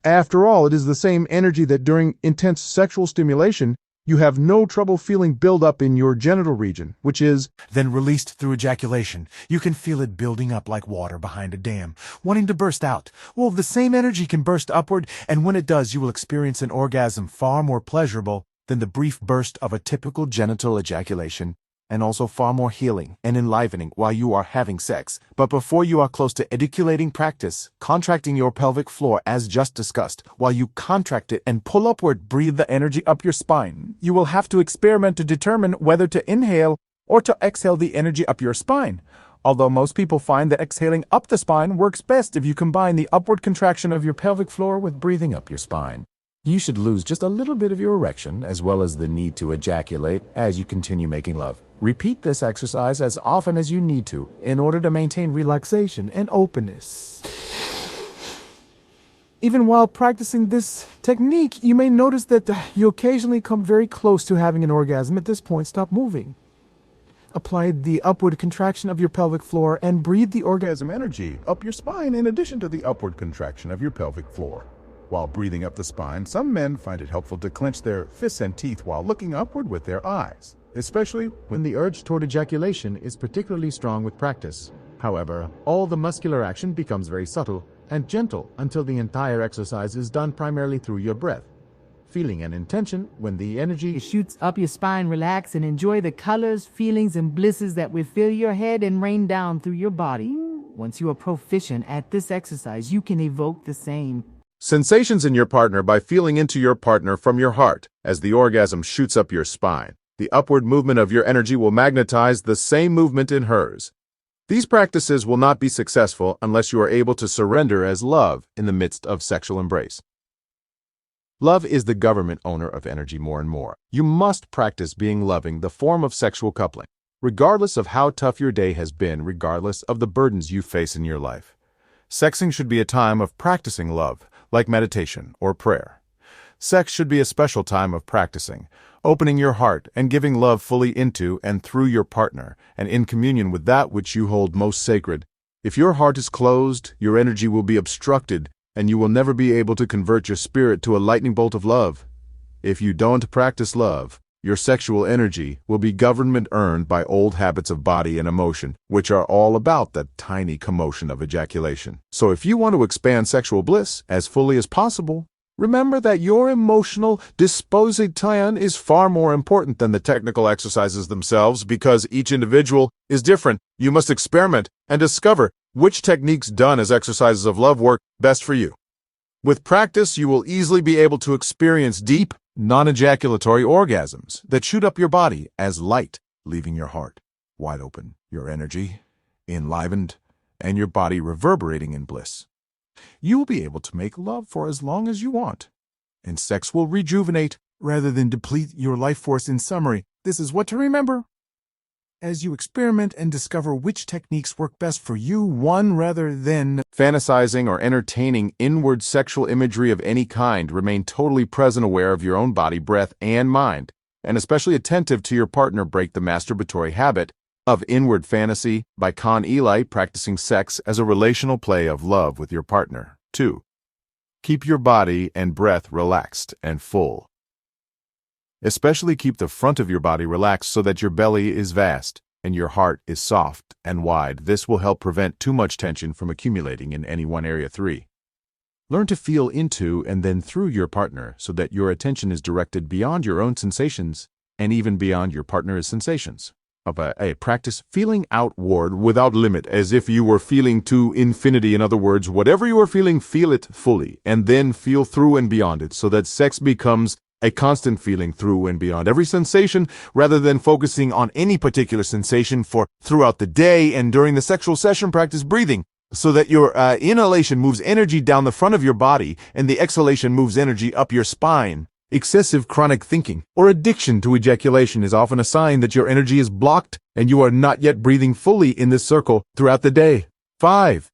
After all, it is the same energy that during intense sexual stimulation, you have no trouble feeling build up in your genital region, which is then released through ejaculation. You can feel it building up like water behind a dam, wanting to burst out. Well, the same energy can burst upward, and when it does, you will experience an orgasm far more pleasurable than the brief burst of a typical genital ejaculation, and also far more healing and enlivening while you are having sex. But before you are close to ejaculating, practice contracting your pelvic floor as just discussed. While you contract it and pull upward, breathe the energy up your spine. You will have to experiment to determine whether to inhale or to exhale the energy up your spine. Although most people find that exhaling up the spine works best if you combine the upward contraction of your pelvic floor with breathing up your spine. You should lose just a little bit of your erection, as well as the need to ejaculate, as you continue making love. Repeat this exercise as often as you need to, in order to maintain relaxation and openness. Even while practicing this technique, you may notice that you occasionally come very close to having an orgasm. At this point, stop moving. Apply the upward contraction of your pelvic floor and breathe the orgasm energy up your spine in addition to the upward contraction of your pelvic floor. While breathing up the spine, some men find it helpful to clench their fists and teeth while looking upward with their eyes, especially when the urge toward ejaculation is particularly strong with practice. However, all the muscular action becomes very subtle and gentle until the entire exercise is done primarily through your breath. Feeling an intention when the energy shoots up your spine, relax and enjoy the colors, feelings, and blisses that will fill your head and rain down through your body. Once you are proficient at this exercise, you can evoke the same sensations in your partner by feeling into your partner from your heart as the orgasm shoots up your spine. The upward movement of your energy will magnetize the same movement in hers. These practices will not be successful unless you are able to surrender as love in the midst of sexual embrace. Love is the government owner of energy more and more. You must practice being loving, the form of sexual coupling, regardless of how tough your day has been, regardless of the burdens you face in your life. Sexing should be a time of practicing love, like meditation or prayer. Sex should be a special time of practicing, opening your heart and giving love fully into and through your partner, and in communion with that which you hold most sacred. If your heart is closed, your energy will be obstructed, and you will never be able to convert your spirit to a lightning bolt of love. If you don't practice love, your sexual energy will be government-earned by old habits of body and emotion, which are all about the tiny commotion of ejaculation. So if you want to expand sexual bliss as fully as possible, remember that your emotional disposition is far more important than the technical exercises themselves. Because each individual is different, you must experiment and discover which techniques done as exercises of love work best for you. With practice, you will easily be able to experience deep, non-ejaculatory orgasms that shoot up your body as light, leaving your heart wide open, your energy enlivened, and your body reverberating in bliss. You will be able to make love for as long as you want, and sex will rejuvenate rather than deplete your life force. In summary, this is what to remember as you experiment and discover which techniques work best for you, one rather than fantasizing or entertaining inward sexual imagery of any kind. Remain totally present, aware of your own body, breath, and mind, and especially attentive to your partner. Break the masturbatory habit of inward fantasy by Con Eli, practicing sex as a relational play of love with your partner. 2. Keep your body and breath relaxed and full. Especially keep the front of your body relaxed so that your belly is vast and your heart is soft and wide. This will help prevent too much tension from accumulating in any one area. 3. Learn to feel into and then through your partner so that your attention is directed beyond your own sensations and even beyond your partner's sensations. Practice feeling outward without limit, as if you were feeling to infinity. In other words, whatever you are feeling, feel it fully, and then feel through and beyond it, so that sex becomes a constant feeling through and beyond every sensation, rather than focusing on any particular sensation for throughout the day. And during the sexual session, practice breathing so that your inhalation moves energy down the front of your body and the exhalation moves energy up your spine. Excessive chronic thinking or addiction to ejaculation is often a sign that your energy is blocked and you are not yet breathing fully in this circle throughout the day. 5.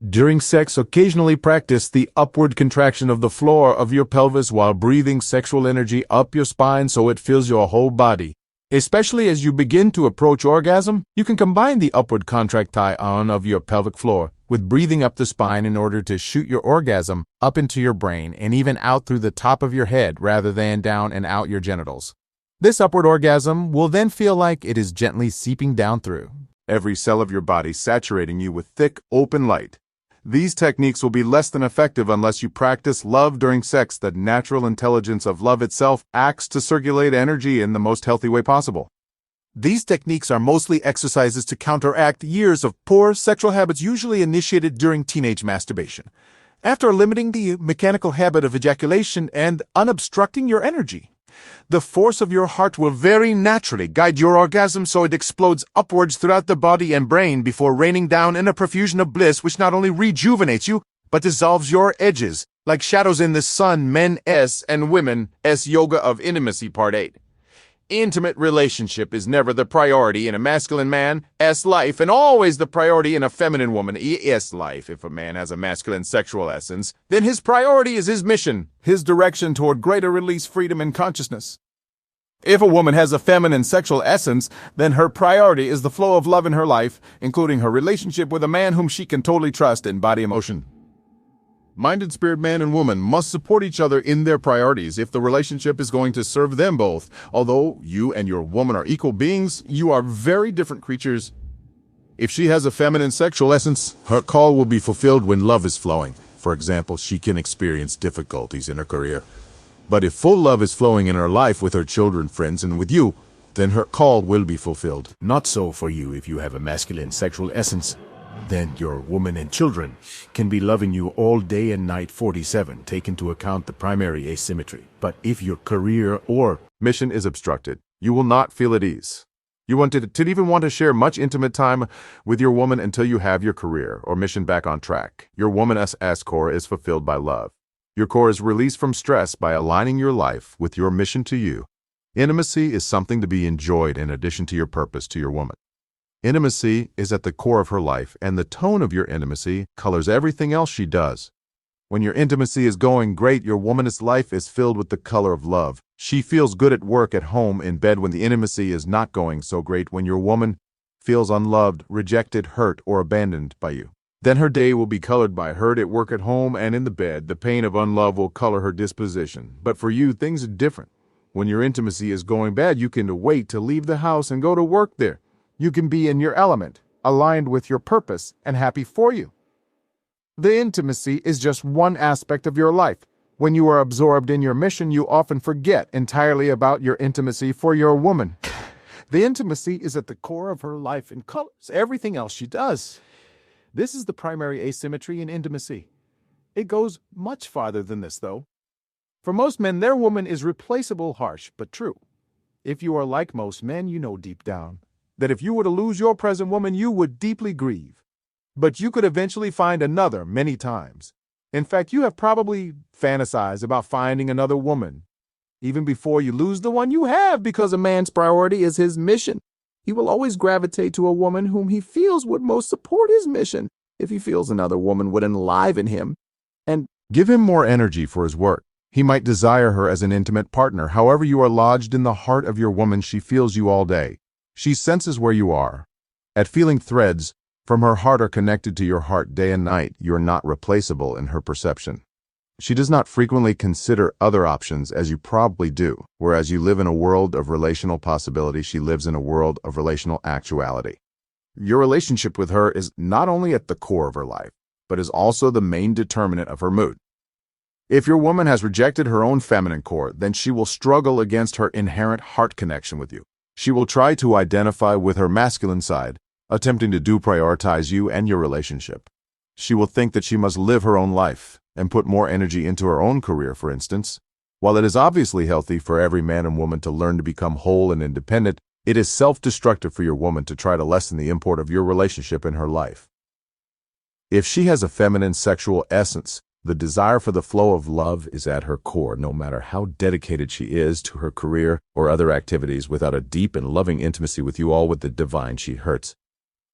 During sex, occasionally practice the upward contraction of the floor of your pelvis while breathing sexual energy up your spine so it fills your whole body. Especially as you begin to approach orgasm, you can combine the upward contraction of your pelvic floor with breathing up the spine in order to shoot your orgasm up into your brain and even out through the top of your head rather than down and out your genitals. This upward orgasm will then feel like it is gently seeping down through every cell of your body, saturating you with thick, open light. These techniques will be less than effective unless you practice love during sex. The natural intelligence of love itself acts to circulate energy in the most healthy way possible. These techniques are mostly exercises to counteract years of poor sexual habits usually initiated during teenage masturbation. After limiting the mechanical habit of ejaculation and unobstructing your energy, the force of your heart will very naturally guide your orgasm so it explodes upwards throughout the body and brain before raining down in a profusion of bliss which not only rejuvenates you, but dissolves your edges Like shadows in the sun, men S and women S Yoga of Intimacy Part 8. Intimate relationship is never the priority in a masculine man, S life, and always the priority in a feminine woman, ES life. If a man has a masculine sexual essence, then his priority is his mission, his direction toward greater release, freedom, and consciousness. If a woman has a feminine sexual essence, then her priority is the flow of love in her life, including her relationship with a man whom she can totally trust in body emotion. Mind and spirit man and woman must support each other in their priorities if the relationship is going to serve them both. Although you and your woman are equal beings, you are very different creatures. If she has a feminine sexual essence, her call will be fulfilled when love is flowing. For example, she can experience difficulties in her career. But if full love is flowing in her life with her children, friends, and with you, then her call will be fulfilled. Not so for you if you have a masculine sexual essence. Then your woman and children can be loving you all day and night 47, take into account the primary asymmetry. But if your career or mission is obstructed, you will not feel at ease. You didn't even want to share much intimate time with your woman until you have your career or mission back on track. Your woman's core is fulfilled by love. Your core is released from stress by aligning your life with your mission to you. Intimacy is something to be enjoyed in addition to your purpose to your woman. Intimacy is at the core of her life, and the tone of your intimacy colors everything else she does. When your intimacy is going great, your woman's life is filled with the color of love. She feels good at work, at home, in bed when the intimacy is not going so great. When your woman feels unloved, rejected, hurt, or abandoned by you, then her day will be colored by hurt at work, at home, and in the bed. The pain of unlove will color her disposition. But for you, things are different. When your intimacy is going bad, you can wait to leave the house and go to work there. You can be in your element, aligned with your purpose, and happy for you. The intimacy is just one aspect of your life. When you are absorbed in your mission, you often forget entirely about your intimacy for your woman. The intimacy is at the core of her life and colors everything else she does. This is the primary asymmetry in intimacy. It goes much farther than this, though. For most men, their woman is replaceable, harsh, but true. If you are like most men, you know deep down that if you were to lose your present woman, you would deeply grieve. But you could eventually find another many times. In fact, you have probably fantasized about finding another woman, even before you lose the one you have, because a man's priority is his mission. He will always gravitate to a woman whom he feels would most support his mission. If he feels another woman would enliven him and give him more energy for his work, he might desire her as an intimate partner. However, you are lodged in the heart of your woman. She feels you all day. She senses where you are. At feeling threads from her heart are connected to your heart day and night, you are not replaceable in her perception. She does not frequently consider other options as you probably do. Whereas you live in a world of relational possibility, she lives in a world of relational actuality. Your relationship with her is not only at the core of her life, but is also the main determinant of her mood. If your woman has rejected her own feminine core, then she will struggle against her inherent heart connection with you. She will try to identify with her masculine side, attempting to prioritize you and your relationship. She will think that she must live her own life and put more energy into her own career, for instance. While it is obviously healthy for every man and woman to learn to become whole and independent, it is self-destructive for your woman to try to lessen the import of your relationship in her life. If she has a feminine sexual essence, the desire for the flow of love is at her core, no matter how dedicated she is to her career or other activities. Without a deep and loving intimacy with you all, with the divine, she hurts.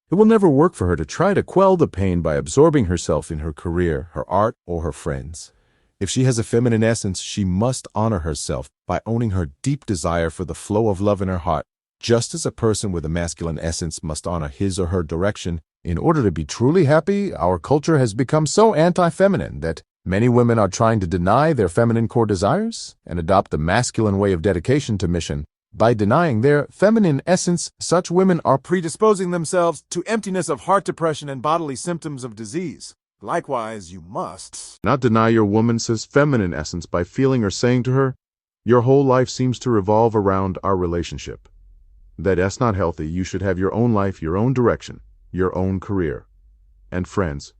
It will never work for her to try to quell the pain by absorbing herself in her career, her art, or her friends. If she has a feminine essence, she must honor herself by owning her deep desire for the flow of love in her heart, just as a person with a masculine essence must honor his or her direction. In order to be truly happy, our culture has become so anti-feminine that many women are trying to deny their feminine core desires and adopt the masculine way of dedication to mission. By denying their feminine essence, such women are predisposing themselves to emptiness of heart depression and bodily symptoms of disease. Likewise, you must not deny your woman's feminine essence by feeling or saying to her, "Your whole life seems to revolve around our relationship." That's not healthy. You should have your own life, your own direction, your own career. And friends,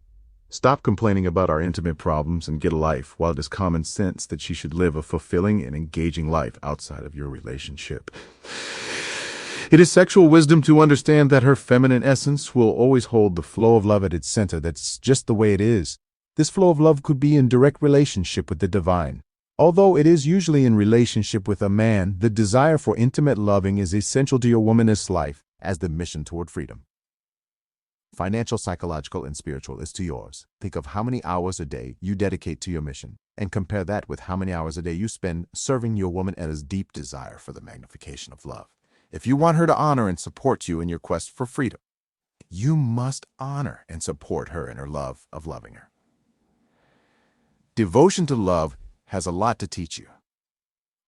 stop complaining about our intimate problems and get a life, while it is common sense that she should live a fulfilling and engaging life outside of your relationship. It is sexual wisdom to understand that her feminine essence will always hold the flow of love at its center. That's just the way it is. This flow of love could be in direct relationship with the divine. Although it is usually in relationship with a man, the desire for intimate loving is essential to your womanist life as the mission toward freedom. Financial, psychological, and spiritual is to yours. Think of how many hours a day you dedicate to your mission, and compare that with how many hours a day you spend serving your woman and his deep desire for the magnification of love. If you want her to honor and support you in your quest for freedom, you must honor and support her in her love of loving her. Devotion to love has a lot to teach you.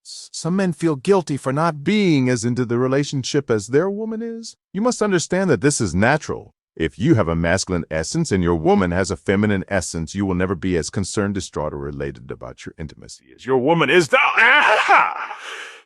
Some men feel guilty for not being as into the relationship as their woman is. You must understand that this is natural. If you have a masculine essence and your woman has a feminine essence, you will never be as concerned, distraught, or related about your intimacy as your woman is now.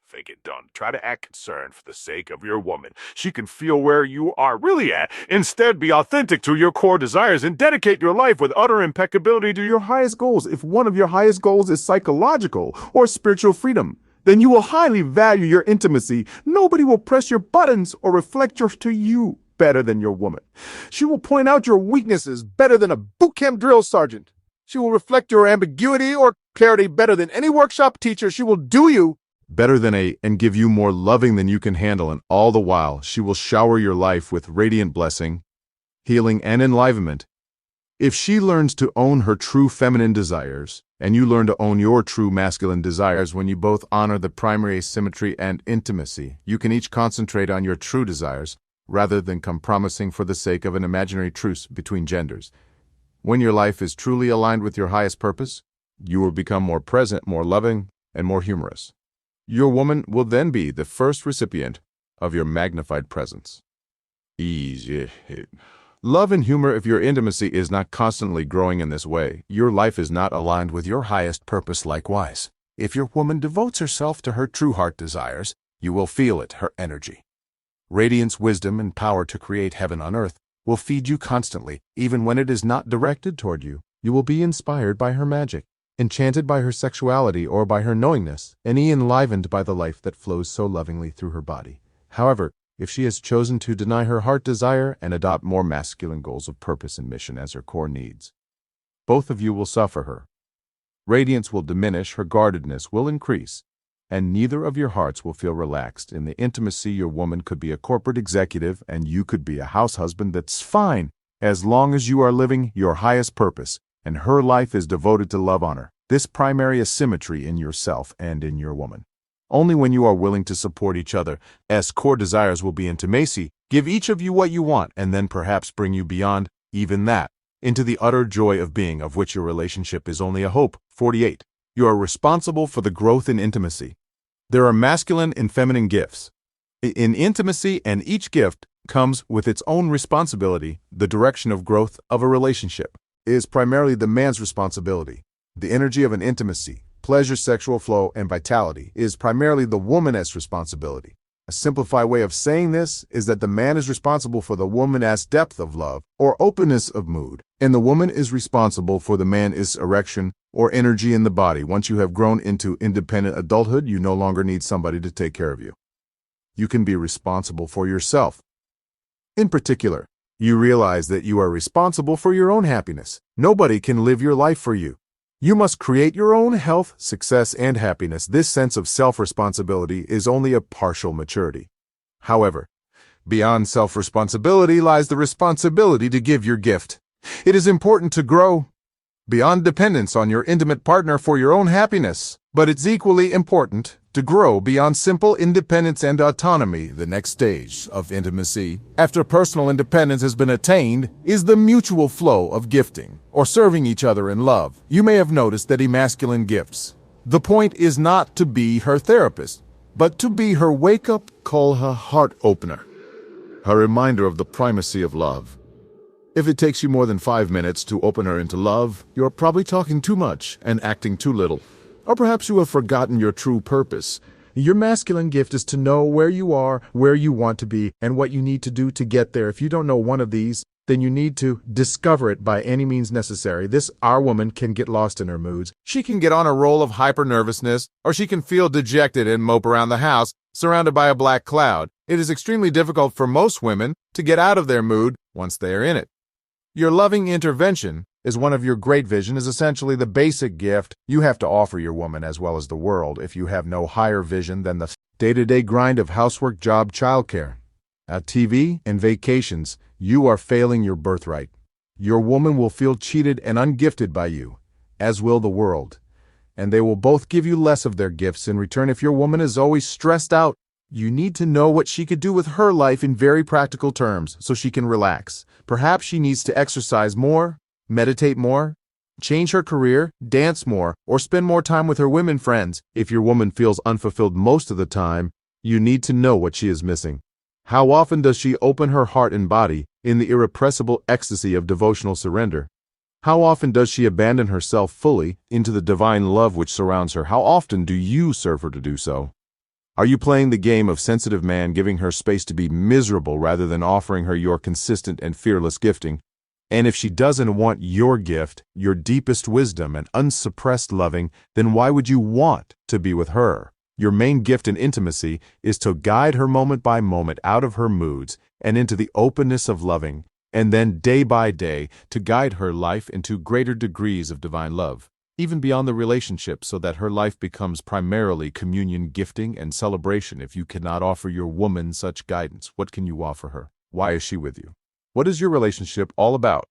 Fake it, don't try to act concerned for the sake of your woman. She can feel where you are really at. Instead, be authentic to your core desires and dedicate your life with utter impeccability to your highest goals. If one of your highest goals is psychological or spiritual freedom, then you will highly value your intimacy. Nobody will press your buttons or reflect to you better than your woman. She will point out your weaknesses better than a boot camp drill sergeant. She will reflect your ambiguity or clarity better than any workshop teacher. She will do you better than and give you more loving than you can handle, and all the while she will shower your life with radiant blessing, healing, and enlivenment. If she learns to own her true feminine desires, and you learn to own your true masculine desires, when you both honor the primary asymmetry and intimacy, you can each concentrate on your true desires rather than compromising for the sake of an imaginary truce between genders. When your life is truly aligned with your highest purpose, you will become more present, more loving, and more humorous. Your woman will then be the first recipient of your magnified presence. Easy. Love and humor. If your intimacy is not constantly growing in this way, your life is not aligned with your highest purpose. Likewise, if your woman devotes herself to her true heart desires, you will feel it, her energy. Radiance, wisdom, and power to create heaven on earth will feed you constantly, even when it is not directed toward you. You will be inspired by her magic, enchanted by her sexuality or by her knowingness, and enlivened by the life that flows so lovingly through her body. However, if she has chosen to deny her heart desire and adopt more masculine goals of purpose and mission as her core needs, both of you will suffer her. Radiance will diminish, her guardedness will increase, and neither of your hearts will feel relaxed. In the intimacy, your woman could be a corporate executive and you could be a house husband. That's fine, as long as you are living your highest purpose and her life is devoted to love, honor, this primary asymmetry in yourself and in your woman. Only when you are willing to support each other, as core desires will be intimacy, give each of you what you want, and then perhaps bring you beyond even that, into the utter joy of being, of which your relationship is only a hope. 48. You are responsible for the growth in intimacy. There are masculine and feminine gifts in intimacy, and each gift comes with its own responsibility. The direction of growth of a relationship is primarily the man's responsibility. The energy of an intimacy, pleasure, sexual flow, and vitality is primarily the woman's responsibility. A simplified way of saying this is that the man is responsible for the woman's depth of love or openness of mood, and the woman is responsible for the man's erection or energy in the body. Once you have grown into independent adulthood, you no longer need somebody to take care of you. You can be responsible for yourself. In particular, you realize that you are responsible for your own happiness. Nobody can live your life for you. You must create your own health, success, and happiness. This sense of self-responsibility is only a partial maturity. However, beyond self-responsibility lies the responsibility to give your gift. It is important to grow beyond dependence on your intimate partner for your own happiness, but it's equally important to grow beyond simple independence and autonomy. The next stage of intimacy, after personal independence has been attained, is the mutual flow of gifting, or serving each other in love. You may have noticed that masculine gifts. The point is not to be her therapist, but to be her wake-up call, her heart opener, her reminder of the primacy of love. If it takes you more than 5 minutes to open her into love, you're probably talking too much and acting too little. Or perhaps you have forgotten your true purpose. Your masculine gift is to know where you are, where you want to be, and what you need to do to get there. If you don't know one of these, then you need to discover it by any means necessary. Our woman can get lost in her moods. She can get on a roll of hyper-nervousness, or she can feel dejected and mope around the house, surrounded by a black cloud. It is extremely difficult for most women to get out of their mood once they are in it. Your loving intervention is one of your great vision is essentially the basic gift you have to offer your woman as well as the world if you have no higher vision than the day-to-day grind of housework, job, childcare. At TV and vacations, you are failing your birthright. Your woman will feel cheated and ungifted by you, as will the world. And they will both give you less of their gifts in return if your woman is always stressed out. You need to know what she could do with her life in very practical terms so she can relax. Perhaps she needs to exercise more, meditate more, change her career, dance more, or spend more time with her women friends. If your woman feels unfulfilled most of the time, you need to know what she is missing. How often does she open her heart and body in the irrepressible ecstasy of devotional surrender? How often does she abandon herself fully into the divine love which surrounds her? How often do you serve her to do so? Are you playing the game of sensitive man, giving her space to be miserable rather than offering her your consistent and fearless gifting? And if she doesn't want your gift, your deepest wisdom and unsuppressed loving, then why would you want to be with her? Your main gift in intimacy is to guide her moment by moment out of her moods and into the openness of loving, and then day by day to guide her life into greater degrees of divine love, even beyond the relationship, so that her life becomes primarily communion, gifting, and celebration. If you cannot offer your woman such guidance, what can you offer her? Why is she with you? What is your relationship all about?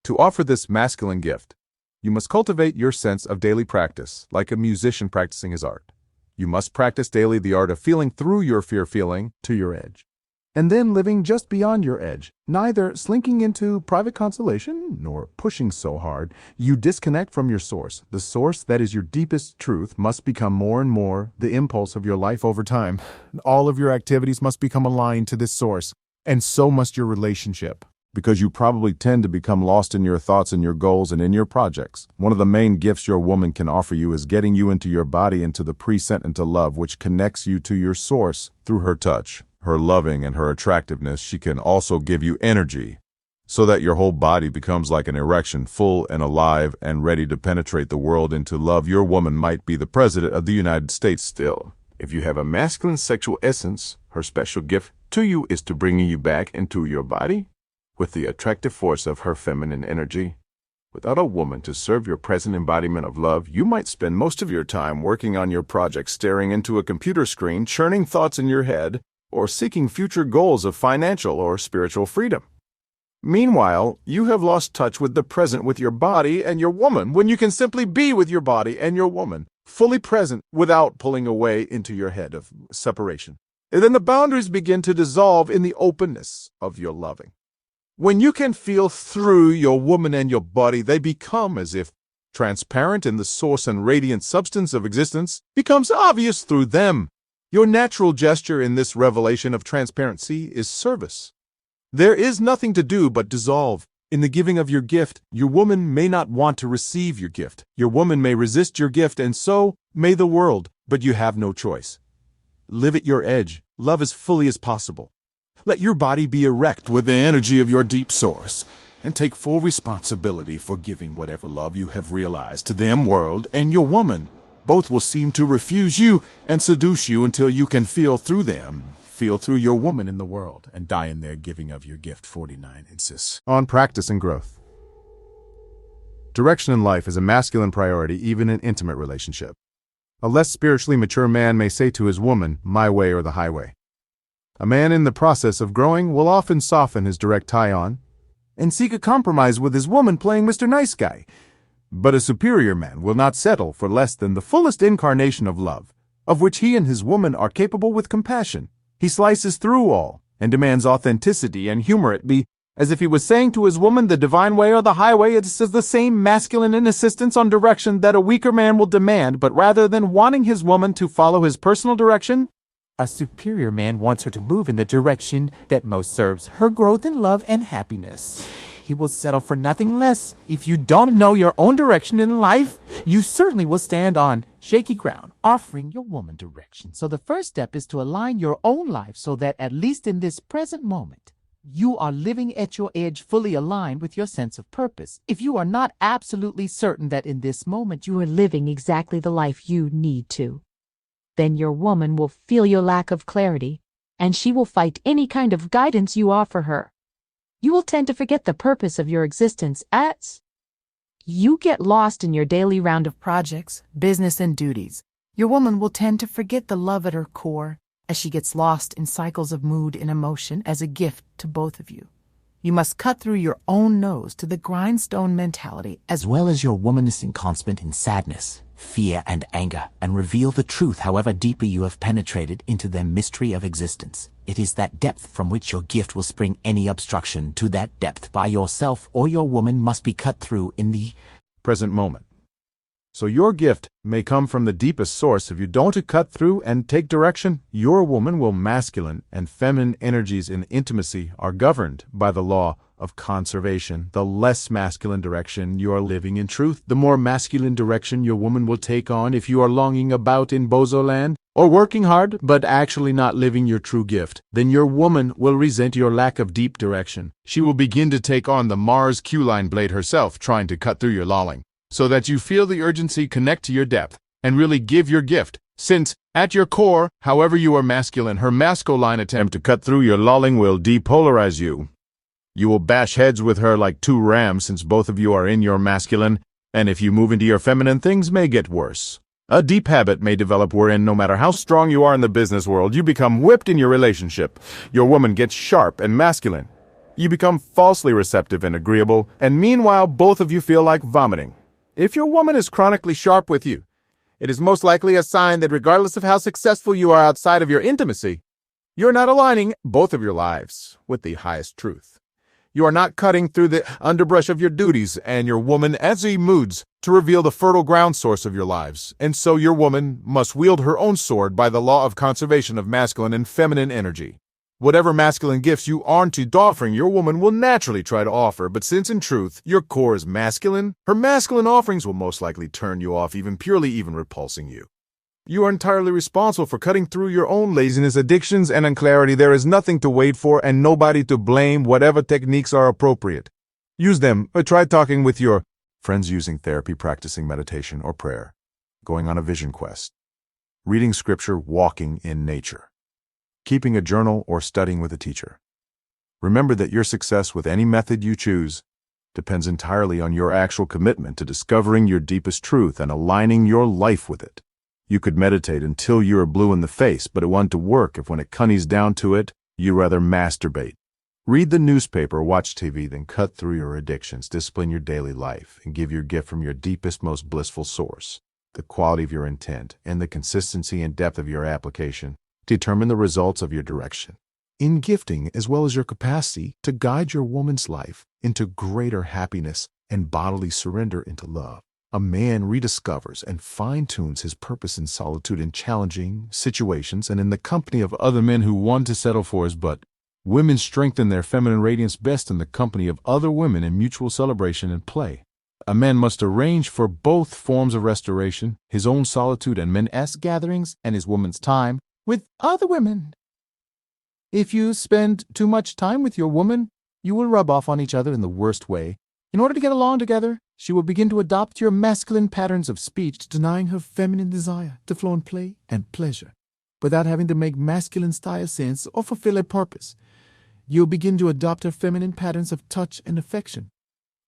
To offer this masculine gift, you must cultivate your sense of daily practice, like a musician practicing his art. You must practice daily the art of feeling through your feeling to your edge, and then living just beyond your edge, neither slinking into private consolation nor pushing so hard. You disconnect from your source. The source that is your deepest truth must become more and more the impulse of your life over time. All of your activities must become aligned to this source, and so must your relationship. Because you probably tend to become lost in your thoughts and your goals and in your projects. One of the main gifts your woman can offer you is getting you into your body, into the present, into love, which connects you to your source through her touch, her loving, and her attractiveness. She can also give you energy, so that your whole body becomes like an erection, full and alive and ready to penetrate the world into love. Your woman might be the President of the United States still. If you have a masculine sexual essence, her special gift to you is to bring you back into your body with the attractive force of her feminine energy. Without a woman to serve your present embodiment of love, you might spend most of your time working on your project, staring into a computer screen, churning thoughts in your head, or seeking future goals of financial or spiritual freedom. Meanwhile, you have lost touch with the present with your body and your woman, when you can simply be with your body and your woman, fully present without pulling away into your head of separation. And then the boundaries begin to dissolve in the openness of your loving. When you can feel through your woman and your body, they become as if transparent, and the source and radiant substance of existence becomes obvious through them. Your natural gesture in this revelation of transparency is service. There is nothing to do but dissolve. In the giving of your gift, your woman may not want to receive your gift. Your woman may resist your gift, and so may the world, but you have no choice. Live at your edge. Love as fully as possible. Let your body be erect with the energy of your deep source, and take full responsibility for giving whatever love you have realized to them, world, and your woman. Both will seem to refuse you and seduce you until you can feel through them, feel through your woman in the world, and die in their giving of your gift. 49 insists on practice and growth. Direction in life is a masculine priority, even in intimate relationship. A less spiritually mature man may say to his woman, "My way or the highway." A man in the process of growing will often soften his direct tie-on and seek a compromise with his woman, playing Mr. Nice Guy. But a superior man will not settle for less than the fullest incarnation of love, of which he and his woman are capable with compassion. He slices through all and demands authenticity and humor. It be as if he was saying to his woman, the divine way or the highway. It is the same masculine insistence on direction that a weaker man will demand, but rather than wanting his woman to follow his personal direction, a superior man wants her to move in the direction that most serves her growth in love and happiness. He will settle for nothing less. If you don't know your own direction in life, you certainly will stand on shaky ground, offering your woman direction. So the first step is to align your own life so that at least in this present moment, you are living at your edge, fully aligned with your sense of purpose. If you are not absolutely certain that in this moment you are living exactly the life you need to, then your woman will feel your lack of clarity, and she will fight any kind of guidance you offer her. You will tend to forget the purpose of your existence as you get lost in your daily round of Projects, business, and duties. Your woman will tend to forget the love at her core as she gets lost in cycles of mood and emotion as a gift to both of you. You must cut through your own nose to the grindstone mentality as well as your woman's encompassment in sadness, fear, and anger, and reveal the truth however deeply you have penetrated into the mystery of existence. It is that depth from which your gift will spring. Any obstruction to that depth by yourself or your woman must be cut through in the present moment. So your gift may come from the deepest source. If you don't cut through and take direction, your woman will masculine and feminine energies in intimacy are governed by the law of conservation. The less masculine direction you are living in truth, the more masculine direction your woman will take on. If you are longing about in bozo land or working hard but actually not living your true gift, then your woman will resent your lack of deep direction. She will begin to take on the Mars Q-line blade herself, trying to cut through your lolling, so that you feel the urgency connect to your depth and really give your gift. Since, at your core, however you are masculine, her masculine attempt to cut through your lolling will depolarize you. You will bash heads with her like two rams since both of you are in your masculine, and if you move into your feminine, things may get worse. A deep habit may develop wherein no matter how strong you are in the business world, you become whipped in your relationship. Your woman gets sharp and masculine. You become falsely receptive and agreeable, and meanwhile both of you feel like vomiting. If your woman is chronically sharp with you, it is most likely a sign that regardless of how successful you are outside of your intimacy, you are not aligning both of your lives with the highest truth. You are not cutting through the underbrush of your duties and your woman as he moods to reveal the fertile ground source of your lives. And so your woman must wield her own sword by the law of conservation of masculine and feminine energy. Whatever masculine gifts you aren't offering, your woman will naturally try to offer, but since in truth your core is masculine, her masculine offerings will most likely turn you off, even repulsing you. You are entirely responsible for cutting through your own laziness, addictions, and unclarity. There is nothing to wait for and nobody to blame. Whatever techniques are appropriate, use them. Or try talking with your friends, using therapy, practicing meditation or prayer, going on a vision quest, reading scripture, walking in nature, keeping a journal, or studying with a teacher. Remember that your success with any method you choose depends entirely on your actual commitment to discovering your deepest truth and aligning your life with it. You could meditate until you are blue in the face, but it won't work if when it comes down to it, you rather masturbate. Read the newspaper, watch TV, then cut through your addictions, discipline your daily life, and give your gift from your deepest, most blissful source. The quality of your intent and the consistency and depth of your application determine the results of your direction in gifting, as well as your capacity to guide your woman's life into greater happiness and bodily surrender into love. A man rediscovers and fine-tunes his purpose in solitude in challenging situations and in the company of other men who want to settle for his butt. Women strengthen their feminine radiance best in the company of other women in mutual celebration and play. A man must arrange for both forms of restoration, his own solitude and men's gatherings, and his woman's time with other women. If you spend too much time with your woman, you will rub off on each other in the worst way. In order to get along together, she will begin to adopt your masculine patterns of speech, denying her feminine desire to flow in play and pleasure, without having to make masculine style sense or fulfill a purpose. You'll begin to adopt her feminine patterns of touch and affection,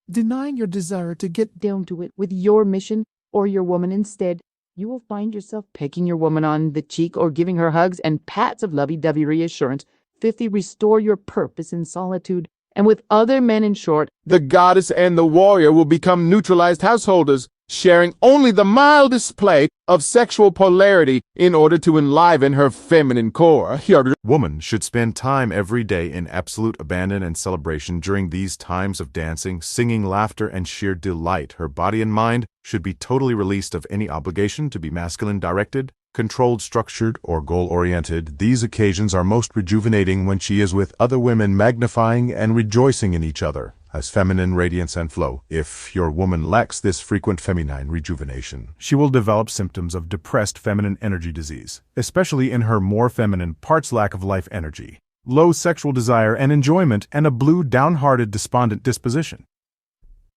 denying your desire to get down to it with your mission or your woman instead. You will find yourself pecking your woman on the cheek or giving her hugs and pats of lovey-dovey reassurance. 50. Restore your purpose in solitude and with other men. In short, the goddess and the warrior will become neutralized householders, sharing only the mild display of sexual polarity in order to enliven her feminine core. Your woman should spend time every day in absolute abandon and celebration. During these times of dancing, singing, laughter, and sheer delight, her body and mind should be totally released of any obligation to be masculine directed, controlled, structured, or goal-oriented. These occasions are most rejuvenating when she is with other women, magnifying and rejoicing in each other as feminine radiance and flow. If your woman lacks this frequent feminine rejuvenation, she will develop symptoms of depressed feminine energy disease, especially in her more feminine parts: lack of life energy, low sexual desire and enjoyment, and a blue, downhearted, despondent disposition.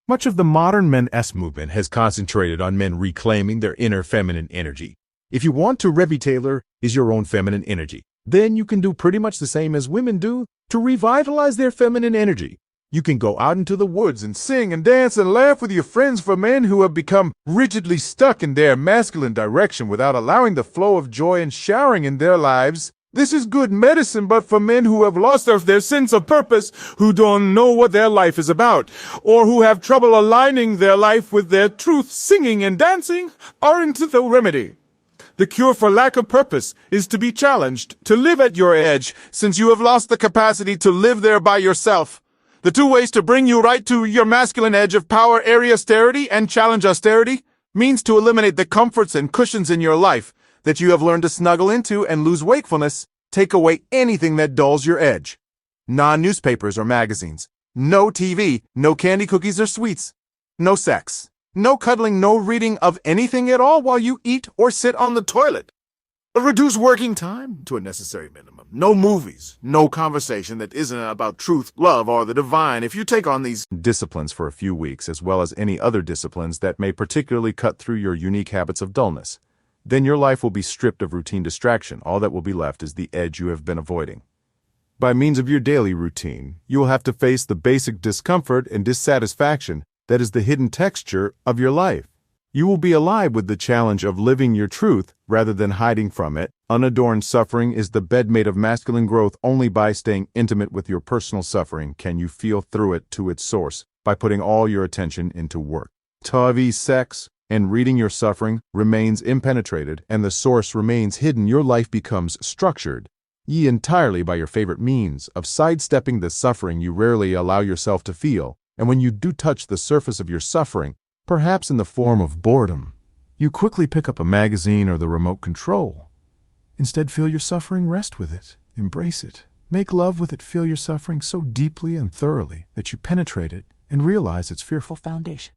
Much of the modern men's movement has concentrated on men reclaiming their inner feminine energy. If you want to revitalize your own feminine energy, Then you can do pretty much the same as women do to revitalize their feminine energy. You can go out into the woods and sing and dance and laugh with your friends. For men who have become rigidly stuck in their masculine direction without allowing the flow of joy and showering in their lives, this is good medicine. But for men who have lost their sense of purpose, who don't know what their life is about, or who have trouble aligning their life with their truth, singing and dancing aren't the remedy. The cure for lack of purpose is to be challenged to live at your edge, since you have lost the capacity to live there by yourself. The two ways to bring you right to your masculine edge of power, area austerity and challenge austerity, means to eliminate the comforts and cushions in your life that you have learned to snuggle into and lose wakefulness. Take away anything that dulls your edge. Non-newspapers or magazines. No TV, no candy, cookies, or sweets. No sex. No cuddling, no reading of anything at all while you eat or sit on the toilet. Reduce working time to a necessary minimum. No movies, no conversation that isn't about truth, love, or the divine. If you take on these disciplines for a few weeks, as well as any other disciplines that may particularly cut through your unique habits of dullness, then your life will be stripped of routine distraction. All that will be left is the edge you have been avoiding. By means of your daily routine, you will have to face the basic discomfort and dissatisfaction that is the hidden texture of your life. You will be alive with the challenge of living your truth rather than hiding from it. Unadorned suffering is the bedmate of masculine growth. Only by staying intimate with your personal suffering can you feel through it to its source, by putting all your attention into work. TV, sex, and reading your suffering remains impenetrated, and the source remains hidden. Your life becomes structured, ye entirely by your favorite means of sidestepping the suffering you rarely allow yourself to feel. And when you do touch the surface of your suffering, perhaps in the form of boredom, you quickly pick up a magazine or the remote control. Instead, feel your suffering, rest with it, embrace it, make love with it, feel your suffering so deeply and thoroughly that you penetrate it and realize its fearful foundation.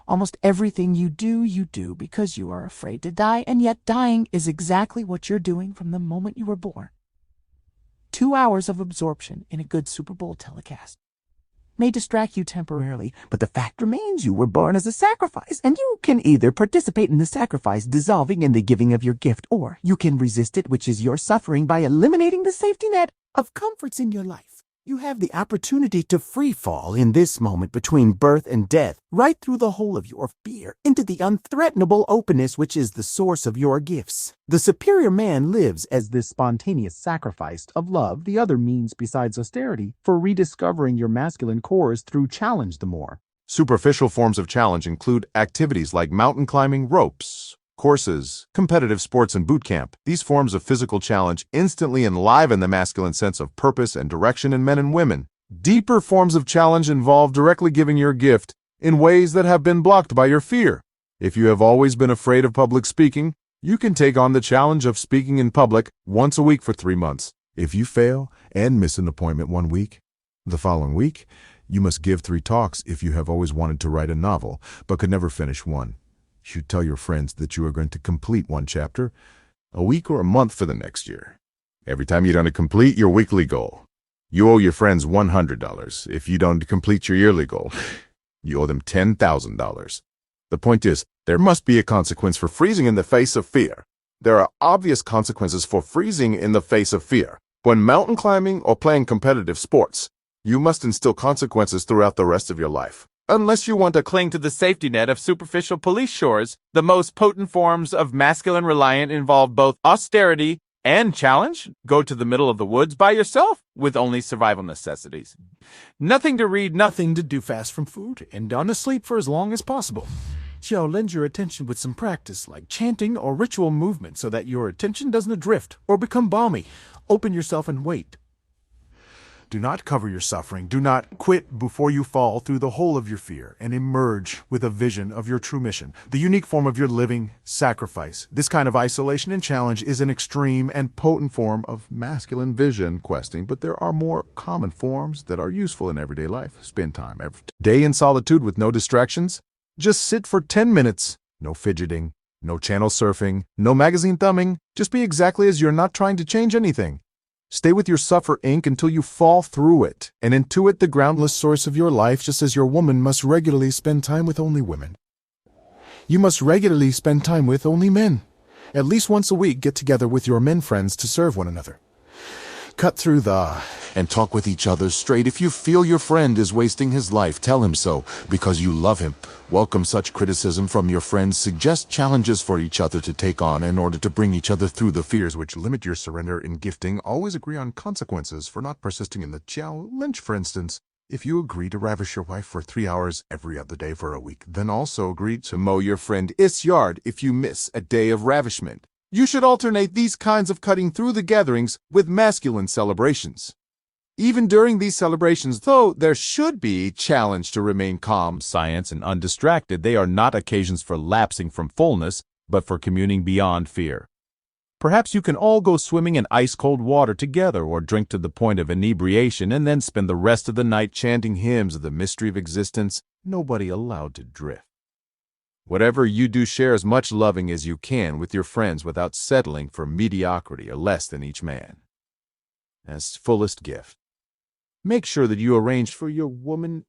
Almost everything you do because you are afraid to die, and yet dying is exactly what you're doing from the moment you were born. 2 hours of absorption in a good Super Bowl telecast may distract you temporarily, but the fact remains you were born as a sacrifice, and you can either participate in the sacrifice, dissolving in the giving of your gift, or you can resist it, which is your suffering, by eliminating the safety net of comforts in your life. You have the opportunity to free fall in this moment between birth and death, right through the hole of your fear, into the unthreatenable openness which is the source of your gifts. The superior man lives as this spontaneous sacrifice of love, the other means besides austerity, for rediscovering your masculine cores through challenge the more. Superficial forms of challenge include activities like mountain climbing, ropes, courses, competitive sports, and boot camp. These forms of physical challenge instantly enliven the masculine sense of purpose and direction in men and women. Deeper forms of challenge involve directly giving your gift in ways that have been blocked by your fear. If you have always been afraid of public speaking, you can take on the challenge of speaking in public once a week for 3 months. If you fail and miss an appointment 1 week, the following week, you must give 3 talks. If you have always wanted to write a novel but could never finish one, you tell your friends that you are going to complete 1 chapter a week or a month for the next year. Every time you don't complete your weekly goal, you owe your friends $100. If you don't complete your yearly goal, you owe them $10,000. The point is, there must be a consequence for freezing in the face of fear. There are obvious consequences for freezing in the face of fear. When mountain climbing or playing competitive sports, you must instill consequences throughout the rest of your life. Unless you want to cling to the safety net of superficial police shores, the most potent forms of masculine reliance involve both austerity and challenge. Go to the middle of the woods by yourself with only survival necessities. Nothing to read, nothing to do, fast from food, and down to sleep for as long as possible. Lend your attention with some practice, like chanting or ritual movement, so that your attention doesn't adrift or become balmy. Open yourself and wait. Do not cover your suffering. Do not quit before you fall through the hole of your fear and emerge with a vision of your true mission, the unique form of your living sacrifice. This kind of isolation and challenge is an extreme and potent form of masculine vision questing, but there are more common forms that are useful in everyday life. Spend time every day in solitude with no distractions. Just sit for 10 minutes. No fidgeting, no channel surfing, no magazine thumbing. Just be exactly as you're, not trying to change anything. Stay with your suffer ink until you fall through it and intuit the groundless source of your life, just as your woman must regularly spend time with only women. You must regularly spend time with only men. At least once a week, get together with your men friends to serve one another. Cut through the... And talk with each other straight. If you feel your friend is wasting his life, tell him so, because you love him. Welcome such criticism from your friends. Suggest challenges for each other to take on in order to bring each other through the fears which limit your surrender in gifting. Always agree on consequences for not persisting in the challenge. For instance, if you agree to ravish your wife for 3 hours every other day for a week, then also agree to mow your friend's yard if you miss a day of ravishment. You should alternate these kinds of cutting through the gatherings with masculine celebrations. Even during these celebrations, though there should be challenge to remain calm, science, and undistracted, they are not occasions for lapsing from fullness, but for communing beyond fear. Perhaps you can all go swimming in ice-cold water together, or drink to the point of inebriation, and then spend the rest of the night chanting hymns of the mystery of existence, nobody allowed to drift. Whatever you do, share as much loving as you can with your friends without settling for mediocrity or less than each man. As fullest gift. Make sure that you arrange for your woman's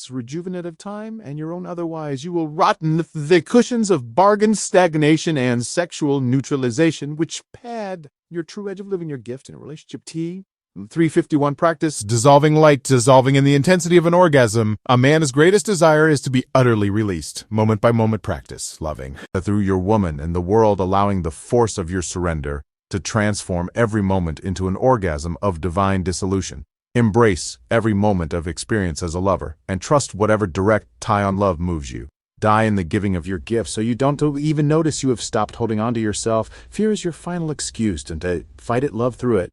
rejuvenative time and your own, otherwise you will rot in the cushions of bargain, stagnation, and sexual neutralization, which pad your true edge of living your gift in a relationship. 351 practice. Dissolving light, dissolving in the intensity of an orgasm. A man's greatest desire is to be utterly released. Moment by moment practice. Loving. Through your woman and the world, allowing the force of your surrender to transform every moment into an orgasm of divine dissolution. Embrace every moment of experience as a lover, and trust whatever direct tie on love moves you. Die in the giving of your gifts so you don't even notice you have stopped holding on to yourself. Fear is your final excuse, and to fight it, love through it.